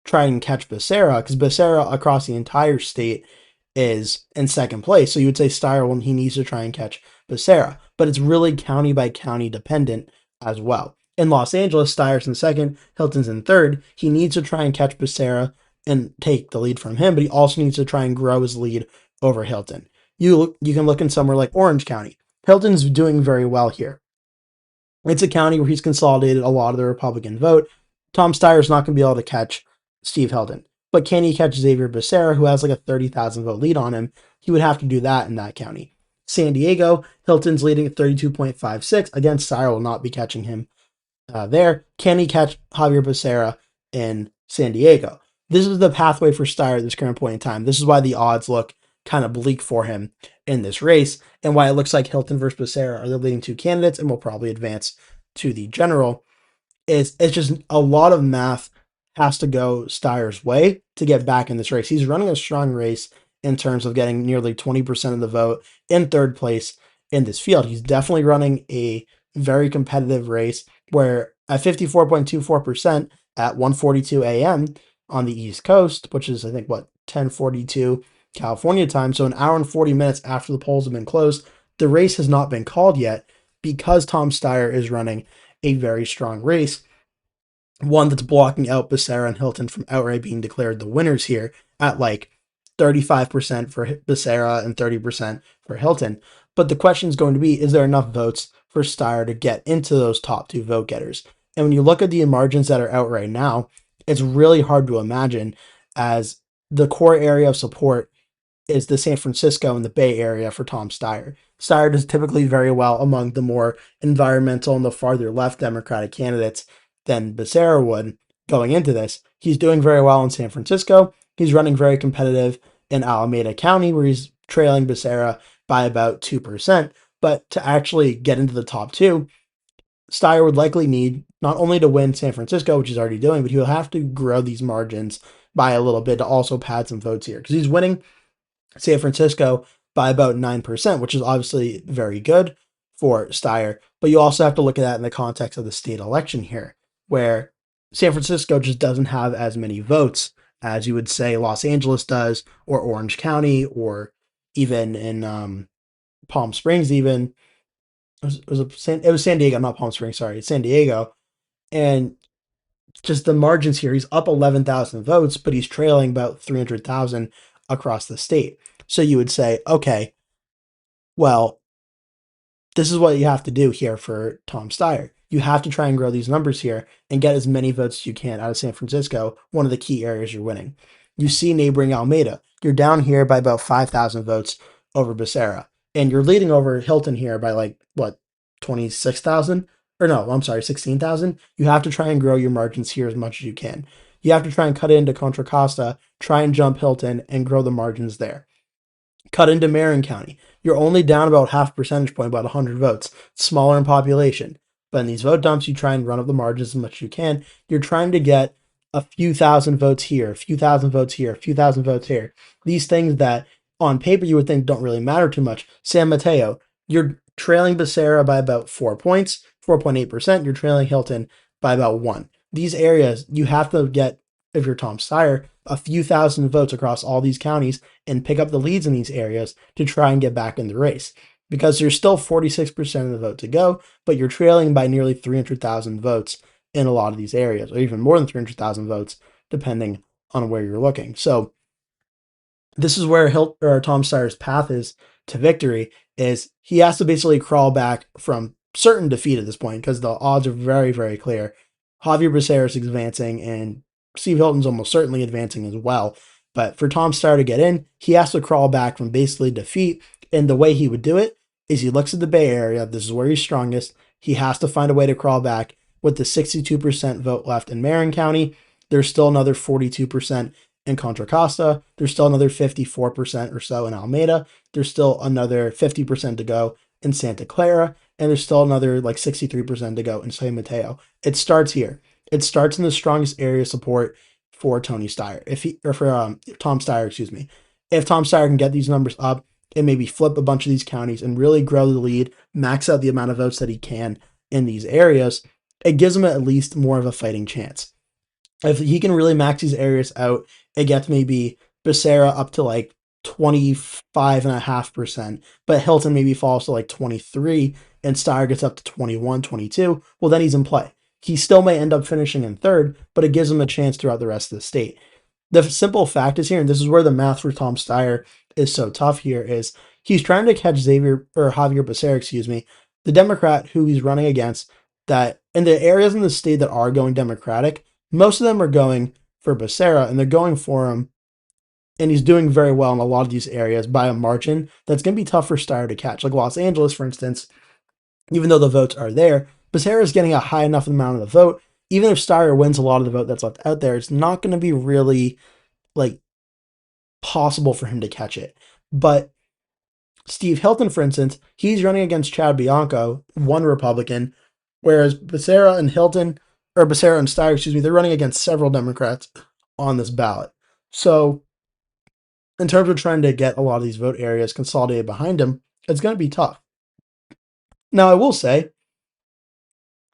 try and catch Becerra, because Becerra across the entire state is in second place. So you would say Steyer, when he needs to try and catch Becerra, but it's really county by county dependent as well. In Los Angeles, Steyer's in second, Hilton's in third. He needs to try and catch Becerra and take the lead from him, but he also needs to try and grow his lead over Hilton. You can look in somewhere like Orange County. Hilton's doing very well here. It's a county where he's consolidated a lot of the Republican vote. Tom Steyer's not going to be able to catch Steve Hilton. But can he catch Xavier Becerra, who has like a 30,000 vote lead on him? He would have to do that in that county. San Diego, Hilton's leading at 32.56. Again, Steyer will not be catching him there. Can he catch Javier Becerra in San Diego? This is the pathway for Steyer at this current point in time. This is why the odds look kind of bleak for him in this race, and why it looks like Hilton versus Becerra are the leading two candidates and will probably advance to the general. It's just a lot of math has to go Steyer's way to get back in this race. He's running a strong race in terms of getting nearly 20% of the vote in third place in this field. He's definitely running a very competitive race where at 54.24% at 1:42 a.m. on the East Coast, which is I think what 10:42 California time, so an hour and 40 minutes after the polls have been closed, the race has not been called yet. because Tom Steyer is running a very strong race, one that's blocking out Becerra and Hilton from outright being declared the winners here at like 35% for Becerra and 30% for Hilton. But the question is going to be, is there enough votes for Steyer to get into those top two vote getters? And when you look at the margins that are out right now, it's really hard to imagine, as the core area of support is the San Francisco and the Bay Area for Tom Steyer. Steyer does typically very well among the more environmental and the farther left Democratic candidates than Becerra would going into this. He's doing very well in San Francisco. He's running very competitive in Alameda County, where he's trailing Becerra by about 2%. But to actually get into the top two, Steyer would likely need not only to win San Francisco, which he's already doing, but he'll have to grow these margins by a little bit to also pad some votes here, because he's winning San Francisco by about 9%, which is obviously very good for Steyer. But you also have to look at that in the context of the state election here, where San Francisco just doesn't have as many votes as you would say Los Angeles does, or Orange County, or even in Palm Springs. Even it was San Diego, not Palm Springs. Sorry, it's San Diego, and just the margins here. He's up 11,000 votes, but he's trailing about 300,000 across the state. So you would say, okay, well, this is what you have to do here for Tom Steyer. You have to try and grow these numbers here and get as many votes as you can out of San Francisco, one of the key areas you're winning. You see neighboring Alameda. You're down here by about 5,000 votes over Becerra. And you're leading over Hilton here by like, what, 26,000? Or no, I'm sorry, 16,000. You have to try and grow your margins here as much as you can. You have to try and cut into Contra Costa, try and jump Hilton, and grow the margins there. Cut into Marin County. You're only down about half percentage point, about 100 votes. It's smaller in population. But in these vote dumps, you try and run up the margins as much as you can. You're trying to get a few thousand votes here, a few thousand votes here, a few thousand votes here. These things that on paper you would think don't really matter too much. San Mateo, you're trailing Becerra by about 4 points, 4.8%. You're trailing Hilton by about 1. These areas, you have to get, if you're Tom Steyer, a few thousand votes across all these counties and pick up the leads in these areas to try and get back in the race. Because there's still 46% of the vote to go, but you're trailing by nearly 300,000 votes in a lot of these areas, or even more than 300,000 votes, depending on where you're looking. So this is where Tom Steyer's path is to victory, is he has to basically crawl back from certain defeat at this point, because the odds are very, very clear. Xavier Becerra is advancing, and Steve Hilton's almost certainly advancing as well. But for Tom Steyer to get in, he has to crawl back from basically defeat. And the way he would do it is he looks at the Bay Area. This is where he's strongest. He has to find a way to crawl back. With the 62% vote left in Marin County, there's still another 42% in Contra Costa. There's still another 54% or so in Alameda. There's still another 50% to go in Santa Clara. And there's still another like 63% to go in San Mateo. It starts here. It starts in the strongest area of support for Tony Steyer, Tom Steyer, excuse me. If Tom Steyer can get these numbers up and maybe flip a bunch of these counties and really grow the lead, max out the amount of votes that he can in these areas, it gives him at least more of a fighting chance. If he can really max these areas out, it gets maybe Becerra up to like 25.5%, but Hilton maybe falls to like 23, and Steyer gets up to 21, 22. Well, then he's in play. He still may end up finishing in third, but it gives him a chance throughout the rest of the state. The simple fact is here, and this is where the math for Tom Steyer is so tough here, is he's trying to catch Xavier, or Xavier Becerra, excuse me, the Democrat who he's running against, that in the areas in the state that are going Democratic, most of them are going for Becerra, and they're going for him, and he's doing very well in a lot of these areas by a margin that's going to be tough for Steyer to catch. Like Los Angeles, for instance, even though the votes are there, Becerra is getting a high enough amount of the vote. Even if Steyer wins a lot of the vote that's left out there, it's not going to be really like possible for him to catch it. But Steve Hilton, for instance, he's running against Chad Bianco, one Republican, whereas Becerra and Steyer, excuse me, they're running against several Democrats on this ballot. So in terms of trying to get a lot of these vote areas consolidated behind him, it's going to be tough. Now, I will say,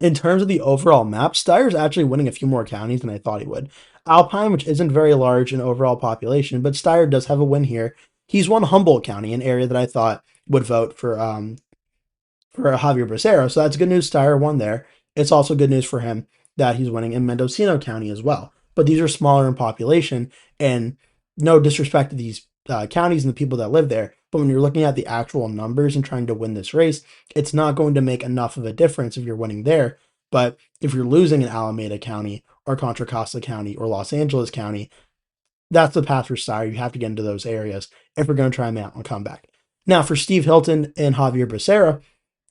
in terms of the overall map, Steyer's actually winning a few more counties than I thought he would. Alpine, which isn't very large in overall population, but Steyer does have a win here. He's won Humboldt County, an area that I thought would vote for for Javier Becerra. So that's good news. Steyer won there. It's also good news for him that he's winning in Mendocino County as well. But these are smaller in population, and no disrespect to these counties and the people that live there. But when you're looking at the actual numbers and trying to win this race, it's not going to make enough of a difference if you're winning there. But if you're losing in Alameda County or Contra Costa County or Los Angeles County, that's the path for Steyer. You have to get into those areas if we're going to try and mount a comeback. Now, for Steve Hilton and Javier Becerra,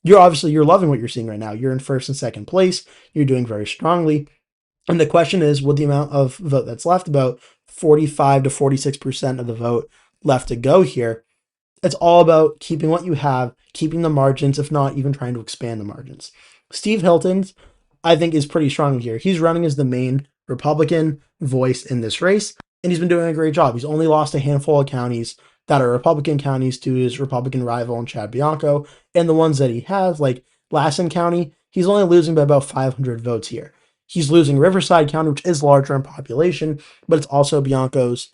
you're loving what you're seeing right now. You're in first and second place. You're doing very strongly. And the question is, with the amount of vote that's left, about 45 to 46% of the vote left to go here, it's all about keeping what you have, keeping the margins, if not even trying to expand the margins. Steve Hilton's, I think, is pretty strong here. He's running as the main Republican voice in this race, and he's been doing a great job. He's only lost a handful of counties that are Republican counties to his Republican rival in Chad Bianco, and the ones that he has, like Lassen County, he's only losing by about 500 votes here. He's losing Riverside County, which is larger in population, but it's also Bianco's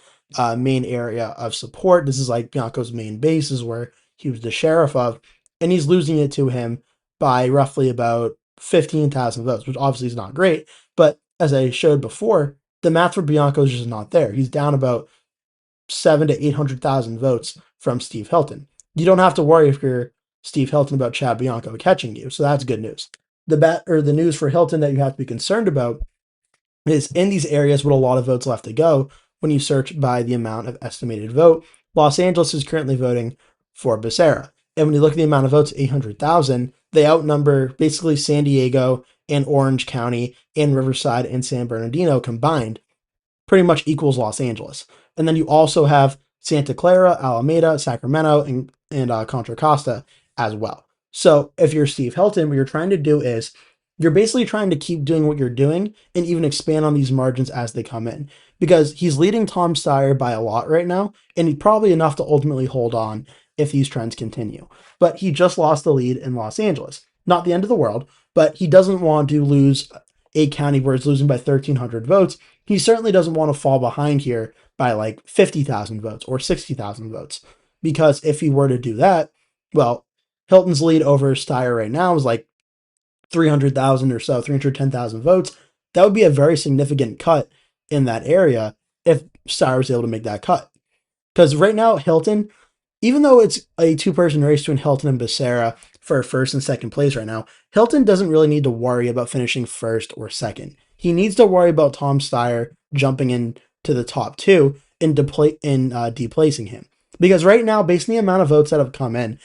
main area of support. This is like Bianco's main base, is where he was the sheriff of, and he's losing it to him by roughly about 15,000 votes, which obviously is not great. But as I showed before, the math for Bianco is just not there. He's down about 700,000 to 800,000 votes from Steve Hilton. You don't have to worry if you're Steve Hilton about Chad Bianco catching you, so that's good news. The news for Hilton that you have to be concerned about is in these areas with a lot of votes left to go. When you search by the amount of estimated vote, Los Angeles is currently voting for Becerra. And when you look at the amount of votes, 800,000, they outnumber basically San Diego and Orange County and Riverside and San Bernardino combined, pretty much equals Los Angeles. And then you also have Santa Clara, Alameda, Sacramento, and Contra Costa as well. So if you're Steve Hilton, what you're trying to do is you're basically trying to keep doing what you're doing and even expand on these margins as they come in, because he's leading Tom Steyer by a lot right now, and probably enough to ultimately hold on if these trends continue. But he just lost the lead in Los Angeles. Not the end of the world, but he doesn't want to lose a county where it's losing by 1,300 votes. He certainly doesn't want to fall behind here by like 50,000 votes or 60,000 votes, because if he were to do that, well, Hilton's lead over Steyer right now is like 300,000 or so, 310,000 votes. That would be a very significant cut in that area if Steyer was able to make that cut. Because right now, Hilton, even though it's a two-person race between Hilton and Becerra for first and second place right now, Hilton doesn't really need to worry about finishing first or second. He needs to worry about Tom Steyer jumping into the top two and deplacing him. Because right now, based on the amount of votes that have come in,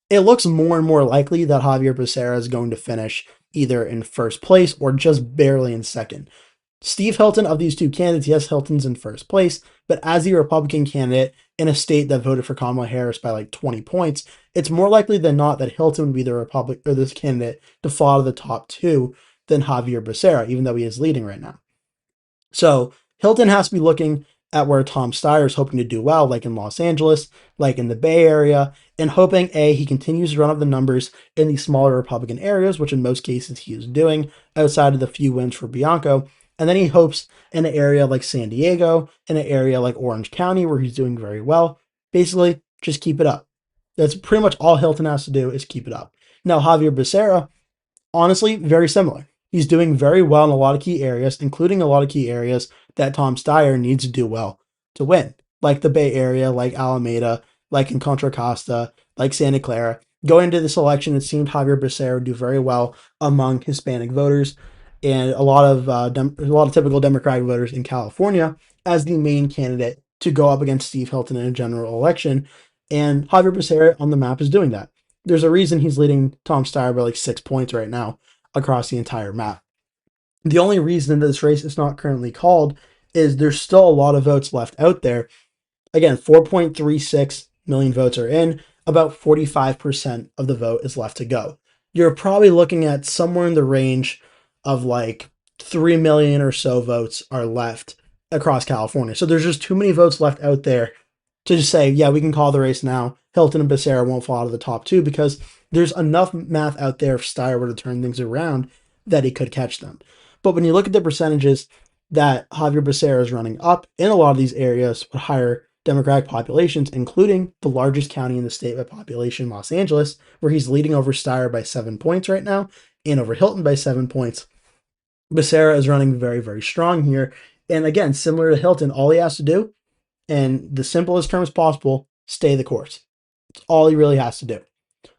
it looks more and more likely that Javier Becerra is going to finish either in first place or just barely in second. Steve Hilton, of these two candidates, yes, Hilton's in first place, but as the Republican candidate in a state that voted for Kamala Harris by like 20 points, it's more likely than not that Hilton would be this candidate to fall out of the top two than Javier Becerra, even though he is leading right now. So Hilton has to be looking at where Tom Steyer is hoping to do well, like in Los Angeles, like in the Bay Area, and hoping, A, he continues to run up the numbers in these smaller Republican areas, which in most cases he is doing, outside of the few wins for Bianco. And then he hopes in an area like San Diego, in an area like Orange County, where he's doing very well. Basically, just keep it up. That's pretty much all Hilton has to do, is keep it up. Now, Javier Becerra, honestly, very similar. He's doing very well in a lot of key areas, including a lot of key areas that Tom Steyer needs to do well to win, like the Bay Area, like Alameda, like in Contra Costa, like Santa Clara. Going into this election, it seemed Javier Becerra would do very well among Hispanic voters and a lot of typical Democratic voters in California as the main candidate to go up against Steve Hilton in a general election. And Javier Becerra on the map is doing that. There's a reason he's leading Tom Steyer by like 6 points right now across the entire map. The only reason that this race is not currently called is there's still a lot of votes left out there. Again, 4.36 million votes are in. About 45% of the vote is left to go. You're probably looking at somewhere in the range of like 3 million or so votes are left across California. So there's just too many votes left out there to just say, yeah, we can call the race now. Hilton and Becerra won't fall out of the top two, because there's enough math out there if Steyer were to turn things around that he could catch them. But when you look at the percentages that Javier Becerra is running up in a lot of these areas with higher Democratic populations, including the largest county in the state by population, Los Angeles, where he's leading over Steyer by 7 points right now and over Hilton by 7 points. Becerra is running very, very strong here. And again, similar to Hilton, all he has to do, in the simplest terms possible, stay the course. That's all he really has to do.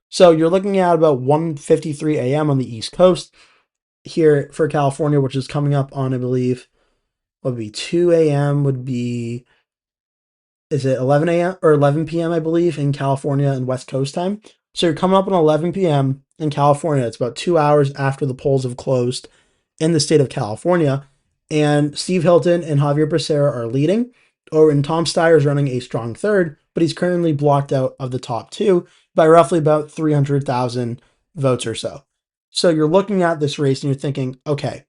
So you're looking at about 1:53 a.m. on the East Coast here for California, which is coming up on, I believe, what would be 2 a.m. would be, is it 11 a.m. or 11 p.m. I believe in California and West Coast time. So you're coming up on 11 p.m. in California. It's about 2 hours after the polls have closed in the state of California. And Steve Hilton and Xavier Becerra are leading. And Tom Steyer is running a strong third, but he's currently blocked out of the top two by roughly about 300,000 votes or so. So you're looking at this race and you're thinking, okay,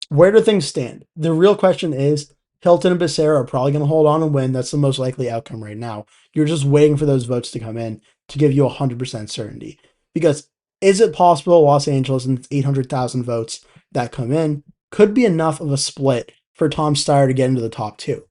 where do things stand? The real question is, Hilton and Becerra are probably going to hold on and win. That's the most likely outcome right now. You're just waiting for those votes to come in to give you 100% certainty. Because is it possible Los Angeles and its 800,000 votes that come in could be enough of a split for Tom Steyer to get into the top two?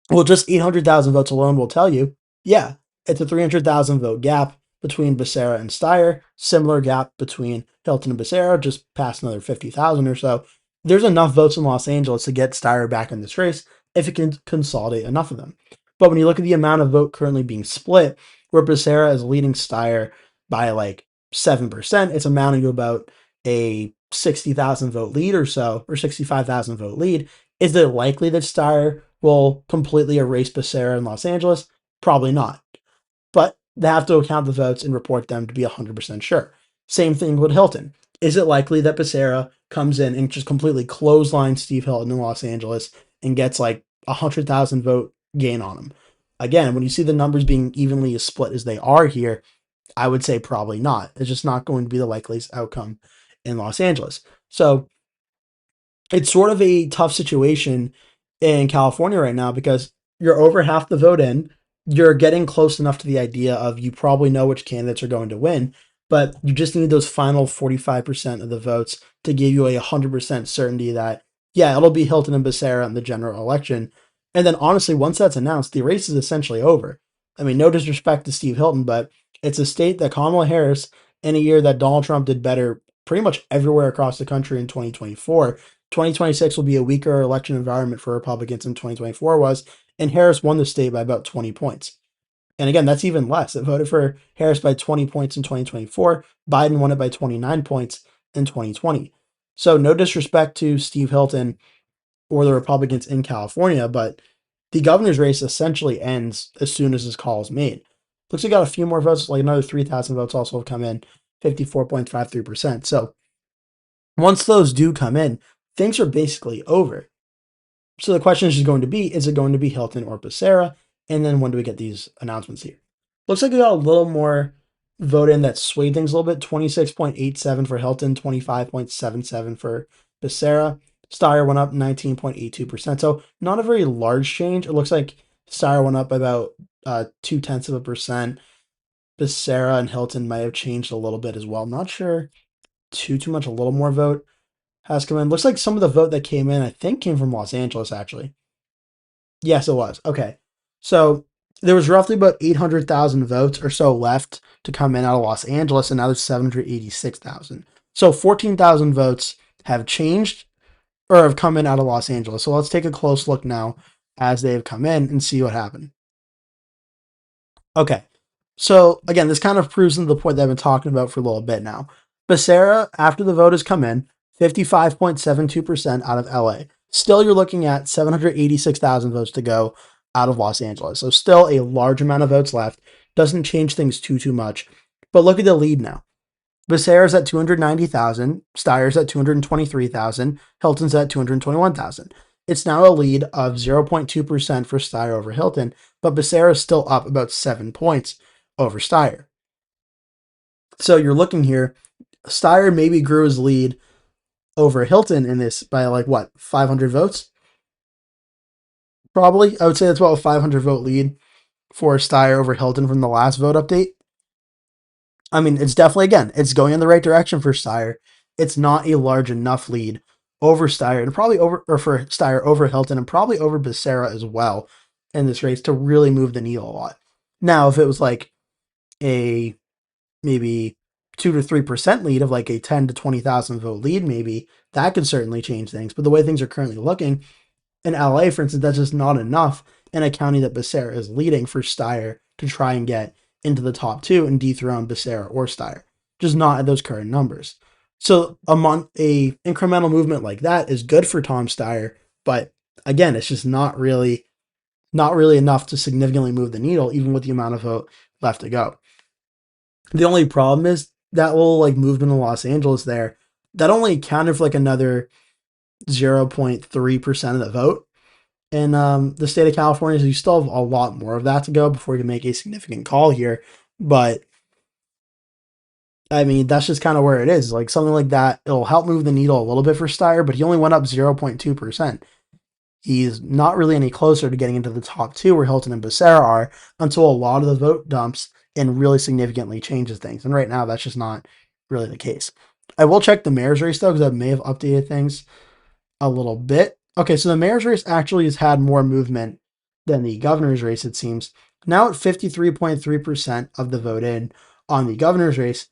Well, just 800,000 votes alone will tell you, yeah, it's a 300,000 vote gap between Becerra and Steyer, similar gap between Hilton and Becerra, just past another 50,000 or so. There's enough votes in Los Angeles to get Steyer back in this race if it can consolidate enough of them. But when you look at the amount of vote currently being split, where Becerra is leading Steyer by like 7%, it's amounting to about a 60,000 vote lead or so, or 65,000 vote lead. Is it likely that Steyer will completely erase Becerra in Los Angeles? Probably not. But they have to account the votes and report them to be 100% sure. Same thing with Hilton. Is it likely that Becerra comes in and just completely clotheslines Steve Hilton in Los Angeles and gets like 100,000 vote gain on him? Again, when you see the numbers being evenly as split as they are here, I would say probably not. It's just not going to be the likeliest outcome in Los Angeles. So it's sort of a tough situation in California right now because you're over half the vote in. You're getting close enough to the idea of you probably know which candidates are going to win, but you just need those final 45% of the votes to give you a 100% certainty that, yeah, it'll be Hilton and Becerra in the general election. And then honestly, once that's announced, the race is essentially over. I mean, no disrespect to Steve Hilton, but it's a state that Kamala Harris, in a year that Donald Trump did better pretty much everywhere across the country in 2024, 2026 will be a weaker election environment for Republicans than 2024 was, and Harris won the state by about 20 points. And again, that's even less. It voted for Harris by 20 points in 2024. Biden won it by 29 points in 2020. So no disrespect to Steve Hilton or the Republicans in California, but the governor's race essentially ends as soon as this call is made. Looks like we got a few more votes, like another 3,000 votes also have come in, 54.53%. So once those do come in, things are basically over. So the question is going to be, is it going to be Hilton or Becerra? And then when do we get these announcements here? Looks like we got a little more vote in that swayed things a little bit. 26.87 for Hilton, 25.77 for Becerra. Steyer went up 19.82%. So not a very large change. It looks like Steyer went up by about 0.2%. Becerra and Hilton might have changed a little bit as well. Not sure too much. A little more vote has come in. Looks like some of the vote that came in, I think, came from Los Angeles, actually. Yes, it was. Okay. So there was roughly about 800,000 votes or so left to come in out of Los Angeles, and now there's 786,000. So 14,000 votes have changed or have come in out of Los Angeles. So let's take a close look now as they have come in and see what happened. Okay. So again, this kind of proves into the point that I've been talking about for a little bit now. Becerra, after the vote has come in, 55.72% out of LA. Still, you're looking at 786,000 votes to go out of Los Angeles. So still a large amount of votes left. Doesn't change things too much. But look at the lead now. Becerra's at 290,000, Steyer's at 223,000, Hilton's at 221,000. It's now a lead of 0.2% for Steyer over Hilton, but Becerra is still up about 7 points over Steyer. So you're looking here, Steyer maybe grew his lead over Hilton in this by 500 votes? Probably. I would say that's about a 500 vote lead for Steyer over Hilton from the last vote update. I mean, it's definitely, again, it's going in the right direction for Steyer. It's not a large enough lead over Steyer and probably over, or for Steyer over Hilton and probably over Becerra as well. in this race to really move the needle a lot. Now, if it was like a maybe 2 to 3% lead of like a 10 to 20,000 vote lead, maybe that could certainly change things. But the way things are currently looking in LA, for instance, that's just not enough in a county that Becerra is leading for Steyer to try and get into the top two and dethrone Becerra or Steyer. Just not at those current numbers. So a incremental movement like that is good for Tom Steyer, but again, it's just not really enough to significantly move the needle, even with the amount of vote left to go. The only problem is that little like movement in Los Angeles there, that only accounted for like another 0.3% of the vote. In the state of California, so you still have a lot more of that to go before you can make a significant call here. But I mean, that's just kind of where it is. Like something like that, it'll help move the needle a little bit for Steyer, but he only went up 0.2%. He's not really any closer to getting into the top two where Hilton and Becerra are until a lot of the vote dumps and really significantly changes things. And right now, that's just not really the case. I will check the mayor's race, though, because I may have updated things a little bit. Okay, so the mayor's race actually has had more movement than the governor's race, it seems. Now at 53.3% of the vote in on the governor's race,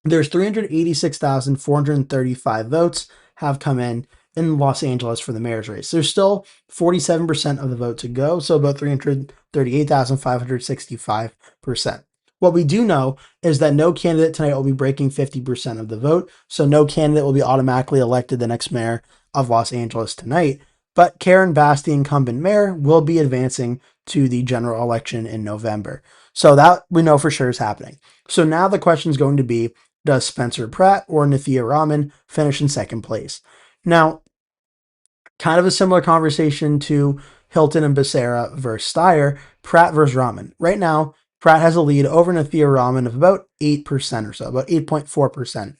there's 386,435 votes have come in Los Angeles for the mayor's race. There's still 47% of the vote to go, so about 338,565%. What we do know is that no candidate tonight will be breaking 50% of the vote, so no candidate will be automatically elected the next mayor of Los Angeles tonight, but Karen Bass, the incumbent mayor, will be advancing to the general election in November. So that we know for sure is happening. So now the question is going to be, does Spencer Pratt or Nithya Raman finish in second place? Now, kind of a similar conversation to Hilton and Becerra versus Steyer, Pratt versus Raman. Right now, Pratt has a lead over Nithya Raman of about 8% or so, about 8.4%.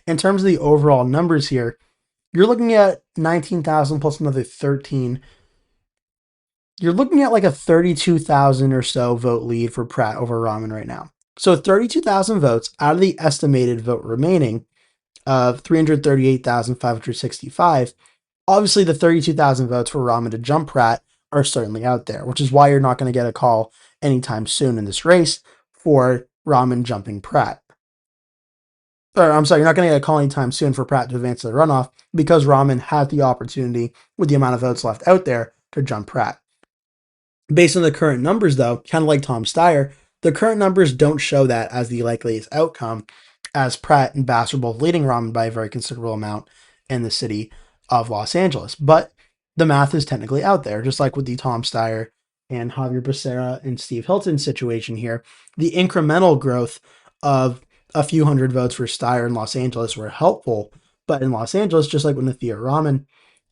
In terms of the overall numbers here, you're looking at 19,000 plus another 13. You're looking at like a 32,000 or so vote lead for Pratt over Raman right now. So 32,000 votes out of the estimated vote remaining of 338,565. Obviously, the 32,000 votes for Raman to jump Pratt are certainly out there, which is why you're not going to get a call anytime soon in this race for Raman jumping Pratt. Or I'm sorry, you're not going to get a call anytime soon for Pratt to advance to the runoff because Raman had the opportunity with the amount of votes left out there to jump Pratt. Based on the current numbers, though, kind of like Tom Steyer, the current numbers don't show that as the likeliest outcome, as Pratt and Bass are both leading Raman by a very considerable amount in the city of Los Angeles. But the math is technically out there, just like with the Tom Steyer and Xavier Becerra and Steve Hilton situation here. The incremental growth of a few hundred votes for Steyer in Los Angeles were helpful, but in Los Angeles, just like with Nithya Raman,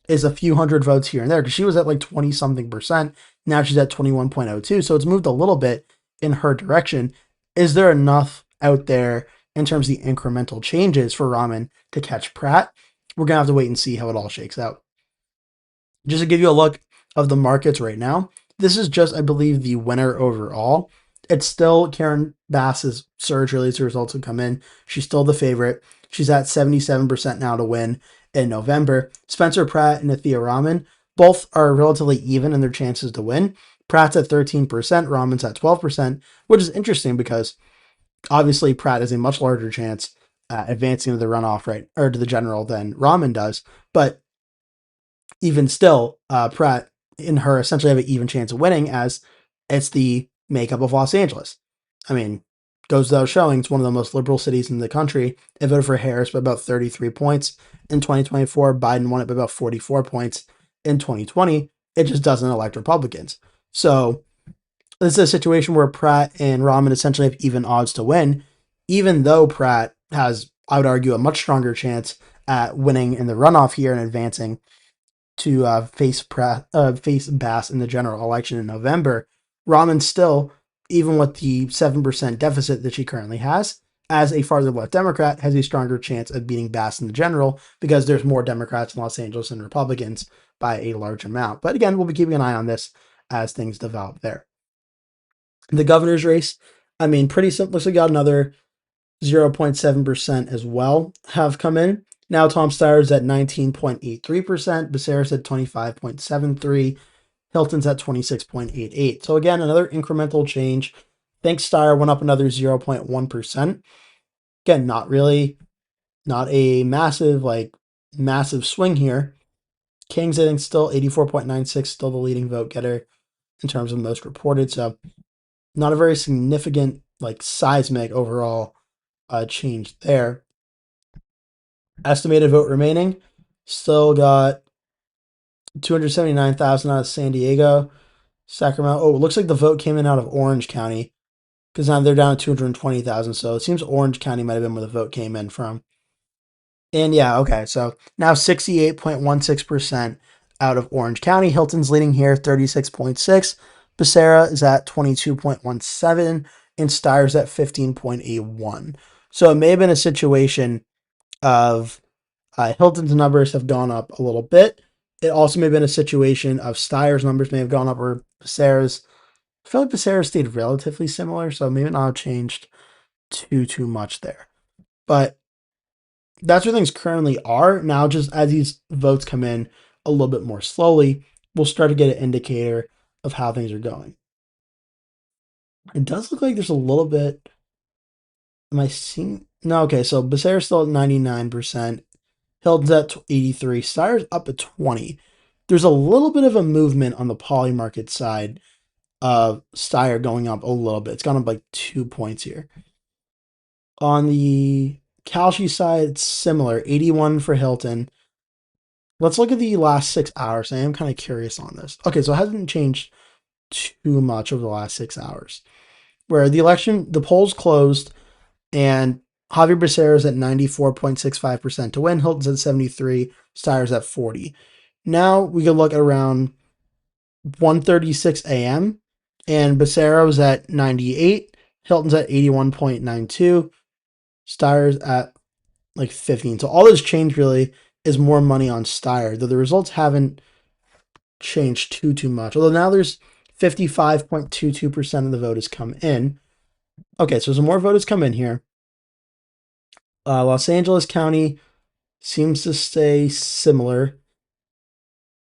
is a few hundred votes here and there because she was at like 20 something percent. Now she's at 21.02. So it's moved a little bit in her direction. Is there enough out there in terms of the incremental changes for Raman to catch Pratt? We're going to have to wait and see how it all shakes out. Just to give you a look of the markets right now, this is just, I believe, the winner overall. It's still Karen Bass's surge release results have come in. She's still the favorite. She's at 77% now to win in November. Spencer Pratt and Nithya Raman both are relatively even in their chances to win. Pratt's at 13%, Raman's at 12%, which is interesting because obviously Pratt has a much larger chance at advancing to the runoff, right, or to the general than Raman does. But even still, Pratt and her essentially have an even chance of winning as it's the makeup of Los Angeles. I mean, goes without showing, it's one of the most liberal cities in the country. It voted for Harris by about 33 points in 2024. Biden won it by about 44 points in 2020. It just doesn't elect Republicans. So this is a situation where Pratt and Raman essentially have even odds to win, even though Pratt has, I would argue, a much stronger chance at winning in the runoff here and advancing to face Bass in the general election in November. Raman still, even with the 7% deficit that she currently has, as a farther left Democrat, has a stronger chance of beating Bass in the general because there's more Democrats in Los Angeles than Republicans by a large amount. But again, we'll be keeping an eye on this as things develop there. The governor's race, I mean, pretty simple. Looks like we got another 0.7% as well have come in. Now Tom Steyer's at 19.83%, Becerra's at 25.73%, Hilton's at 26.88. So again, another incremental change. I think Steyer went up another 0.1%. Again, not a massive swing here. Kings, I think, still 84.96, still the leading vote getter in terms of most reported. So not a very significant, seismic overall change there. Estimated vote remaining, still got 279,000 out of San Diego. Sacramento. Oh, it looks like the vote came in out of Orange County because now they're down to 220,000. So it seems Orange County might have been where the vote came in from. And yeah, okay. So now 68.16% out of Orange County. Hilton's leading here, 36.6. Becerra is at 22.17, and Steyer's at 15.81. So it may have been a situation of Hilton's numbers have gone up a little bit. It also may have been a situation of Steyer's numbers may have gone up, or Becerra's. I feel like Becerra stayed relatively similar, so maybe not changed too much there. But that's where things currently are. Now, just as these votes come in a little bit more slowly, we'll start to get an indicator of how things are going. It does look like there's a little bit. Am I seeing? No, okay, so Becerra's still at 99%. Hilton's at 83. Steyer's up at 20. There's a little bit of a movement on the poly market side of Steyer going up a little bit. It's gone up like 2 points here. On the Kalshi side, it's similar. 81 for Hilton. Let's look at the last 6 hours. I am kind of curious on this. Okay, so it hasn't changed too much over the last 6 hours. Where the polls closed, and Javier Becerra is at 94.65% to win. Hilton's at 73. Steyer's at 40. Now we could look at around 1:36 a.m. and Becerra was at 98. Hilton's at 81.92. Steyer's at 15. So all this change really is more money on Steyer, though the results haven't changed too much. Although now there's 55.22% of the vote has come in. Okay, so some more vote has come in here. Los Angeles County seems to stay similar.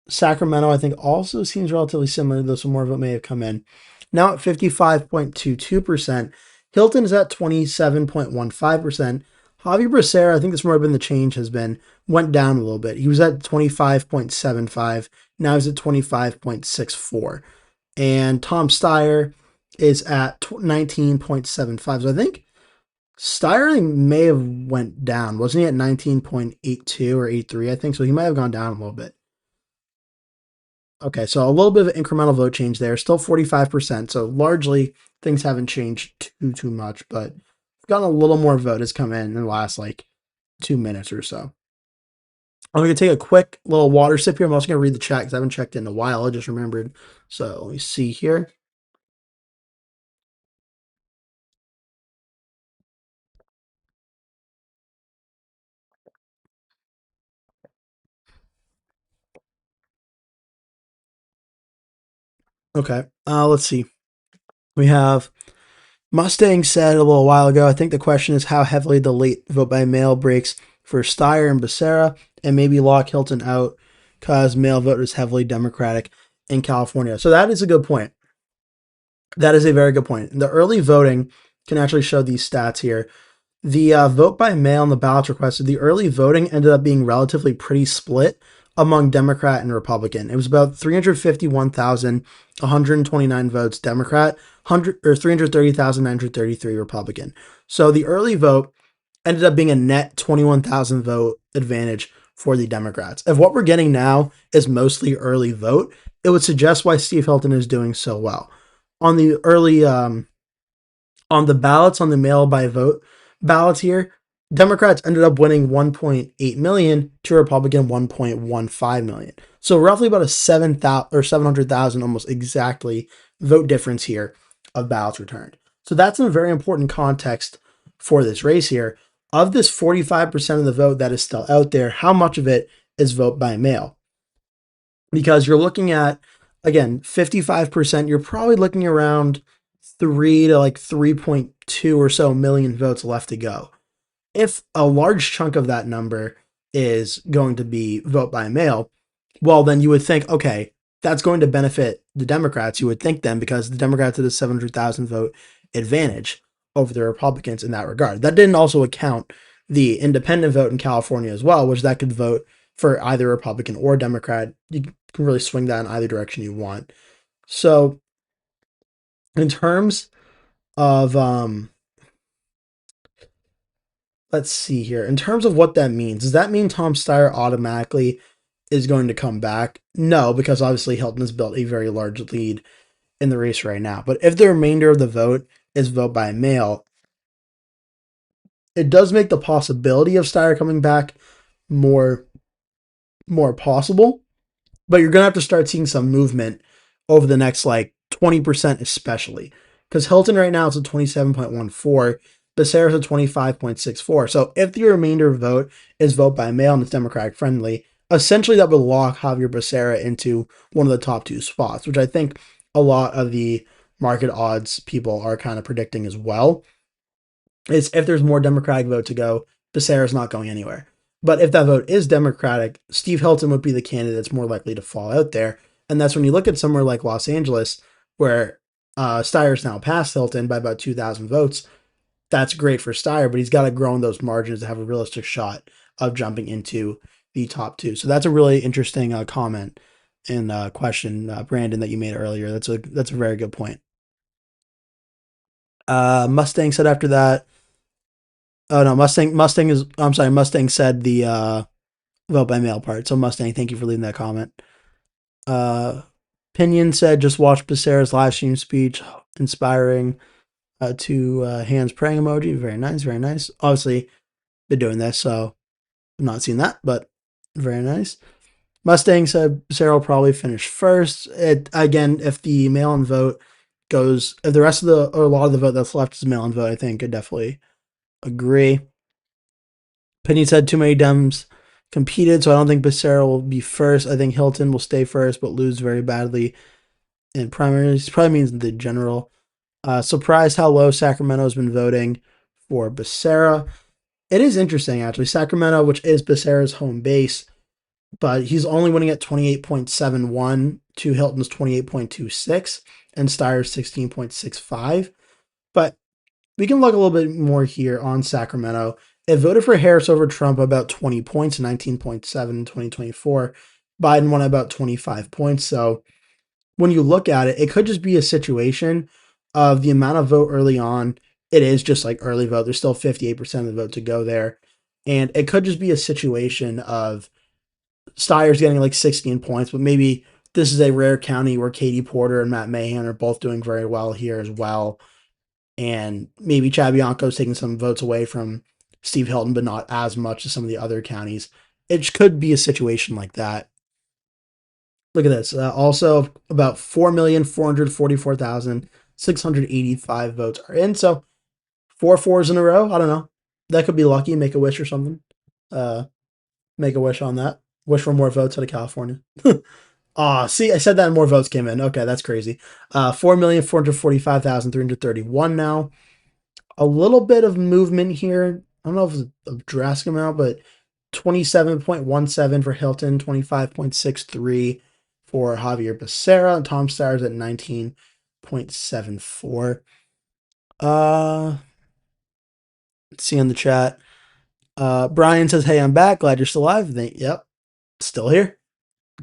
Sacramento, I think, also seems relatively similar, though some more vote may have come in. Now at 55.22%. Hilton is at 27.15%. Javier Becerra, I think this might have been the change, went down a little bit. He was at 25.75. Now he's at 25.64. And Tom Steyer is at 19.75. So I think Steyer may have went down. Wasn't he at 19.82 or 83, I think? So he might have gone down a little bit. Okay, so a little bit of an incremental vote change there. Still 45%. So largely things haven't changed too much, but we've gotten a little more vote has come in the last 2 minutes or so. I'm going to take a quick little water sip here. I'm also going to read the chat because I haven't checked in a while. I just remembered. So let me see here. Okay, let's see. We have Mustang said a little while ago, I think the question is how heavily the late vote by mail breaks for Steyer and Becerra, and maybe lock Hilton out because mail vote is heavily Democratic in California. So that is a good point. That is a very good point. The early voting can actually show these stats here. The vote by mail and the ballots requested, the early voting ended up being relatively pretty split among Democrat and Republican. It was about 351,129 votes Democrat, 330,933 Republican. So the early vote ended up being a net 21,000 vote advantage for the Democrats. If what we're getting now is mostly early vote, it would suggest why Steve Hilton is doing so well. On the early, on the ballots, on the mail by vote ballots here, Democrats ended up winning 1.8 million to Republican 1.15 million. So roughly about a 7,000 or 700,000 almost exactly vote difference here of ballots returned. So that's a very important context for this race here. Of this 45% of the vote that is still out there, how much of it is vote by mail? Because you're looking at, again, 55%, you're probably looking around 3 to 3.2 or so million votes left to go. If a large chunk of that number is going to be vote by mail, well, then you would think, okay, that's going to benefit the Democrats, you would think then, because the Democrats had a 700,000 vote advantage over the Republicans in that regard. That didn't also account the independent vote in California as well, which that could vote for either Republican or Democrat. You can really swing that in either direction you want. So, in terms of, let's see here, in terms of what that means, does that mean Tom Steyer automatically is going to come back? No, because obviously Hilton has built a very large lead in the race right now. But if the remainder of the vote is vote by mail, it does make the possibility of Steyer coming back more possible. But you're gonna have to start seeing some movement over the next 20%, especially because Hilton right now is at 27.14. Becerra is at 25.64. So if the remainder vote is vote by mail and it's Democratic friendly, essentially that would lock Xavier Becerra into one of the top two spots, which I think a lot of the market odds people are kind of predicting as well. Is if there's more Democratic vote to go, Becerra's not going anywhere. But if that vote is Democratic, Steve Hilton would be the candidate that's more likely to fall out there. And that's when you look at somewhere like Los Angeles, where Steyer's now past Hilton by about 2,000 votes. That's great for Steyer, but he's got to grow in those margins to have a realistic shot of jumping into the top two. So that's a really interesting comment and question, Brandon, that you made earlier. That's a very good point. Mustang said after that. Oh no, Mustang is. I'm sorry, Mustang said the vote by mail part. So Mustang, thank you for leaving that comment. Pinion said just watch Becerra's live stream speech, inspiring. Two hands praying emoji. Very nice, very nice. Obviously, been doing this, so I'm not seeing that, but very nice. Mustang said Becerra will probably finish first. Again, if the mail-in vote goes, if the rest of the or a lot of the vote that's left is mail-in vote, I think I definitely agree. Penny said too many Dems competed, so I don't think Becerra will be first. I think Hilton will stay first, but lose very badly in primaries. Probably means the general. Surprised how low Sacramento has been voting for Becerra. It is interesting, actually. Sacramento, which is Becerra's home base, but he's only winning at 28.71 to Hilton's 28.26 and Steyer's 16.65. But we can look a little bit more here on Sacramento. It voted for Harris over Trump about 20 points, 19.7 in 2024. Biden won about 25 points. So when you look at it, it could just be a situation of the amount of vote early on. It is just like early vote. There's still 58% of the vote to go there. And it could just be a situation of Steyer's getting 16 points, but maybe this is a rare county where Katie Porter and Matt Mahan are both doing very well here as well. And maybe Chad Bianco's taking some votes away from Steve Hilton, but not as much as some of the other counties. It could be a situation like that. Look at this. Also, about 4,444,685 votes are in. So 4 4s in a row. I don't know. That could be lucky. Make a wish or something. Make a wish on that. Wish for more votes out of California. See, I said that and more votes came in. Okay, that's crazy. 4,445,331 now. A little bit of movement here. I don't know if it's a drastic amount, but 27.17 for Hilton, 25.63 for Xavier Becerra, and Tom Steyer's at 19.74. Let's see in the chat. Brian says, "Hey, I'm back. Glad you're still alive." Yep, still here.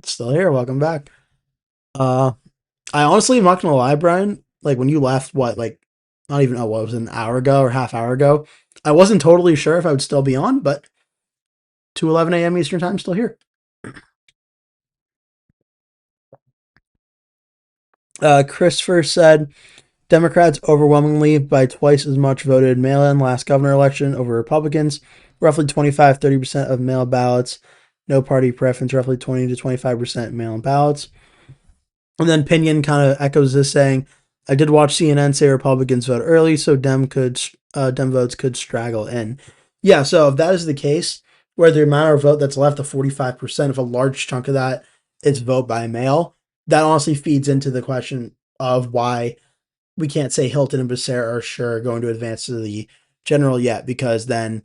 Still here. Welcome back. I honestly, I'm not gonna lie, Brian. When you left, not even what was it, an hour ago or half hour ago, I wasn't totally sure if I would still be on, but 2:11 a.m. Eastern Time, still here. Christopher said, Democrats overwhelmingly by twice as much voted mail-in last governor election over Republicans. Roughly 25-30% of mail ballots. No party preference, roughly 20 to 25% mail-in ballots. And then Pinion kind of echoes this, saying, I did watch CNN say Republicans vote early, so Dem votes could straggle in. Yeah, so if that is the case, where the amount of vote that's left, the 45%, if a large chunk of that is vote by mail, that honestly feeds into the question of why we can't say Hilton and Becerra are sure going to advance to the general yet, because then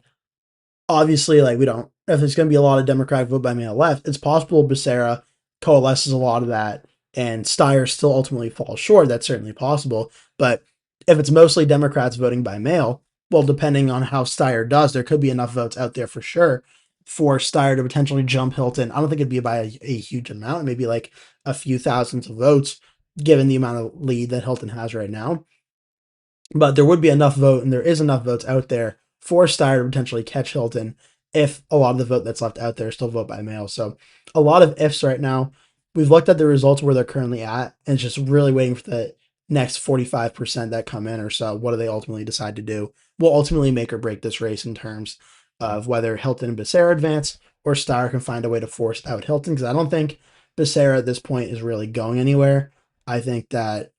obviously, we don't, if there's going to be a lot of Democratic vote by mail left, it's possible Becerra coalesces a lot of that and Steyer still ultimately falls short, that's certainly possible. But if it's mostly Democrats voting by mail, well, depending on how Steyer does, there could be enough votes out there for sure for Steyer to potentially jump Hilton. I don't think it'd be by a huge amount, maybe like a few thousands of votes, given the amount of lead that Hilton has right now. But there would be enough vote, and there is enough votes out there for Steyer to potentially catch Hilton if a lot of the vote that's left out there still vote by mail. So a lot of ifs right now. We've looked at the results where they're currently at, and it's just really waiting for the next 45% that come in or so. What do they ultimately decide to do? Will ultimately make or break this race in terms of whether Hilton and Becerra advance or Steyer can find a way to force out Hilton, because I don't think Becerra at this point is really going anywhere. I think that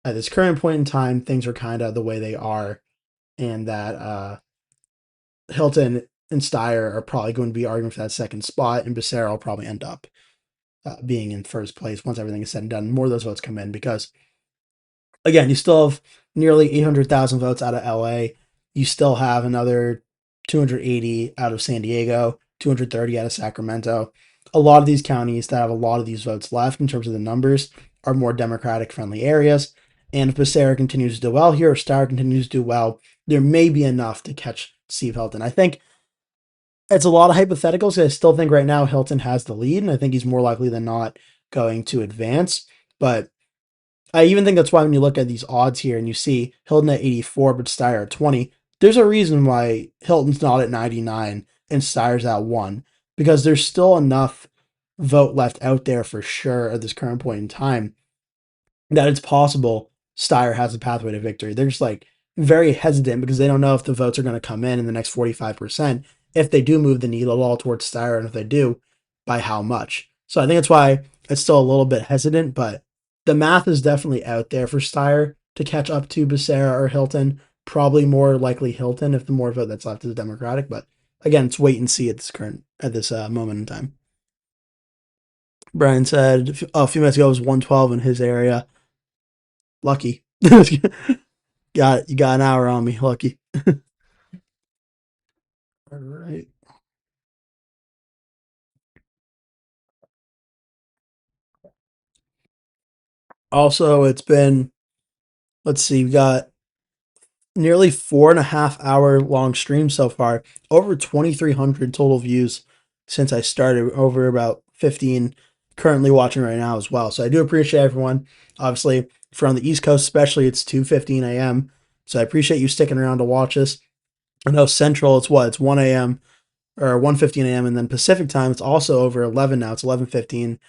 at this current point in time, things are kind of the way they are, and that Hilton and Steyer are probably going to be arguing for that second spot, and Becerra will probably end up being in first place once everything is said and done. More of those votes come in because, again, you still have nearly 800,000 votes out of LA. You still have another 280 out of San Diego, 230 out of Sacramento. A lot of these counties that have a lot of these votes left in terms of the numbers are more Democratic friendly areas. And if Becerra continues to do well here or Steyer continues to do well, there may be enough to catch Steve Hilton. I think it's a lot of hypotheticals. I still think right now Hilton has the lead, and I think he's more likely than not going to advance. But I even think that's why when you look at these odds here and you see Hilton at 84 but Steyer at 20, there's a reason why Hilton's not at 99 and Steyer's at 1, because there's still enough vote left out there for sure at this current point in time that it's possible Steyer has a pathway to victory. They're just like very hesitant because they don't know if the votes are going to come in the next 45%, if they do move the needle at all towards Steyer, and if they do, by how much. So I think that's why it's still a little bit hesitant, but the math is definitely out there for Steyer to catch up to Becerra or Hilton. Probably more likely Hilton if the more vote that's left is Democratic, but again, it's wait and see at this moment in time. Brian said a few minutes ago it was 112 in his area. Lucky. You got an hour on me. Lucky. All right. Also, it's been, let's see, we got nearly 4.5 hour long stream so far. Over 2,300 total views since I started. Over about 15 currently watching right now as well. So I do appreciate everyone. Obviously, from the East Coast, especially, it's 2:15 a.m. So I appreciate you sticking around to watch us. I know Central, it's what? It's 1 a.m. or 1:15 a.m. and then Pacific time, it's also over 11 now. It's 11:15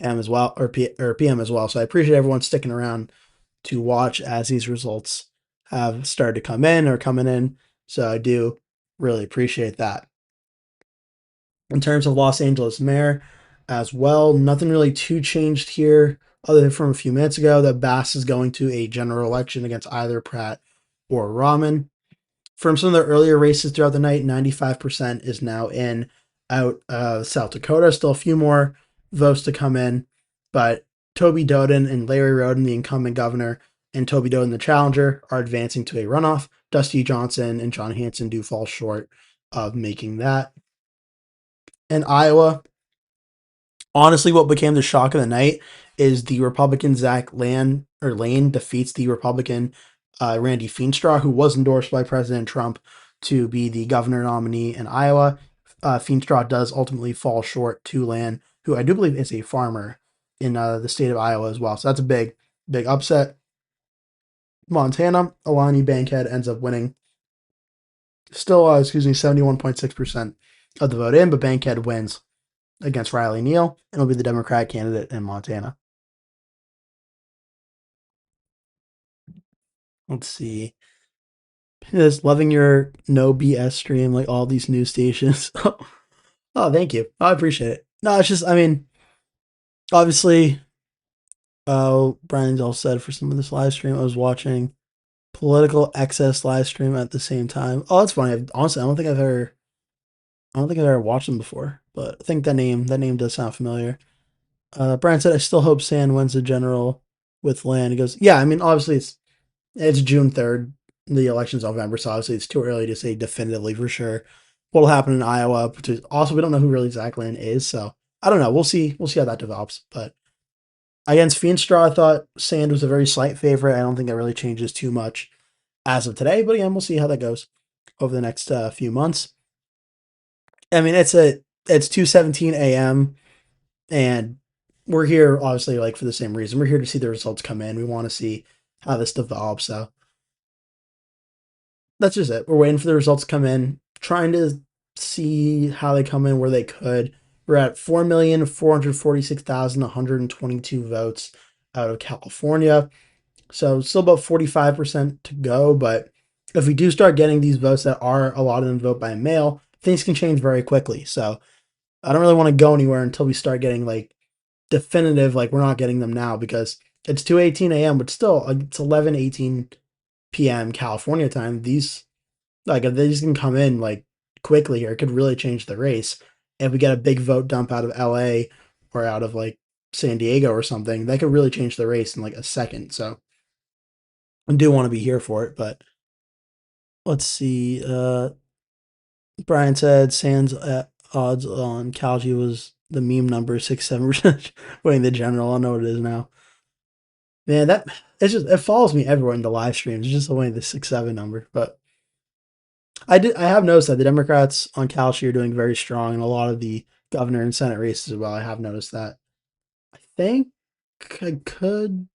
a.m. as well, or p.m. as well. So I appreciate everyone sticking around to watch as these results have started to come in or coming in. So I do really appreciate that. In terms of Los Angeles mayor as well, nothing really too changed here other than from a few minutes ago that Bass is going to a general election against either Pratt or Raman. From some of the earlier races throughout the night, 95% is now in. Out South Dakota, still a few more votes to come in, but Toby Doden and Larry Roden, the incumbent governor, and Toby Doden, the challenger, are advancing to a runoff. Dusty Johnson and John Hanson do fall short of making that. In Iowa, honestly, what became the shock of the night is the Republican Zach Lane defeats the Republican Randy Feenstra, who was endorsed by President Trump to be the governor nominee in Iowa. Feenstra does ultimately fall short to Lane, who I do believe is a farmer in the state of Iowa as well. So that's a big, big upset. Montana, Alani Bankhead ends up winning. Still, 71.6% of the vote in, but Bankhead wins against Riley Neal and will be the Democratic candidate in Montana. Let's see. Just loving your no BS stream, like all these news stations. Oh, thank you. I appreciate it. No, it's just, I mean, obviously, Brian's all said for some of this live stream. I was watching political excess live stream at the same time. Oh, that's funny. Honestly, I don't think I've ever watched them before, but I think that name does sound familiar. Brian said, I still hope Sand wins the general with Land. He goes, yeah, I mean, obviously it's June 3rd. The election's November, so obviously it's too early to say definitively for sure what'll happen in Iowa. Also, we don't know who really Zach Land is, so I don't know. We'll see how that develops. But Against Feenstra, I thought Sand was a very slight favorite. I don't think that really changes too much as of today, but again, we'll see how that goes over the next few months. I mean, it's 2:17 a.m. and we're here obviously like for the same reason. We're here to see the results come in. We want to see how this develops. So that's just it. We're waiting for the results to come in, trying to see how they come in where they could. We're at 4,446,122 votes out of California. So still about 45% to go. But if we do start getting these votes that are a lot of them vote by mail, things can change very quickly. So I don't really want to go anywhere until we start getting like definitive, like we're not getting them now because it's 2:18 a.m., but still it's 11:18 p.m. California time. These, like, if these can come in like quickly here, it could really change the race. If we get a big vote dump out of LA or out of like San Diego or something, that could really change the race in like a second. So I do want to be here for it, but let's see. Brian said Sands odds on Calgie was the meme number 6-7% winning the general. I know what it is now. Man, that it's just it follows me everywhere in the live streams. It's just the way the 6-7 number. But I have noticed that the Democrats on Calgie are doing very strong in a lot of the governor and Senate races as well. I have noticed that. I think I could.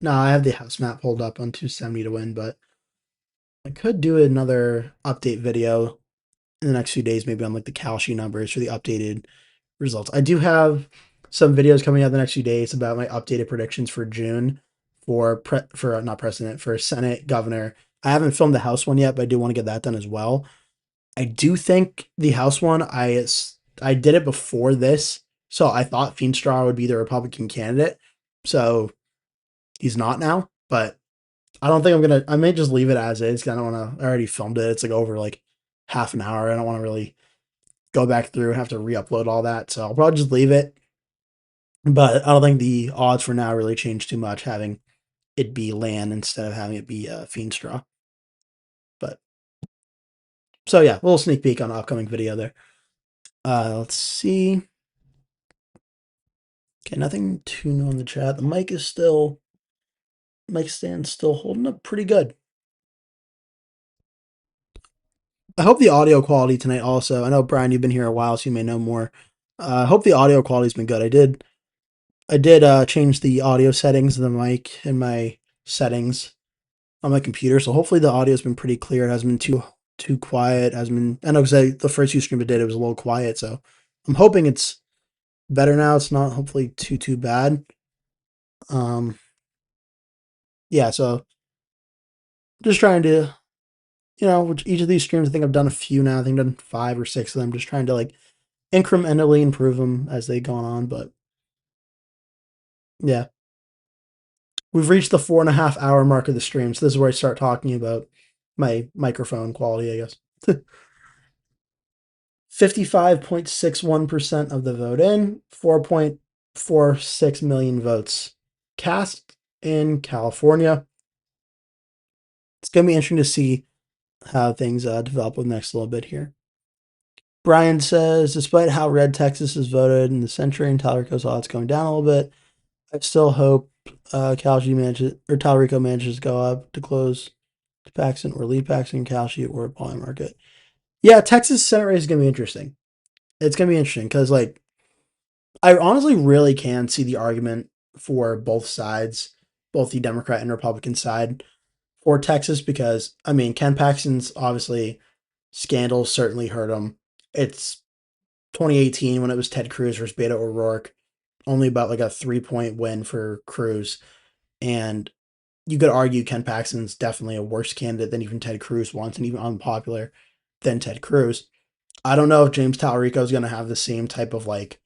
No, I have the House map pulled up on 270 to win, but I could do another update video in the next few days, maybe on like the Calshi numbers for the updated results. I do have some videos coming out the next few days about my updated predictions for June for not president, for Senate, governor. I haven't filmed the House one yet, but I do want to get that done as well. I do think the House one, I did it before this, so I thought Feenstra would be the Republican candidate. So he's not now, but I don't think I may just leave it as is because I don't want to. I already filmed it. It's like over like half an hour. I don't want to really go back through and have to re-upload all that. So I'll probably just leave it. But I don't think the odds for now really change too much having it be Lan instead of having it be Feenstra. But so yeah, a little sneak peek on an upcoming video there. Let's see. Okay, nothing too new in the chat. The mic stand's still holding up pretty good. I hope the audio quality tonight also. I know Brian, you've been here a while, so you may know more. I hope the audio quality's been good. I did change the audio settings of the mic in my settings on my computer, so hopefully the audio's been pretty clear. It hasn't been too quiet. It hasn't been. I know because the first few streams I did, it was a little quiet, so I'm hoping it's better now. It's not hopefully too bad. Yeah. So just trying to, which each of these streams, I think I've done a few now. I think I've done 5 or 6 of them. Just trying to like incrementally improve them as they go on, but yeah. We've reached the 4.5 hour mark of the stream, so this is where I start talking about my microphone quality, I guess. 55.61% of the vote in, 4.46 million votes cast in California. It's going to be interesting to see how things develop with the next little bit here. Brian says, despite how red Texas has voted in the century and Talarico's odds going down a little bit, I still hope Talarico manages to go up to close to Paxton or lead Paxton, Calci, or Poly Market. Yeah, Texas Senate race is going to be interesting. It's going to be interesting because, like, I honestly really can see the argument for both sides, both the Democrat and Republican side for Texas because, I mean, Ken Paxton's obviously scandals certainly hurt him. It's 2018 when it was Ted Cruz versus Beto O'Rourke, only about like a 3-point win for Cruz. And you could argue Ken Paxton's definitely a worse candidate than even Ted Cruz once, and even unpopular than Ted Cruz. I don't know if James Talarico is going to have the same type of like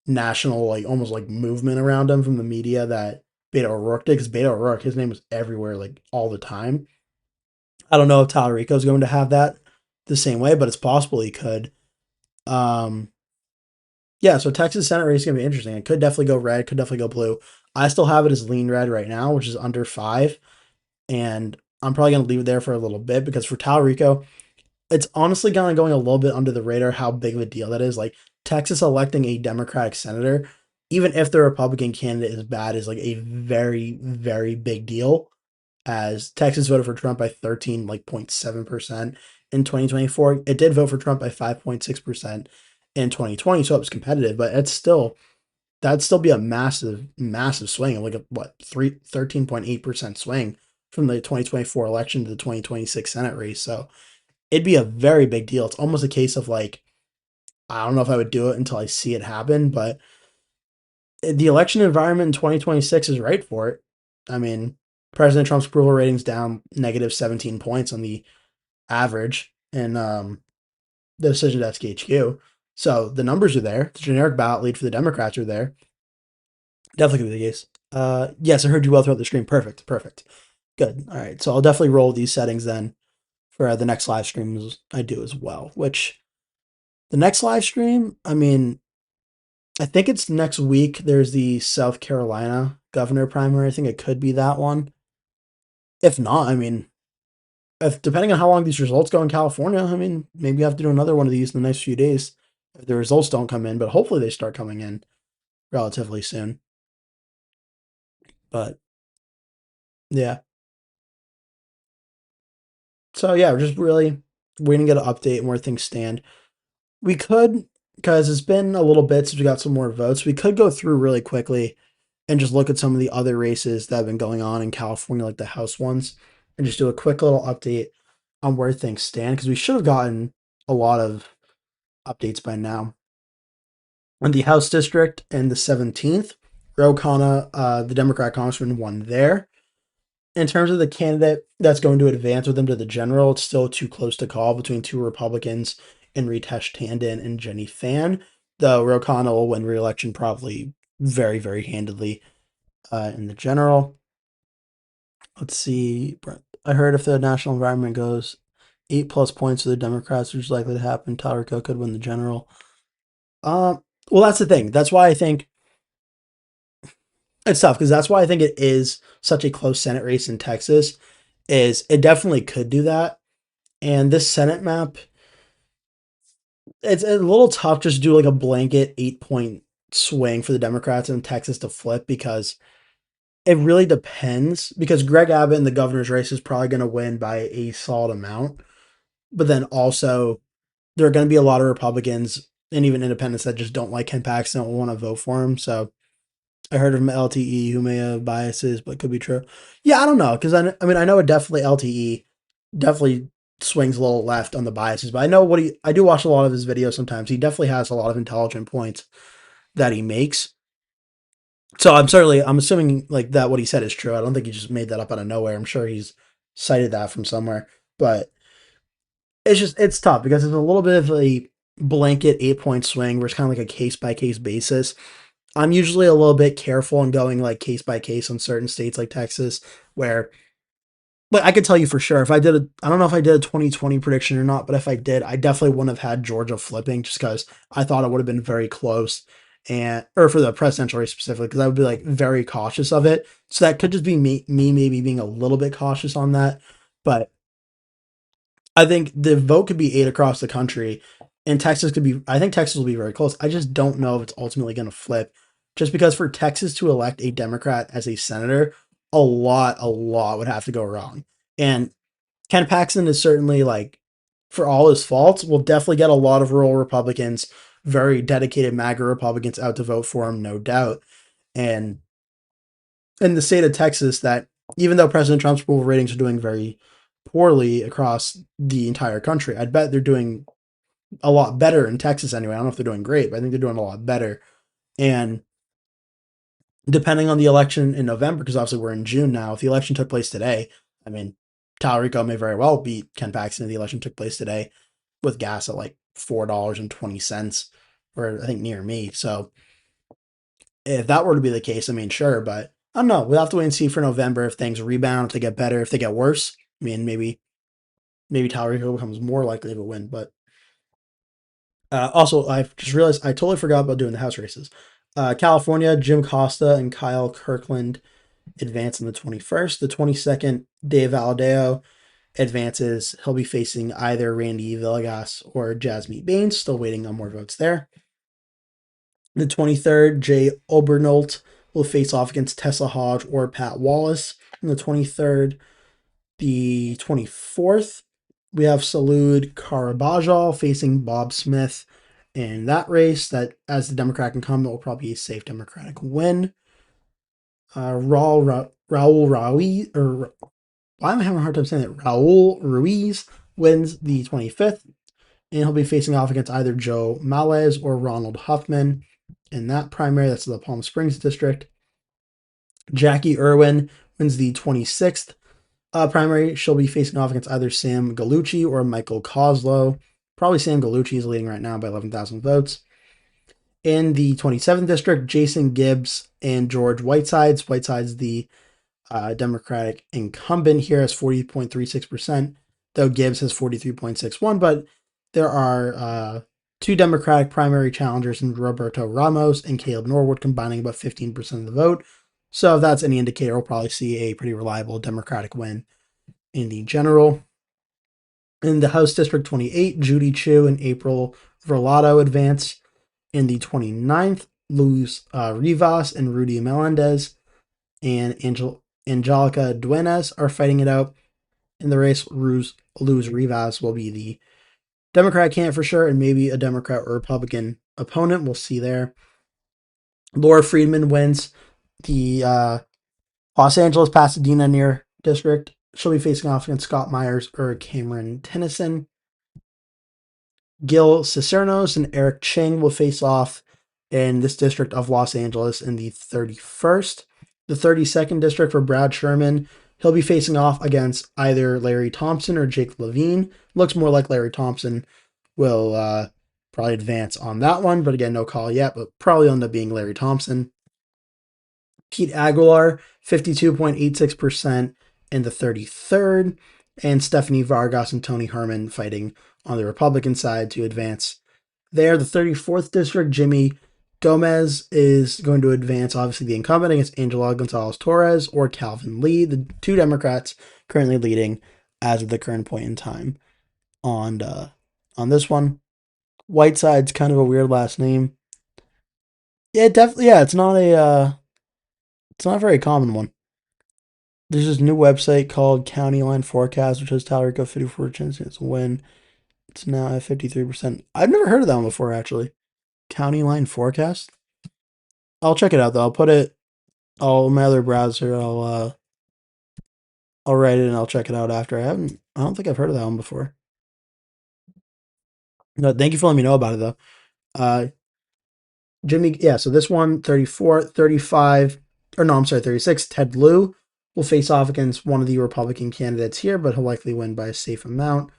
national, like almost like movement around him from the media that Beto O'Rourke did, because Beto O'Rourke, his name was everywhere, like all the time. I don't know if Talarico is going to have that the same way, but it's possible he could. Yeah, so Texas Senate race is going to be interesting. It could definitely go red, could definitely go blue. I still have it as lean red right now, which is under 5. And I'm probably going to leave it there for a little bit because for Talarico, it's honestly kind of going a little bit under the radar how big of a deal that is. Like Texas electing a Democratic senator, even if the Republican candidate is bad, is like a very, very big deal. As Texas voted for Trump by 13.7% in 2024. It did vote for Trump by 5.6% in 2020, so it was competitive, but that'd still be a massive, massive swing of like a what 13.8% swing from the 2024 election to the 2026 Senate race. So it'd be a very big deal. It's almost a case of like, I don't know if I would do it until I see it happen, but the election environment in 2026 is right for it. I mean, President Trump's approval ratings down negative 17 points on the average in the decision desk HQ. So the numbers are there. The generic ballot lead for the Democrats are there. Definitely could be the case. Yes, I heard you well throughout the stream. Perfect, perfect. Good. All right. So I'll definitely roll these settings then for the next live streams I do as well. Which the next live stream, I mean, I think it's next week. There's the South Carolina governor primary. I think it could be that one. If not, I mean, if depending on how long these results go in California, I mean, maybe I have to do another one of these in the next few days if the results don't come in. But hopefully they start coming in relatively soon. But yeah, so yeah, we're just really waiting to get an update on where things stand. We could, because it's been a little bit since we got some more votes, we could go through really quickly and just look at some of the other races that have been going on in California, like the House ones, and just do a quick little update on where things stand, because we should have gotten a lot of updates by now. In the House district in the 17th, Ro Khanna, the Democrat congressman, won there. In terms of the candidate that's going to advance with him to the general, it's still too close to call between two Republicans in Ritesh Tandon and Jenny Fan, though Ro Khanna will win re-election probably very, very handedly in the general. Let's see. I heard if the national environment goes 8+ points for the Democrats, which is likely to happen, Talrico could win the general. Well, that's the thing. That's why I think it's tough, because that's why I think it is such a close Senate race in Texas. Is it definitely could do that. And this Senate map, it's a little tough just to do like a blanket 8-point swing for the Democrats in Texas to flip, because it really depends. Because Greg Abbott in the governor's race is probably going to win by a solid amount. But then also, there are going to be a lot of Republicans and even independents that just don't like Ken Paxton and want to vote for him. So I heard of LTE who may have biases, but could be true. Yeah, I don't know, because I mean, I know it definitely LTE definitely swings a little left on the biases, but I know I do watch a lot of his videos sometimes. He definitely has a lot of intelligent points that he makes. So I'm assuming like that what he said is true. I don't think he just made that up out of nowhere. I'm sure he's cited that from somewhere, but it's tough because it's a little bit of a blanket 8-point swing where it's kind of like a case by case basis. I'm usually a little bit careful in going like case by case on certain states like Texas, where but I could tell you for sure if I don't know if I did a 2020 prediction or not, but if I did, I definitely wouldn't have had Georgia flipping just because I thought it would have been very close, and or for the presidential race specifically, because I would be like very cautious of it. So that could just be me maybe being a little bit cautious on that, but I think the vote could be 8 across the country, and Texas could be. I think Texas will be very close. I just don't know if it's ultimately going to flip, just because for Texas to elect a Democrat as a senator, a lot would have to go wrong. And Ken Paxton is certainly like, for all his faults, will definitely get a lot of rural Republicans, very dedicated MAGA Republicans out to vote for him, no doubt. And in the state of Texas, that even though President Trump's approval ratings are doing very poorly across the entire country, I'd bet they're doing a lot better in Texas anyway. I don't know if they're doing great, but I think they're doing a lot better. And depending on the election in November, because obviously we're in June now, if the election took place today, I mean, Talrico may very well beat Ken Paxton if the election took place today with gas at like $4.20, or I think near me. So if that were to be the case, I mean, sure, but I don't know. We'll have to wait and see for November if things rebound, if they get better, if they get worse. I mean, maybe Talrico becomes more likely to win, but also, I just realized I totally forgot about doing the house races. California, Jim Costa and Kyle Kirkland advance on the 21st. The 22nd, Dave Valadeo advances. He'll be facing either Randy Villegas or Jasmine Baines. Still waiting on more votes there. The 23rd, Jay Obernolt will face off against Tessa Hodge or Pat Wallace. On the 23rd, the 24th, we have Salud Karabajal facing Bob Smith in that race. That, as the Democratic incumbent, will probably be a safe Democratic win. Raul Ruiz, or why am I having a hard time saying that? Raul Ruiz wins the 25th, and he'll be facing off against either Joe Malez or Ronald Huffman in that primary. That's the Palm Springs district. Jackie Irwin wins the 26th primary. She'll be facing off against either Sam Gallucci or Michael Koslow. Probably Sam Gallucci is leading right now by 11,000 votes. In the 27th district, Jason Gibbs and George Whitesides. Whitesides, the Democratic incumbent here, has 40.36%, though Gibbs has 43.61%. But there are two Democratic primary challengers in Roberto Ramos and Caleb Norwood combining about 15% of the vote. So if that's any indicator, we'll probably see a pretty reliable Democratic win in the general. In the House District 28, Judy Chu and April Verlado advance. In the 29th, Luz Rivas and Rudy Melendez and Angelica Duenas are fighting it out. In the race, Luz Rivas will be the Democrat candidate for sure, and maybe a Democrat or Republican opponent. We'll see there. Laura Friedman wins the Los Angeles Pasadena near district. She'll be facing off against Scott Myers or Cameron Tennyson. Gil Cicernos and Eric Ching will face off in this district of Los Angeles in the 31st. The 32nd district for Brad Sherman, he'll be facing off against either Larry Thompson or Jake Levine. Looks more like Larry Thompson will probably advance on that one, but again, no call yet, but probably end up being Larry Thompson. Pete Aguilar, 52.86% in the 33rd, and Stephanie Vargas and Tony Herman fighting on the Republican side to advance there. The 34th district, Jimmy Gomez is going to advance, obviously, the incumbent against Angela Gonzalez-Torres or Calvin Lee, the two Democrats currently leading as of the current point in time on this one. Whiteside's kind of a weird last name. Yeah, definitely. Yeah, it's not a very common one. There's this new website called County Line Forecast, which has Talarico 54 chance to win. It's now at 53%. I've never heard of that one before, actually. County Line Forecast. I'll check it out though. I'll put it. My other browser. I'll write it and I'll check it out after. I don't think I've heard of that one before. No, thank you for letting me know about it though. Jimmy, yeah. So this one, 34, 35, or no, I'm sorry, 36. Ted Lieu will face off against one of the Republican candidates here, but he'll likely win by a safe amount.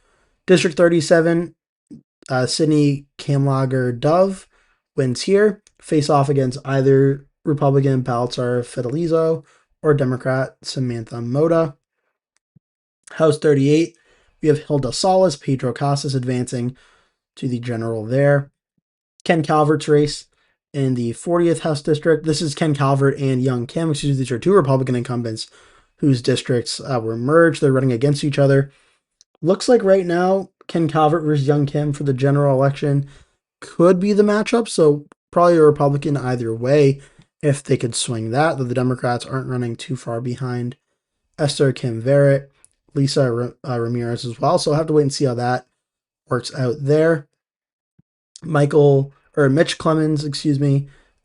District 37, Sidney Kamlager Dove wins here. Face off against either Republican Baltzar Fidelizo or Democrat Samantha Mota. House 38, we have Hilda Salas, Pedro Casas advancing to the general there. Ken Calvert's race in the 40th House District. This is Ken Calvert and Young Kim. These are two Republican incumbents whose districts were merged. They're running against each other. Looks like right now, Ken Calvert versus Young Kim for the general election could be the matchup. So probably a Republican either way if they could swing that, though the Democrats aren't running too far behind Esther Kim Verrett, Lisa Ramirez as well. So I'll have to wait and see how that works out there. Mitch Clemens,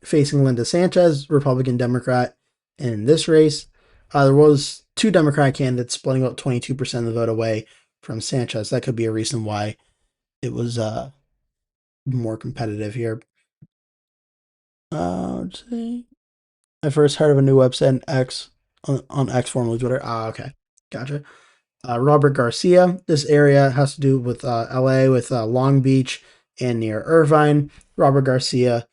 facing Linda Sanchez, Republican Democrat, in this race. There was two Democratic candidates splitting about 22% of the vote away from Sanchez. That could be a reason why it was more competitive here. Let's see. I first heard of a new website on X, formerly Twitter. Okay. Gotcha. Robert Garcia. This area has to do with LA, with Long Beach and near Irvine. Robert Garcia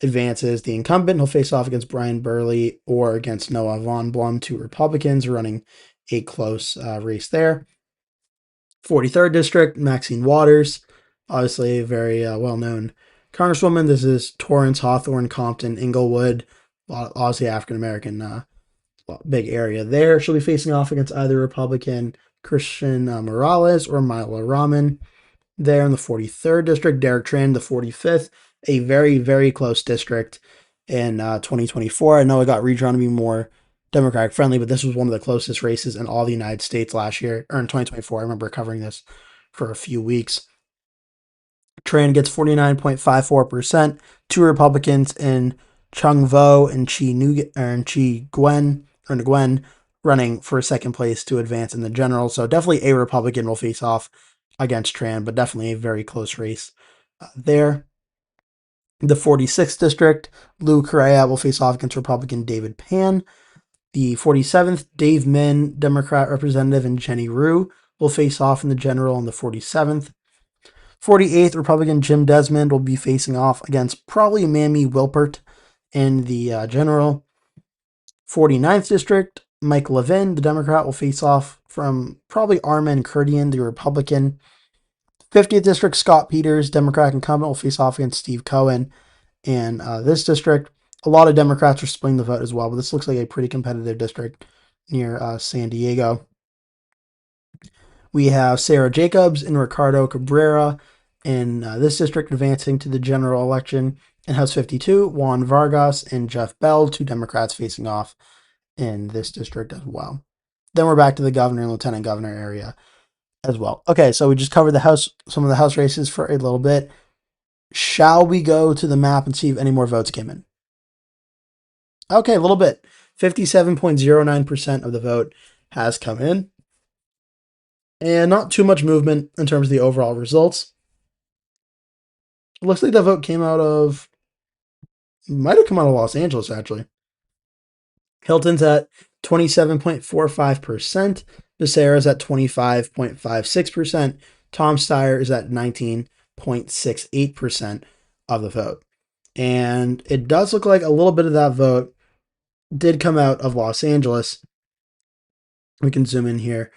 advances the incumbent. He'll face off against Brian Burley or against Noah Von Blum, two Republicans running a close race there. 43rd District, Maxine Waters, obviously a very well-known congresswoman. This is Torrance, Hawthorne, Compton, Inglewood, obviously African-American big area there. She'll be facing off against either Republican Christian Morales or Mayoral Raman. There in the 43rd District, Derek Tran, the 45th, a very, very close district in 2024. I know it got redrawn to be more Democratic friendly, but this was one of the closest races in all the United States last year, or in 2024. I remember covering this for a few weeks. Tran gets 49.54%. Two Republicans in Chung Vo and Chi Nguyen running for second place to advance in the general. So definitely a Republican will face off against Tran, but definitely a very close race there. The 46th district, Lou Correa will face off against Republican David Pan. The 47th, Dave Min, Democrat representative, and Jenny Rue will face off in the general in the 47th. 48th, Republican Jim Desmond will be facing off against probably Mamie Wilpert in the general. 49th District, Mike Levin, the Democrat, will face off from probably Armin Kurdian, the Republican. 50th District, Scott Peters, Democratic incumbent, will face off against Steve Cohen. And this district, a lot of Democrats are splitting the vote as well, but this looks like a pretty competitive district near San Diego. We have Sarah Jacobs and Ricardo Cabrera in this district advancing to the general election. In House 52, Juan Vargas and Jeff Bell, two Democrats facing off in this district as well. Then we're back to the governor and lieutenant governor area as well. Okay, so we just covered some of the House races for a little bit. Shall we go to the map and see if any more votes came in? Okay, a little bit. 57.09% of the vote has come in. And not too much movement in terms of the overall results. It looks like the vote might have come out of Los Angeles, actually. Hilton's at 27.45%. Becerra's at 25.56%. Tom Steyer is at 19.68% of the vote. And it does look like a little bit of that vote did come out of Los Angeles. We can zoom in here.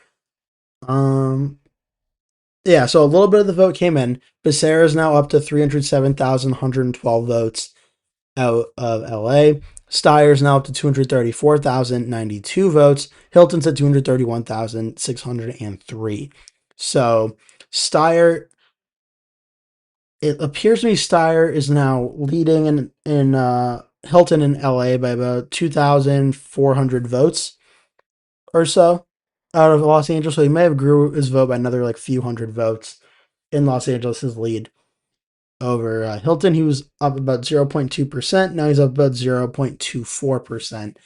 Yeah, so a little bit of the vote came in. Becerra is now up to 307,112 votes out of LA. Steyer is now up to 234,092 votes. Hilton's at 231,603. So Steyer, it appears to me Steyer is now leading in Hilton in LA by about 2,400 votes or so out of Los Angeles. So he may have grew his vote by another like few hundred votes in Los Angeles' lead over Hilton. He was up about 0.2%. Now he's up about 0.24%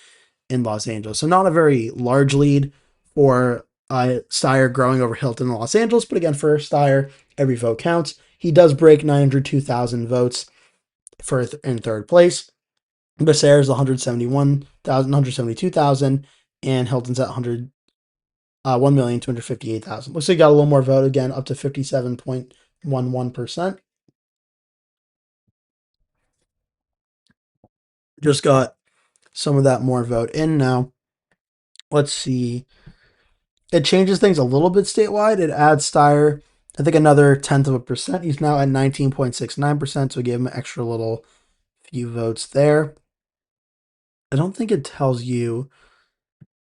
in Los Angeles. So not a very large lead for Steyer growing over Hilton in Los Angeles. But again, for Steyer, every vote counts. He does break 902,000 votes in third place. Becerra's 172,000, and Hilton's at 1,258,000. Looks like he got a little more vote again, up to 57.11%. Just got some of that more vote in now. Let's see. It changes things a little bit statewide. It adds Steyer, I think, another 0.1%. He's now at 19.69%, so give him an extra little few votes there. I don't think it tells you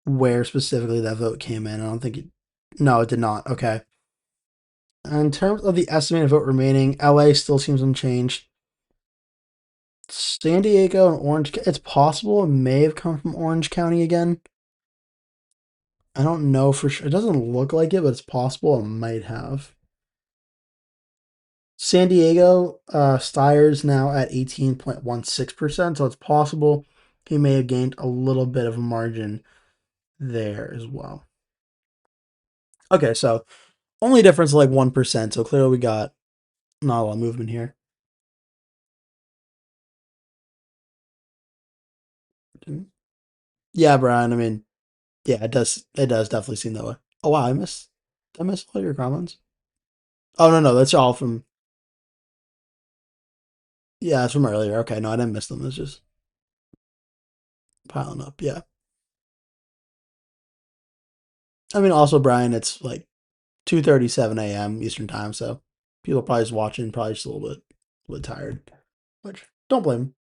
where specifically that vote came in. I don't think no, it did not. Okay. In terms of the estimated vote remaining, LA still seems unchanged. San Diego and Orange, it's possible it may have come from Orange County again. I don't know for sure. It doesn't look like it, but it's possible it might have. San Diego, Steyer's now at 18.16%, so it's possible he may have gained a little bit of a margin there as well. Okay, so only difference like 1%, so clearly we got not a lot of movement here. Yeah, Brian, I mean, yeah, it does definitely seem that way. Oh wow, did I miss all your comments? Oh no, that's all from, yeah, it's from earlier. Okay, no, I didn't miss them. It's just piling up. Yeah. I mean, also, Brian, it's like 2:37 a.m. Eastern time, so people probably just watching, probably just a little bit tired. Which don't blame them.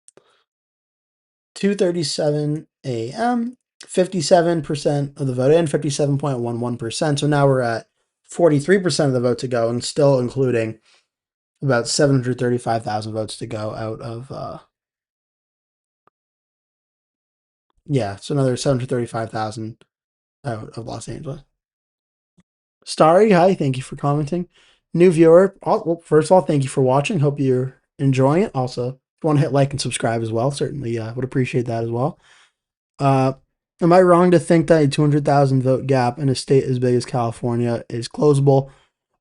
2:37 a.m. 57% of the vote in, 57.11%. So now we're at 43% of the vote to go, and still including About 735,000 votes to go out of yeah, so another 735,000 out of Los Angeles. Starry, hi, thank you for commenting. New viewer, well, first of all, thank you for watching. Hope you're enjoying it. Also, if you want to hit like and subscribe as well, certainly would appreciate that as well. Uh, am I wrong to think that a 200,000 vote gap in a state as big as California is closable?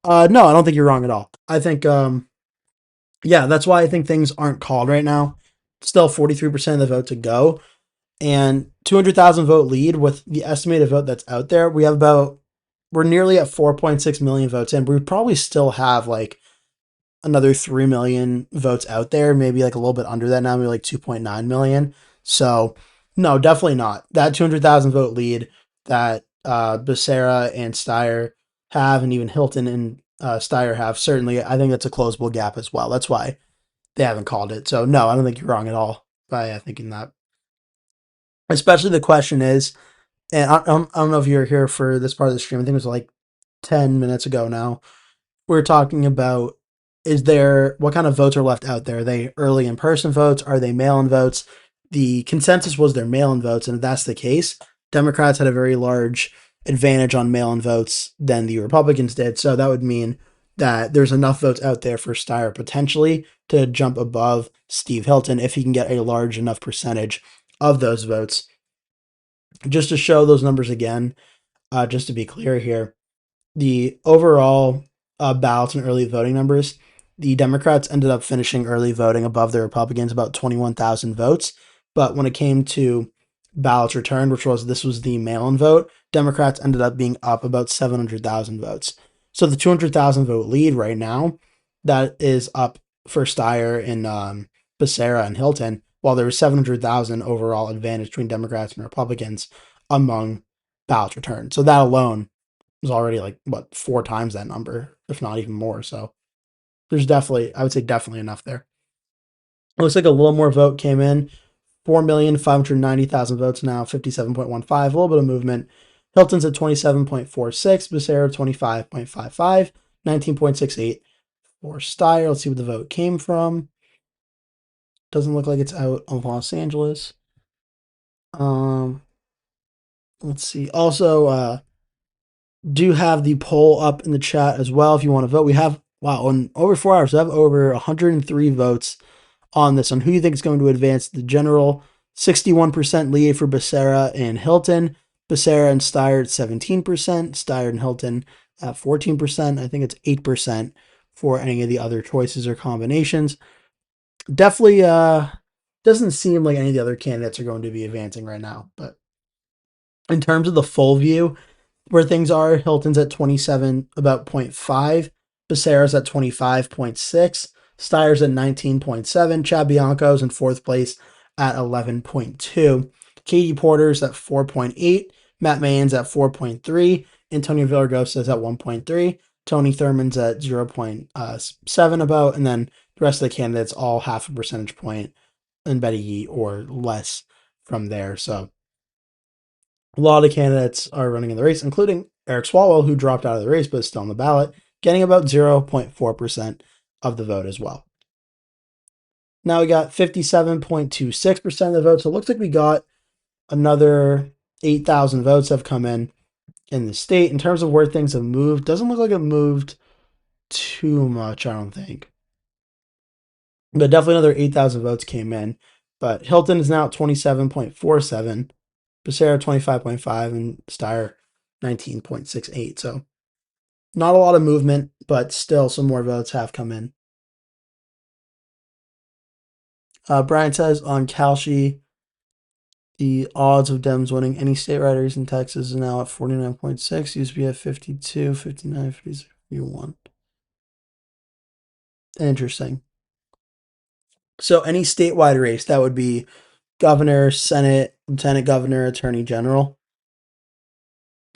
No, I don't think you're wrong at all. I think, yeah, that's why I think things aren't called right now. Still 43% of the vote to go. And 200,000 vote lead with the estimated vote that's out there. We're nearly at 4.6 million votes in. We probably still have like another 3 million votes out there, maybe like a little bit under that now, maybe like 2.9 million. So, no, definitely not. That 200,000 vote lead that Becerra and Steyer have, and even Hilton and Steyer have, certainly, I think that's a closable gap as well. That's why they haven't called it. So, no, I don't think you're wrong at all by thinking that. Especially the question is, and I don't know if you're here for this part of the stream. I think it was like 10 minutes ago now. We're talking about what kind of votes are left out there? Are they early in person votes? Are they mail in votes? The consensus was they're mail in votes. And if that's the case, Democrats had a very large advantage on mail in votes than the Republicans did. So that would mean that there's enough votes out there for Steyer potentially to jump above Steve Hilton if he can get a large enough percentage of those votes. Just to show those numbers again, just to be clear here, the overall ballots and early voting numbers, the Democrats ended up finishing early voting above the Republicans, about 21,000 votes. But when it came to ballots returned, this was the mail-in vote, Democrats ended up being up about 700,000 votes. So the 200,000 vote lead right now, that is up for Steyer and Becerra and Hilton, while there was 700,000 overall advantage between Democrats and Republicans among ballots returned. So that alone was already like what 4 times that number, if not even more. So there's definitely, I would say, definitely enough there. It looks like a little more vote came in. 4,590,000 votes now, 57.15. A little bit of movement. Hilton's at 27.46, Becerra 25.55, 19.68 for Steyer. Let's see what the vote came from. Doesn't look like it's out of Los Angeles. Let's see. Also, do have the poll up in the chat as well if you want to vote. We have, wow, in over 4 hours, we have over 103 votes on this on who you think is going to advance the general. 61% lead for Becerra and Hilton. Becerra and Steyer at 17%. Steyer and Hilton at 14%. I think it's 8% for any of the other choices or combinations. Definitely doesn't seem like any of the other candidates are going to be advancing right now. But in terms of the full view, where things are, Hilton's at 27, about 0.5. Becerra's at 25.6. Steyer's at 19.7. Chad Bianco's in fourth place at 11.2. Katie Porter's at 4.8. Matt Mahan's at 4.3. Antonio Villaraigosa's at 1.3. Tony Thurman's at 0.7 about. And then the rest of the candidates all half a percentage point and Betty Yee or less from there. So a lot of candidates are running in the race, including Eric Swalwell, who dropped out of the race but is still on the ballot, getting about 0.4% of the vote as well. Now we got 57.26% of the vote. So it looks like we got another 8,000 votes have come in the state. In terms of where things have moved, doesn't look like it moved too much, I don't think. But definitely another 8,000 votes came in. But Hilton is now at 27.47. Becerra 25.5 and Steyer 19.68. So not a lot of movement, but still some more votes have come in. Brian says on Kalshi, the odds of Dems winning any state riders in Texas is now at 49.6. Used to be at 52, 59, 56, 51. Interesting. So any statewide race, that would be governor, Senate, lieutenant governor, attorney general.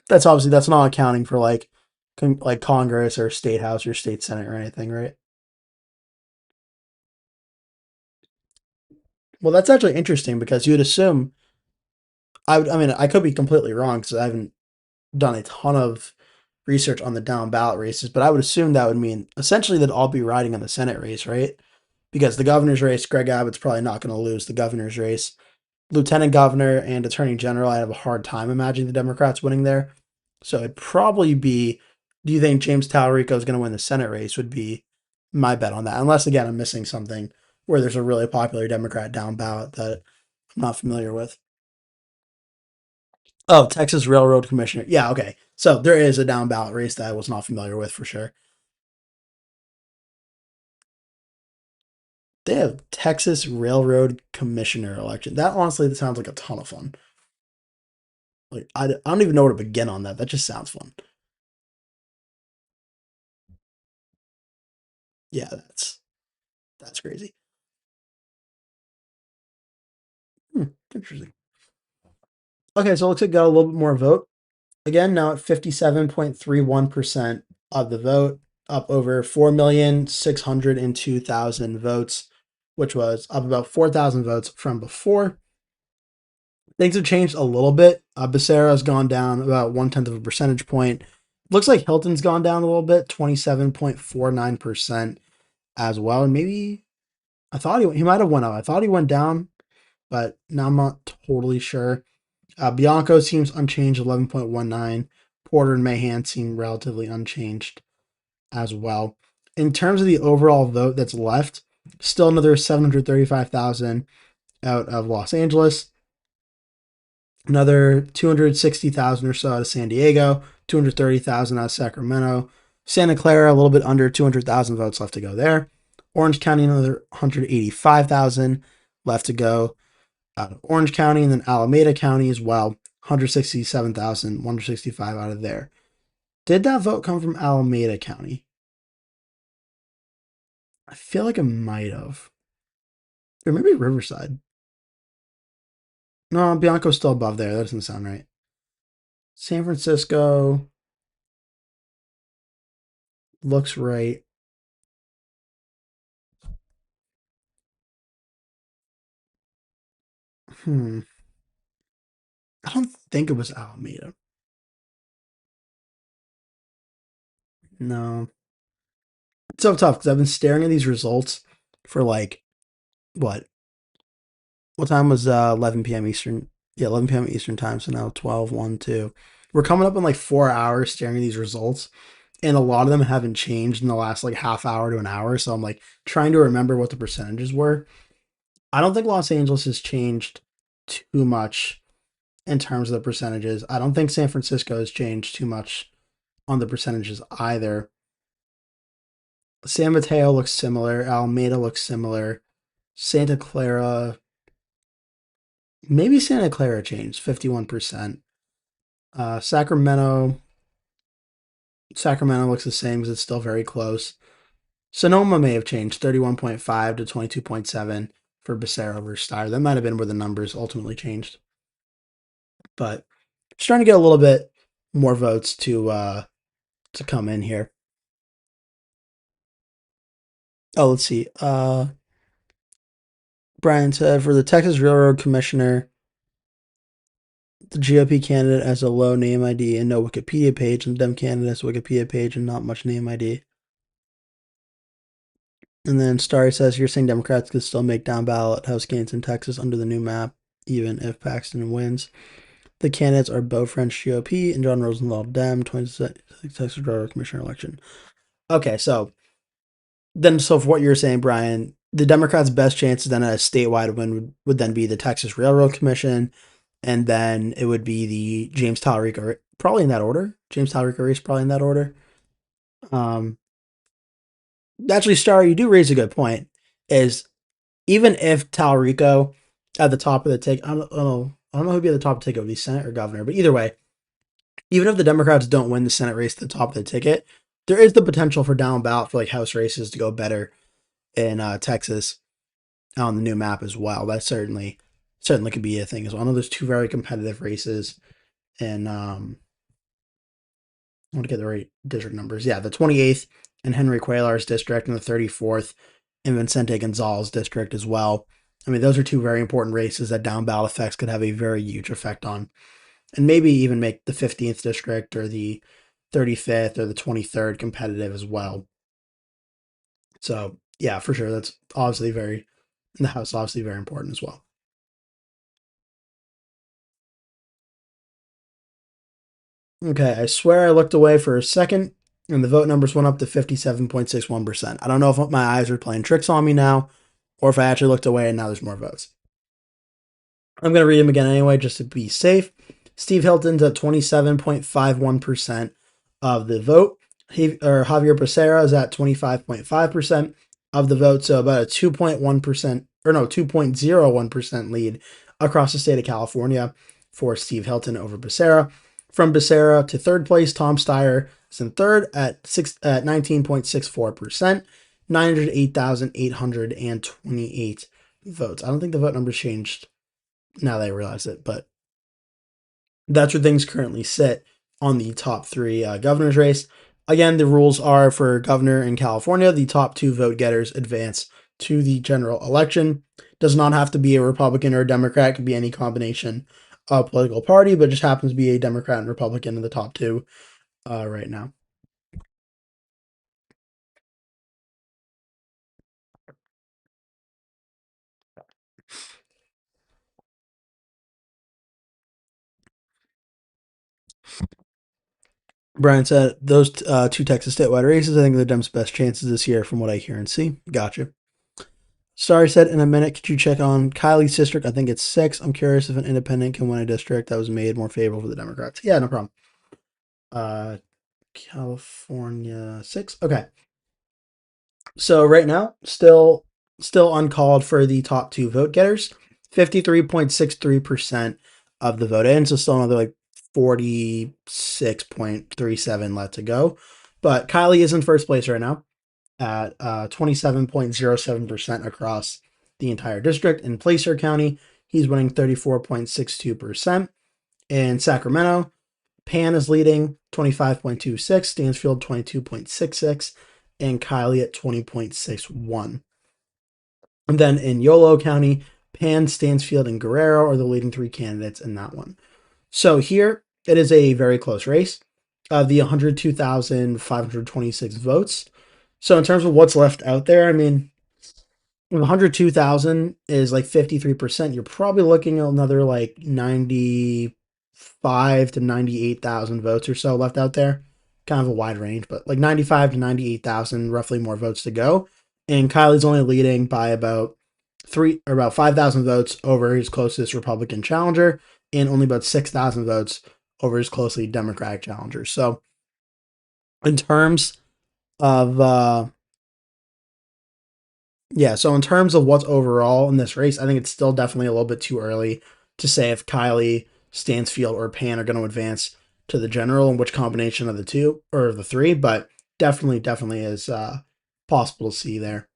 That's not accounting for like Congress or state house or state senate or anything, right? Well, that's actually interesting because you would assume I mean, I could be completely wrong because I haven't done a ton of research on the down ballot races, but I would assume that would mean essentially that I'll be riding on the Senate race, right? Because the governor's race, Greg Abbott's probably not going to lose the governor's race. Lieutenant governor and attorney general, I have a hard time imagining the Democrats winning there. So it'd probably be, do you think James Talarico is going to win the Senate race would be my bet on that. Unless, again, I'm missing something where there's a really popular Democrat down ballot that I'm not familiar with. Oh, Texas Railroad Commissioner. Yeah, okay. So there is a down ballot race that I was not familiar with for sure. They have Texas Railroad Commissioner election. That honestly sounds like a ton of fun. Like I don't even know where to begin on that. That just sounds fun. Yeah, that's crazy. Interesting. Okay, so it looks like got a little bit more vote. Again, now at 57.31% of the vote, up over 4,602,000 votes, which was up about 4,000 votes from before. Things have changed a little bit. Becerra has gone down about 1/10 of a percentage point. Looks like Hilton's gone down a little bit, 27.49% as well. And maybe I thought he might have went up. I thought he went down, but now I'm not totally sure. Bianco seems unchanged, 11.19. Porter and Mahan seem relatively unchanged as well. In terms of the overall vote that's left, still another 735,000 out of Los Angeles, another 260,000 or so out of San Diego, 230,000 out of Sacramento. Santa Clara, a little bit under 200,000 votes left to go there. Orange County, another 185,000 left to go out of Orange County, and then Alameda County as well, 167,000, 165 out of there. Did that vote come from Alameda County? I feel like it might have. Or maybe Riverside. No, Bianco's still above there. That doesn't sound right. San Francisco looks right. Hmm. I don't think it was Alameda. No. It's so tough because I've been staring at these results for like, what? What time was 11 p.m. Eastern? Yeah, 11 p.m. Eastern time. So now 12, 1, 2. We're coming up in like 4 hours staring at these results. And a lot of them haven't changed in the last like half hour to an hour. So I'm like trying to remember what the percentages were. I don't think Los Angeles has changed too much in terms of the percentages. I don't think San Francisco has changed too much on the percentages either. San Mateo looks similar. Alameda looks similar. Santa Clara, maybe Santa Clara changed 51%. Sacramento, Sacramento looks the same because it's still very close. Sonoma may have changed 31.5 to 22.7 for Becerra versus Steyer. That might have been where the numbers ultimately changed. But just trying to get a little bit more votes to come in here. Oh, let's see. Brian said for the Texas Railroad Commissioner, the GOP candidate has a low name ID and no Wikipedia page, and the Dem candidate has a Wikipedia page and not much name ID. And then Starry says you're saying Democrats could still make down ballot House gains in Texas under the new map, even if Paxton wins. The candidates are Beau French GOP and John Rosenthal Dem, 26 Texas Railroad Commissioner election. Okay, so for what you're saying, Brian, the Democrats' best chances then at a statewide win would then be the Texas Railroad Commission, and then it would be the James Talarico, probably in that order. James Talarico race, probably in that order. Um, actually, Star, you do raise a good point. Is even if Talarico at the top of the take, I don't know who'd be at the top of the ticket, would be Senate or governor, but either way, even if the Democrats don't win the Senate race at the top of the ticket, there is the potential for down ballot for like House races to go better in Texas on the new map as well. That certainly could be a thing as well. I know there's two very competitive races, and I want to get the right district numbers. Yeah, the 28th in Henry Cuellar's district and the 34th in Vicente Gonzalez district as well. I mean, those are two very important races that down ballot effects could have a very huge effect on, and maybe even make the 15th district or the 35th or the 23rd competitive as well. So yeah, for sure, that's obviously very in the House, obviously very important as well. Okay, I swear I looked away for a second and the vote numbers went up to 57.61%. I don't know if my eyes are playing tricks on me now or if I actually looked away and now there's more votes. I'm going to read them again anyway, just to be safe. Steve Hilton's at 27.51% of the vote. Javier Becerra is at 25.5% of the vote, so about a 2.1%, or no, 2.01% lead across the state of California for Steve Hilton over Becerra. From Becerra to third place, Tom Steyer is in third at 19.64%, 908,828 votes. I don't think the vote numbers changed now that I realize it, but that's where things currently sit on the top three governor's race. Again, the rules are for governor in California, the top two vote getters advance to the general election. Does not have to be a Republican or a Democrat, it could be any combination of political party, but just happens to be a Democrat and Republican in the top two right now. Brian said those two Texas statewide races, I think are the Dems' best chances this year from what I hear and see. Gotcha. Sorry said in a minute, could you check on Kylie's district? I think it's 6. I'm curious if an independent can win a district that was made more favorable for the Democrats. Yeah, no problem. California 6. Okay. So right now, still uncalled for the top two vote getters. 53.63% of the vote in, so still another like 46.37 left to go. But Kylie is in first place right now at 27.07% across the entire district. In Placer County, he's winning 34.62%. In Sacramento, Pan is leading 25.26, Stansfield 22.66, and Kylie at 20.61. And then in Yolo County, Pan, Stansfield, and Guerrero are the leading three candidates in that one. So here, it is a very close race. Of the 102,526 votes, so in terms of what's left out there, I mean, 102,000 is like 53%. You're probably looking at another like 95 to 98,000 votes or so left out there. Kind of a wide range, but like 95 to 98,000, roughly more votes to go. And Kylie's only leading by about 5,000 votes over his closest Republican challenger, and only about 6,000 votes over his closely Democratic challenger. So, in terms of so in terms of what's overall in this race, I think it's still definitely a little bit too early to say if Kylie, Stansfield, or Pan are going to advance to the general and which combination of the two or the three, but definitely is possible to see there.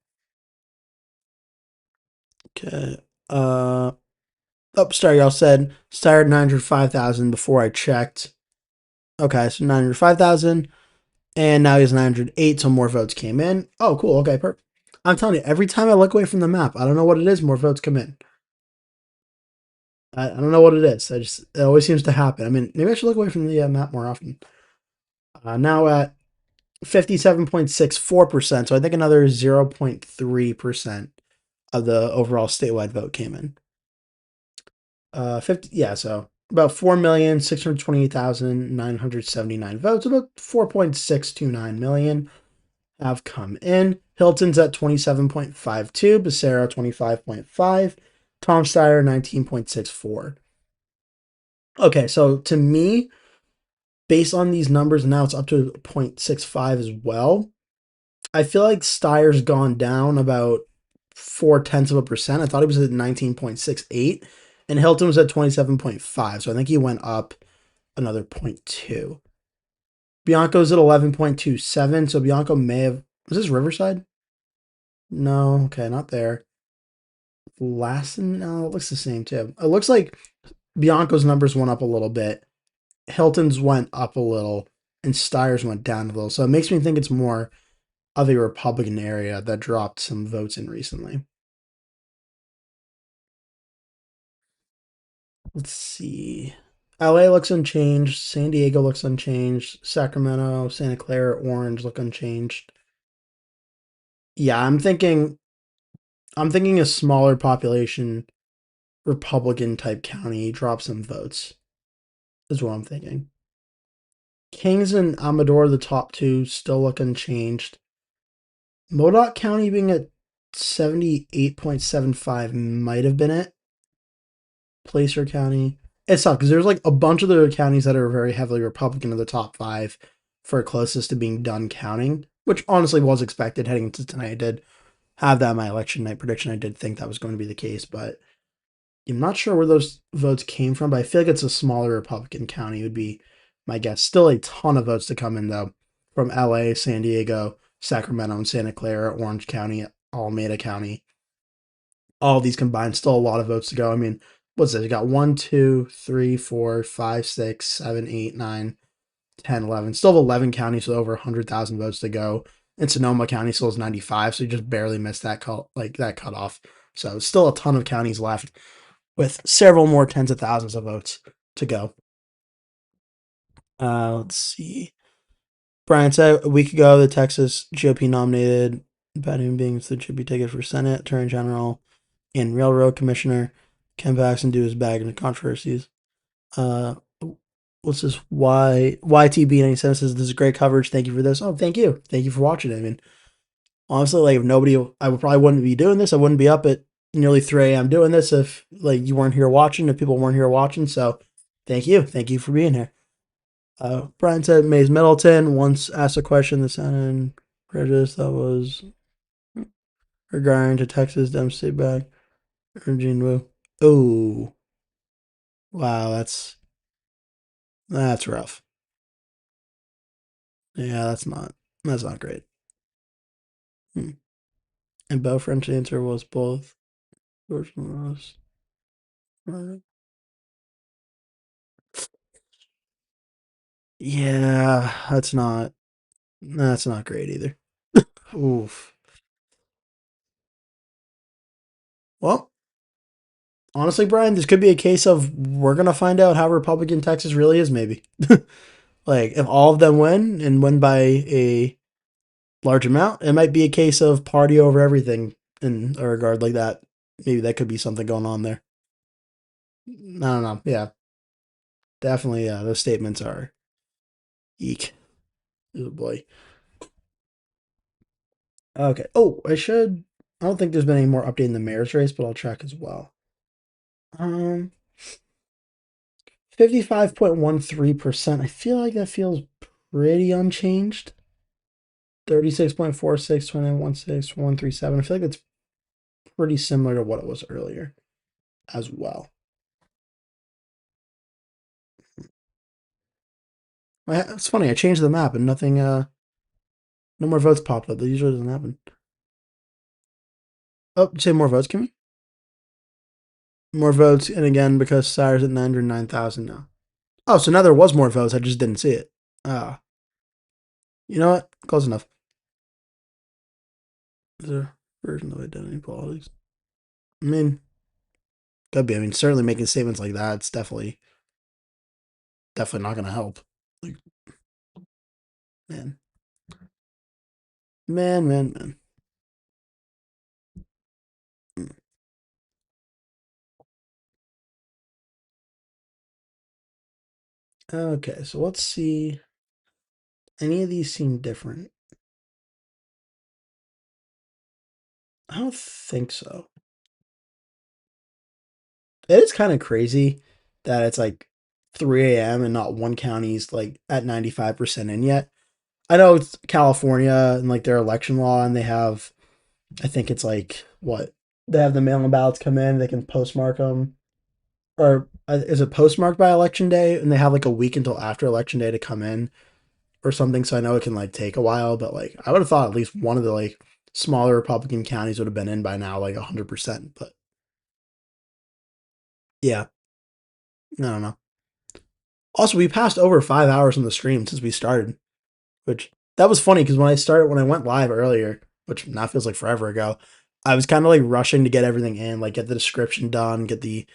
Okay. Steyer, y'all said started 905,000 before I checked. Okay, so 905,000. And now he has 908, so more votes came in. Oh, cool. Okay, perfect. I'm telling you, every time I look away from the map, I don't know what it is, more votes come in. I don't know what it is. It always seems to happen. I mean, maybe I should look away from the map more often. Now at 57.64%, so I think another 0.3% of the overall statewide vote came in. 50, yeah, so about 4,628,979 votes, about 4.629 million have come in. Hilton's at 27.52, Becerra 25.5, Tom Steyer 19.64. Okay, so to me, based on these numbers, now it's up to 0.65 as well. I feel like Steyer's gone down about 0.4%. I thought he was at 19.68, and Hilton was at 27.5, so I think he went up another 0.2. Bianco's at 11.27, so Bianco may have... Was this Riverside? No, okay, not there. Lassen? No, it looks the same too. It looks like Bianco's numbers went up a little bit. Hilton's went up a little, and Steyer's went down a little. So it makes me think it's more of a Republican area that dropped some votes in recently. Let's see. LA looks unchanged. San Diego looks unchanged. Sacramento, Santa Clara, Orange look unchanged. Yeah, I'm thinking a smaller population Republican type county drops some votes. Is what I'm thinking. Kings and Amador, the top two, still look unchanged. Modoc County being at 78.75 might have been it. Placer County. It sucks because there's like a bunch of the counties that are very heavily Republican in the top five for closest to being done counting, which honestly was expected heading into tonight. I did have that in my election night prediction. I did think that was going to be the case, but I'm not sure where those votes came from, but I feel like it's a smaller Republican county, would be my guess. Still a ton of votes to come in, though, from LA, San Diego, Sacramento, and Santa Clara, Orange County, Alameda County. All of these combined, still a lot of votes to go. I mean, what's this? You got 1, 2, 3, 4, 5, 6, 7, 8, 9, 10, 11. Still have 11 counties with over 100,000 votes to go. And Sonoma County still has 95, so you just barely missed that that cutoff. So still a ton of counties left with several more tens of thousands of votes to go. Let's see. Brian said a week ago the Texas GOP nominated Pat Beings the GOP ticket for Senate, Attorney General, and Railroad Commissioner. Ken Paxton do his bag into controversies. Uh, what's this? YTB97 says this is great coverage. Thank you for this. Oh, thank you. Thank you for watching. I mean, honestly, like if nobody, I would probably wouldn't be doing this. I wouldn't be up at nearly 3 a.m. doing this if like you weren't here watching, if people weren't here watching. So thank you. Thank you for being here. Brian said Mays Middleton once asked a question that sounded prejudice that was regarding to Texas Dem state back. Urging Wu. Oh, wow, that's rough. Yeah, that's not great. Hmm. And Bo French's answer was both. Yeah, that's not great either. Oof. Well, honestly, Brian, this could be a case of we're gonna find out how Republican Texas really is. Maybe, like if all of them win and win by a large amount, it might be a case of party over everything in a regard like that. Maybe that could be something going on there. I don't know. Yeah, definitely. Yeah, those statements are eek. Oh boy. Okay. Oh, I should. I don't think there's been any more update in the mayor's race, but I'll check as well. 55.13%. I feel like that feels pretty unchanged. 36.46, 29.16, 137. I feel like that's pretty similar to what it was earlier as well. It's funny, I changed the map and nothing, no more votes popped up. That usually doesn't happen. Oh, say more votes, Kimmy? More votes, and again, because Steyer's at 909,000 now. Oh, so now there was more votes, I just didn't see it. Ah. You know what? Close enough. Is there a version of identity politics? I mean, could be. I mean, certainly making statements like that, it's definitely not going to help. Like, man, man. Mm. Okay, so let's see. Any of these seem different? I don't think so. It is kind of crazy that it's like 3 a.m. and not one county's like at 95% in yet. I know it's California and like their election law, and they have, I think it's like, what? They have the mail in ballots come in, they can postmark them. Or is it postmarked by election day? And they have like a week until after election day to come in or something. So I know it can like take a while, but like I would have thought at least one of the like smaller Republican counties would have been in by now, like 100%. But yeah, I don't know. Also, we passed over 5 hours on the stream since we started, which that was funny because when I went live earlier, which now feels like forever ago, I was kind of like rushing to get everything in, like get the description done, get the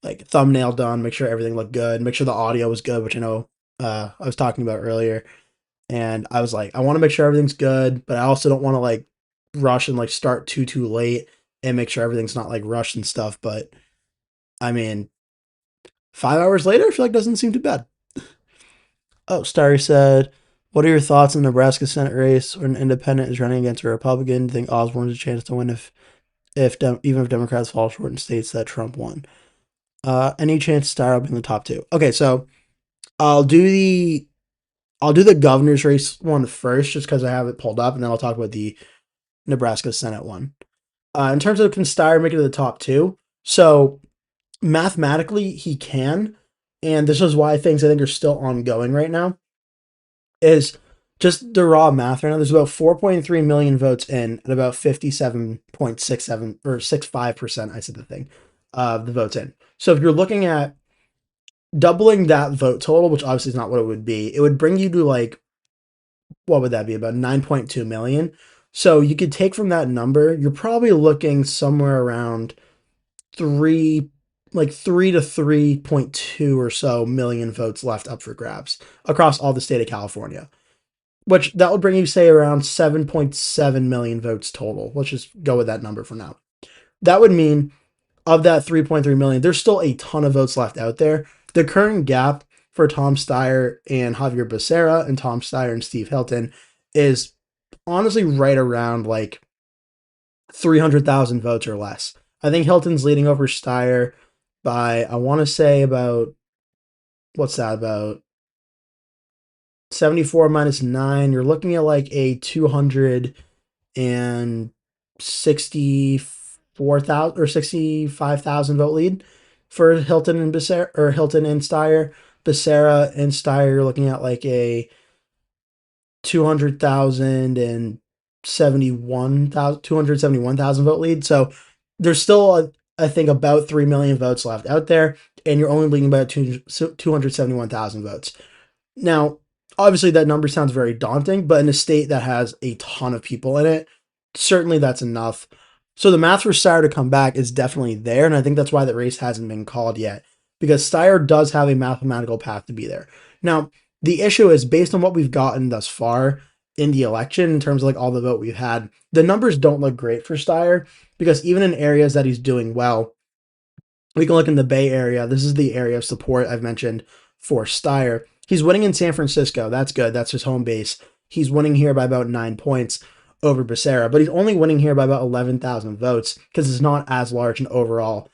like thumbnail done, make sure everything looked good, make sure the audio was good, which I know I was talking about earlier. And I was like, I want to make sure everything's good, but I also don't want to like rush and like start too late and make sure everything's not like rushed and stuff. But I mean, 5 hours later, I feel like doesn't seem too bad. Oh, Starry said, "What are your thoughts on the Nebraska Senate race where an independent is running against a Republican? Do you think Osborne has a chance to win even if Democrats fall short in states that Trump won? Any chance Starry will be in the top two? Okay, so I'll do the I'll do the governor's race one first, just because I have it pulled up, and then I'll talk about the Nebraska Senate one. In terms of can Steyer make it to the top two? So mathematically, he can, and this is why things I think are still ongoing right now. Is just the raw math right now. There's about 4.3 million votes in at about 57.67 or 65%. I said the thing of the votes in. So if you're looking at doubling that vote total, which obviously is not what it would be, it would bring you to like what would that be? About 9.2 million. So you could take from that number, you're probably looking somewhere around three, like 3 to 3.2 or so million votes left up for grabs across all the state of California, which that would bring you, say, around 7.7 million votes total. Let's just go with that number for now. That would mean of that 3.3 million, there's still a ton of votes left out there. The current gap for Tom Steyer and Javier Becerra and Tom Steyer and Steve Hilton is honestly right around like 300,000 votes or less. I think Hilton's leading over Steyer by, I want to say about, what's that, about 74 minus 9. You're looking at like a 264,000 or 65,000 vote lead for Hilton and Becerra, or Hilton and Steyer. Becerra and Steyer, you're looking at like a 200,000 and 271,000 vote lead. So there's still, I think, about 3 million votes left out there, and you're only leading by 271,000 votes. Now, obviously, that number sounds very daunting, but in a state that has a ton of people in it, certainly that's enough. So the math for Steyer to come back is definitely there, and I think that's why the race hasn't been called yet, because Steyer does have a mathematical path to be there. Now, the issue is based on what we've gotten thus far in the election, in terms of like all the vote we've had, the numbers don't look great for Steyer, because even in areas that he's doing well, we can look in the Bay Area. This is the area of support I've mentioned for Steyer. He's winning in San Francisco. That's good. That's his home base. He's winning here by about 9 points over Becerra, but he's only winning here by about 11,000 votes because it's not as large an overall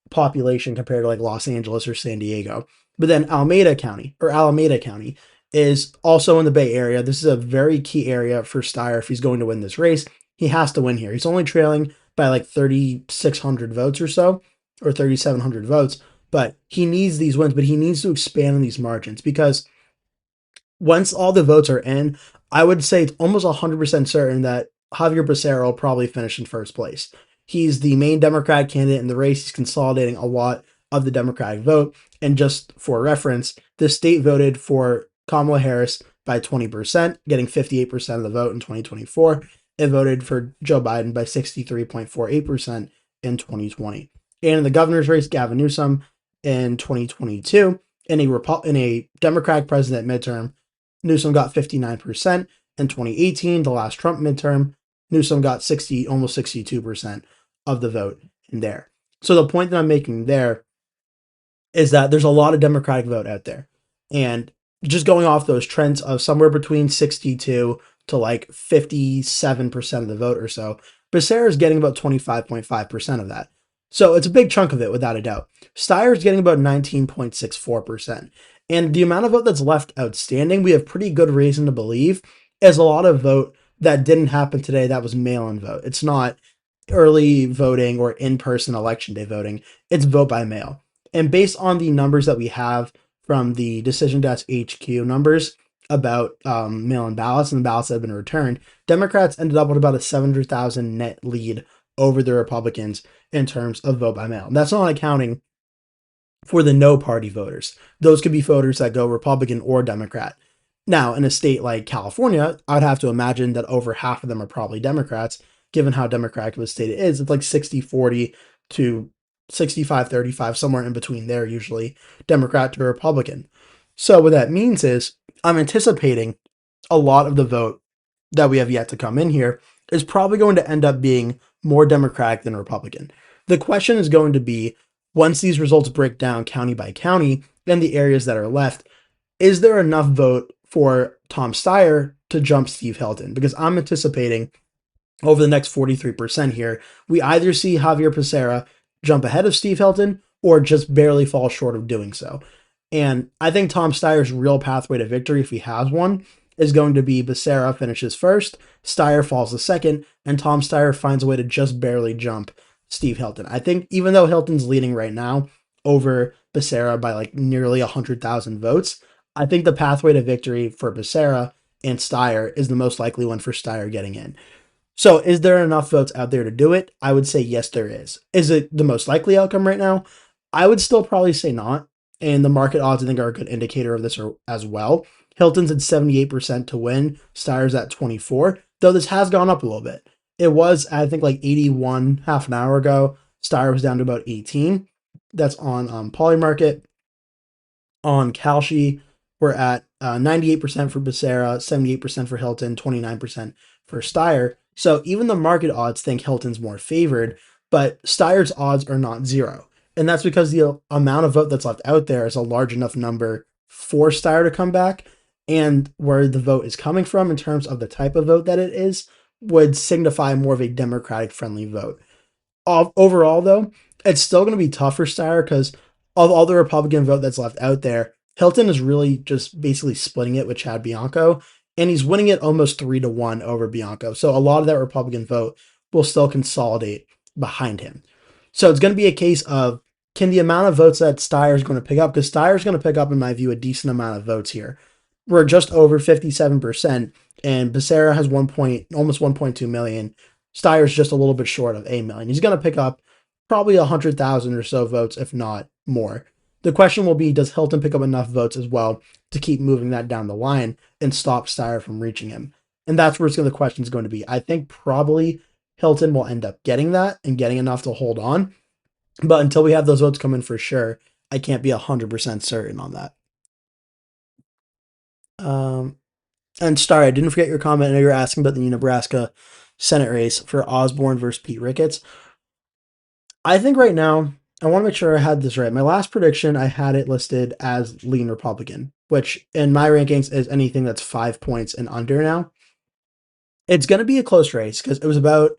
population compared to like Los Angeles or San Diego. But then Alameda County is also in the Bay Area. This is a very key area for Steyer if he's going to win this race. He has to win here. He's only trailing by like 3,600 votes or so, or 3,700 votes, but he needs these wins, but he needs to expand on these margins, because once all the votes are in, I would say it's almost 100% certain that Javier Becerra will probably finish in first place. He's the main Democratic candidate in the race. He's consolidating a lot of the Democratic vote. And just for reference, the state voted for Kamala Harris by 20%, getting 58% of the vote in 2024. It voted for Joe Biden by 63.48% in 2020. And in the governor's race, Gavin Newsom in 2022, in a Democratic president midterm, Newsom got 59%. In 2018, the last Trump midterm, Newsom got almost 62% of the vote in there. So the point that I'm making there is that there's a lot of Democratic vote out there. And just going off those trends of somewhere between 62 to like 57% of the vote or so, Becerra is getting about 25.5% of that. So it's a big chunk of it, without a doubt. Steyer is getting about 19.64%. And the amount of vote that's left outstanding, we have pretty good reason to believe, is a lot of vote that didn't happen today that was mail-in vote. It's not early voting or in-person election day voting. It's vote by mail. And based on the numbers that we have from the Decision Desk HQ numbers about mail-in ballots and the ballots that have been returned, Democrats ended up with about a 700,000 net lead over the Republicans in terms of vote by mail. And that's not accounting for the no party voters. Those could be voters that go Republican or Democrat. Now, in a state like California, I'd have to imagine that over half of them are probably Democrats, given how democratic of a state it is. It's like 60-40 to 65-35, somewhere in between there, usually Democrat to Republican. So what that means is I'm anticipating a lot of the vote that we have yet to come in here is probably going to end up being more Democratic than Republican. The question is going to be, once these results break down county by county and the areas that are left, is there enough vote for Tom Steyer to jump Steve Hilton? Because I'm anticipating over the next 43% here, we either see Xavier Becerra jump ahead of Steve Hilton or just barely fall short of doing so. And I think Tom Steyer's real pathway to victory, if he has one, is going to be Becerra finishes first, Steyer falls to second, and Tom Steyer finds a way to just barely jump Steve Hilton. I think even though Hilton's leading right now over Becerra by like nearly 100,000 votes, I think the pathway to victory for Becerra and Steyer is the most likely one for Steyer getting in. So, is there enough votes out there to do it? I would say yes, there is. Is it the most likely outcome right now? I would still probably say not. And the market odds, I think, are a good indicator of this as well. Hilton's at 78% to win. Steyer's at 24, though this has gone up a little bit. It was, I think, like 81 half an hour ago. Steyer was down to about 18. That's on Polymarket. On Kalshi, we're at 98% for Becerra, 78% for Hilton, 29% for Steyer. So even the market odds think Hilton's more favored, but Steyer's odds are not zero. And that's because the amount of vote that's left out there is a large enough number for Steyer to come back. And where the vote is coming from in terms of the type of vote that it is would signify more of a Democratic friendly vote. Overall, though, it's still going to be tough for Steyer because of all the Republican vote that's left out there, Hilton is really just basically splitting it with Chad Bianco, and he's winning it almost 3-1 over Bianco. So a lot of that Republican vote will still consolidate behind him. So it's going to be a case of can the amount of votes that Steyer is going to pick up, because Steyer is going to pick up, in my view, a decent amount of votes here. We're just over 57%, and Becerra has almost 1.2 million. Steyer's just a little bit short of a million. He's going to pick up probably 100,000 or so votes, if not more. The question will be, does Hilton pick up enough votes as well to keep moving that down the line and stop Steyer from reaching him? And that's where the question is going to be. I think probably Hilton will end up getting that and getting enough to hold on. But until we have those votes come in for sure, I can't be 100% certain on that. And sorry, I didn't forget your comment. I know you were asking about the Nebraska Senate race for Osborne versus Pete Ricketts. I think right now, I want to make sure I had this right. My last prediction, I had it listed as lean Republican, which in my rankings is anything that's 5 points and under now. It's going to be a close race because it was about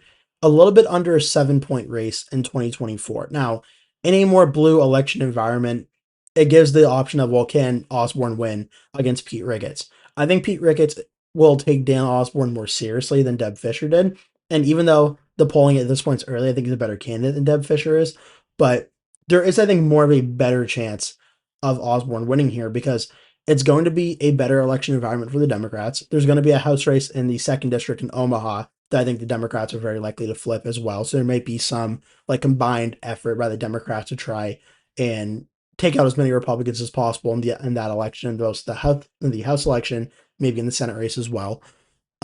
a little bit under a 7-point race in 2024. Now, in a more blue election environment, it gives the option of, well, can Osborne win against Pete Ricketts? I think Pete Ricketts will take Dan Osborne more seriously than Deb Fischer did. And even though the polling at this point is early, I think he's a better candidate than Deb Fischer is. But there is, I think, more of a better chance of Osborne winning here because it's going to be a better election environment for the Democrats. There's going to be a House race in the 2nd District in Omaha that I think the Democrats are very likely to flip as well. So there might be some like combined effort by the Democrats to try and take out as many Republicans as possible in that election, both the House election, maybe in the Senate race as well.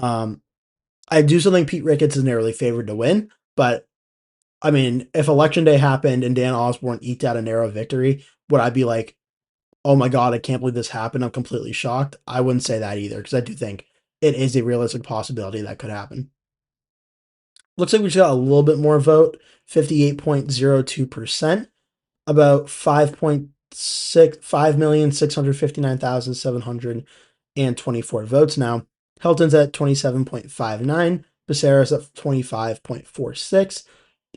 I do still think Pete Ricketts is narrowly favored to win, but I mean, if election day happened and Dan Osborne eked out a narrow victory, would I be like, oh my God, I can't believe this happened, I'm completely shocked? I wouldn't say that either, because I do think it is a realistic possibility that could happen. Looks like we just got a little bit more vote, 58.02%, about 5,659,724 votes now. Hilton's at 27.59, Becerra's at 25.46,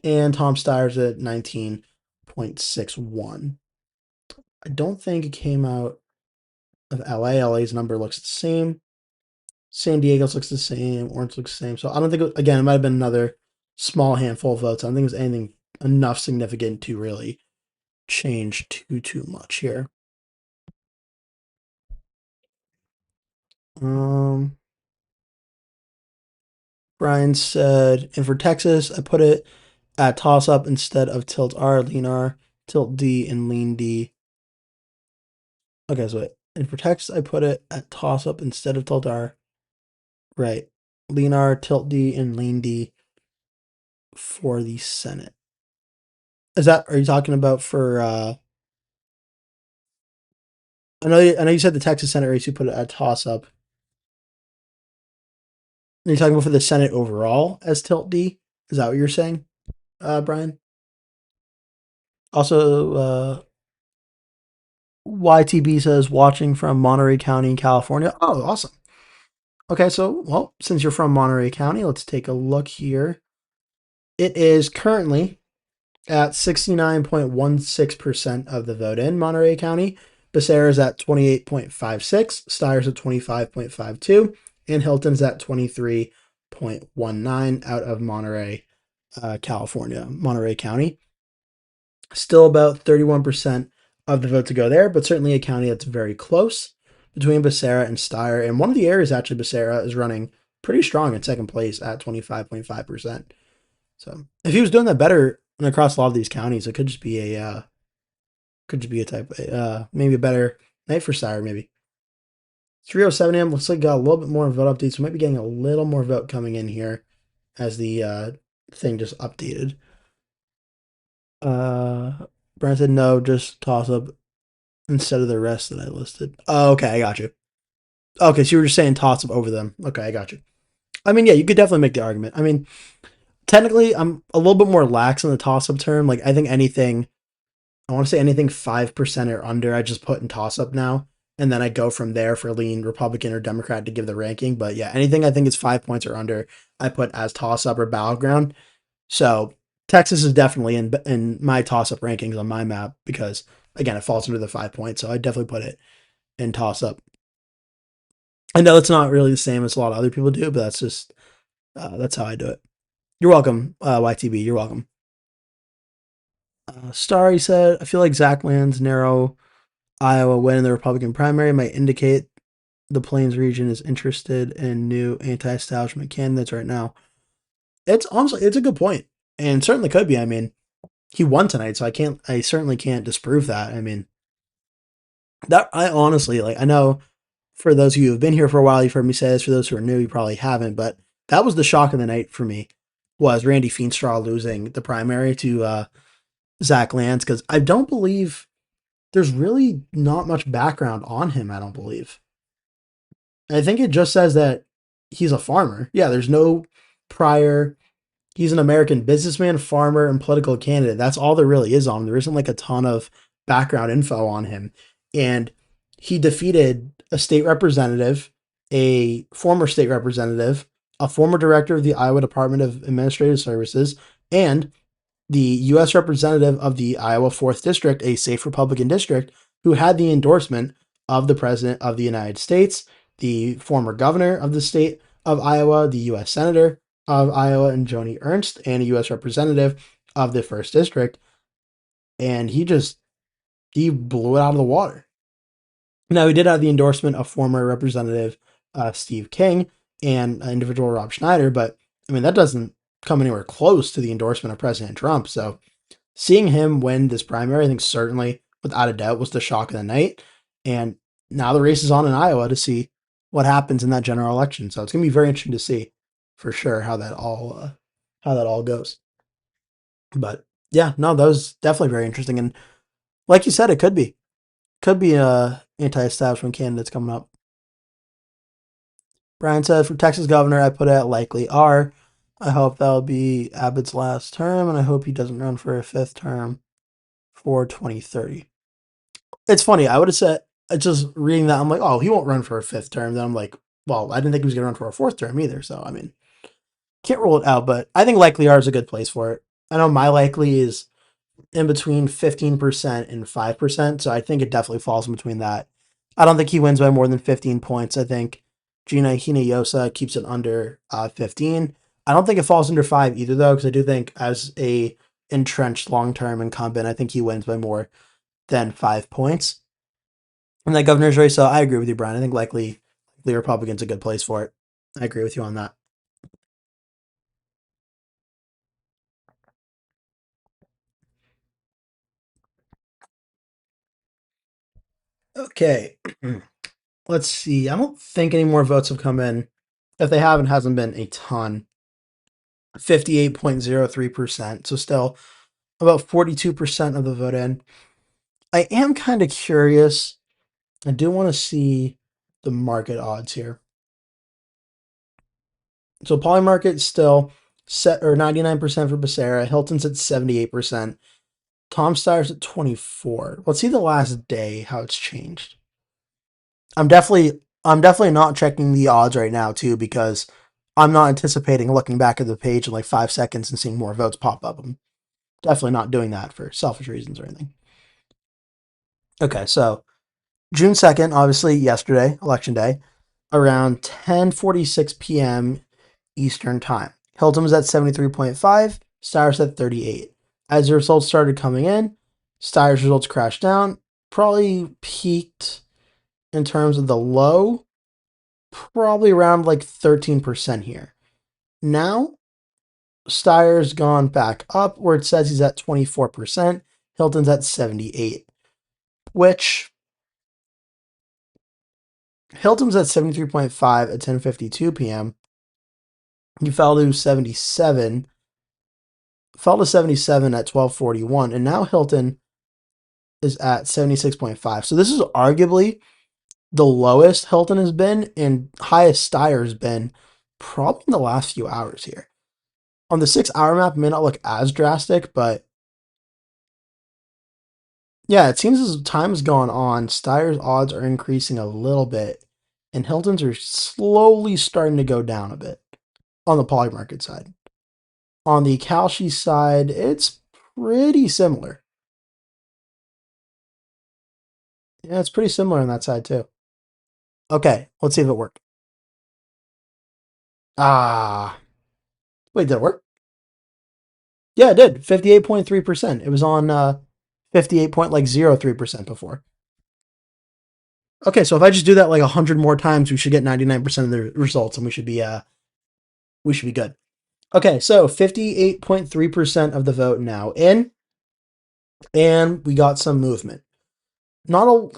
and Tom Steyer's at 19.61. I don't think it came out of LA. LA's number looks the same. San Diego's looks the same. Orange looks the same. So I don't think, again, it might have been another small handful of votes. I don't think it was anything enough significant to really change too much here. Brian said, and for Texas, I put it at toss up instead of tilt R, lean R, tilt D, and lean D. Okay, so wait. And for Texas, I put it at toss up instead of tilt R. Right. Lean R, tilt D, and lean D for the Senate. Is that, are you talking about for, I know you said the Texas Senate race, you put it at toss up. Are you talking about for the Senate overall as Tilt D? Is that what you're saying, Brian? Also, YTB says watching from Monterey County, California. Oh, awesome. Okay, so, well, since you're from Monterey County, let's take a look here. It is currently at 69.16% of the vote in Monterey County. Becerra is at 28.56, Steyer's at 25.52, and Hilton's at 23.19 out of Monterey, California, Monterey County. Still about 31% of the vote to go there, but certainly a county that's very close between Becerra and Steyer. And one of the areas, actually, Becerra is running pretty strong in second place at 25.5%. So if he was doing that better across a lot of these counties, it could just be a type, maybe a better night for Steyer, maybe. 3:07 a.m. looks like got a little bit more vote updates. We might be getting a little more vote coming in here as the thing just updated. Brian said no, just toss up instead of the rest that I listed. Oh, okay, I got you. Okay, so you were just saying toss up over them. Okay, I got you. I mean, yeah, you could definitely make the argument. I mean, technically, I'm a little bit more lax in the toss up term. Like, I think anything, I want to say anything 5% or under, I just put in toss up now. And then I go from there for lean Republican or Democrat to give the ranking. But yeah, anything I think is 5 points or under, I put as toss up or battleground. So Texas is definitely in my toss up rankings on my map because, again, it falls under the 5 points. So I definitely put it in toss up. I know it's not really the same as a lot of other people do, but that's just, that's how I do it. You're welcome, YTB. You're welcome. Starry said, I feel like Zach Land's narrow Iowa win in the Republican primary might indicate the Plains region is interested in new anti-establishment candidates right now. It's honestly, it's a good point, and certainly could be. I mean, he won tonight, so I certainly can't disprove that. I mean, that I honestly like. I know for those of you who have been here for a while, you've heard me say this. For those who are new, you probably haven't, but that was the shock of the night for me. Was Randy Feenstra losing the primary to Zach Lance, because I don't believe there's really not much background on him. I don't believe. I think it just says that he's a farmer. Yeah, there's no prior. He's an American businessman, farmer, and political candidate. That's all there really is on him. There isn't like a ton of background info on him. And he defeated a state representative, a former state representative, a former director of the Iowa Department of Administrative Services, and the U.S. representative of the Iowa 4th District, a safe Republican district, who had the endorsement of the President of the United States, the former governor of the state of Iowa, the U.S. Senator of Iowa, and Joni Ernst, and a U.S. representative of the 1st District. And he blew it out of the water. Now, he did have the endorsement of former Representative Steve King and individual Rob Schneider, but I mean, that doesn't come anywhere close to the endorsement of President Trump. So seeing him win this primary, I think certainly, without a doubt, was the shock of the night. And now the race is on in Iowa to see what happens in that general election. So it's going to be very interesting to see, for sure, how that all goes. But yeah, no, that was definitely very interesting. And like you said, it could be anti-establishment candidates coming up. Brian said, for Texas governor, I put it at likely R. I hope that'll be Abbott's last term, and I hope he doesn't run for a 5th term for 2030. It's funny. I would have said, just reading that, I'm like, oh, he won't run for a 5th term. Then I'm like, well, I didn't think he was going to run for a 4th term either. So, I mean, can't rule it out, but I think likely R is a good place for it. I know my likely is in between 15% and 5%. So I think it definitely falls in between that. I don't think he wins by more than 15 points. I think Gina Hinojosa keeps it under 15. I don't think it falls under 5 either, though, because I do think as a entrenched long-term incumbent, I think he wins by more than 5 points. And that governor's race, so I agree with you, Brian. I think likely the Republican's a good place for it. I agree with you on that. Okay. Let's see. I don't think any more votes have come in. If they haven't, hasn't been a ton. 58.03%. So still about 42% of the vote in. I am kind of curious. I do want to see the market odds here. So Poly Market still set or 99% for Becerra. Hilton's at 78%. Tom Steyer's at 24. Let's see the last day how it's changed. I'm definitely not checking the odds right now too because I'm not anticipating looking back at the page in like 5 seconds and seeing more votes pop up. I'm definitely not doing that for selfish reasons or anything. Okay, so June 2nd, obviously yesterday, election day, around 10:46 p.m. Eastern Time. Hilton was at 73.5, Steyer's at 38. As the results started coming in, Steyer's results crashed down, probably peaked in terms of the low, probably around like 13% here. Now, Steyer's gone back up where it says he's at 24%, Hilton's at 78, which Hilton's at 73.5 at 10:52 p.m. He fell to 77 at 12:41, and now Hilton is at 76.5. So this is arguably the lowest Hilton has been and highest Steyer has been probably in the last few hours here. On the 6 hour map, it may not look as drastic, but yeah, it seems as time has gone on, Steyer's odds are increasing a little bit, and Hilton's are slowly starting to go down a bit on the poly market side. On the Kalshi side, it's pretty similar. Yeah, it's pretty similar on that side too. Okay, let's see if it worked. Ah, wait, did it work? Yeah, it did. 58.3%. It was on 58.03% before. Okay, so if I just do that like 100 more times, we should get 99% of the results and we should be good. Okay, so 58.3% of the vote now in, and we got some movement. Not a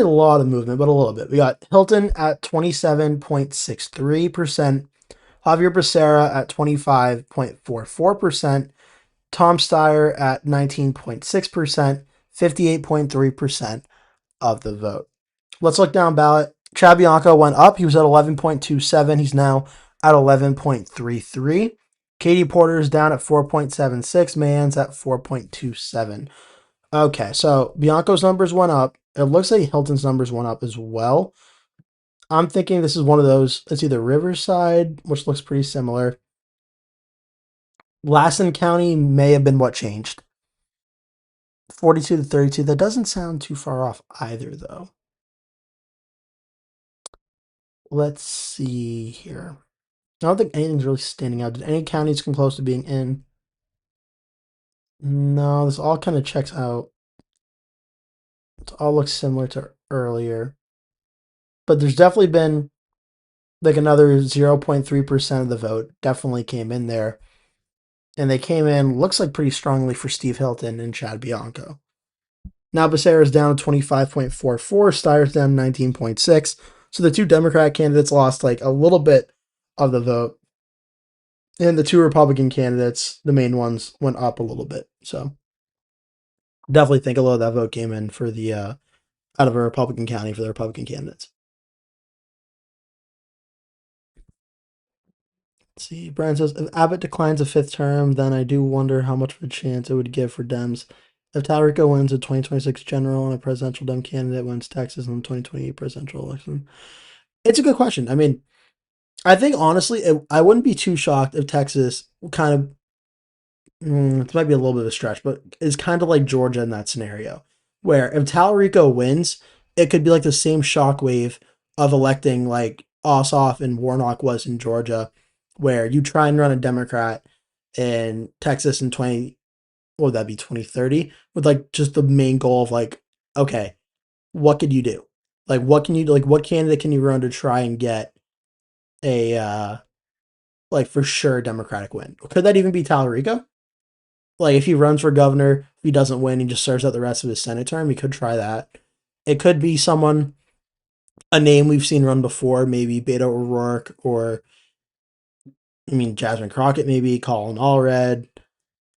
lot of movement, but a little bit. We got Hilton at 27.63%, Javier Becerra at 25.44%, Tom Steyer at 19.6%, 58.3% of the vote. Let's look down ballot. Chad Bianco went up. He was at 11.27. He's now at 11.33. Katie Porter is down at 4.76. Mahan's at 4.27. Okay, so Bianco's numbers went up. It looks like Hilton's numbers went up as well. I'm thinking this is one of those. It's either Riverside, which looks pretty similar. Lassen County may have been what changed. 42 to 32. That doesn't sound too far off either, though. Let's see here. I don't think anything's really standing out. Did any counties come close to being in? No, this all kind of checks out. It all looks similar to earlier. But there's definitely been like another 0.3% of the vote definitely came in there. And they came in, looks like pretty strongly for Steve Hilton and Chad Bianco. Now Becerra's down to 25.44, Steyer's down to 19.6. So the two Democrat candidates lost like a little bit of the vote. And the two Republican candidates, the main ones, went up a little bit. So definitely think a lot of that vote came in for the out of a Republican county for the Republican candidates. Let's see, Brian says if Abbott declines a fifth term, then I do wonder how much of a chance it would give for Dems. If Talrico wins the 2026 general and a presidential Dem candidate wins Texas in the 2028 presidential election, it's a good question. I mean, I think honestly, I wouldn't be too shocked if Texas kind of it might be a little bit of a stretch, but it's kind of like Georgia in that scenario, where if Talarico wins, it could be like the same shockwave of electing like Ossoff and Warnock was in Georgia, where you try and run a Democrat in Texas in what would that be 2030, with like just the main goal of like, okay, what could you do? Like what can you do? Like what candidate can you run to try and get a like for sure Democratic win? Could that even be Talarico? Like if he runs for governor, if he doesn't win, he just serves out the rest of his Senate term. He could try that. It could be someone, a name we've seen run before, maybe Beto O'Rourke or I mean Jasmine Crockett, maybe Colin Allred.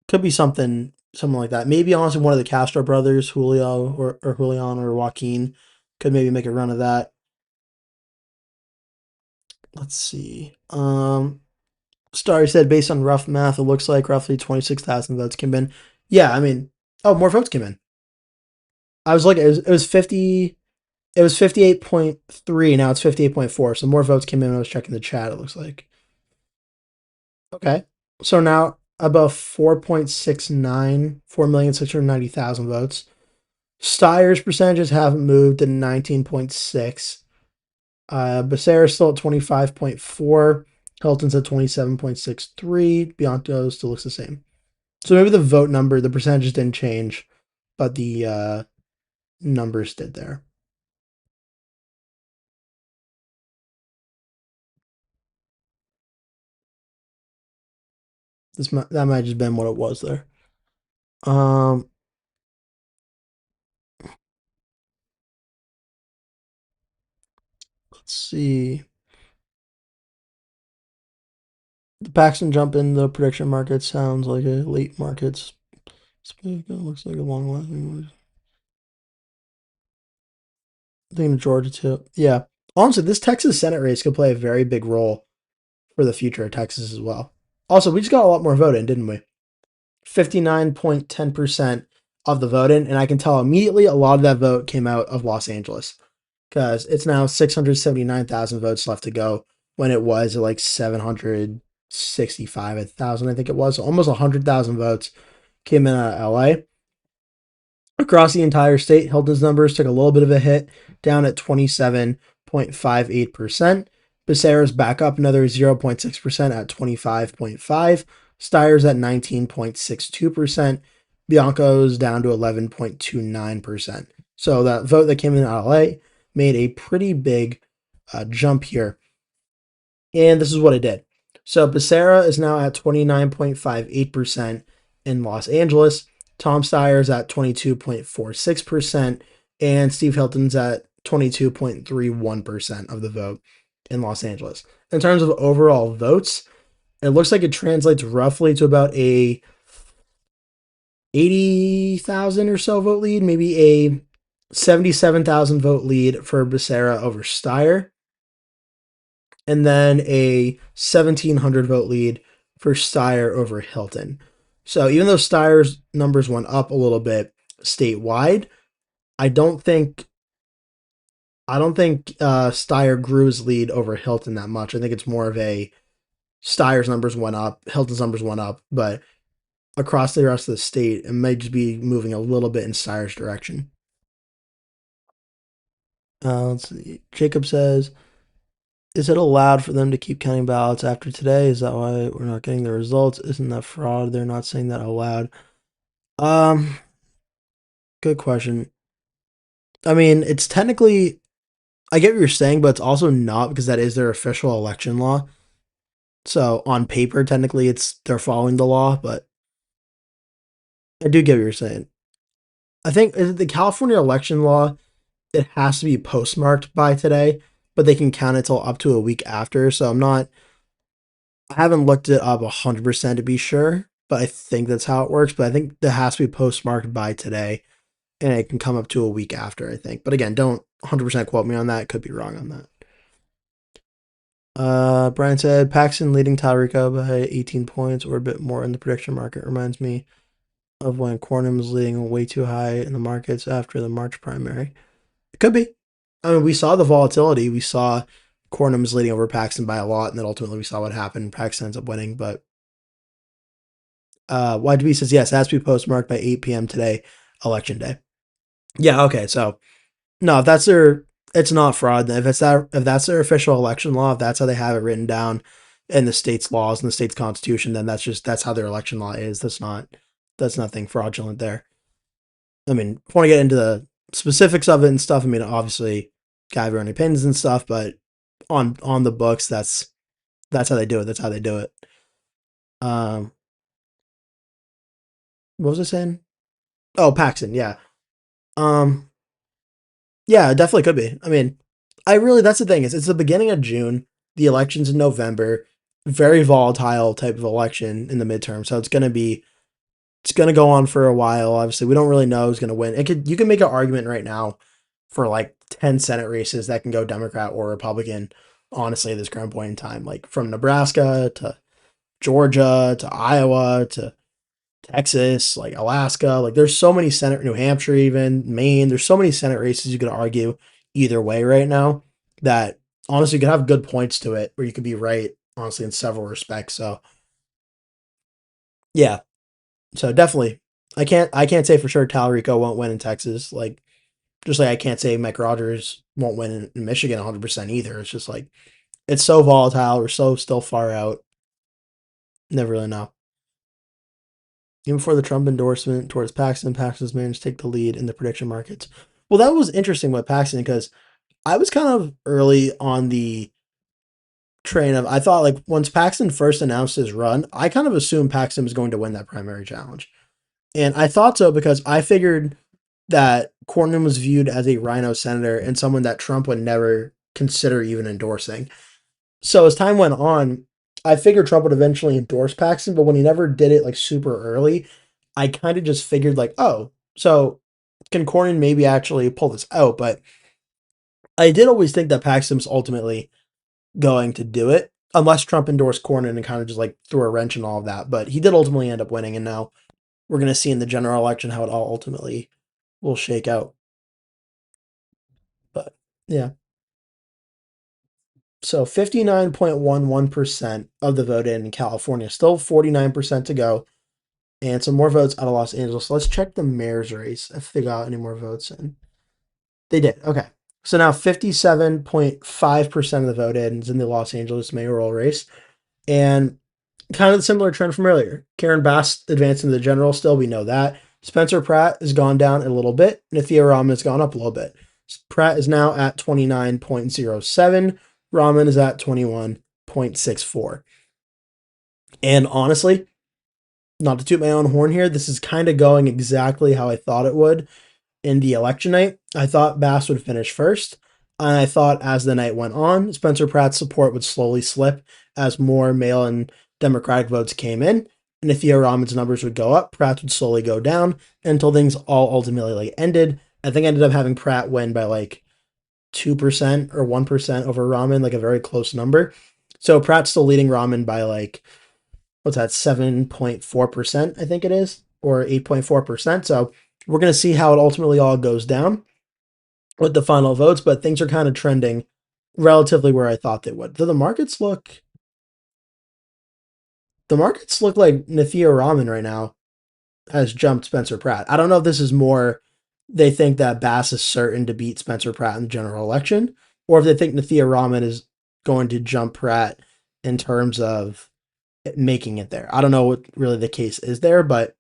Could be something something like that. Maybe honestly, one of the Castro brothers, Julio or Julian or Joaquin, could maybe make a run of that. Let's see. Starry said based on rough math, it looks like roughly 26,000 votes came in. Yeah, I mean, oh, more votes came in. I was looking. It was 50. It was 58.3. Now it's 58.4. So more votes came in when I was checking the chat. It looks like. Okay. So now about 4.69, 4,690,000 votes. Steyer's percentages haven't moved to 19.6. Becerra's still at 25.4. Hilton's at 27.63. Bianco still looks the same. So maybe the vote number, the percentages didn't change, but the numbers did there. That might have just been what it was there. Um, let's see. The Paxton jump in the prediction market sounds like a late markets. Looks like a long lasting. I think Georgia too. Yeah. Honestly, this Texas Senate race could play a very big role for the future of Texas as well. Also, we just got a lot more vote in, didn't we? 59.10% of the vote in, and I can tell immediately a lot of that vote came out of Los Angeles because it's now 679,000 votes left to go when it was like 765,000, I think it was. So almost 100,000 votes came in out of LA. Across the entire state, Hilton's numbers took a little bit of a hit, down at 27.58%. Becerra's back up another 0.6% at 25.5%. Steyer's at 19.62%. Bianco's down to 11.29%. So that vote that came in LA made a pretty big jump here. And this is what it did. So Becerra is now at 29.58% in Los Angeles. Tom Steyer's at 22.46%, and Steve Hilton's at 22.31% of the vote in Los Angeles. In terms of overall votes, it looks like it translates roughly to about a 80,000 or so vote lead, maybe a 77,000 vote lead for Becerra over Steyer, and then a 1,700 vote lead for Steyer over Hilton. So even though Steyer's numbers went up a little bit statewide, I don't think Steyer grew his lead over Hilton that much. I think it's more of a Steyer's numbers went up, Hilton's numbers went up, but across the rest of the state, it may just be moving a little bit in Steyer's direction. Let's see. Jacob says, is it allowed for them to keep counting ballots after today? Is that why we're not getting the results? Isn't that fraud? They're not saying that aloud. Good question. I mean, it's technically, I get what you're saying, but it's also not because that is their official election law. So on paper, technically, they're following the law, but I do get what you're saying. I think the California election law, it has to be postmarked by today, but they can count it till up to a week after. So I haven't looked it up 100% to be sure, but I think that's how it works. But I think that has to be postmarked by today, and it can come up to a week after, I think. But again, don't 100% quote me on that. Could be wrong on that. Brian said Paxton leading Talrico by 18 points or a bit more in the prediction market reminds me of when Cornyn was leading way too high in the markets after the March primary. It could be. I mean, we saw the volatility. We saw Cornyn was leading over Paxton by a lot, and then ultimately we saw what happened. Paxton ends up winning, but YDB says yes, it has to be postmarked by 8 p.m. today, election day. Yeah, okay, so no, if that's their, it's not fraud. If that's their official election law, if that's how they have it written down in the state's laws and the state's constitution, then that's how their election law is. That's nothing fraudulent there. I mean, if I want to get into the specifics of it and stuff, I mean, obviously, guy have your own opinions and stuff, but on the books, that's how they do it. That's how they do it. Um, what was I saying? Oh, Paxton, yeah. Um, yeah, it definitely could be. I mean, that's the thing is it's the beginning of June, the election's in November, very volatile type of election in the midterm. So it's It's going to go on for a while. Obviously, we don't really know who's going to win. You can make an argument right now for like 10 Senate races that can go Democrat or Republican, honestly, at this current point in time. Like from Nebraska to Georgia to Iowa to Texas, like Alaska. Like there's so many Senate, New Hampshire, even Maine. There's so many Senate races you could argue either way right now that honestly you could have good points to it where you could be right, honestly, in several respects. So yeah, so definitely. I can't say for sure Talarico won't win in Texas. Like just like I can't say Mike Rogers won't win in Michigan 100% either. It's just like it's so volatile. We're so still far out. Never really know. Even before the Trump endorsement towards Paxton, Paxton's managed to take the lead in the prediction markets. Well, that was interesting with Paxton because I was kind of early on the train of I thought like once Paxton first announced his run, I kind of assumed Paxton was going to win that primary challenge. And I thought so because I figured that Cornyn was viewed as a rhino senator and someone that Trump would never consider even endorsing. So as time went on, I figured Trump would eventually endorse Paxton, but when he never did it like super early, I kind of just figured like, oh, so can Cornyn maybe actually pull this out? But I did always think that Paxton was ultimately going to do it, unless Trump endorsed Cornyn and kind of just like threw a wrench in all of that. But he did ultimately end up winning, and now we're going to see in the general election how it all ultimately will shake out. But yeah. So 59.11% of the vote in California, still 49% to go, and some more votes out of Los Angeles. So let's check the mayor's race if they got any more votes in. They did. Okay. So now 57.5% of the vote in is in the Los Angeles mayoral race. And kind of the similar trend from earlier. Karen Bass advancing to the general still, we know that. Spencer Pratt has gone down a little bit. Nithya Raman has gone up a little bit. Pratt is now at 29.07. Raman is at 21.64. And honestly, not to toot my own horn here, this is kind of going exactly how I thought it would in the election night. I thought Bass would finish first. And I thought as the night went on, Spencer Pratt's support would slowly slip as more mail-in Democratic votes came in. And if Nithya Raman's numbers would go up, Pratt would slowly go down until things all ultimately like ended. I think I ended up having Pratt win by like 2% or 1% over Raman, like a very close number. So Pratt's still leading Raman by like, what's that, 7.4%, I think it is, or 8.4%. So we're going to see how it ultimately all goes down with the final votes, but things are kind of trending relatively where I thought they would. Though the markets look like Nithya Raman right now has jumped Spencer Pratt. I don't know if this is more they think that Bass is certain to beat Spencer Pratt in the general election, or if they think Nithya Raman is going to jump Pratt in terms of making it there. I don't know what really the case is there, but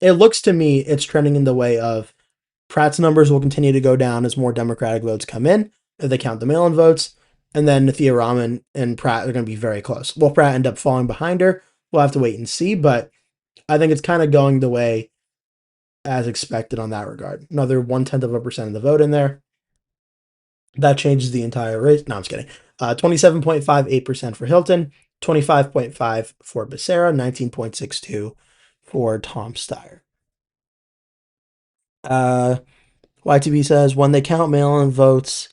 it looks to me it's trending in the way of Pratt's numbers will continue to go down as more Democratic votes come in, if they count the mail-in votes, and then Nithya Raman and Pratt are going to be very close. Will Pratt end up falling behind her? We'll have to wait and see, but I think it's kind of going the way as expected on that regard. Another 0.1% of the vote in there. That changes the entire race. No, I'm just kidding. 27.58% for Hilton, 25.5 for Becerra, 19.62 for Tom Steyer. YTB says when they count mail-in votes,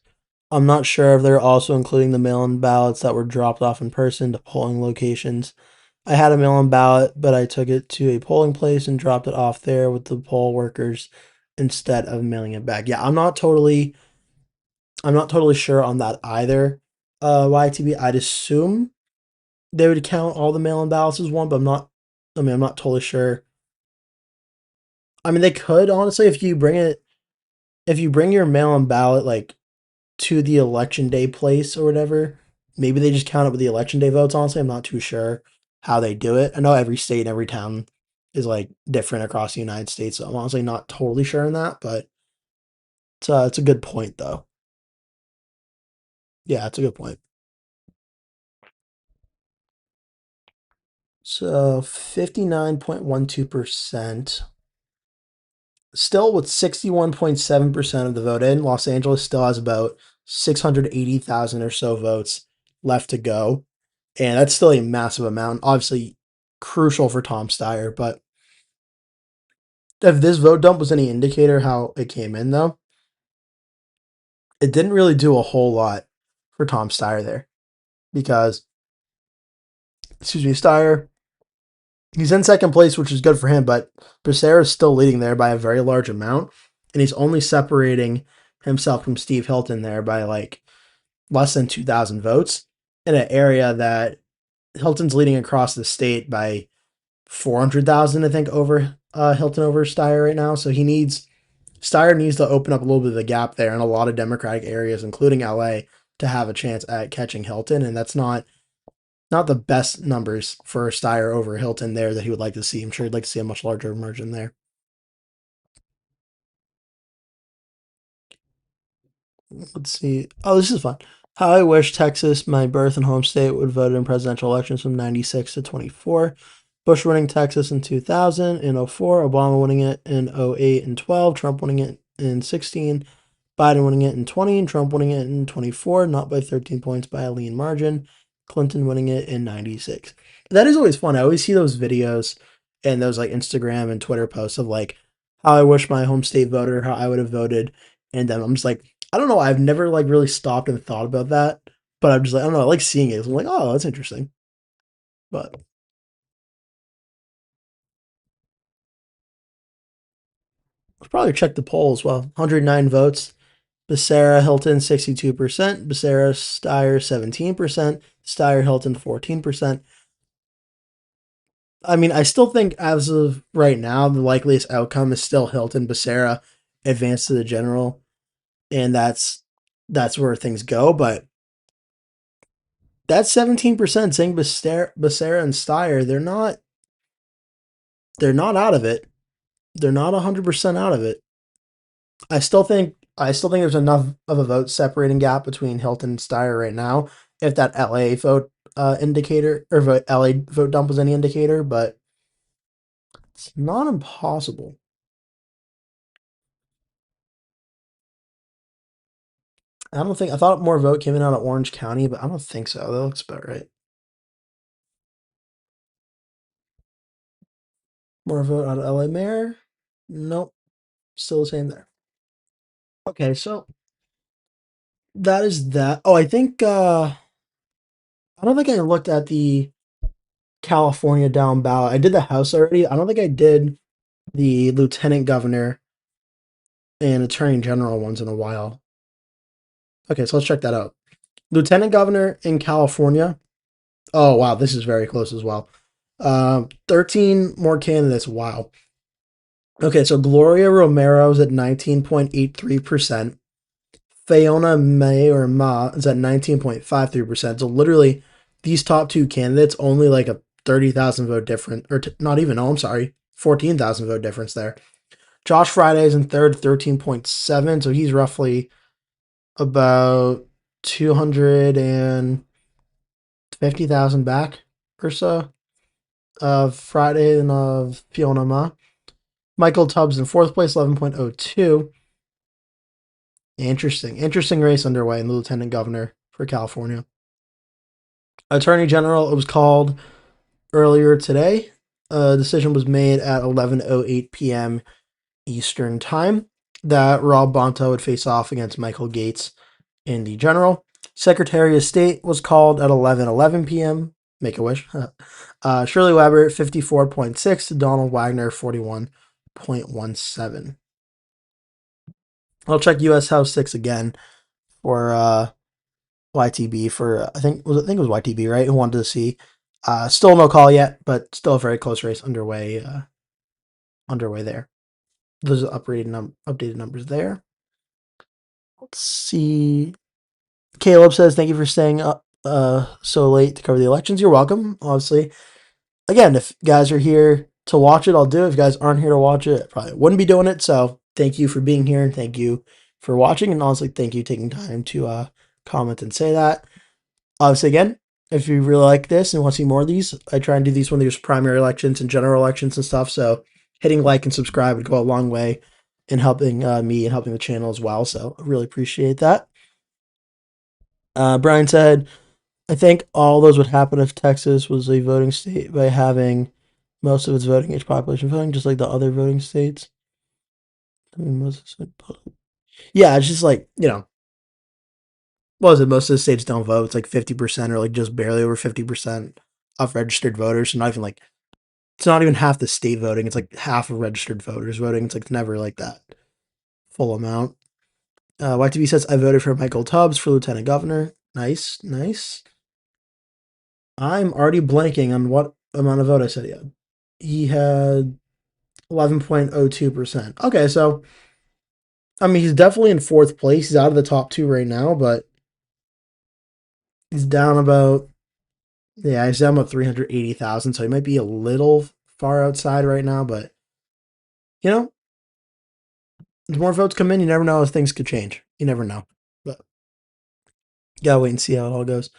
I'm not sure if they're also including the mail-in ballots that were dropped off in person to polling locations. I had a mail-in ballot, but I took it to a polling place and dropped it off there with the poll workers instead of mailing it back. Yeah, I'm not totally sure on that either. YTB, I'd assume they would count all the mail-in ballots as one, but I'm not totally sure. I mean, they could honestly if you bring your mail-in ballot like to the election day place or whatever. Maybe they just count it with the election day votes. Honestly, I'm not too sure how they do it. I know every state and every town is like different across the United States, so I'm honestly not totally sure on that. But it's a good point though. Yeah, it's a good point. So 59.12%. Still with 61.7% of the vote in, Los Angeles still has about 680,000 or so votes left to go. And that's still a massive amount. Obviously, crucial for Tom Steyer, but if this vote dump was any indicator how it came in, though, it didn't really do a whole lot for Tom Steyer there because, excuse me, Steyer, he's in second place, which is good for him, but Becerra is still leading there by a very large amount, and he's only separating himself from Steve Hilton there by like less than 2,000 votes in an area that Hilton's leading across the state by 400,000, I think, over Hilton over Steyer right now. So Steyer needs to open up a little bit of the gap there in a lot of Democratic areas, including LA, to have a chance at catching Hilton, and that's not the best numbers for Steyer over Hilton there that he would like to see. I'm sure he'd like to see a much larger margin there. Let's see. Oh, this is fun. How I wish Texas, my birth and home state, would vote in presidential elections from 96 to 24. Bush winning Texas in 2000, in 04, Obama winning it in 08 and 12, Trump winning it in 16, Biden winning it in 20, and Trump winning it in 24, not by 13 points by a lean margin. Clinton winning it in 96. That is always fun. I always see those videos and those like Instagram and Twitter posts of like how I wish my home state voted, how I would have voted. And then I'm just like, I don't know. I've never like really stopped and thought about that, but I'm just like, I don't know. I like seeing it. I'm like, oh, that's interesting. But I'll probably check the poll as well. 109 votes. Becerra Hilton 62%. Becerra Steyer 17%. Steyer Hilton 14%. I mean, I still think as of right now, the likeliest outcome is still Hilton Becerra advance to the general, and that's where things go. But that 17% saying Becerra and Steyer, they're not out of it. They're not 100% out of it. I still think there's enough of a vote separating gap between Hilton and Steyer right now. If that LA vote indicator or vote LA vote dump was any indicator, but it's not impossible. I thought more vote came in out of Orange County, but I don't think so. That looks about right. More vote out of LA mayor? Nope. Still the same there. Okay, so that is that. Oh, I don't think I looked at the California down ballot. I did the House already. I don't think I did the lieutenant governor and attorney general ones in a while. Okay, so let's check that out. Lieutenant governor in California. Oh wow, this is very close as well. 13 more candidates. Wow. Okay, so Gloria Romero is at 19.83%. Fiona May or Ma is at 19.53%. So literally, these top two candidates only like a 30,000 vote difference, or not even. Oh, I'm sorry, 14,000 vote difference there. Josh Friday is in third, 13.7. So he's roughly about 250,000 back or so of Friday and of Fiona Ma. Michael Tubbs in fourth place, 11.02. Interesting race underway in the lieutenant governor for California. Attorney General, it was called earlier today. A decision was made at 11:08 p.m. Eastern Time that Rob Bonta would face off against Michael Gates in the general. Secretary of State was called at 11:11 p.m. Make a wish. Shirley Weber 54.6, Donald Wagner 41.17. I'll check U.S. House 6 again for YTB for I think it was YTB, right? Who wanted to see. Still no call yet, but still a very close race underway there. Those are updated numbers there. Let's see. Caleb says, thank you for staying up so late to cover the elections. You're welcome, obviously. Again, if guys are here to watch it, I'll do it. If guys aren't here to watch it, I probably wouldn't be doing it. So thank you for being here and thank you for watching. And honestly, thank you for taking time to comment and say that. Obviously, again, if you really like this and want to see more of these, I try and do these when there's primary elections and general elections and stuff. So hitting like and subscribe would go a long way in helping me and helping the channel as well. So I really appreciate that. Brian said, I think all those would happen if Texas was a voting state by having Most of its voting age population voting, just like the other voting states. I mean, yeah, it's just like, what is it? Most of the states don't vote. It's like 50% or like just barely over 50% of registered voters. So not even like, it's not even half the state voting. It's like half of registered voters voting. It's like never like that full amount. YTV says, I voted for Michael Tubbs for lieutenant governor. Nice, nice. I'm already blanking on what amount of vote I said he had. He had 11.02%. Okay, so, I mean, he's definitely in fourth place. He's out of the top two right now, but he's down about, yeah, he's down about 380,000, so he might be a little far outside right now, but, you know, as more votes come in, you never know if things could change. You never know. But, gotta wait and see how it all goes.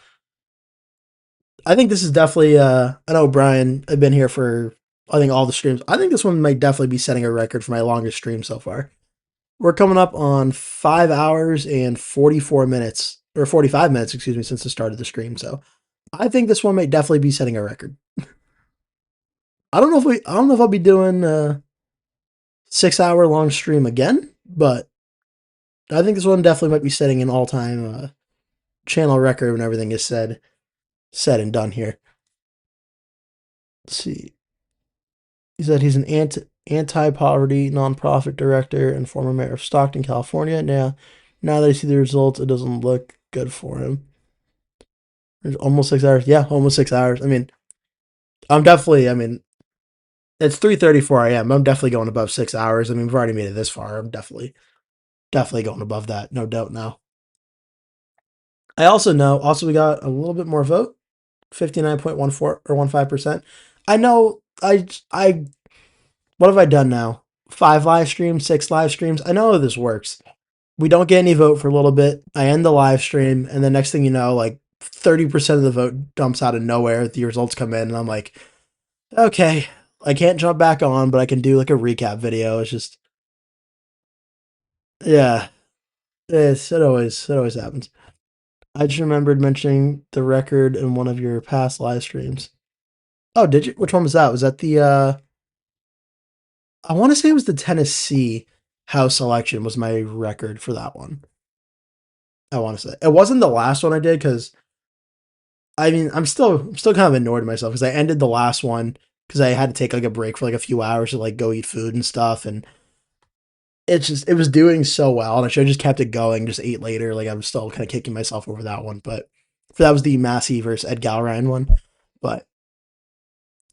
I think this is definitely, I know Brian, I've been here for, I think, all the streams. I think this one might definitely be setting a record for my longest stream so far. We're coming up on 5 hours and 44 minutes, or 45 minutes, excuse me, since the start of the stream. So I think this one might definitely be setting a record. I don't know if I'll be doing a 6 hour long stream again, but I think this one definitely might be setting an all time channel record when everything is said and done here. Let's see. He said he's an anti-poverty nonprofit director and former mayor of Stockton, California. Now that I see the results, it doesn't look good for him. There's almost 6 hours. Yeah, almost 6 hours. I mean, it's 3:34 a.m. I'm definitely going above 6 hours. I mean, we've already made it this far. I'm definitely going above that. No doubt now. I also know, we got a little bit more vote, 59.14 or 15%. I know, what have I done now? 5 live streams, 6 live streams. I know how this works. We don't get any vote for a little bit. I end the live stream, and the next thing you know, like 30% of the vote dumps out of nowhere. The results come in, and I'm like, okay, I can't jump back on, but I can do like a recap video. It's just, yeah, it always happens. I just remembered mentioning the record in one of your past live streams. Oh, did you? Which one was that? Was that the? I want to say it was the Tennessee House election was my record for that one. I want to say it wasn't the last one I did because I mean I'm still kind of annoyed at myself because I ended the last one because I had to take like a break for like a few hours to like go eat food and stuff, and it was doing so well, and I should have just kept it going, just ate later. Like I'm still kind of kicking myself over that one, but that was the Massey versus Ed Galrine one. But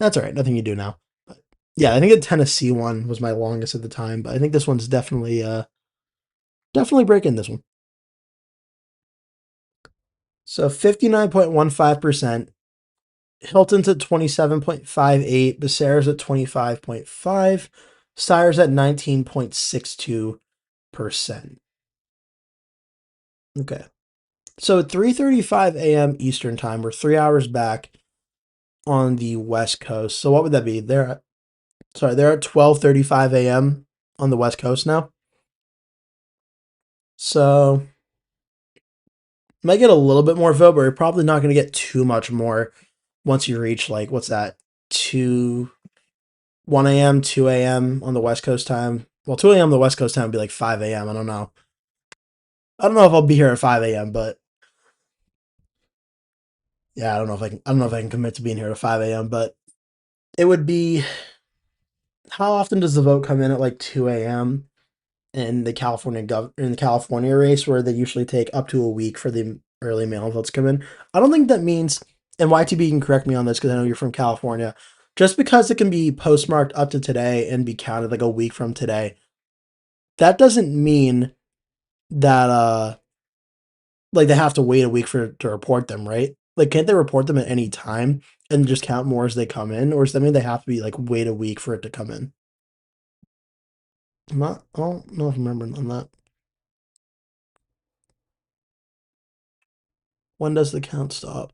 that's all right. Nothing you do now. But yeah, I think the Tennessee one was my longest at the time, but I think this one's definitely breaking this one. So 59.15%. Hilton's at 27.58. Becerra's at 25.5. Steyer's at 19.62%. Okay. So 3:35 a.m. Eastern time. We're 3 hours back on the West Coast. So what would that be? They're at 12:35 a.m. on the West Coast now. So might get a little bit more vote, but you're probably not going to get too much more once you reach like what's that? 1 a.m., 2 a.m. on the West Coast time. Well, 2 a.m. on the West Coast time would be like 5 a.m. I don't know. I don't know if I'll be here at 5 a.m., but yeah, I don't know if I can commit to being here at 5 a.m., but it would be, how often does the vote come in at like 2 a.m. in the California race, where they usually take up to a week for the early mail votes to come in? I don't think that means, and YTB can correct me on this because I know you're from California, just because it can be postmarked up to today and be counted like a week from today, that doesn't mean that like they have to wait a week to report them, right? Like, can't they report them at any time and just count more as they come in, or does that mean they have to be like wait a week for it to come in? I don't know if I'm remembering on that. When does the count stop?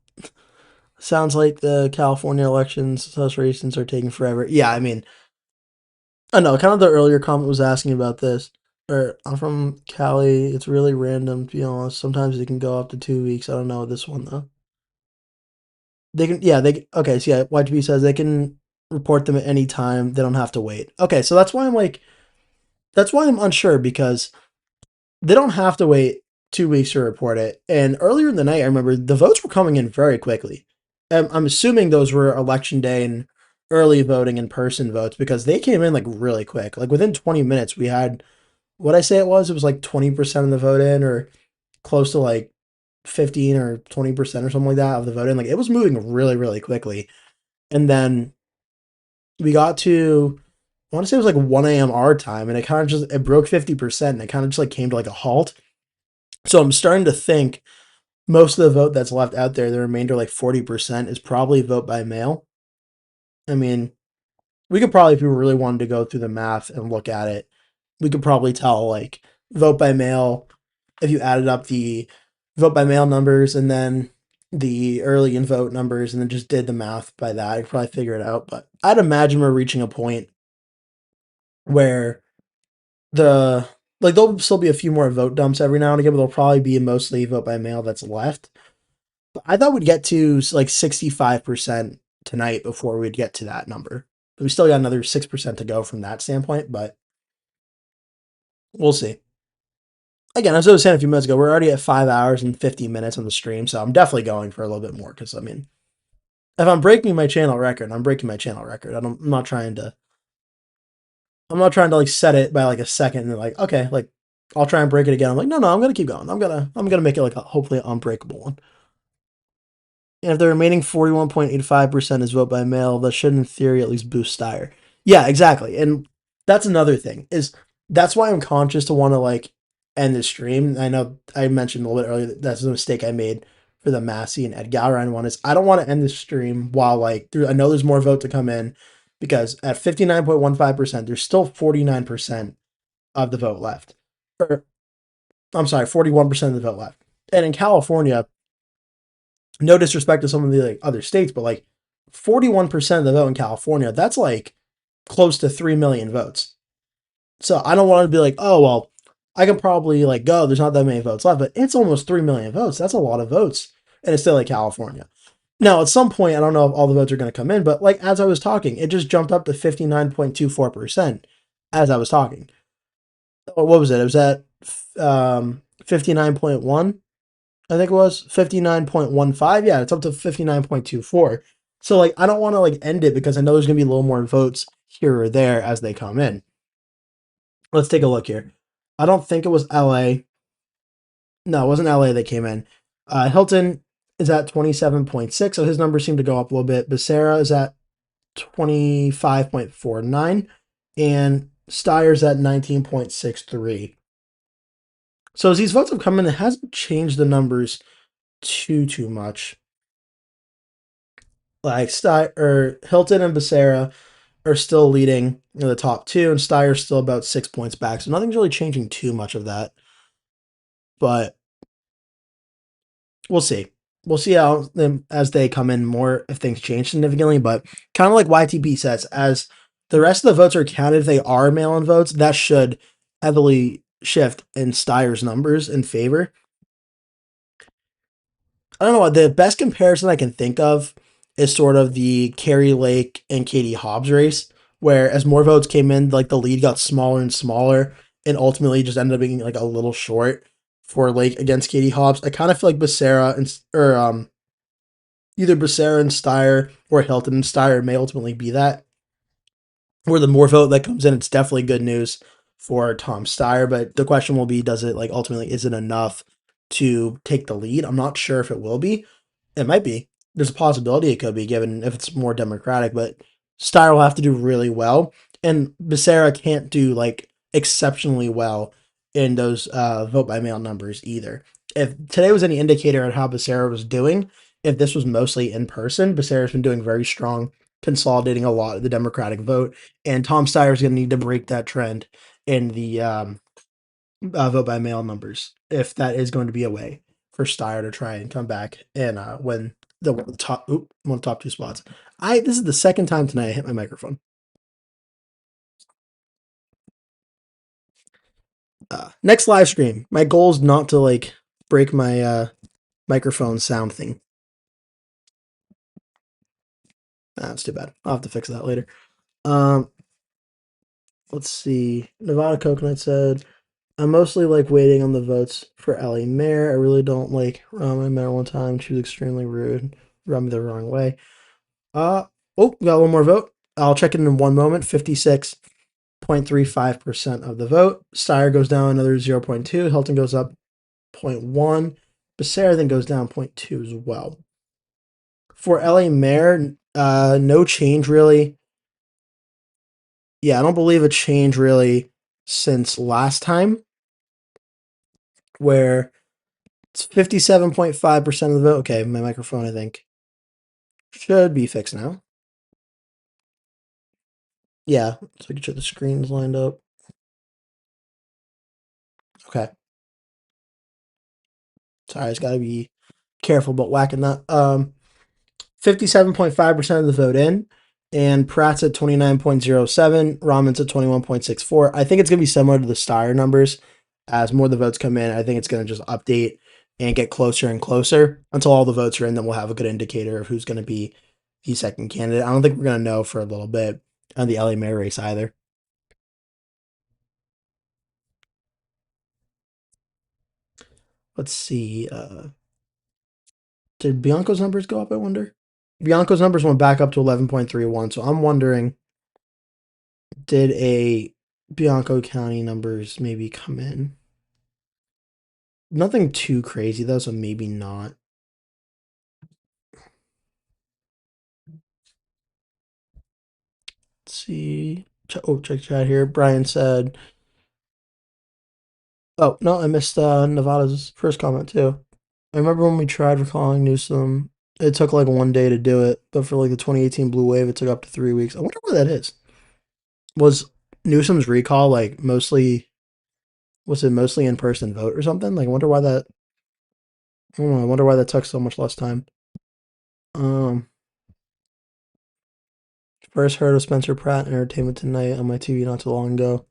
Sounds like the California elections associations are taking forever. Yeah, I mean, I know. Kind of the earlier comment was asking about this. Or I'm from Cali. It's really random, to be honest. Sometimes it can go up to 2 weeks. I don't know this one though. They can, yeah, okay, so yeah, YGB says they can report them at any time. They don't have to wait. Okay, so that's why I'm unsure because they don't have to wait 2 weeks to report it. And earlier in the night, I remember the votes were coming in very quickly. I'm assuming those were election day and early voting in person votes because they came in like really quick. Like within 20 minutes, we had what I say it was like 20% of the vote in or close to like 15 or 20% or something like that of the vote in. Like it was moving really, really quickly. And then we got to, I want to say it was like 1 a.m. our time and it kind of just, it broke 50% and it kind of just like came to like a halt. So I'm starting to think most of the vote that's left out there, the remainder like 40% is probably vote by mail. I mean, we could probably, if we really wanted to go through the math and look at it, we could probably tell like vote by mail if you added up the vote by mail numbers and then the early in vote numbers and then just did the math by that, I could probably figure it out. But I'd imagine we're reaching a point where the like there'll still be a few more vote dumps every now and again, but there'll probably be mostly vote by mail that's left. But I thought we'd get to like 65% tonight before we'd get to that number. But we still got another 6% to go from that standpoint, but we'll see. Again, as I was saying a few minutes ago, we're already at 5 hours and 50 minutes on the stream, so I'm definitely going for a little bit more because I mean, if I'm breaking my channel record, I'm breaking my channel record. I'm not trying to like set it by like a second and like okay, like I'll try and break it again. I'm like no, I'm gonna keep going. I'm gonna make it like a hopefully unbreakable one. And if the remaining 41.85% is vote by mail, that should in theory at least boost Steyer. Yeah, exactly. And that's another thing is that's why I'm conscious to want to like end the stream. I know I mentioned a little bit earlier that that's a mistake I made for the Massey and Ed Galrine one is I don't want to end the stream while like I know there's more vote to come in because at 59.15%, there's still 49% of the vote left. Or I'm sorry, 41% of the vote left. And in California, no disrespect to some of the like, other states, but like 41% of the vote in California, that's like close to 3 million votes. So I don't want to be like, oh, well, I can probably like go, there's not that many votes left, but it's almost 3 million votes. That's a lot of votes in a state like California. Now, at some point, I don't know if all the votes are going to come in, but like as I was talking, it just jumped up to 59.24% as I was talking. What was it? It was at 59.1. I think it was 59.15. Yeah, it's up to 59.24. So like I don't want to like end it because I know there's gonna be a little more votes here or there as they come in. Let's take a look here. I don't think it was LA. No, it wasn't LA that came in. Hilton is at 27.6, so his numbers seem to go up a little bit. Becerra is at 25.49, and Steyer's at 19.63. So as these votes have come in, it hasn't changed the numbers too much. Like Hilton and Becerra are still leading in the top two, and Steyer's still about 6 points back. So nothing's really changing too much of that. But we'll see. We'll see how as they come in more if things change significantly. But kind of like YTP says, as the rest of the votes are counted, if they are mail-in votes, that should heavily shift in Steyer's numbers in favor. I don't know what the best comparison I can think of is sort of the Kerry Lake and Katie Hobbs race, where as more votes came in, like the lead got smaller and smaller, and ultimately just ended up being like a little short for Lake against Katie Hobbs. I kind of feel like Becerra and or either Becerra and Steyer or Hilton and Steyer may ultimately be that. Where the more vote that comes in, it's definitely good news for Tom Steyer. But the question will be, does it like ultimately is it enough to take the lead? I'm not sure if it will be. It might be. There's a possibility it could be, given if it's more democratic, but Steyer will have to do really well. And Becerra can't do like exceptionally well in those vote by mail numbers either. If today was any indicator on how Becerra was doing, if this was mostly in person, Becerra's been doing very strong, consolidating a lot of the Democratic vote, and Tom Steyer is going to need to break that trend in the vote by mail numbers if that is going to be a way for Steyer to try and come back and win the top one of the top two spots. This is the second time tonight I hit my microphone. Next live stream, my goal is not to like break my microphone sound thing. That's too bad. I'll have to fix that later. Let's see. Nevada Coconut said, "I'm mostly like waiting on the votes for Ellie Mayer. I really don't like Raman Mayer one time. She was extremely rude. Rubbed me the wrong way." Uh got one more vote. I'll check it in one moment. 56.35% of the vote. Steyer goes down another 0.2. Hilton goes up 0.1. Becerra then goes down 0.2 as well. For LA Mayor, no change really. Yeah, I don't believe a change really since last time, where it's 57.5% of the vote. Okay, my microphone, I think, should be fixed now. Yeah, so we can check the screens lined up. Okay. Sorry, I just gotta be careful about whacking that. 57.5% of the vote in, and Pratt's at 29.07, Raman's at 21.64. I think it's going to be similar to the Steyer numbers. As more of the votes come in, I think it's going to just update and get closer and closer until all the votes are in. Then we'll have a good indicator of who's going to be the second candidate. I don't think we're going to know for a little bit on the LA Mayor race either. Let's see. Did Bianco's numbers go up, I wonder? Bianco's numbers went back up to 11.31, so I'm wondering, did a Bianco County numbers maybe come in? Nothing too crazy though, so maybe not. Let's see. Check chat here. Brian said, "Oh no, I missed Nevada's first comment too. I remember when we tried recalling Newsom. It took like one day to do it, but for like the 2018 blue wave, it took up to 3 weeks. I wonder what that is. Was Newsom's recall like mostly? Was it mostly in person vote or something? Like, I wonder why that. I don't know. I wonder why that took so much less time. Um, First heard of Spencer Pratt Entertainment Tonight on my TV not too long ago.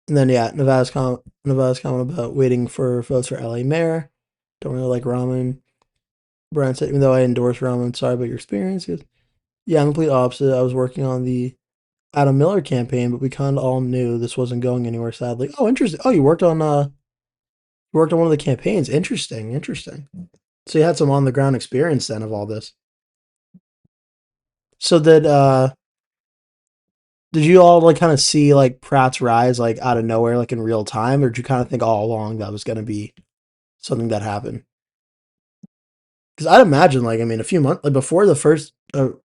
And then yeah, Nevada's comment about waiting for votes for LA Mayor. Don't really like Raman. Brian said, even though I endorse Raman, sorry about your experience. Yeah, I'm the complete opposite. I was working on the Adam Miller campaign, but we kind of all knew this wasn't going anywhere. Sadly. Oh, interesting. Oh, you worked on one of the campaigns. Interesting. Interesting. So you had some on the ground experience then of all this. So did you all like kind of see like Pratt's rise like out of nowhere, like in real time, or did you kind of think all along that was going to be something that happened? Because I'd imagine, like, I mean, a few months, like before the first,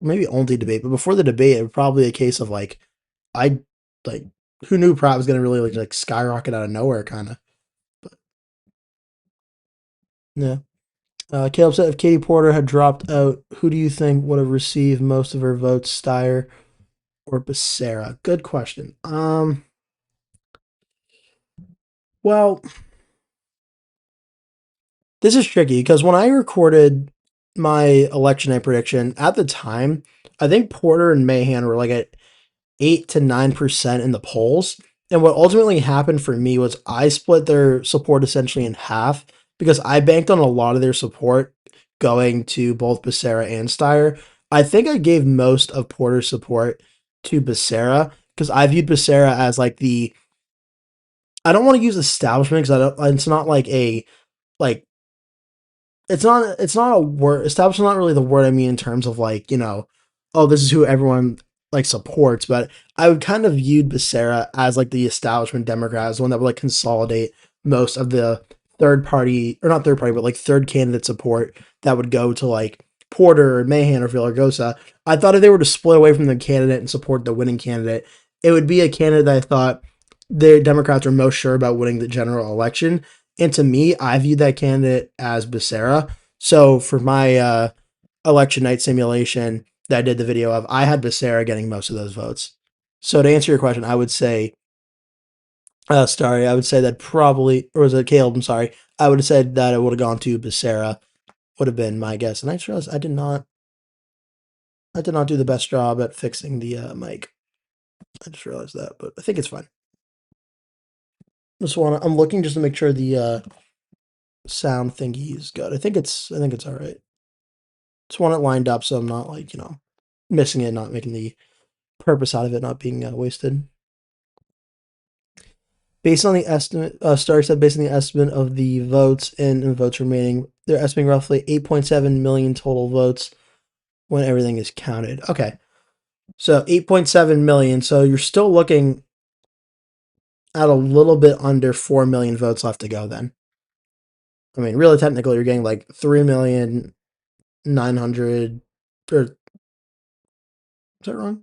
maybe only debate, but before the debate, it was probably a case of like, I, like, who knew Pratt was going to really like skyrocket out of nowhere, kind of. But yeah. Caleb said, if Katie Porter had dropped out, who do you think would have received most of her votes, Steyer or Becerra? Good question. Well, this is tricky because when I recorded my election night prediction at the time, I think Porter and Mahan were like at 8 to 9% in the polls. And what ultimately happened for me was I split their support essentially in half because I banked on a lot of their support going to both Becerra and Steyer. I think I gave most of Porter's support to Becerra because I viewed Becerra as like the, I don't want to use establishment because I don't, it's not like a, like, it's not a word, establishment not really the word I mean in terms of like, oh, this is who everyone like supports, but I would kind of viewed Becerra as like the establishment Democrat, as the one that would like consolidate most of the third party, or not third party, but like third candidate support that would go to like Porter or Mahan or Villaraigosa. I thought if they were to split away from the candidate and support the winning candidate, it would be a candidate that I thought the Democrats were most sure about winning the general election. And to me, I viewed that candidate as Becerra. So for my election night simulation that I did the video of, I had Becerra getting most of those votes. So to answer your question, I would say, sorry, I would say that probably, or was it Caleb? I'm sorry. I would have said that it would have gone to Becerra, would have been my guess. And I just realized I did not do the best job at fixing the mic. I just realized that, but I think it's fine. I'm looking just to make sure the sound thingy is good. I think it's all right. Just want it lined up so I'm not like, missing it, not making the purpose out of it, not being wasted. Based on the estimate, Stark said, based on the estimate of the votes and votes remaining, they're estimating roughly 8.7 million total votes when everything is counted. Okay. So 8.7 million. So you're still looking at a little bit under 4 million votes left to go then. I mean, really technically, you're getting like 3,900,000, or is that wrong?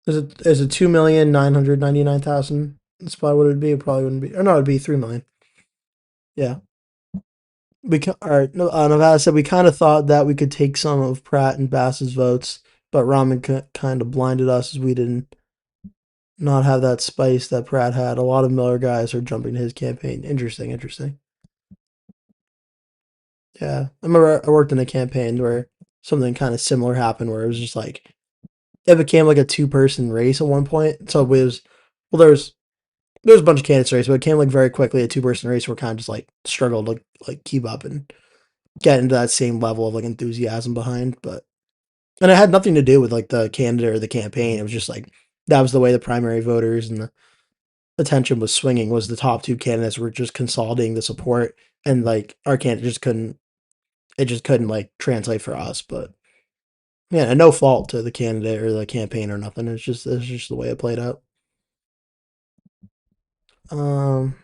Is it 2,999,000? That's probably what it'd be. It probably wouldn't be. Or no, it'd be 3 million. Yeah. All right. No, Nevada said we kind of thought that we could take some of Pratt and Bass's votes, but Raman kind of blinded us as we didn't not have that spice that Pratt had. A lot of Miller guys are jumping to his campaign. Interesting, interesting. Yeah, I remember I worked in a campaign where something kind of similar happened, where it was just like it became like a two-person race at one point. So it was, well, there was a bunch of candidates race, but it came like very quickly a two-person race where kind of just like struggled to like keep up and get into that same level of like enthusiasm behind. But and it had nothing to do with like the candidate or the campaign. It was just like that was the way the primary voters and the attention was swinging. Was the top two candidates were just consolidating the support, and like our candidate just couldn't. It just couldn't like translate for us. But yeah, and no fault to the candidate or the campaign or nothing. It's just the way it played out. Um,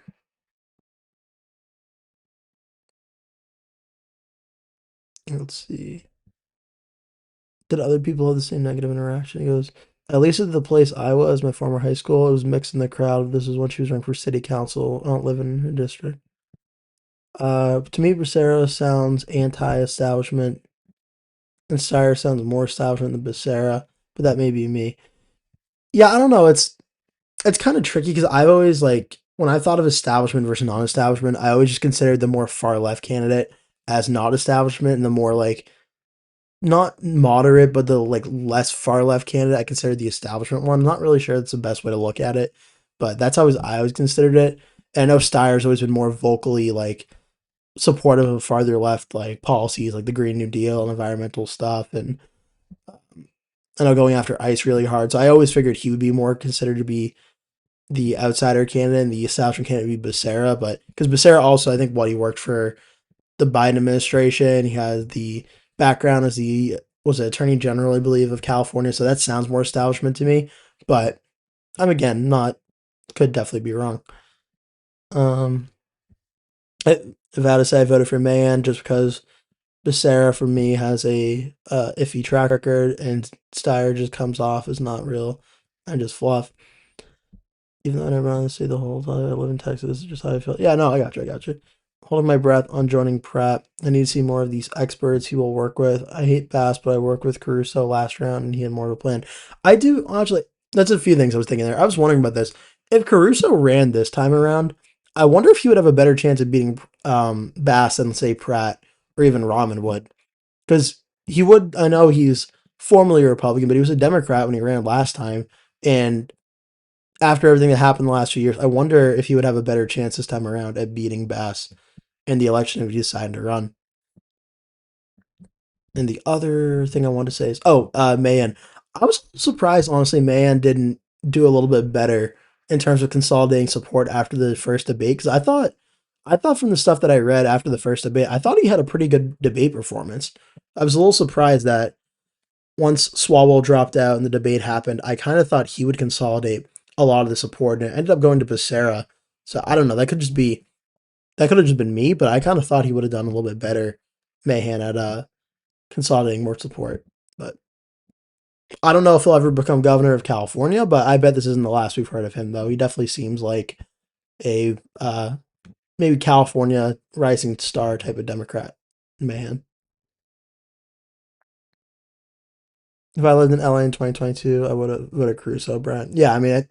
let's see. Did other people have the same negative interaction? He goes, at least at the place I was, my former high school, it was mixed in the crowd. This is when she was running for city council. I don't live in her district. To me, Becerra sounds anti-establishment, and Steyer sounds more establishment than Becerra, but that may be me. Yeah, I don't know. It's kind of tricky because I've always like when I thought of establishment versus non-establishment, I always just considered the more far left candidate as not establishment, and the more like not moderate, but the like less far left candidate, I consider the establishment one. I'm not really sure that's the best way to look at it, but that's how I always considered it. And I know Steyer's always been more vocally like supportive of farther left like policies like the Green New Deal and environmental stuff, and I know going after ICE really hard. So I always figured he would be more considered to be the outsider candidate and the establishment candidate would be Becerra, but because Becerra also, I think, what he worked for the Biden administration. He has the background as the was it Attorney General, I believe, of California. So that sounds more establishment to me. But I'm again not could definitely be wrong. Um, Nevada said I voted for Mahan just because Becerra for me has a iffy track record, and Steyer just comes off as not real and just fluff. Even though I never honestly the whole time I live in Texas, just how I feel. Yeah, no, I got you. I got you. Holding my breath on joining Pratt. I need to see more of these experts he will work with. I hate Bass, but I worked with Caruso last round and he had more of a plan. I do, honestly, that's a few things I was thinking there. I was wondering about this. If Caruso ran this time around, I wonder if he would have a better chance of beating Bass than, say, Pratt or even Raman would. Because he would, I know he's formerly a Republican, but he was a Democrat when he ran last time. And after everything that happened the last few years, I wonder if he would have a better chance this time around at beating Bass in the election if he decided to run. And the other thing I wanted to say is, Mahan. I was surprised, honestly, Mahan didn't do a little bit better in terms of consolidating support after the first debate. Because I thought from the stuff that I read after the first debate, I thought he had a pretty good debate performance. I was a little surprised that once Swalwell dropped out and the debate happened, I kind of thought he would consolidate a lot of the support, and it ended up going to Becerra. So I don't know. That could have just been me, but I kind of thought he would have done a little bit better, Mahan, at consolidating more support. But I don't know if he'll ever become governor of California, but I bet this isn't the last we've heard of him, though. He definitely seems like a maybe California rising star type of Democrat, Mahan. If I lived in LA in 2022, I would have Crusoe Brent. Yeah, I mean,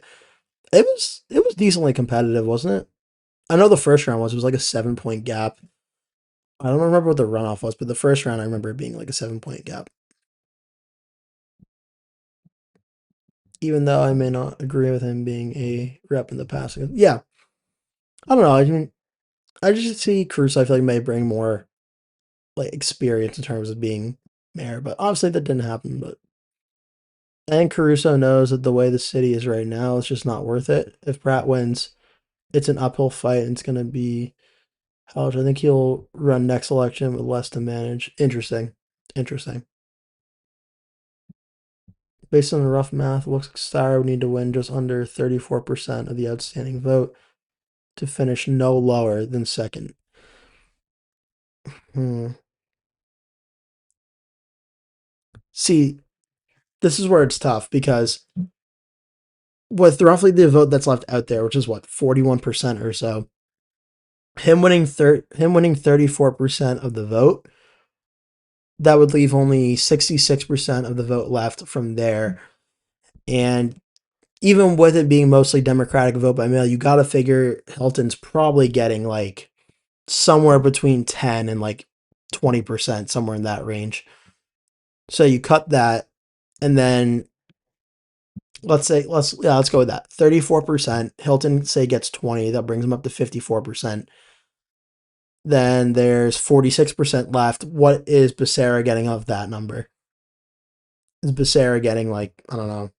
it was decently competitive, wasn't it? I know the first round was like a 7 point gap. I don't remember what the runoff was, but the first round I remember it being like a 7 point gap. Even though I may not agree with him being a rep in the past. Yeah, I don't know. I mean, I just see Cruz. I feel like may bring more like experience in terms of being mayor, but obviously that didn't happen. But I think Caruso knows that the way the city is right now, it's just not worth it. If Pratt wins, it's an uphill fight and it's going to be Howard, I think he'll run next election with less to manage. Interesting. Interesting. Based on the rough math, looks like Steyer would need to win just under 34% of the outstanding vote to finish no lower than second. Hmm. See, this is where it's tough because with roughly the vote that's left out there, which is what, 41% or so, him winning 34% of the vote, that would leave only 66% of the vote left from there. And even with it being mostly Democratic vote by mail, you got to figure Hilton's probably getting like somewhere between 10 and like 20%, somewhere in that range. So you cut that, and then let's go with that. 34%. Hilton say gets 20. That brings him up to 54%. Then there's 46% left. What is Becerra getting of that number? Is Becerra getting like, I don't know.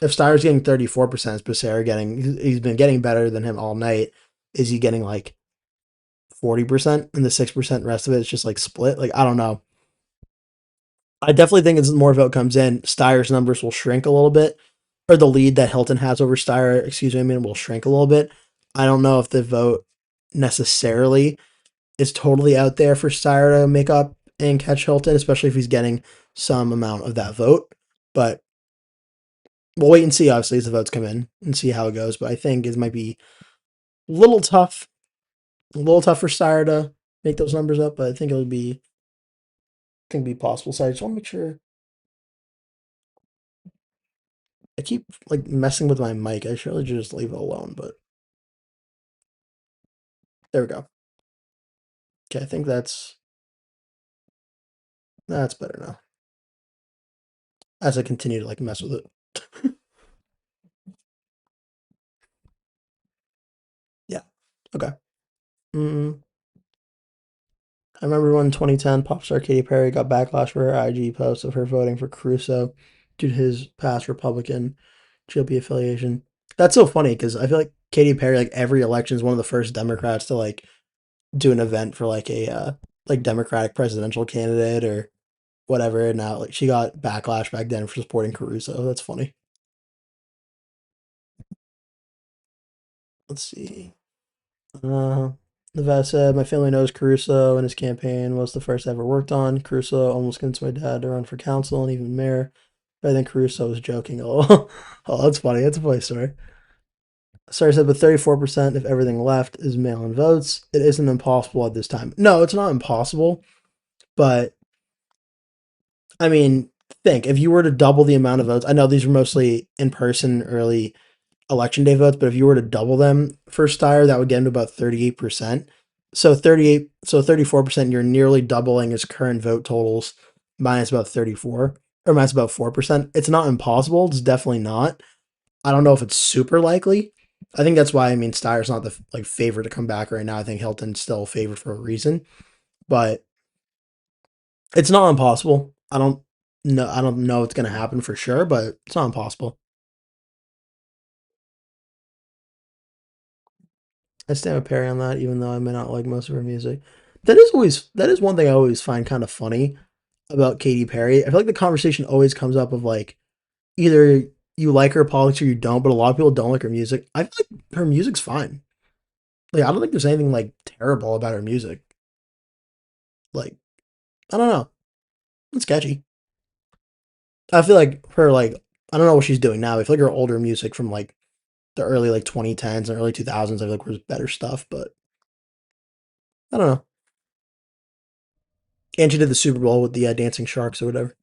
If Steyer's getting 34%, is Becerra getting, he's been getting better than him all night. Is he getting like 40% and the 6% rest of it is just like split? Like, I don't know. I definitely think as more vote comes in, Steyer's numbers will shrink a little bit, or the lead that Hilton has over Steyer, excuse me, I mean, will shrink a little bit. I don't know if the vote necessarily is totally out there for Steyer to make up and catch Hilton, especially if he's getting some amount of that vote. But we'll wait and see, obviously, as the votes come in and see how it goes. But I think it might be a little tough, for Steyer to make those numbers up, but I think it would be, possible. So I just want to make sure. I keep like messing with my mic. I should really just leave it alone, but there we go. Okay, I think that's better now. As I continue to like mess with it. Yeah. Okay. Mm, I remember when 2010 pop star Katy Perry got backlash for her IG post of her voting for Caruso due to his past Republican GOP affiliation. That's so funny because I feel like Katy Perry, like every election, is one of the first Democrats to like do an event for like a like Democratic presidential candidate or whatever. And now like she got backlash back then for supporting Caruso. That's funny. Let's see. Uh, Nevada said, my family knows Caruso and his campaign was the first I ever worked on. Caruso almost convinced my dad to run for council and even mayor. But I think Caruso was joking. Oh, oh, that's funny. That's a funny story. Sorry, said, but 34% if everything left is mail in votes. It isn't impossible at this time. No, it's not impossible. But, I mean, think if you were to double the amount of votes, I know these are mostly in person early election day votes, but if you were to double them for Steyer, that would get him to about 38%. So 34%, you're nearly doubling his current vote totals minus about 34 or minus about 4%. It's not impossible. It's definitely not. I don't know if it's super likely. I think that's why I mean Steyer's not the like favorite to come back right now. I think Hilton's still a favorite for a reason, but it's not impossible. I don't know it's going to happen for sure, but it's not impossible. I stand with Perry on that, even though I may not like most of her music. That is one thing I always find kind of funny about Katy Perry. I feel like the conversation always comes up of like either you like her politics or you don't, but a lot of people don't like her music. I feel like her music's fine. Like I don't think there's anything like terrible about her music. Like I don't know, it's catchy. I feel like her like I don't know what she's doing now. I feel like her older music from like the early like 2010s and early 2000s, I feel like was better stuff, but I don't know. And she did the Super Bowl with the Dancing Sharks or whatever.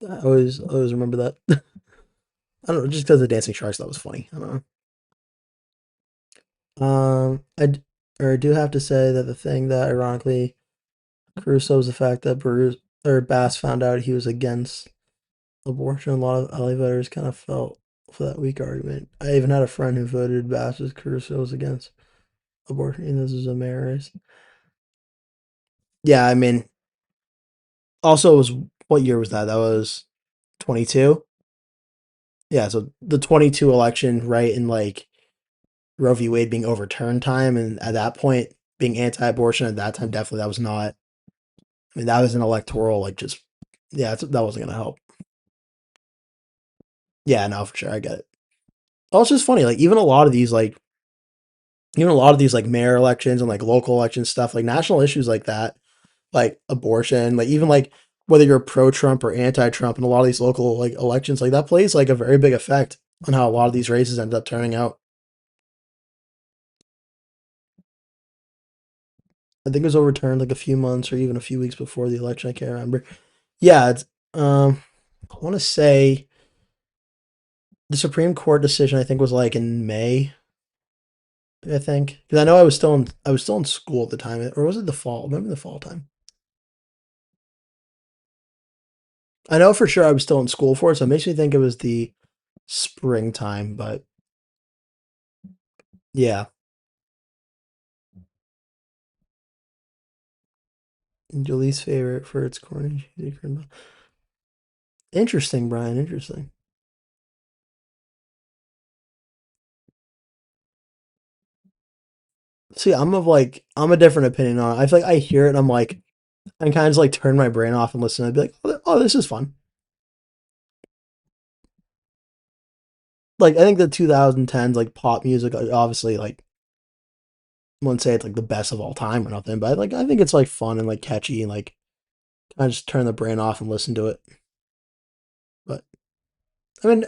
I always remember that. I don't know, just because the Dancing Sharks, that was funny. I don't know. I do have to say that the thing that ironically Caruso was the fact that Bass found out he was against abortion. A lot of LA voters kind of felt for that weak argument. I even had a friend who voted Bass as Caruso was against abortion, and this is a mayor race. Yeah, I mean, also it was what year was that? That was 22. Yeah, so the 22 election, right, and like Roe v. Wade being overturned time, and at that point being anti-abortion at that time, definitely that was not. I mean, that was an electoral like just yeah, that wasn't gonna help. Yeah, no, for sure, I get it. Oh, it's just funny, like even a lot of these like mayor elections and like local election stuff, like national issues like that, like abortion, like even like whether you're pro-Trump or anti-Trump, and a lot of these local like elections, like that plays like a very big effect on how a lot of these races end up turning out. I think it was overturned like a few months or even a few weeks before the election. I can't remember. Yeah, it's I want to say the Supreme Court decision. I think was like in May. I think because I know I was still in school at the time, or was it the fall? Maybe the fall time. I know for sure I was still in school for it, so it makes me think it was the springtime. But yeah, your least favorite for its corny. Interesting, Brian. Interesting. See, I'm a different opinion on it. I feel like I hear it and I'm kind of just like turn my brain off and listen and be like, oh, this is fun. Like I think the 2010s like pop music, obviously like I wouldn't say it's like the best of all time or nothing, but like I think it's like fun and like catchy and like I just turn the brain off and listen to it. But I mean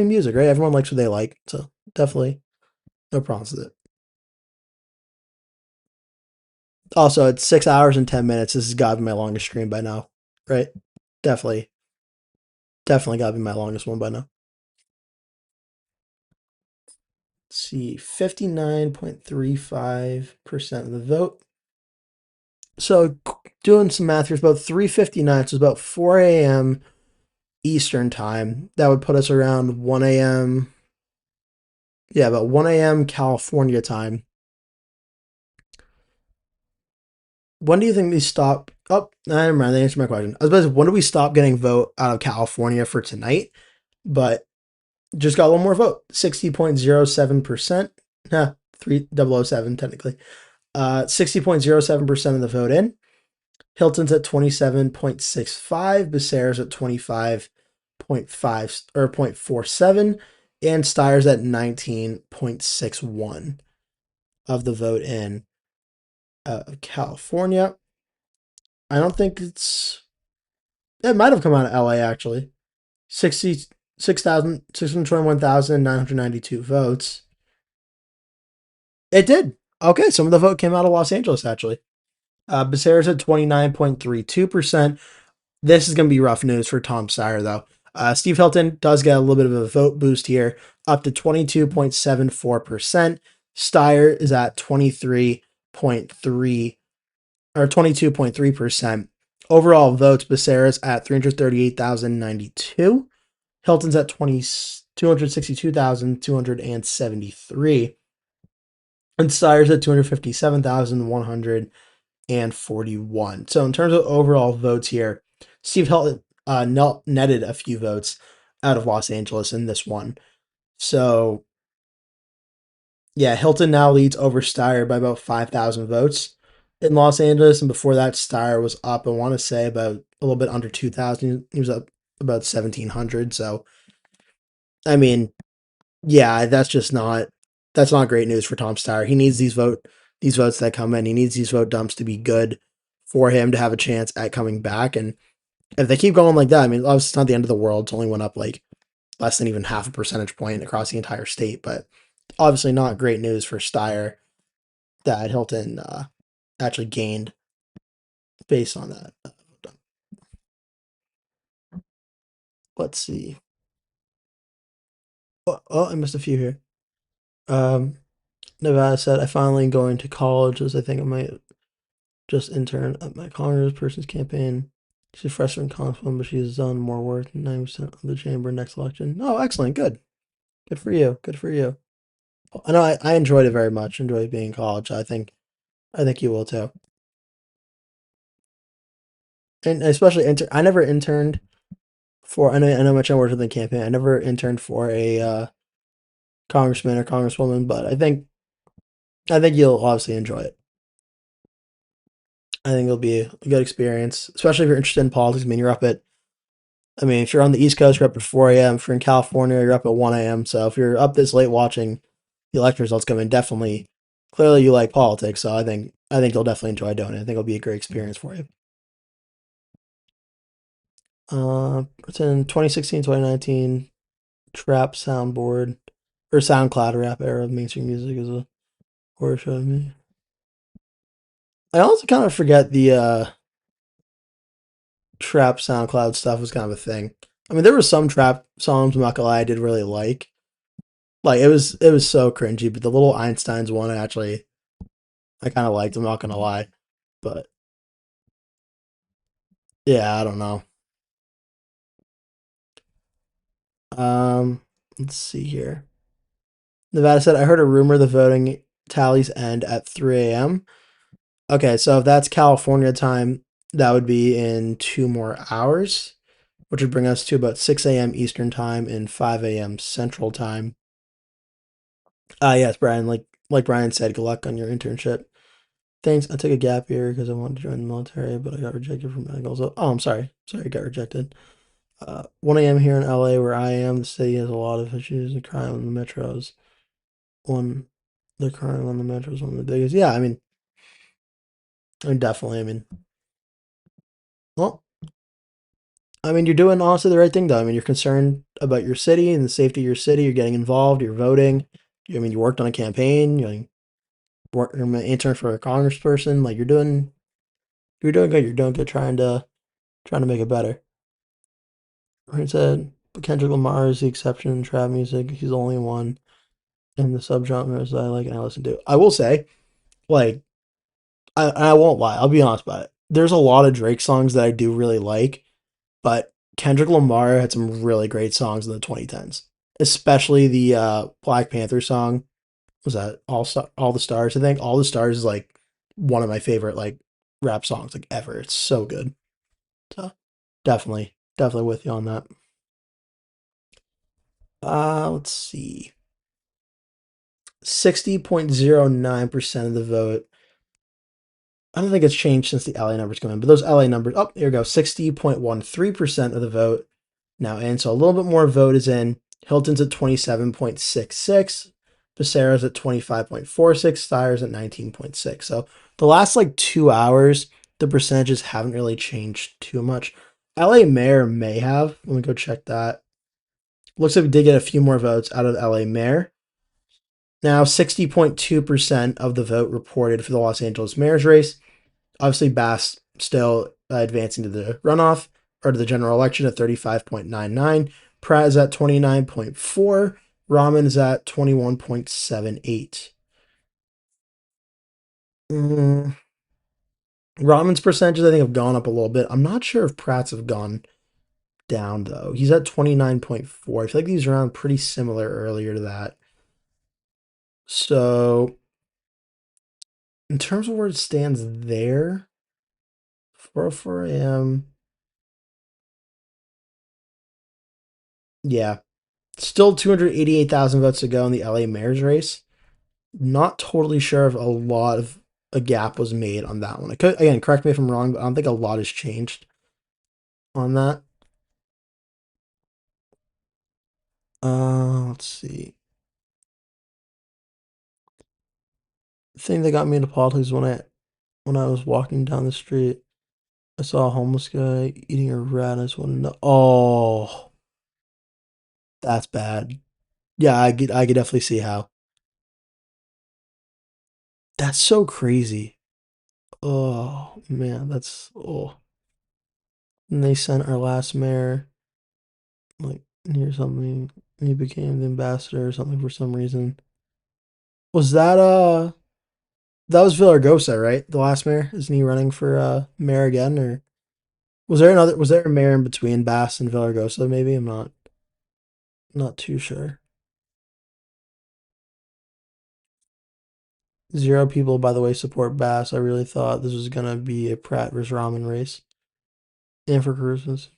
music, right? Everyone likes what they like, so definitely no problems with it. Also, it's 6 hours and 10 minutes. This has got to be my longest stream by now, right? Definitely, definitely got to be my longest one by now. Let's see, 59.35% of the vote. So doing some math here, it's about 3:59. So it's about 4 a.m. Eastern time. That would put us around 1 a.m. Yeah, about 1 a.m. California time. When do you think we stop? Oh, never mind. They answered my question. I was about to say, when do we stop getting vote out of California for tonight? But just got a little more vote. 60.07%. Nah, 3007 technically. 60.07% of the vote in. Hilton's at 27.65. Becerra's at 25.5 or 0.47. And Steyer's at 19.61 of the vote in California. I don't think it might have come out of LA actually. 621,992 votes. It did. Okay, some of the vote came out of Los Angeles actually. Becerra's at 29.32%. This is going to be rough news for Tom Steyer, though. Steve Hilton does get a little bit of a vote boost here, up to 22.74%. Steyer is at 23.3 or 22.3%. Overall votes, Becerra's at 338,092. Hilton's at 262,273. And Steyer's at 257,141. So in terms of overall votes here, Steve Hilton netted a few votes out of Los Angeles in this one. So yeah, Hilton now leads over Steyer by about 5,000 votes in Los Angeles, and before that, Steyer was up. I want to say about a little bit under 2,000. He was up about 1,700. So I mean, yeah, that's not great news for Tom Steyer. He needs these votes that come in. He needs these vote dumps to be good for him to have a chance at coming back. And if they keep going like that, I mean, obviously it's not the end of the world. It's only went up like less than even half a percentage point across the entire state, but obviously not great news for Steyer that Hilton actually gained based on that. Let's see. Oh, I missed a few here. Um, Nevada said, I finally going to college as I think I might just intern at my congressperson's campaign. She's a freshman congresswoman, but she's done more work than 90% of the chamber next election. Oh, excellent. Good. Good for you. Good for you. I know I enjoyed it very much. Enjoyed being in college. I think you will too. And especially I never interned for I know much I worked in the campaign. I never interned for a congressman or congresswoman, but I think you'll obviously enjoy it. I think it'll be a good experience, especially if you're interested in politics. I mean, if you're on the East Coast, you're up at 4 a.m. If you're in California, you're up at 1 a.m. So if you're up this late watching the election results come in, definitely, clearly you like politics. So I think you'll definitely enjoy doing it. I think it'll be a great experience for you. It's in 2016, 2019 trap soundboard or SoundCloud rap era of mainstream music is a horror show to me. I also kind of forget the trap SoundCloud stuff was kind of a thing. I mean, there were some trap songs, I'm not gonna lie, I did really like. Like it was so cringy, but the little Einstein's one I kind of liked. I'm not gonna lie, but yeah, I don't know. Um, let's see here. Nevada said, I heard a rumor the voting tallies end at 3 a.m. Okay, so if that's California time, that would be in 2 more hours, which would bring us to about 6 a.m. Eastern time and 5 a.m. Central time. Yes, Brian, like Brian said, good luck on your internship. Thanks. I took a gap year because I wanted to join the military, but I got rejected from medical. So, I'm sorry. Sorry, I got rejected. 1 a.m. here in LA, where I am. The city has a lot of issues. The crime on the metros. One, the crime on the metro is one of the biggest. Yeah, I mean, definitely. Well, you're doing honestly the right thing, though. You're concerned about your city and the safety of your city. You're getting involved. You're voting. You worked on a campaign. You're an intern for a congressperson. Like you're doing good. You're doing good, trying to make it better. Right said, but Kendrick Lamar is the exception in trap music. He's the only one in the subgenres that I like and I listen to. I will say, like, I won't lie. I'll be honest about it. There's a lot of Drake songs that I do really like, but Kendrick Lamar had some really great songs in the 2010s, especially the Black Panther song. Was that All the Stars? I think All the Stars is like one of my favorite like rap songs like ever. It's so good. So definitely with you on that. Let's see. 60.09% of the vote. I don't think it's changed since the LA numbers come in, but those LA numbers, oh, here we go. 60.13% of the vote now in. So a little bit more vote is in. Hilton's at 27.66. Becerra's at 25.46. Steyer's at 19.6. So the last like 2 hours, the percentages haven't really changed too much. LA mayor may have. Let me go check that. Looks like we did get a few more votes out of LA mayor. Now, 60.2% of the vote reported for the Los Angeles mayor's race. Obviously, Bass still advancing to the runoff or to the general election at 35.99. Pratt is at 29.4. Raman is at 21.78. Mm, Raman's percentages, I think, have gone up a little bit. I'm not sure if Pratt's have gone down, though. He's at 29.4. I feel like these are around pretty similar earlier to that. So, in terms of where it stands there, 4:04 a.m. Yeah, still 288,000 votes to go in the LA mayor's race. Not totally sure if a gap was made on that one. I could, again, correct me if I'm wrong, but I don't think a lot has changed on that. Let's see. The thing that got me into politics when I was walking down the street, I saw a homeless guy eating a rat. I just wanted to know. Oh, that's bad. Yeah, I could definitely see how. That's so crazy. Oh man, that's oh. And they sent our last mayor like near something. He became the ambassador or something for some reason. Was that was Villargosa, right? The last mayor? Isn't he running for mayor again? Or was there a mayor in between Bass and Villargosa, maybe? I'm not too sure. 0 people, by the way, support Bass. I really thought this was gonna be a Pratt versus Raman race. And for Christmas.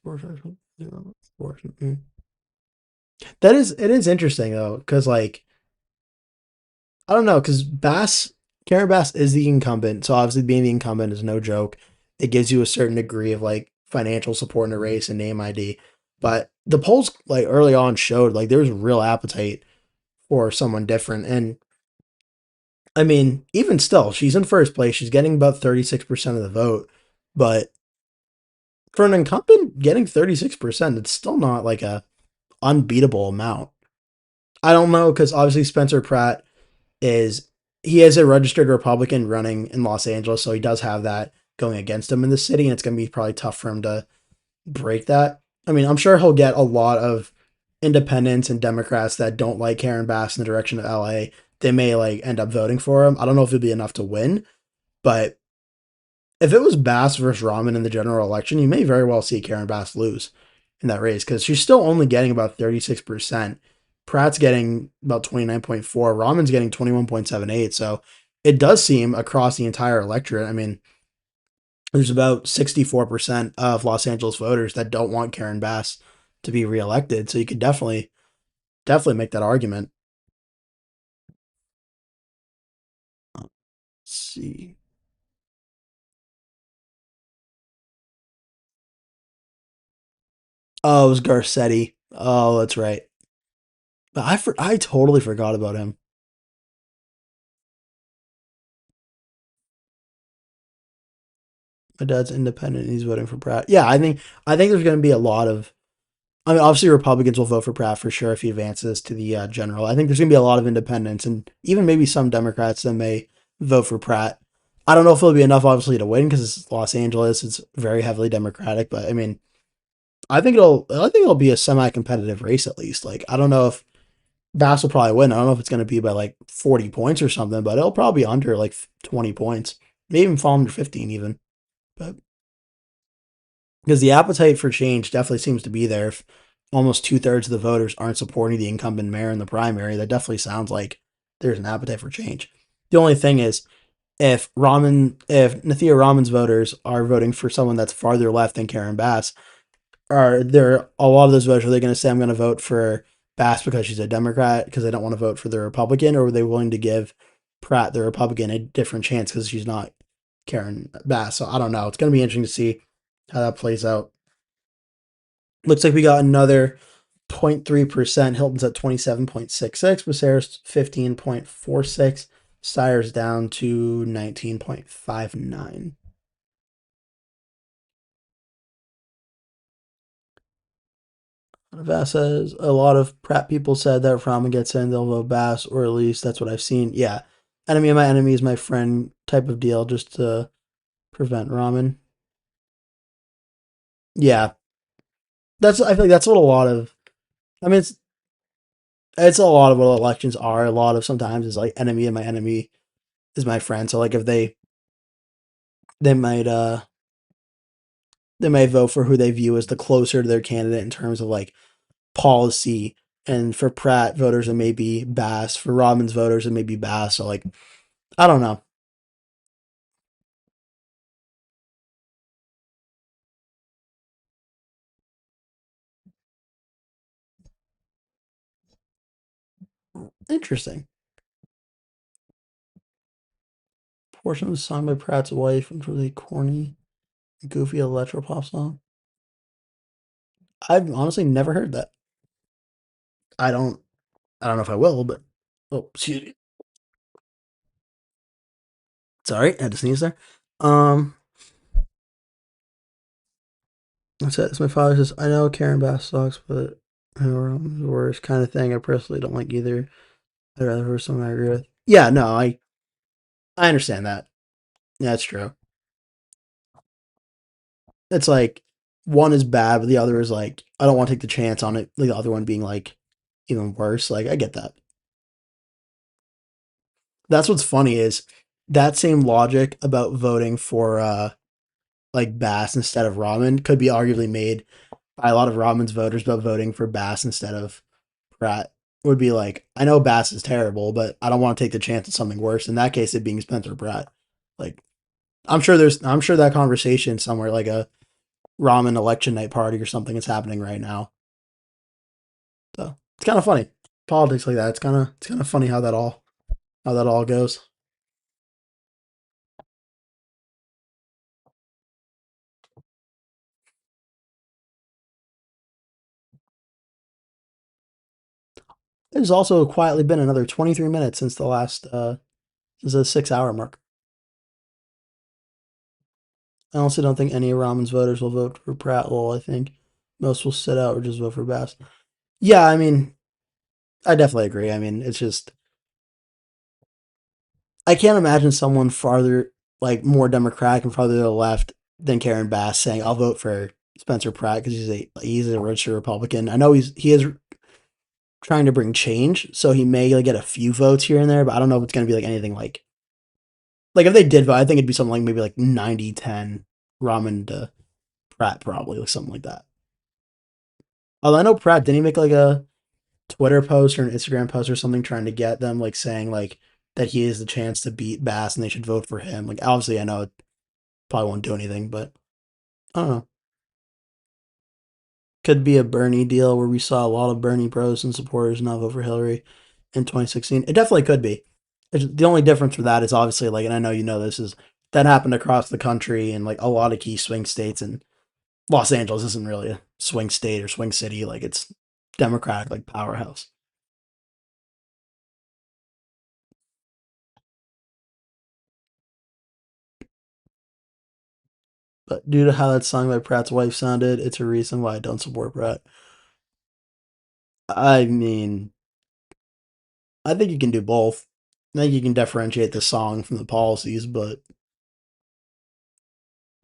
That is, it is interesting though, because like I don't know, because Karen Bass is the incumbent, so obviously being the incumbent is no joke. It gives you a certain degree of like financial support in a race and name ID. But the polls like early on showed like there was real appetite for someone different, and I mean even still, she's in first place. She's getting about 36% of the vote, but for an incumbent getting 36%, it's still not like a unbeatable amount. I don't know because obviously Spencer Pratt is he is a registered Republican running in Los Angeles, so he does have that going against him in the city, and it's going to be probably tough for him to break that. I mean, I'm sure he'll get a lot of independents and Democrats that don't like Karen Bass in the direction of LA. They may like end up voting for him. I don't know if it'll be enough to win, but if it was Bass versus Raman in the general election, you may very well see Karen Bass lose in that race because she's still only getting about 36%. Pratt's getting about 29.4. Raman's getting 21.78. So it does seem across the entire electorate. I mean, there's about 64% of Los Angeles voters that don't want Karen Bass to be reelected. So you could definitely make that argument. Let's see. Oh, it was Garcetti. Oh, that's right. But I totally forgot about him. My dad's independent and he's voting for Pratt. Yeah, I think there's going to be a lot of. I mean, obviously Republicans will vote for Pratt for sure if he advances to the general. I think there's going to be a lot of independents and even maybe some Democrats that may vote for Pratt. I don't know if it'll be enough, obviously, to win because it's Los Angeles. It's very heavily Democratic, but I mean, I think it'll be a semi-competitive race at least. Like, I don't know if Bass will probably win. I don't know if it's going to be by like 40 points or something, but it'll probably be under like 20 points, maybe even fall under 15 even. But because the appetite for change definitely seems to be there. If almost 2/3 of the voters aren't supporting the incumbent mayor in the primary, that definitely sounds like there's an appetite for change. The only thing is, if Nithya Raman's voters are voting for someone that's farther left than Karen Bass, are there a lot of those voters? Are they going to say I'm going to vote for Bass because she's a Democrat because they don't want to vote for the Republican, or are they willing to give Pratt the Republican a different chance because she's not Karen Bass? So I don't know. It's going to be interesting to see how that plays out. Looks like we got another 0.3%. Hilton's at 27.66. Becerra's 15.46. Steyer's down to 19.59. Vass says a lot of Pratt people said that if Ramen gets in, they'll vote Bass, or at least that's what I've seen. Yeah. Enemy of my enemy is my friend type of deal just to prevent Ramen. Yeah. I feel like that's what a lot of I mean it's a lot of what elections are. A lot of sometimes is like enemy of my enemy is my friend. So like if they might they might vote for who they view as the closer to their candidate in terms of like policy. And for Pratt voters, it may be Bass. For Robin's voters, it may be Bass. So like, I don't know. Interesting. Portion of the song by Pratt's wife, which was a corny, goofy electro pop song. I've honestly never heard that. I don't. I don't know if I will, but oh, excuse me. Sorry, I had to sneeze there. Um, that's it. It's my father says, I know Karen Bass sucks, but the worst kind of thing. I personally don't like either. I'd rather hear someone I agree with. Yeah, no, I understand that. Yeah, that's true. It's like one is bad, but the other is like I don't want to take the chance on it. Like the other one being like even worse. Like I get that. That's what's funny is that same logic about voting for like Bass instead of Ramen could be arguably made by a lot of Ramen's voters about voting for Bass instead of Pratt. Would be like I know Bass is terrible, but I don't want to take the chance of something worse. In that case, it being Spencer Pratt. Like I'm sure that conversation somewhere like a ramen election night party or something that's happening right now. So it's kind of funny. Politics like that. It's kind of funny how that all goes. There's also quietly been another 23 minutes since the 6 hour mark. I also don't think any of Rahman's voters will vote for Pratt. Lowell. I think most will sit out or just vote for Bass. Yeah, I mean, I definitely agree. I mean, it's just I can't imagine someone farther, like more Democratic and farther to the left than Karen Bass saying, "I'll vote for Spencer Pratt because he's a registered Republican." I know he is trying to bring change, so he may like, get a few votes here and there, but I don't know if it's going to be like anything like if they did vote, I think it'd be something like maybe like 90-10 Raman to Pratt, probably like something like that. Although I know Pratt didn't he make like a Twitter post or an Instagram post or something trying to get them like saying like that he has the chance to beat Bass and they should vote for him. Like obviously I know it probably won't do anything, but I don't know. Could be a Bernie deal where we saw a lot of Bernie pros and supporters not vote for Hillary in 2016. It definitely could be. The only difference for that is obviously like, and I know you know this is that happened across the country and like a lot of key swing states, and Los Angeles isn't really a swing state or swing city. Like it's Democratic like powerhouse. But due to how that song by Pratt's wife sounded, it's a reason why I don't support Pratt. I mean, I think you can do both. I think you can differentiate the song from the policies, but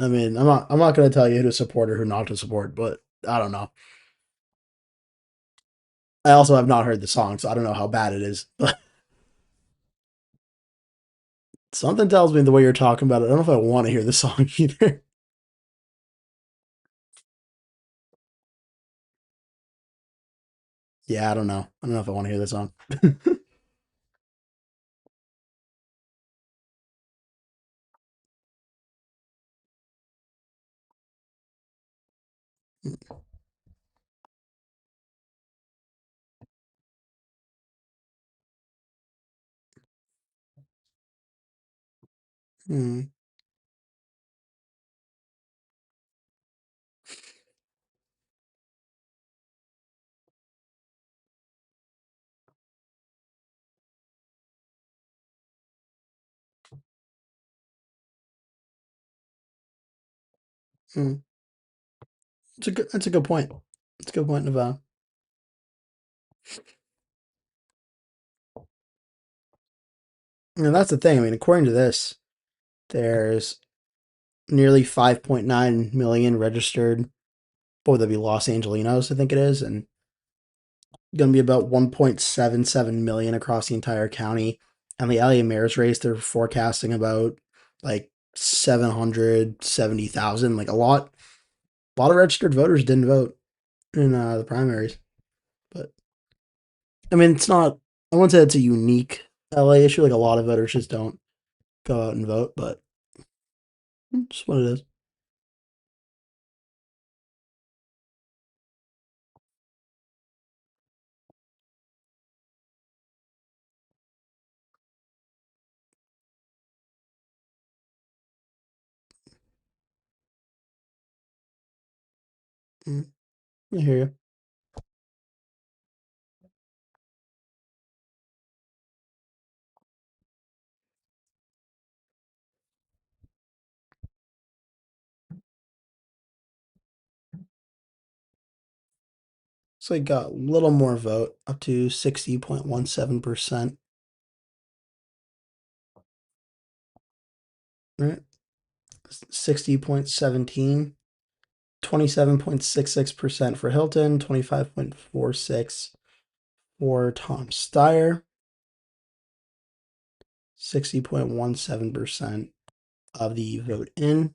I mean, I'm not going to tell you who to support or who not to support, but I don't know. I also have not heard the song, so I don't know how bad it is. But something tells me the way you're talking about it, I don't know if I want to hear the song either. Yeah, I don't know. I don't know if I want to hear the song. Hmm. Hmm. That's a good point. It's a good point, Nevada. And that's the thing. I mean, according to this, there's nearly 5.9 million registered. What would that be? Los Angelinos, I think it is, and going to be about 1.77 million across the entire county. And the LA mayor's race, they're forecasting about like 770,000. Like a lot of registered voters didn't vote in the primaries. But I mean, it's not. I wouldn't say it's a unique LA issue. Like a lot of voters just don't go out and vote, but it's what it is. Mm, I hear you. So I got a little more vote, up to 60.17%. Right, 60.17. 27.66% for Hilton, 25.46 for Tom Steyer, 60.17% of the vote in.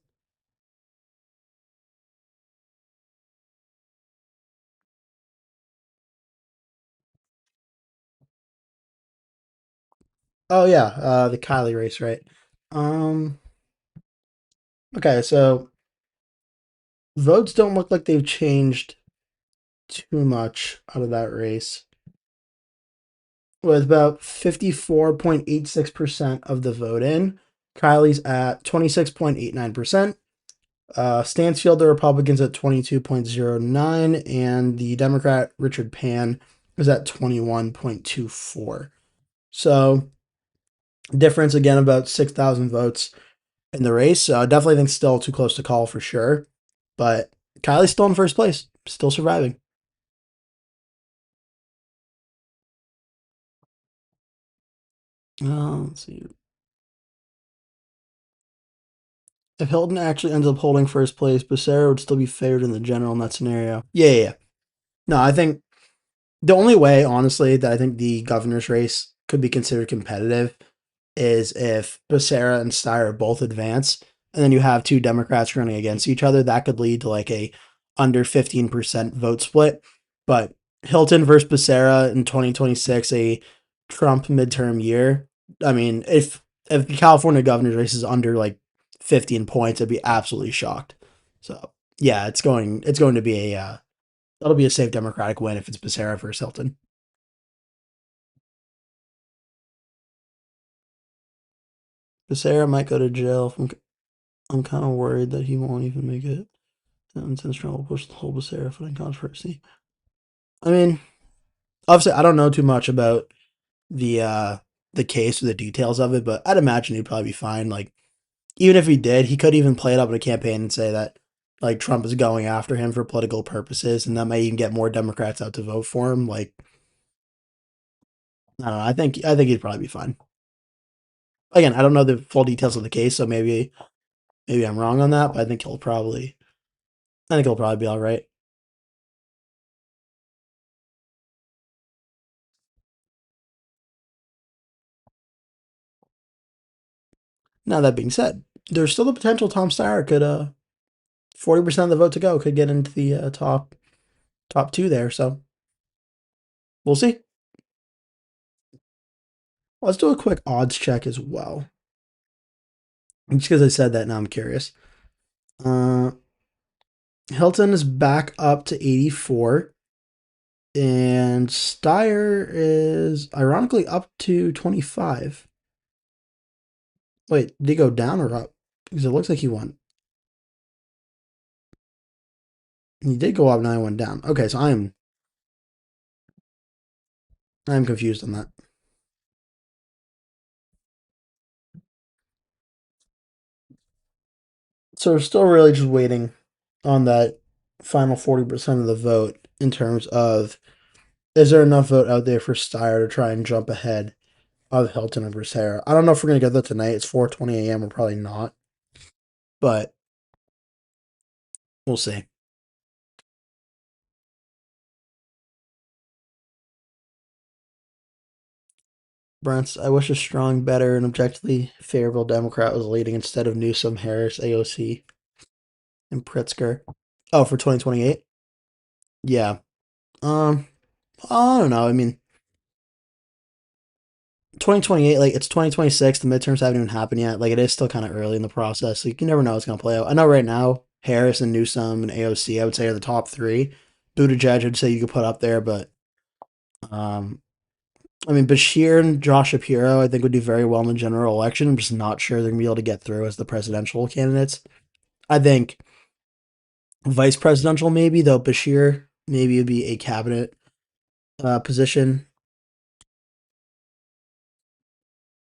Oh yeah, the Kylie race, right? Um okay, so Votes don't look like they've changed too much out of that race. With about 54.86% of the vote in, Kylie's at 26.89%. Stansfield, the Republicans at 22.09, and the Democrat Richard Pan is at 21.24. So, difference again about 6,000 votes in the race. So, I definitely think still too close to call for sure. But Kylie's still in first place, still surviving. Let's see. If Hilton actually ends up holding first place, Becerra would still be favored in the general in that scenario. Yeah. No, I think the only way, honestly, that I think the governor's race could be considered competitive is if Becerra and Steyer both advance, and then you have two Democrats running against each other. That could lead to like a under 15% vote split. But Hilton versus Becerra in 2026, a Trump midterm year. I mean, if the California governor's race is under like 15 points, I'd be absolutely shocked. So yeah, it's going to be a that'll be a safe Democratic win if it's Becerra versus Hilton. Becerra might go to jail. I'm kind of worried that he won't even make it. And since Trump will push the whole Becerra funding controversy. I mean, obviously, I don't know too much about the uh the case or the details of it, but I'd imagine he'd probably be fine. Like, even if he did, he could even play it up in a campaign and say that like Trump is going after him for political purposes, and that may even get more Democrats out to vote for him. Like, I don't know. I think he'd probably be fine. Again, I don't know the full details of the case, so maybe I'm wrong on that, but I think he'll probably be all right. Now that being said, there's still the potential Tom Steyer could 40% of the vote to go could get into the top two there. So we'll see. Let's do a quick odds check as well. Just because I said that, now I'm curious. Uh, Hilton is back up to 84, and Steyer is ironically up to 25. Wait, did he go down or up? Because it looks like he went. He did go up, now he went down. Okay, so I'm confused on that. So we're still really just waiting on that final 40% of the vote in terms of is there enough vote out there for Steyer to try and jump ahead of Hilton and Becerra? I don't know if we're gonna get that tonight. It's 4:20 a.m. We're probably not, but we'll see. Brents, I wish a strong, better, and objectively favorable Democrat was leading instead of Newsom, Harris, AOC, and Pritzker. Oh, for 2028? Yeah. Um, I don't know. I mean, 2028, like it's 2026. The midterms haven't even happened yet. Like it is still kind of early in the process. So you can never know what's going to play out. I know right now, Harris and Newsom and AOC, I would say are the top three. Buttigieg, I'd say you could put up there, but um, I mean, Bashir and Josh Shapiro, I think would do very well in the general election. I'm just not sure they're going to be able to get through as the presidential candidates. I think vice presidential, maybe, though Bashir maybe would be a cabinet position.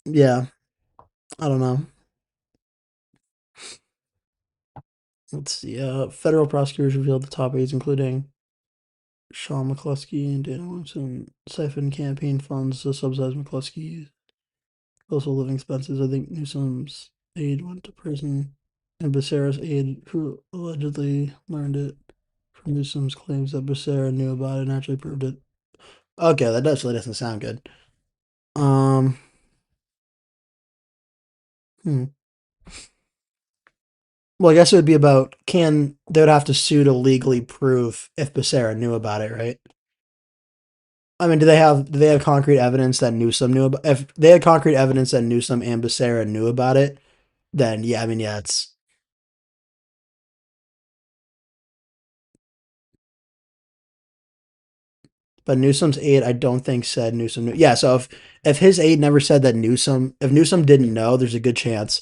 Yeah, I don't know. Let's see. Federal prosecutors revealed the top aides, including Sean McCluskey and Dana Williamson, siphoned campaign funds to subsidize McCluskey's also living expenses. I think Newsom's aide went to prison, and Becerra's aide, who allegedly learned it from Newsom's claims that Becerra knew about it and actually proved it. Okay, that definitely doesn't sound good. Um, hmm. Well, I guess it would be about can they would have to sue to legally prove if Becerra knew about it, right? I mean, do they have concrete evidence that Newsom knew about? If they had concrete evidence that Newsom and Becerra knew about it, then yeah, I mean, yeah, it's But Newsom's aide, I don't think said Newsom knew. Yeah, so if his aide never said that if Newsom didn't know, there's a good chance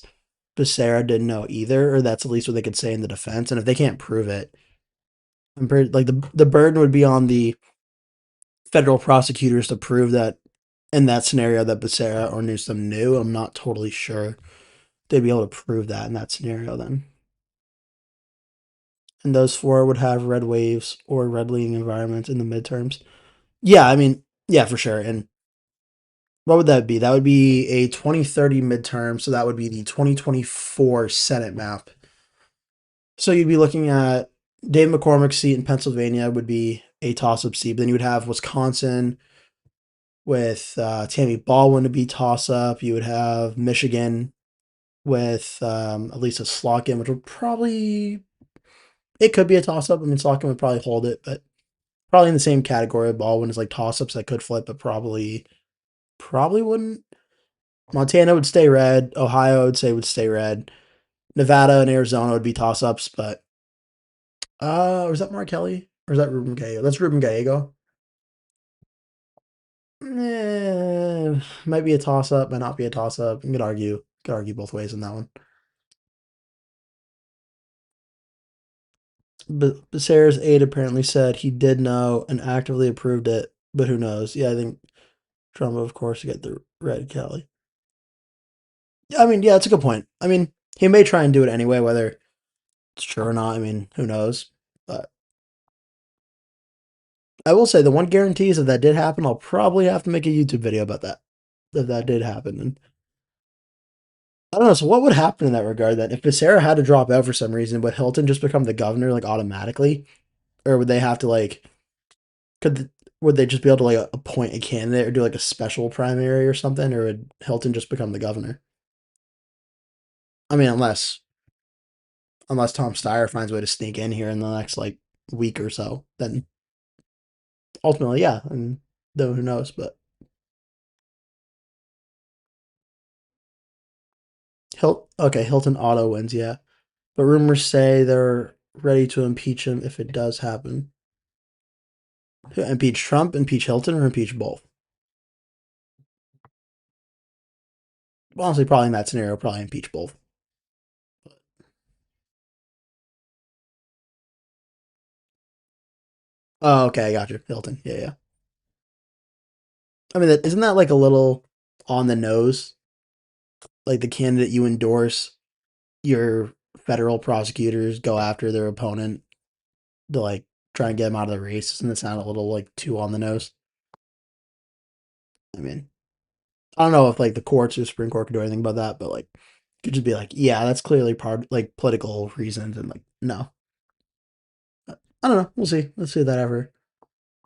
Becerra didn't know either, or that's at least what they could say in the defense. And if they can't prove it, like the burden would be on the federal prosecutors to prove that in that scenario that Becerra or Newsom knew. I'm not totally sure they'd be able to prove that in that scenario then. And those four would have red waves or red leaning environments in the midterms. Yeah, I mean, yeah, for sure. And what would that be? That would be a 2030 midterm. So that would be the 2024 Senate map. So you'd be looking at Dave McCormick's seat in Pennsylvania would be a toss up seat. But then you would have Wisconsin with Tammy Baldwin to be toss up. You would have Michigan with Elisa Slotkin, which would probably, it could be a toss up. I mean, Slotkin would probably hold it, but probably in the same category. Baldwin is like toss ups that could flip, but probably wouldn't. Montana would stay red. Ohio, I would say, would stay red. Nevada and Arizona would be toss ups, but or is that Mark Kelly? Or is that Ruben Gallego? That's Ruben Gallego. Might be a toss up, might not be a toss up. You could argue both ways in that one. But Becerra's aide apparently said he did know and actively approved it, but who knows? Yeah, I think Trump, of course, get the red Kelly. I mean, yeah, it's a good point. I mean, he may try and do it anyway, whether it's true or not. I mean, who knows? But I will say the one guarantee is if that did happen, I'll probably have to make a YouTube video about that. If that did happen. And I don't know. So what would happen in that regard then? If Becerra had to drop out for some reason, would Hilton just become the governor like automatically? Or would they have to like could would they just be able to like appoint a candidate or do like a special primary or something? Or would Hilton just become the governor? I mean, unless Tom Steyer finds a way to sneak in here in the next like week or so, then ultimately, yeah. And though who knows, but Hilton auto wins, yeah. But rumors say they're ready to impeach him if it does happen. Impeach Trump, impeach Hilton, or impeach both? Well, honestly, probably in that scenario, probably impeach both. Oh, okay, I got you. Hilton, yeah, yeah. I mean, isn't that like a little on the nose? Like the candidate you endorse, your federal prosecutors go after their opponent to like try and get him out of the race. Doesn't that sound a little like too on the nose? I mean, I don't know if like the courts or Supreme Court could do anything about that, but like could just be like, yeah, that's clearly part like political reasons, and like no, I don't know. We'll see. Let's see if that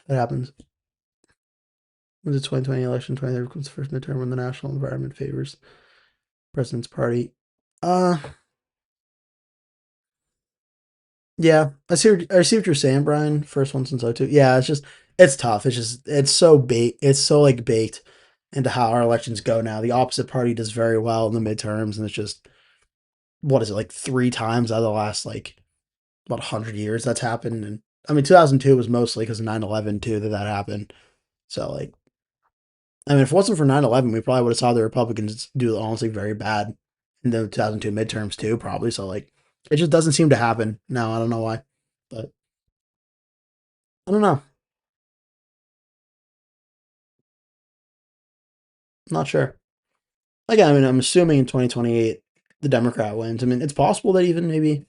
happens. When's the 2020 election? 2030 becomes the first midterm when the national environment favors president's party. Uh, yeah, I see what you're saying, Brian. First one since '02. Yeah, it's tough. It's so baked. It's so like baked into how our elections go now. The opposite party does very well in the midterms, and it's just what is it like three times out of the last like about 100 years that's happened. And I mean, 2002 was mostly because of 9/11 too that happened. So like, I mean, if it wasn't for 9/11, we probably would have saw the Republicans do honestly very bad in the 2002 midterms too, probably. So like, it just doesn't seem to happen. No, I don't know why, but I don't know. I'm not sure. Again, I mean, I'm assuming in 2028 the Democrat wins. I mean, it's possible that even maybe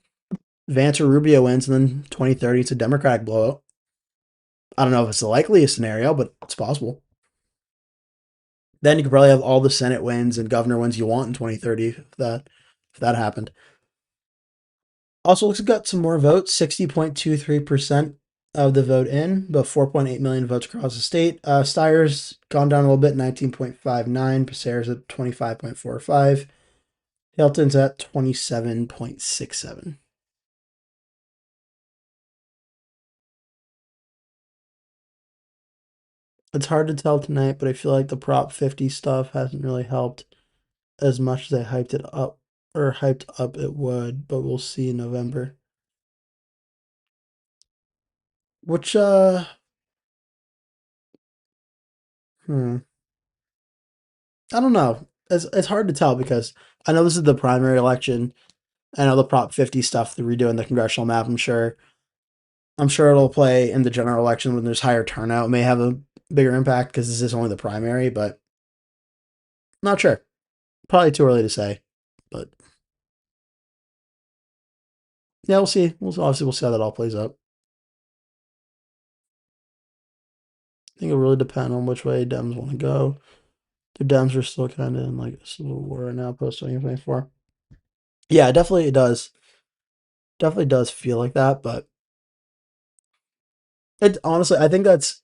Vance or Rubio wins, and then 2030 it's a Democratic blowout. I don't know if it's the likeliest scenario, but it's possible. Then you could probably have all the Senate wins and governor wins you want in 2030 if that happened. Also, looks like got some more votes. 60.23% of the vote in, about 4.8 million votes across the state. Steyer's gone down a little bit, 19.59. Becerra's at 25.45. Hilton's at 27.67. It's hard to tell tonight, but I feel like the Prop 50 stuff hasn't really helped as much as they hyped it up or hyped up it would, but we'll see in November. Which Hmm. I don't know. It's hard to tell because I know this is the primary election. I know the Prop 50 stuff, the redoing the congressional map. I'm sure it'll play in the general election when there's higher turnout. It may have a bigger impact because this is only the primary, but not sure. Probably too early to say. But yeah, we'll see. We'll see how that all plays out. I think it'll really depend on which way Dems want to go. The Dems are still kind of in like a civil war right now, post 2024. Yeah, definitely it does. Definitely does feel like that, but it honestly, I think that's.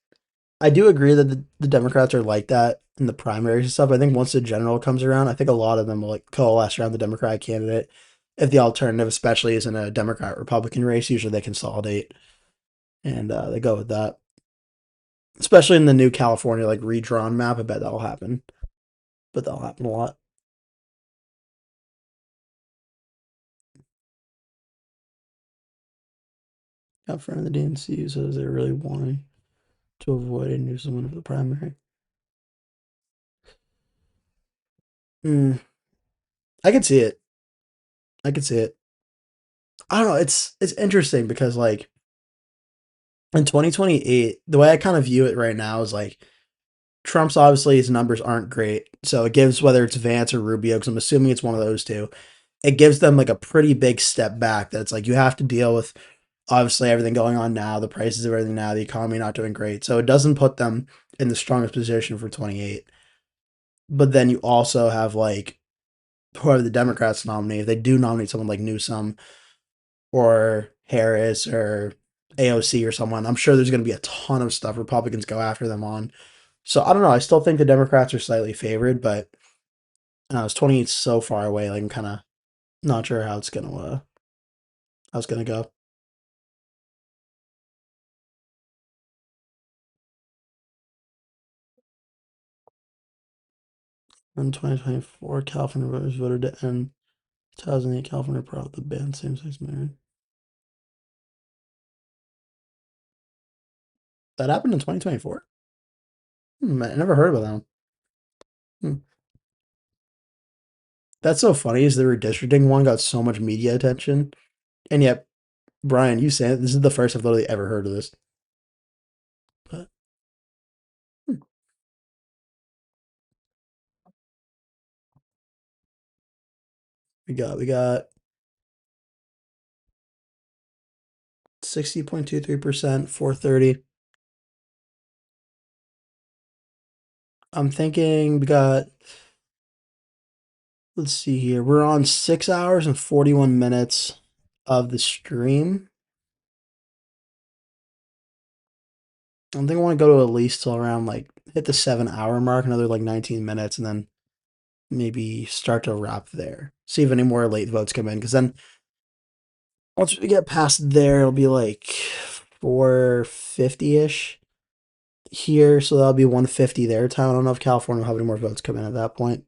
I do agree that the Democrats are like that in the primaries and stuff. I think once the general comes around, I think a lot of them will like coalesce around the Democratic candidate. If the alternative, especially, is in a Democrat Republican race, usually they consolidate and they go with that. Especially in the new California like redrawn map, I bet that'll happen. But that'll happen a lot. Got a friend of the DNC who says they're really wanting to avoid a new someone for the primary. Mm, I could see it. I could see it. I don't know. It's interesting because like in 2028, the way I kind of view it right now is like Trump's obviously his numbers aren't great, so it gives whether it's Vance or Rubio, because I'm assuming it's one of those two. It gives them like a pretty big step back. That's like you have to deal with obviously everything going on now, the prices of everything now, the economy not doing great. So it doesn't put them in the strongest position for 28. But then you also have like whoever the Democrats nominate, if they do nominate someone like Newsom or Harris or AOC or someone, I'm sure there's going to be a ton of stuff Republicans go after them on. So I don't know. I still think the Democrats are slightly favored, but it's 28 so far away. Like I'm kind of not sure how it's gonna go. In 2024, California voters voted to end 2008 California brought the ban same-sex marriage. That happened in 2024. I never heard about that one. Hmm. That's so funny. Is the redistricting one got so much media attention, and yet Brian, you saying this is the first I've literally ever heard of this. But hmm, we got 60.23%, 430. I'm thinking we got. Let's see here. We're on 6 hours and 41 minutes of the stream. I think I want to go to at least till around like hit the 7 hour mark, another like 19 minutes, and then maybe start to wrap there. See if any more late votes come in, because then once we get past there, it'll be like 450 ish here, so that'll be 150 their time. I don't know if California will have any more votes come in at that point.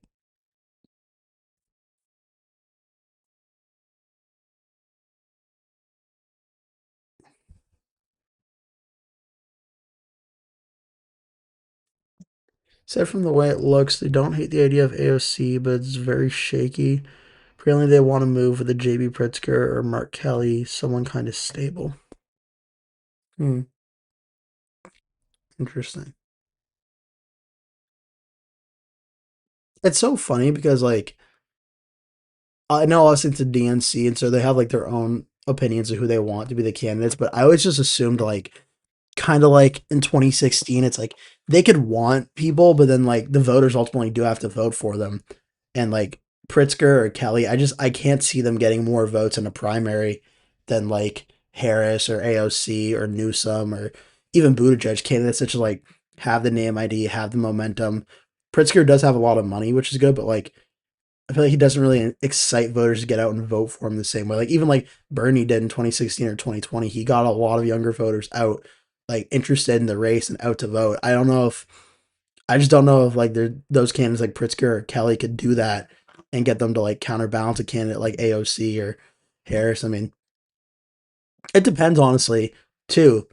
Said from the way it looks, they don't hate the idea of AOC, but it's very shaky. Apparently, they want to move with a JB Pritzker or Mark Kelly, someone kind of stable. Hmm, interesting. It's so funny because like I know obviously it's a DNC, and so they have like their own opinions of who they want to be the candidates. But I always just assumed like kind of like in 2016, it's like they could want people, but then like the voters ultimately do have to vote for them. And like Pritzker or Kelly, I can't see them getting more votes in a primary than like Harris or AOC or Newsom or even Buttigieg candidates that just like have the name ID, have the momentum. Pritzker does have a lot of money, which is good, but like I feel like he doesn't really excite voters to get out and vote for him the same way. Like even like Bernie did in 2016 or 2020, he got a lot of younger voters out, like interested in the race and out to vote. I just don't know if like those candidates like Pritzker or Kelly could do that and get them to like counterbalance a candidate like AOC or Harris. I mean, it depends honestly too.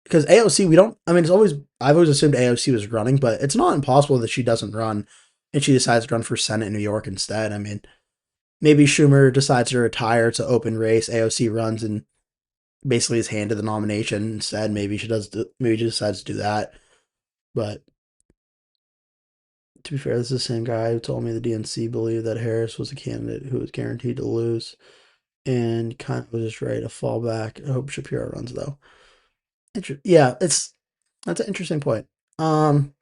because AOC, we don't. I mean, it's always I've always assumed AOC was running, but it's not impossible that she doesn't run, and she decides to run for Senate in New York instead. I mean, maybe Schumer decides to retire. It's an open race. AOC runs and basically is handed the nomination instead. Maybe she does. Maybe she decides to do that. But to be fair, this is the same guy who told me the DNC believed that Harris was a candidate who was guaranteed to lose, and kind of was just ready to fall back. I hope Shapiro runs though. Yeah, that's an interesting point. Um,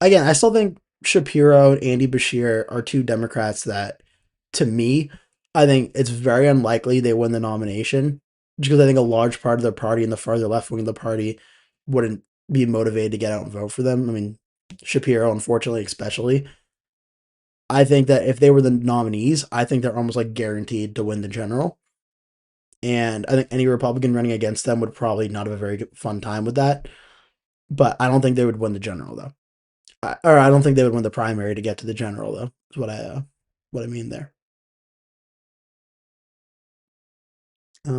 Again, I still think Shapiro and Andy Bashir are two Democrats that, to me, I think it's very unlikely they win the nomination, just because I think a large part of their party and the farther left wing of the party wouldn't be motivated to get out and vote for them. I mean, Shapiro, unfortunately, especially. I think that if they were the nominees, I think they're almost like guaranteed to win the general. And I think any Republican running against them would probably not have a very fun time with that. But I don't think they would win the general, though. Or I don't think they would win the primary to get to the general, though. Is what I mean there. I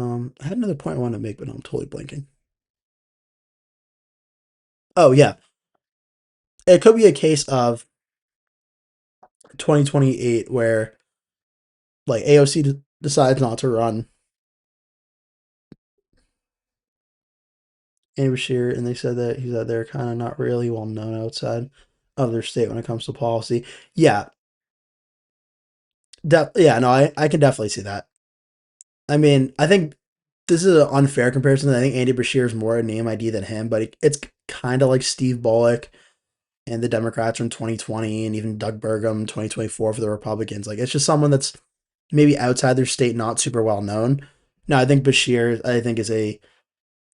had another point I wanted to make, but I'm totally blanking. Oh yeah, it could be a case of 2028 where like AOC decides not to run Andy Bashir, and they said that he said they're kind of not really well known outside of their state when it comes to policy. Yeah, yeah, no, I can definitely see that. I mean, I think this is an unfair comparison. I think Andy Bashir is more a name ID than him, but it's kind of like Steve Bullock and the Democrats from 2020 and even Doug Burgum 2024 for the Republicans. Like, it's just someone that's maybe outside their state, not super well known. Now, I think Bashir, I think, is a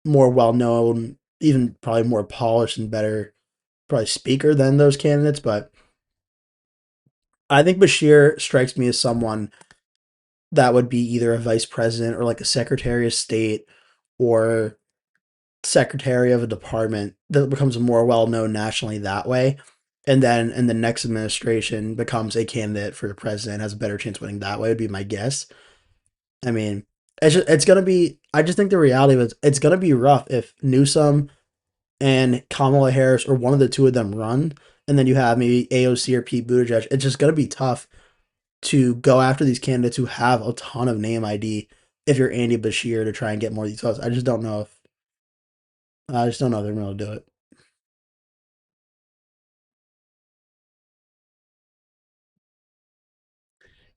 more well known, even probably more polished and better, probably speaker than those candidates. But I think Bashir strikes me as someone that would be either a vice president or like a secretary of state or secretary of a department that becomes more well known nationally that way. And then in the next administration becomes a candidate for the president, has a better chance of winning that way, would be my guess. I mean, it's going to be, I just think the reality is it's going to be rough if Newsom and Kamala Harris or one of the two of them run. And then you have maybe AOC or Pete Buttigieg. It's just going to be tough to go after these candidates who have a ton of name ID if you're Andy Bashir to try and get more of these votes. I just don't know if they're going to do it.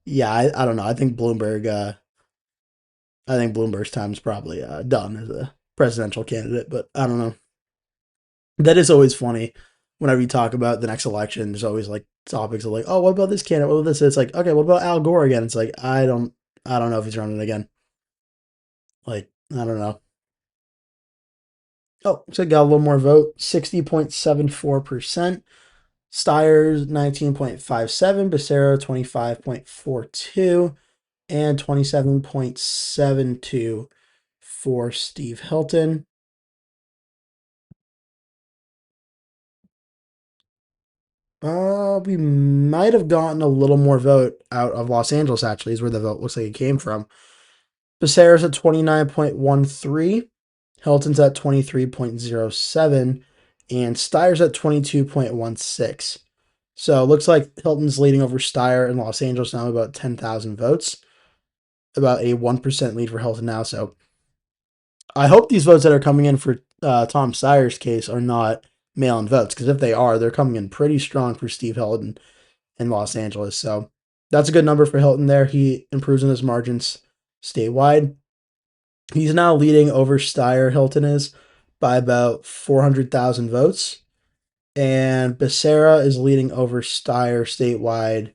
Yeah, I don't know. I think Bloomberg's time's probably done as a presidential candidate, but I don't know. That is always funny. Whenever you talk about the next election, there's always like topics of like, oh, what about this candidate? What about this? It's like, okay, what about Al Gore again? It's like, I don't know if he's running again. Like, I don't know. Oh, so got a little more vote, 60.74%. Steyer's 19.57, Becerra 25.42, and 27.72 for Steve Hilton. We might have gotten a little more vote out of Los Angeles, actually, is where the vote looks like it came from. Becerra's at 29.13, Hilton's at 23.07, and Steyer's at 22.16. So it looks like Hilton's leading over Steyer in Los Angeles now about 10,000 votes, about a 1% lead for Hilton now. So I hope these votes that are coming in for Tom Steyer's case are not mail in votes, because if they are, they're coming in pretty strong for Steve Hilton in Los Angeles. So that's a good number for Hilton there. He improves in his margins statewide. He's now leading over Steyer, Hilton is, by about 400,000 votes. And Becerra is leading over Steyer statewide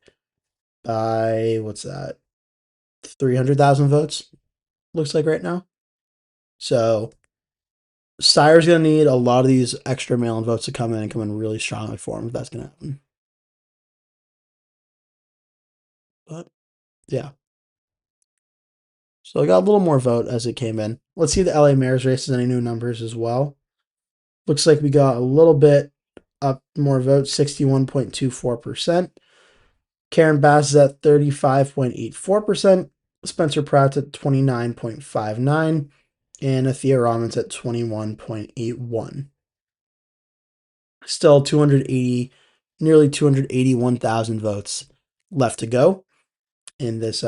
by, what's that, 300,000 votes, looks like right now. So Steyer's going to need a lot of these extra mail in votes to come in and come in really strongly for him if that's going to happen. But yeah. So I got a little more vote as it came in. Let's see if the LA mayor's race has any new numbers as well. Looks like we got a little bit up more votes, 61.24%. Karen Bass is at 35.84%. Spencer Pratt's at 29.59. and Nithya Raman's at 21.81. Still 280, nearly 281,000 votes left to go in this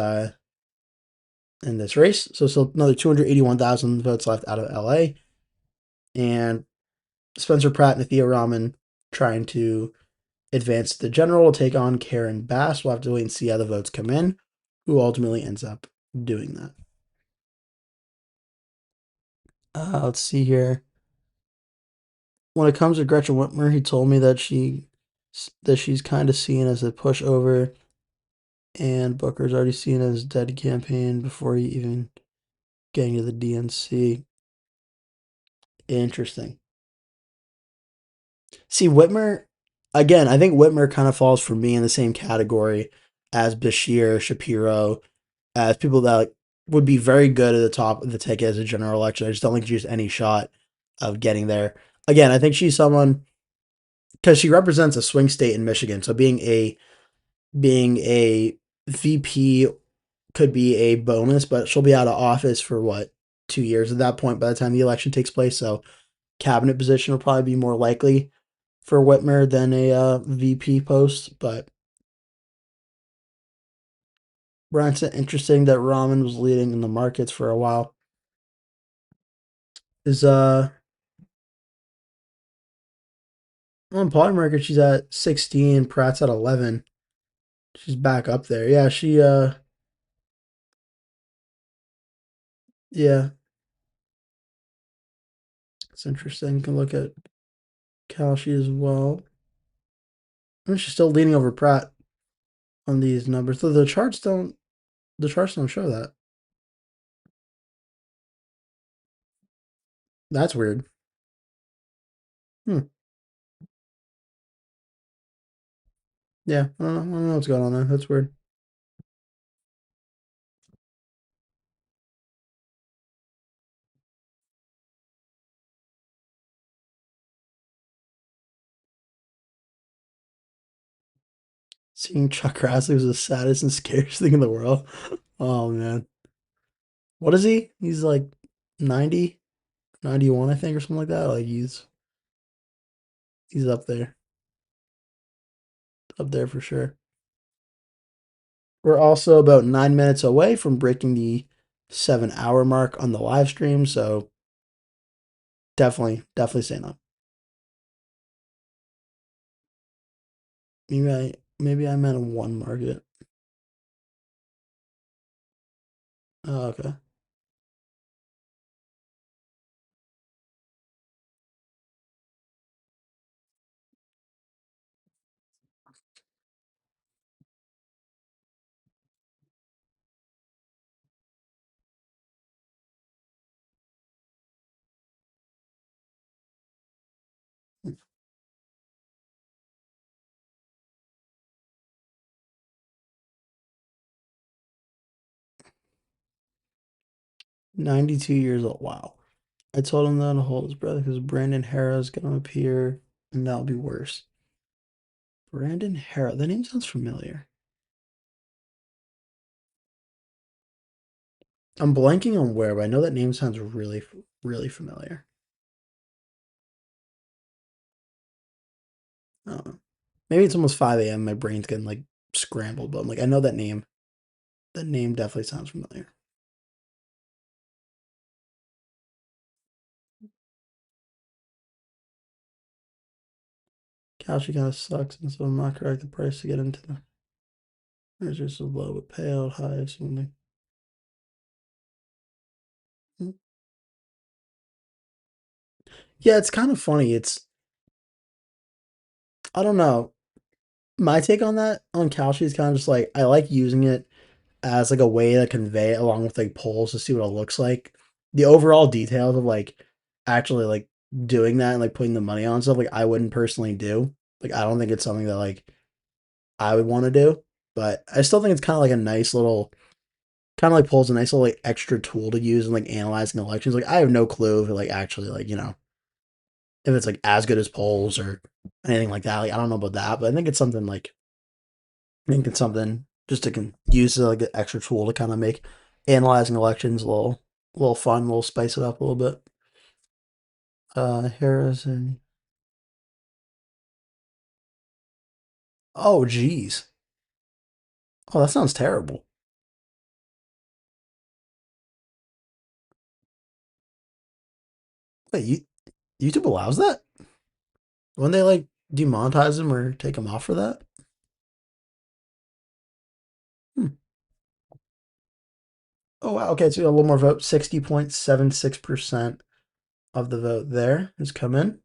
race. So still another 281,000 votes left out of LA. And Spencer Pratt and Nithya Raman trying to advance to the general will take on Karen Bass. We'll have to wait and see how the votes come in, who ultimately ends up doing that. Let's see here. When it comes to Gretchen Whitmer, he told me that she's kind of seen as a pushover, and Booker's already seen as dead campaign before he even getting to the DNC. Interesting. See, Whitmer, again, I think Whitmer kind of falls for me in the same category as Bashir, Shapiro, as people that would be very good at the top of the ticket as a general election. I just don't think she's any shot of getting there. Again, I think she's someone because she represents a swing state in Michigan, so being a VP could be a bonus, but she'll be out of office for what 2 years at that point by the time the election takes place. So cabinet position will probably be more likely for Whitmer than a VP post. But Brian's interesting that Raman was leading in the markets for a while. Is on poly market she's at 16, Pratt's at 11. She's back up there. Yeah, yeah, it's interesting. You can look at Kalshi as well. And she's still leaning over Pratt on these numbers. So the charts don't show that. That's weird. Hmm. Yeah, I don't know what's going on there. That's weird. Seeing Chuck Grassley was the saddest and scariest thing in the world. Oh man. What is he? He's like 90, 91, I think, or something like that. Like he's up there. Up there for sure. We're also about 9 minutes away from breaking the 7 hour mark on the live stream, so definitely stay on. Maybe I meant a one market. Oh, okay. 92 years old. Wow. I told him that to hold his breath because Brandon Harrah's gonna appear, and that'll be worse. Brandon Harrah. The name sounds familiar. I'm blanking on where, but I know that name sounds really, really familiar. I don't know. Maybe it's almost 5 a.m. My brain's getting like scrambled, but I'm like, I know that name. That name definitely sounds familiar. Calci kind of sucks, and so I'm not correct the price to get into the. There's just a low but payout high, something. Yeah, it's kind of funny. I don't know. My take on that on Calci is kind of just like I like using it as like a way to convey it along with like polls to see what it looks like. The overall details of like actually like doing that and like putting the money on stuff like I wouldn't personally do. Like I don't think it's something that like I would want to do, but I still think it's kind of like a nice little kind of like polls a nice little like extra tool to use in like analyzing elections. Like I have no clue if it like actually like if it's like as good as polls or anything like that. Like I don't know about that, but I think it's something like I think it's something just to use as like an extra tool to kind of make analyzing elections a little A little fun, we'll spice it up a little bit. Harrison. Oh, geez. Oh, that sounds terrible. Wait, YouTube allows that? When they like demonetize them or take them off for that? Hmm. Oh wow. Okay, so a little more vote. 60.76% of the vote there has come in.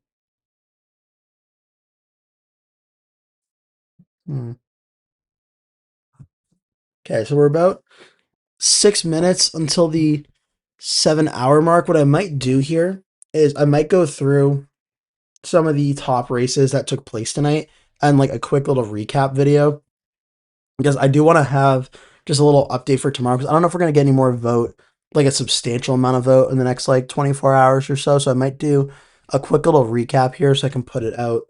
Hmm. Okay, so we're about 6 minutes until the 7 hour mark. What I might do here is I might go through some of the top races that took place tonight and like a quick little recap video because I do want to have just a little update for tomorrow because I don't know if we're going to get any more vote, like a substantial amount of vote in the next like 24 hours or so. So I might do a quick little recap here so I can put it out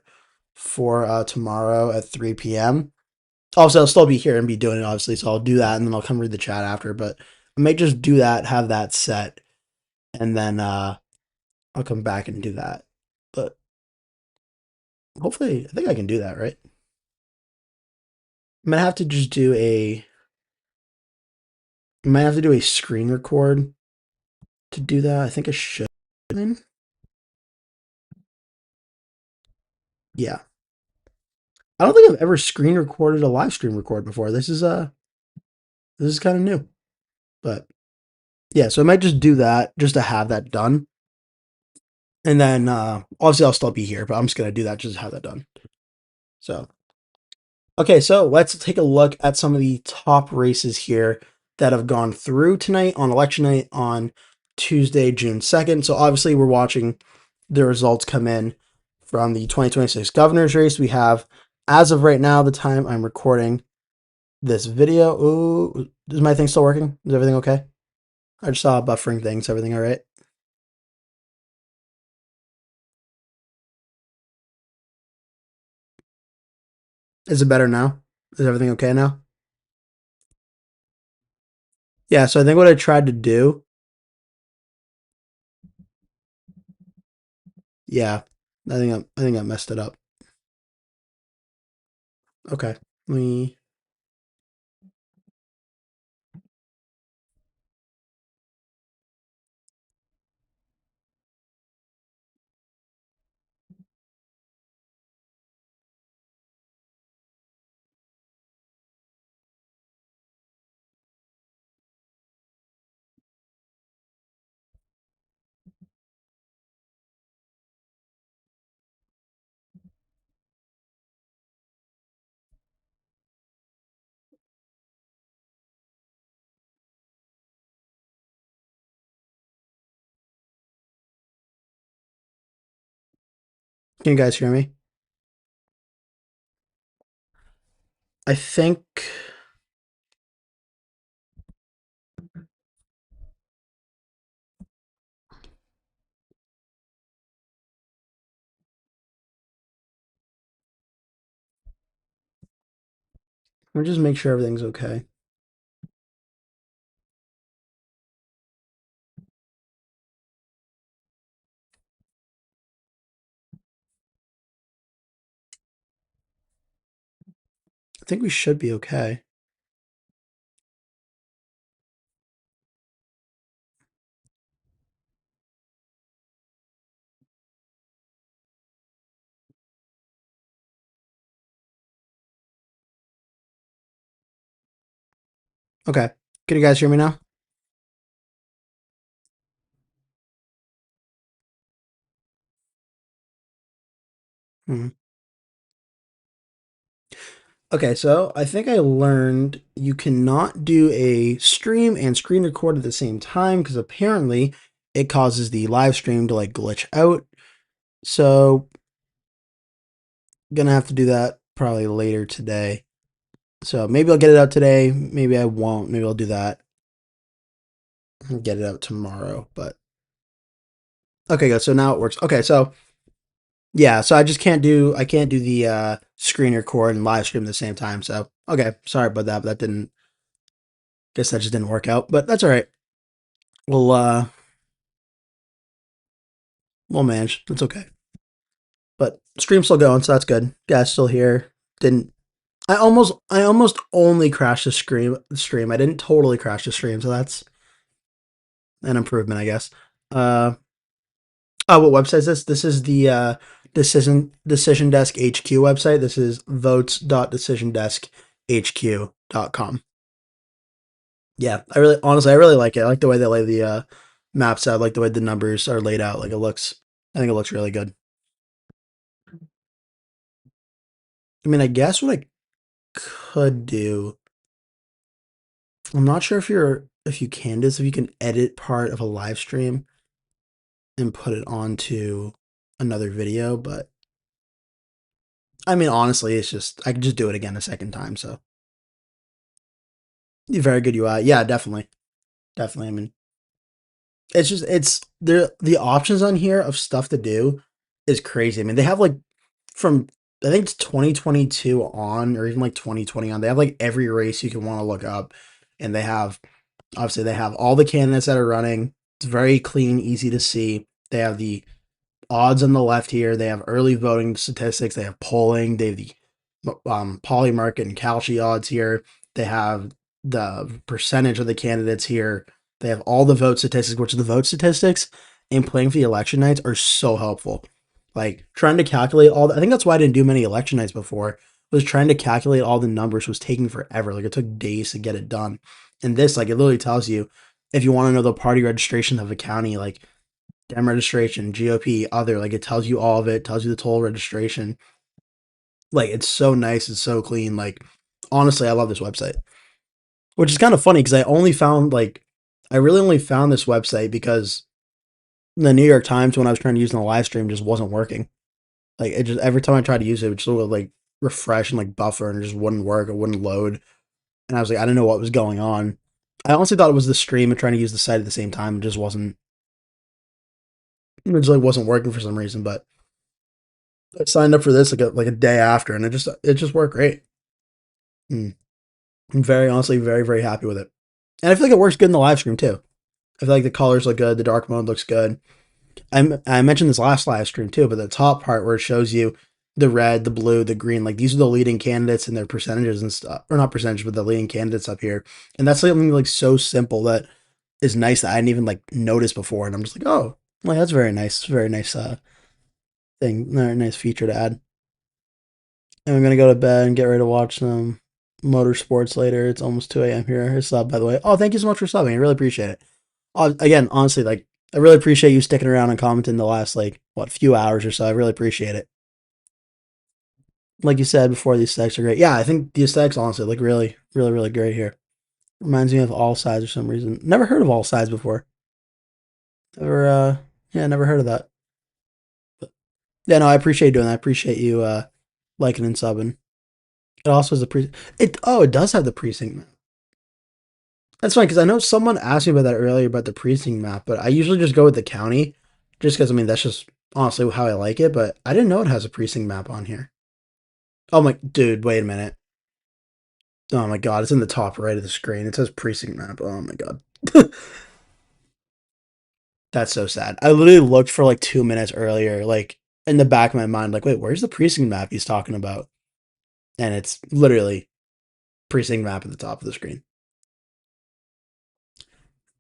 for tomorrow at 3 p.m. Obviously, I'll still be here and be doing it, obviously, so I'll do that and then I'll come read the chat after. But I might just do that, have that set, and then I'll come back and do that. But hopefully, I think I can do that, right? I might have to just do a. I might have to do a screen record to do that. I think I should. Yeah, I don't think I've ever screen recorded a live stream record before. This is kind of new, but yeah. So I might just do that just to have that done, and then obviously I'll still be here, but I'm just gonna do that just to have that done. So okay, so let's take a look at some of the top races here that have gone through tonight on election night on Tuesday, June 2nd. So obviously we're watching the results come in from the 2026 governor's race. We have, as of right now, the time I'm recording this video. Ooh, is my thing still working? Is everything okay? I just saw a buffering thing. Is everything all right? Is it better now? Is everything okay now? Yeah, so I think what I tried to do, yeah, I think I messed it up. Okay. Let me Can you guys hear me? I think we'll just make sure everything's okay. I think we should be okay. Okay. Can you guys hear me now? Hmm. Okay, so I think I learned you cannot do a stream and screen record at the same time because apparently it causes the live stream to like glitch out. So gonna have to do that probably later today. So maybe I'll get it out today. Maybe I won't. Maybe I'll do that and get it out tomorrow. But okay, good. So now it works. Okay, so yeah, so I can't do the screen record and live stream at the same time. So okay, sorry about that, but that just didn't work out. But that's all right. we'll we'll manage. It's okay. But stream's still going, so that's good. Guys still here. Didn't I almost only crashed the stream. I didn't totally crash the stream, so that's an improvement, I guess. Uh what website is this? This is the Decision Desk HQ website. This is votes.decisiondeskhq.com. Yeah, I really like it. I like the way they lay the maps out, I like the way the numbers are laid out. I think it looks really good. I mean, I guess what I could do, I'm not sure if you can do this, if you can edit part of a live stream and put it onto another video, but I mean, honestly, it's just I can just do it again a second time. So very good UI. Yeah, definitely, definitely. I mean, it's the options on here of stuff to do is crazy. I mean, they have like from I think it's 2022 on, or even like 2020 on. They have like every race you can want to look up, and they have obviously they have all the candidates that are running. It's very clean, easy to see. They have the odds on the left here. They have early voting statistics. They have polling. They have the poly market and Calci odds here. They have the percentage of the candidates here. They have all the vote statistics, which the vote statistics in playing for the election nights are so helpful. Like trying to calculate I think that's why I didn't do many election nights before, was trying to calculate all the numbers was taking forever. Like it took days to get it done. And this, like it literally tells you if you want to know the party registration of a county, like Dem registration, GOP, other, like it tells you all of it, tells you the total registration. Like it's so nice, it's so clean. Like honestly, I love this website. Which is kind of funny because I really only found this website because the New York Times when I was trying to use it in the live stream just wasn't working. Like it just every time I tried to use it, it just would like refresh and like buffer and it just wouldn't work, it wouldn't load. And I was like, I didn't know what was going on. I honestly thought it was the stream and trying to use the site at the same time. It just like wasn't working for some reason, but I signed up for this like a day after, and it just worked great. Mm. I'm very honestly very very happy with it, and I feel like it works good in the live stream too. I feel like the colors look good, the dark mode looks good. I mentioned this last live stream too, but the top part where it shows you the red, the blue, the green, like these are the leading candidates and their percentages and stuff, or not percentage, but the leading candidates up here, and that's something like so simple that is nice that I didn't even like notice before, and I'm just like, oh, like that's very nice thing, very nice feature to add. And I'm gonna go to bed and get ready to watch some motorsports later. It's almost 2 a.m. here. It's sub, by the way. Oh, thank you so much for subbing. I really appreciate it. Again, honestly, like I really appreciate you sticking around and commenting the last like what few hours or so. I really appreciate it. Like you said before, the aesthetics are great. Yeah, I think the aesthetics honestly look really, really, really great here. Reminds me of All Sides for some reason. Never heard of All Sides before. Never, yeah, never heard of that. But yeah, no, I appreciate doing that. I appreciate you liking and subbing. It also has the it does have the precinct map. That's fine because I know someone asked me about that earlier about the precinct map, but I usually just go with the county, just because I mean that's just honestly how I like it. But I didn't know it has a precinct map on here. Oh my dude, wait a minute. Oh my god, it's in the top right of the screen. It says precinct map. Oh my god. That's so sad. I literally looked for like 2 minutes earlier, like in the back of my mind, like, wait, where's the precinct map he's talking about? And it's literally precinct map at the top of the screen.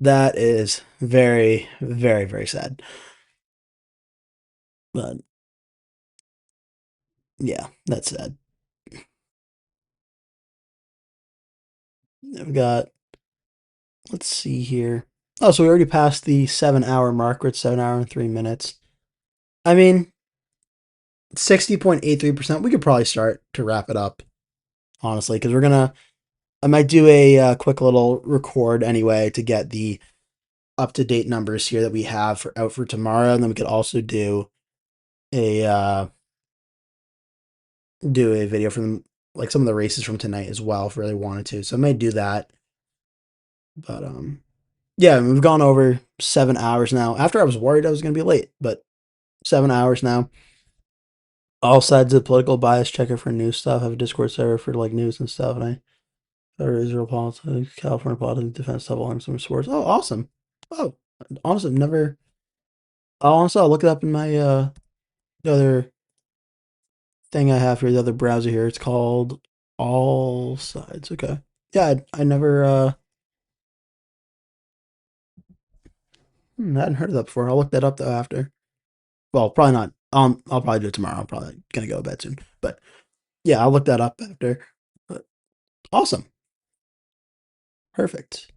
That is very, very, very sad. But yeah, that's sad. I've got, let's see here. Oh, so we already passed the 7 hour mark. We're at 7 hour and 3 minutes. I mean, 60.83%. We could probably start to wrap it up, honestly, because I might do a quick little record anyway to get the up to date numbers here that we have out for tomorrow. And then we could also a do a video from like some of the races from tonight as well if I really wanted to. So I might do that. But yeah, we've gone over 7 hours now. After I was worried I was gonna be late, but 7 hours now. All sides of political bias checker for news stuff. I have a Discord server for like news and stuff, and I cover Israel politics, California politics, defense stuff, along some sports. Oh, awesome. Oh, honestly, never. Honestly, I'll look it up in my the other thing I have here, the other browser here. It's called All Sides. Okay. Yeah, I never hadn't heard of that before. I'll look that up though after. Well, probably not. I'll probably do it tomorrow. I'm probably gonna go to bed soon. But yeah, I'll look that up after. But awesome. Perfect.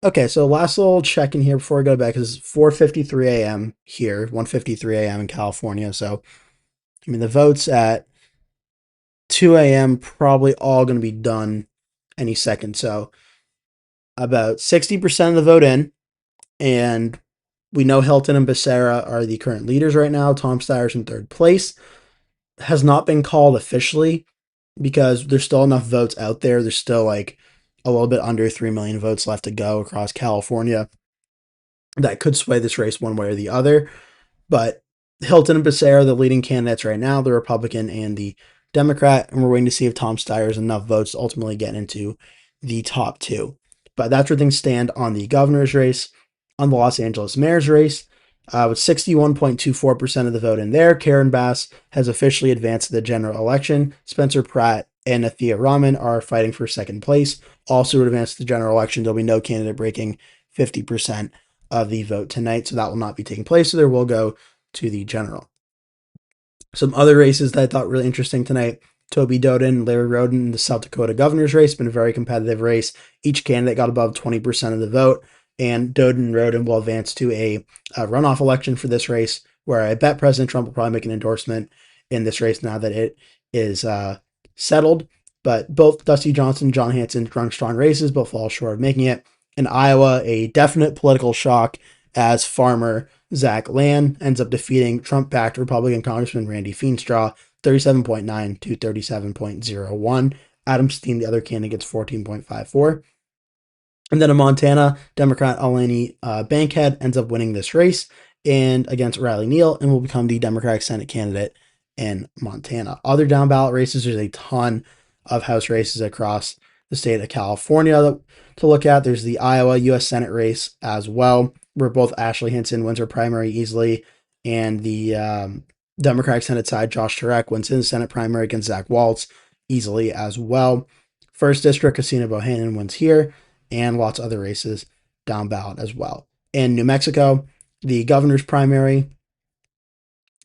Okay, so last little check in here before I go to bed because 4:53 a.m. here, 1:53 a.m. in California. So I mean the votes at 2 a.m. probably all going to be done any second. So about 60% of the vote in, and we know Hilton and Becerra are the current leaders right now. Tom Steyer's in third place. Has not been called officially because there's still enough votes out there. There's still like a little bit under 3 million votes left to go across California that could sway this race one way or the other. But Hilton and Becerra are the leading candidates right now, the Republican and the Democrat, and we're waiting to see if Tom Steyer has enough votes to ultimately get into the top two. But that's where things stand on the governor's race. On the Los Angeles mayor's race, with 61.24% of the vote in there, Karen Bass has officially advanced to the general election. Spencer Pratt and Nithya Raman are fighting for second place. Also would advance to the general election. There'll be no candidate breaking 50% of the vote tonight, so that will not be taking place. So there will go to the general. Some other races that I thought really interesting tonight. Toby Doden and Larry Roden in the South Dakota governor's race. Been a very competitive race. Each candidate got above 20% of the vote, and Doden and Roden will advance to a runoff election for this race, where I bet President Trump will probably make an endorsement in this race now that it is settled. But both Dusty Johnson and John Hanson run strong races, but fall short of making it. In Iowa, a definite political shock as farmer Zach Land ends up defeating Trump-backed Republican Congressman Randy Feenstra 37.9 to 37.01. Adam Steen, the other candidate, gets 14.54. And then in Montana, Democrat Eleni Bankhead ends up winning this race and against Riley Neal and will become the Democratic Senate candidate in Montana. Other down ballot races, there's a ton of House races across the state of California to look at. There's the Iowa U.S. Senate race as well, where both Ashley Hinton wins her primary easily, and the Democratic Senate side, Josh Turek, wins his Senate primary against Zach Waltz easily as well. First District, Casino Bohannon wins here, and lots of other races down ballot as well. In New Mexico, the governor's primary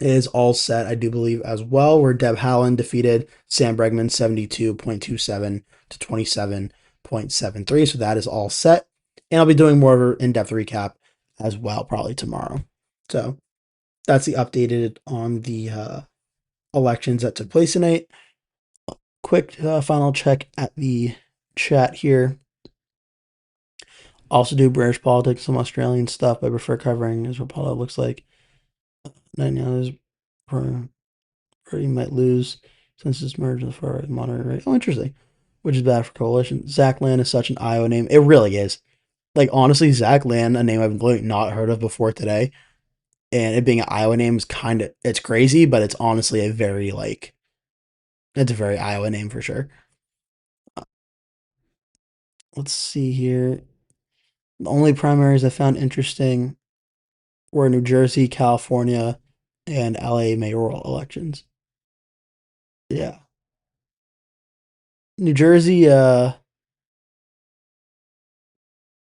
is all set, I do believe, as well, where Deb Haaland defeated Sam Bregman 72.27 to 27.73. So that is all set. And I'll be doing more of an in-depth recap as well, probably tomorrow. So that's the updated on the elections that took place tonight. Quick final check at the chat here. Also do British politics, some Australian stuff. I prefer covering as what politics looks like. Then others Party might lose since it's merged with the far right moderate right. Oh, interesting. Which is bad for coalition. Zach Land is such an Iowa name. It really is. Like, honestly, Zach Land, a name I've literally not heard of before today. And it being an Iowa name is kind of, it's crazy, but it's honestly a very, like, it's a very Iowa name for sure. Let's see here. The only primaries I found interesting were New Jersey, California, and LA mayoral elections. Yeah. New Jersey,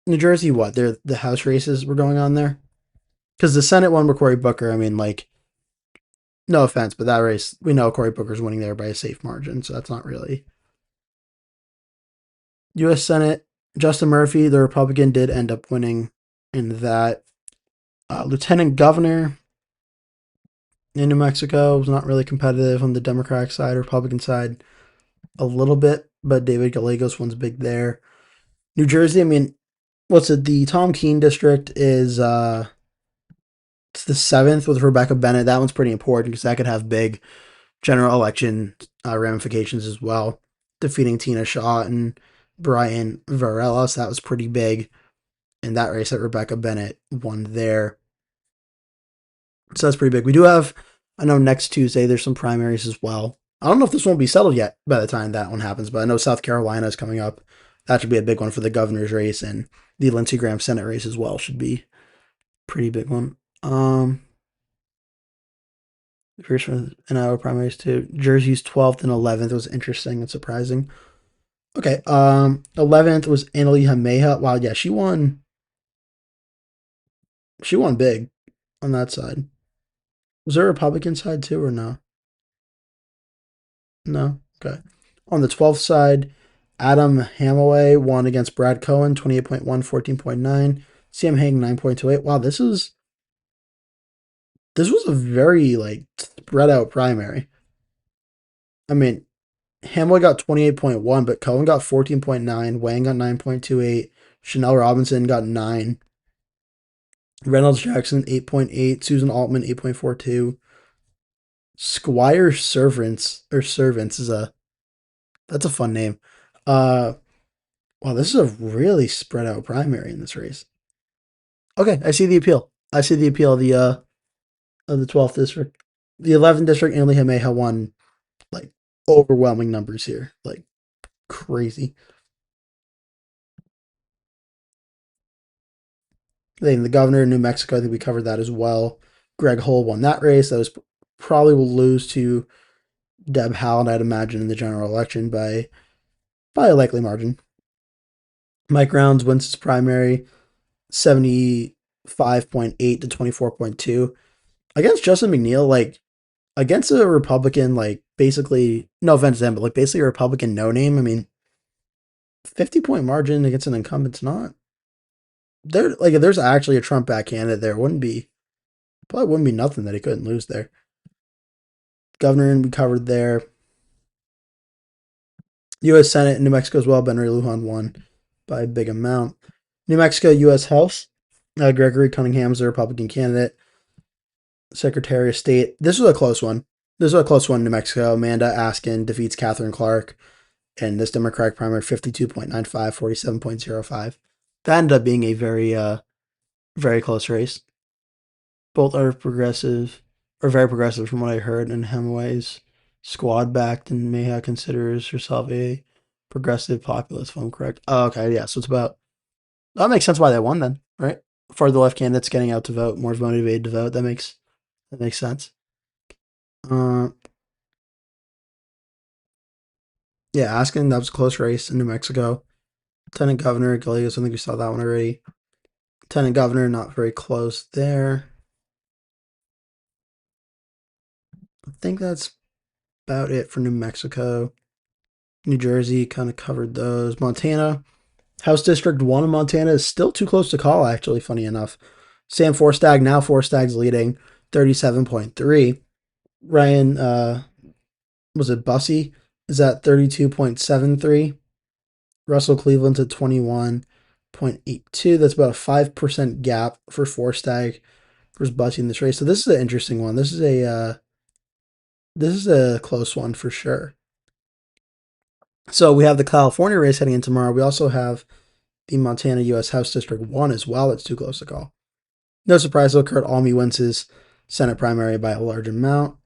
New Jersey, what? They're the House races were going on there? Because the Senate one were Cory Booker. I mean, like, no offense, but that race, we know Cory Booker's winning there by a safe margin, so that's not really. U.S. Senate, Justin Murphy, the Republican, did end up winning in that. Lieutenant Governor in New Mexico was not really competitive on the Democratic side, Republican side, a little bit, but David Gallegos one's big there. New Jersey, I mean, what's it? The Tom Keene district is it's the 7th with Rebecca Bennett. That one's pretty important because that could have big general election ramifications as well. Defeating Tina Shaw and Brian Varela, so that was pretty big in that race that Rebecca Bennett won there. So that's pretty big. We do have, I know next Tuesday there's some primaries as well. I don't know if this won't be settled yet by the time that one happens, but I know South Carolina is coming up that should be a big one for the governor's race, and the Lindsey Graham Senate race as well should be a pretty big one. First one in Iowa primaries too. Jersey's 12th and 11th was interesting and surprising. Okay, 11th was Annalee Hameha. Wow, yeah, she won. She won big on that side. Was there a Republican side too, or no? No. Okay. On the 12th side, Adam Hamaway won against Brad Cohen, 28.1, 14.9. Sam Hagen, 9.28. Wow, this was a very like spread out primary. I mean, Hamaway got 28.1, but Cohen got 14.9. Wang got 9.28. Chanel Robinson got 9. Reynolds Jackson, 8.8. Susan Altman, 8.42. Squire Servants is that's a fun name. Uh wow, this is a really spread out primary in this race. Okay, I see the appeal. I see the appeal of the 12th district. The 11th district, Annalee Hameha won like overwhelming numbers here. Like crazy. Then the governor of New Mexico, I think we covered that as well. Greg Hull won that race. That was probably will lose to Deb Howland, I'd imagine, in the general election by a likely margin. Mike Rounds wins his primary 75.8 to 24.2 against Justin McNeil, like against a Republican, like basically, no offense to him, but like basically a Republican no name. I mean, 50-point margin against an incumbent's not. There, like, if there's actually a Trump back candidate there, probably wouldn't be nothing that he couldn't lose there. Governor, we covered there. U.S. Senate in New Mexico as well. Ben Ray Lujan won by a big amount. New Mexico U.S. House. Gregory Cunningham is the Republican candidate. Secretary of State. This was a close one. This was a close one in New Mexico. Amanda Askin defeats Catherine Clark in this Democratic primary 52.95, 47.05. That ended up being a very close race. Both are progressive, or very progressive from what I heard, and Hemingway's squad backed and Mayha considers herself a progressive populist, if I'm correct. Oh, okay, yeah, so it's about, that makes sense why they won then, right? For the left candidates getting out to vote, more motivated to vote, that makes sense. Yeah, Askin, that was a close race in New Mexico. Lieutenant Governor, Gallegos, I think we saw that one already. Lieutenant Governor, not very close there. I think that's about it for New Mexico. New Jersey kind of covered those. Montana, House District 1 in Montana is still too close to call, actually, funny enough. Sam Forstag, now Forstag's leading, 37.3. Ryan, was it Bussey? Is at 32.73. Russell Cleveland's at 21.82. That's about a 5% gap for Forstag versus Bussey in this race. So this is an interesting one. This is a close one for sure. So we have the California race heading in tomorrow. We also have the Montana U.S. House District 1 as well. It's too close to call. No surprise though, Kurt Almy wins his Senate primary by a large amount.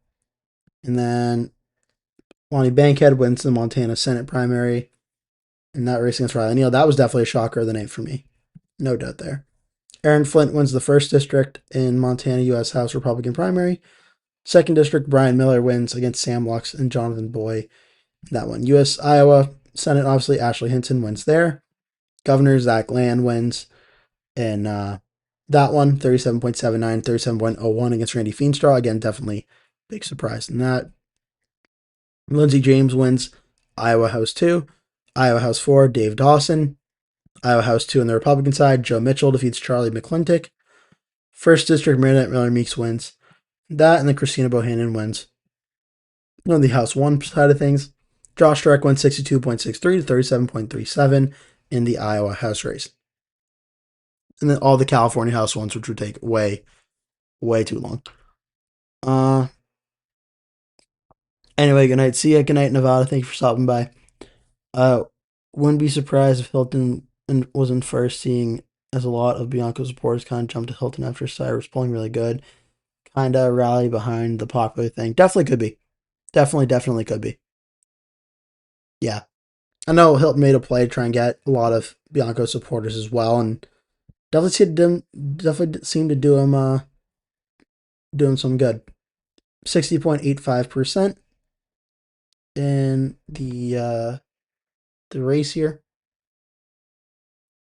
And then Lonnie Bankhead wins the Montana Senate primary. And that race against Riley Neal, that was definitely a shocker of the night for me. No doubt there. Aaron Flint wins the 1st district in Montana U.S. House Republican primary. 2nd district, Brian Miller wins against Sam Lux and Jonathan Boy. That one. U.S. Iowa Senate, obviously, Ashley Hinton wins there. Governor Zach Land wins in that one, 37.79, 37.01 against Randy Feenstra. Again, definitely big surprise in that. Lindsey James wins Iowa House 2. Iowa House 4, Dave Dawson. Iowa House 2 on the Republican side, Joe Mitchell defeats Charlie McClintock. 1st District, Marinette Miller Meeks wins that, and then Christina Bohannon wins on the House 1 side of things. Josh Streck wins 62.63 to 37.37 in the Iowa House race. And then all the California House ones, which would take way too long. Anyway, good night. See ya. Good night, Nevada. Thank you for stopping by. Wouldn't be surprised if Hilton was in first, seeing as a lot of Bianco supporters kind of jumped to Hilton after Steyer was pulling really good. Kind of rally behind the popular thing. Definitely could be. Definitely could be. Yeah. I know Hilton made a play to try and get a lot of Bianco supporters as well, and definitely seemed to do him doing some good. 60.85% in the race here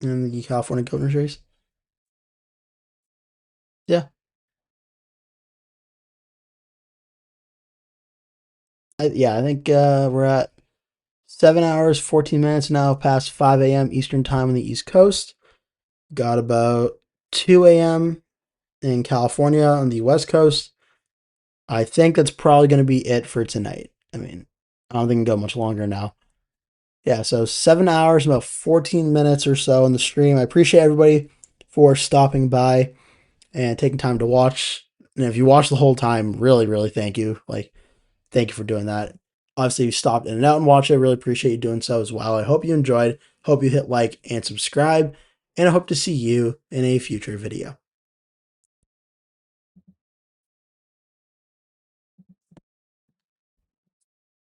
in the California governor's race. Yeah, I think we're at 7 hours 14 minutes now, past 5 a.m. Eastern time on the East Coast. Got about 2 a.m. in California on the West Coast. I think that's probably going to be it for tonight. I mean, I don't think it can go much longer now. Yeah, so 7 hours, about 14 minutes or so on the stream. I appreciate everybody for stopping by and taking time to watch. And if you watch the whole time, really, really thank you. Like, thank you for doing that. Obviously, you stopped in and out and watched it. I really appreciate you doing so as well. I hope you enjoyed. Hope you hit like and subscribe. And I hope to see you in a future video.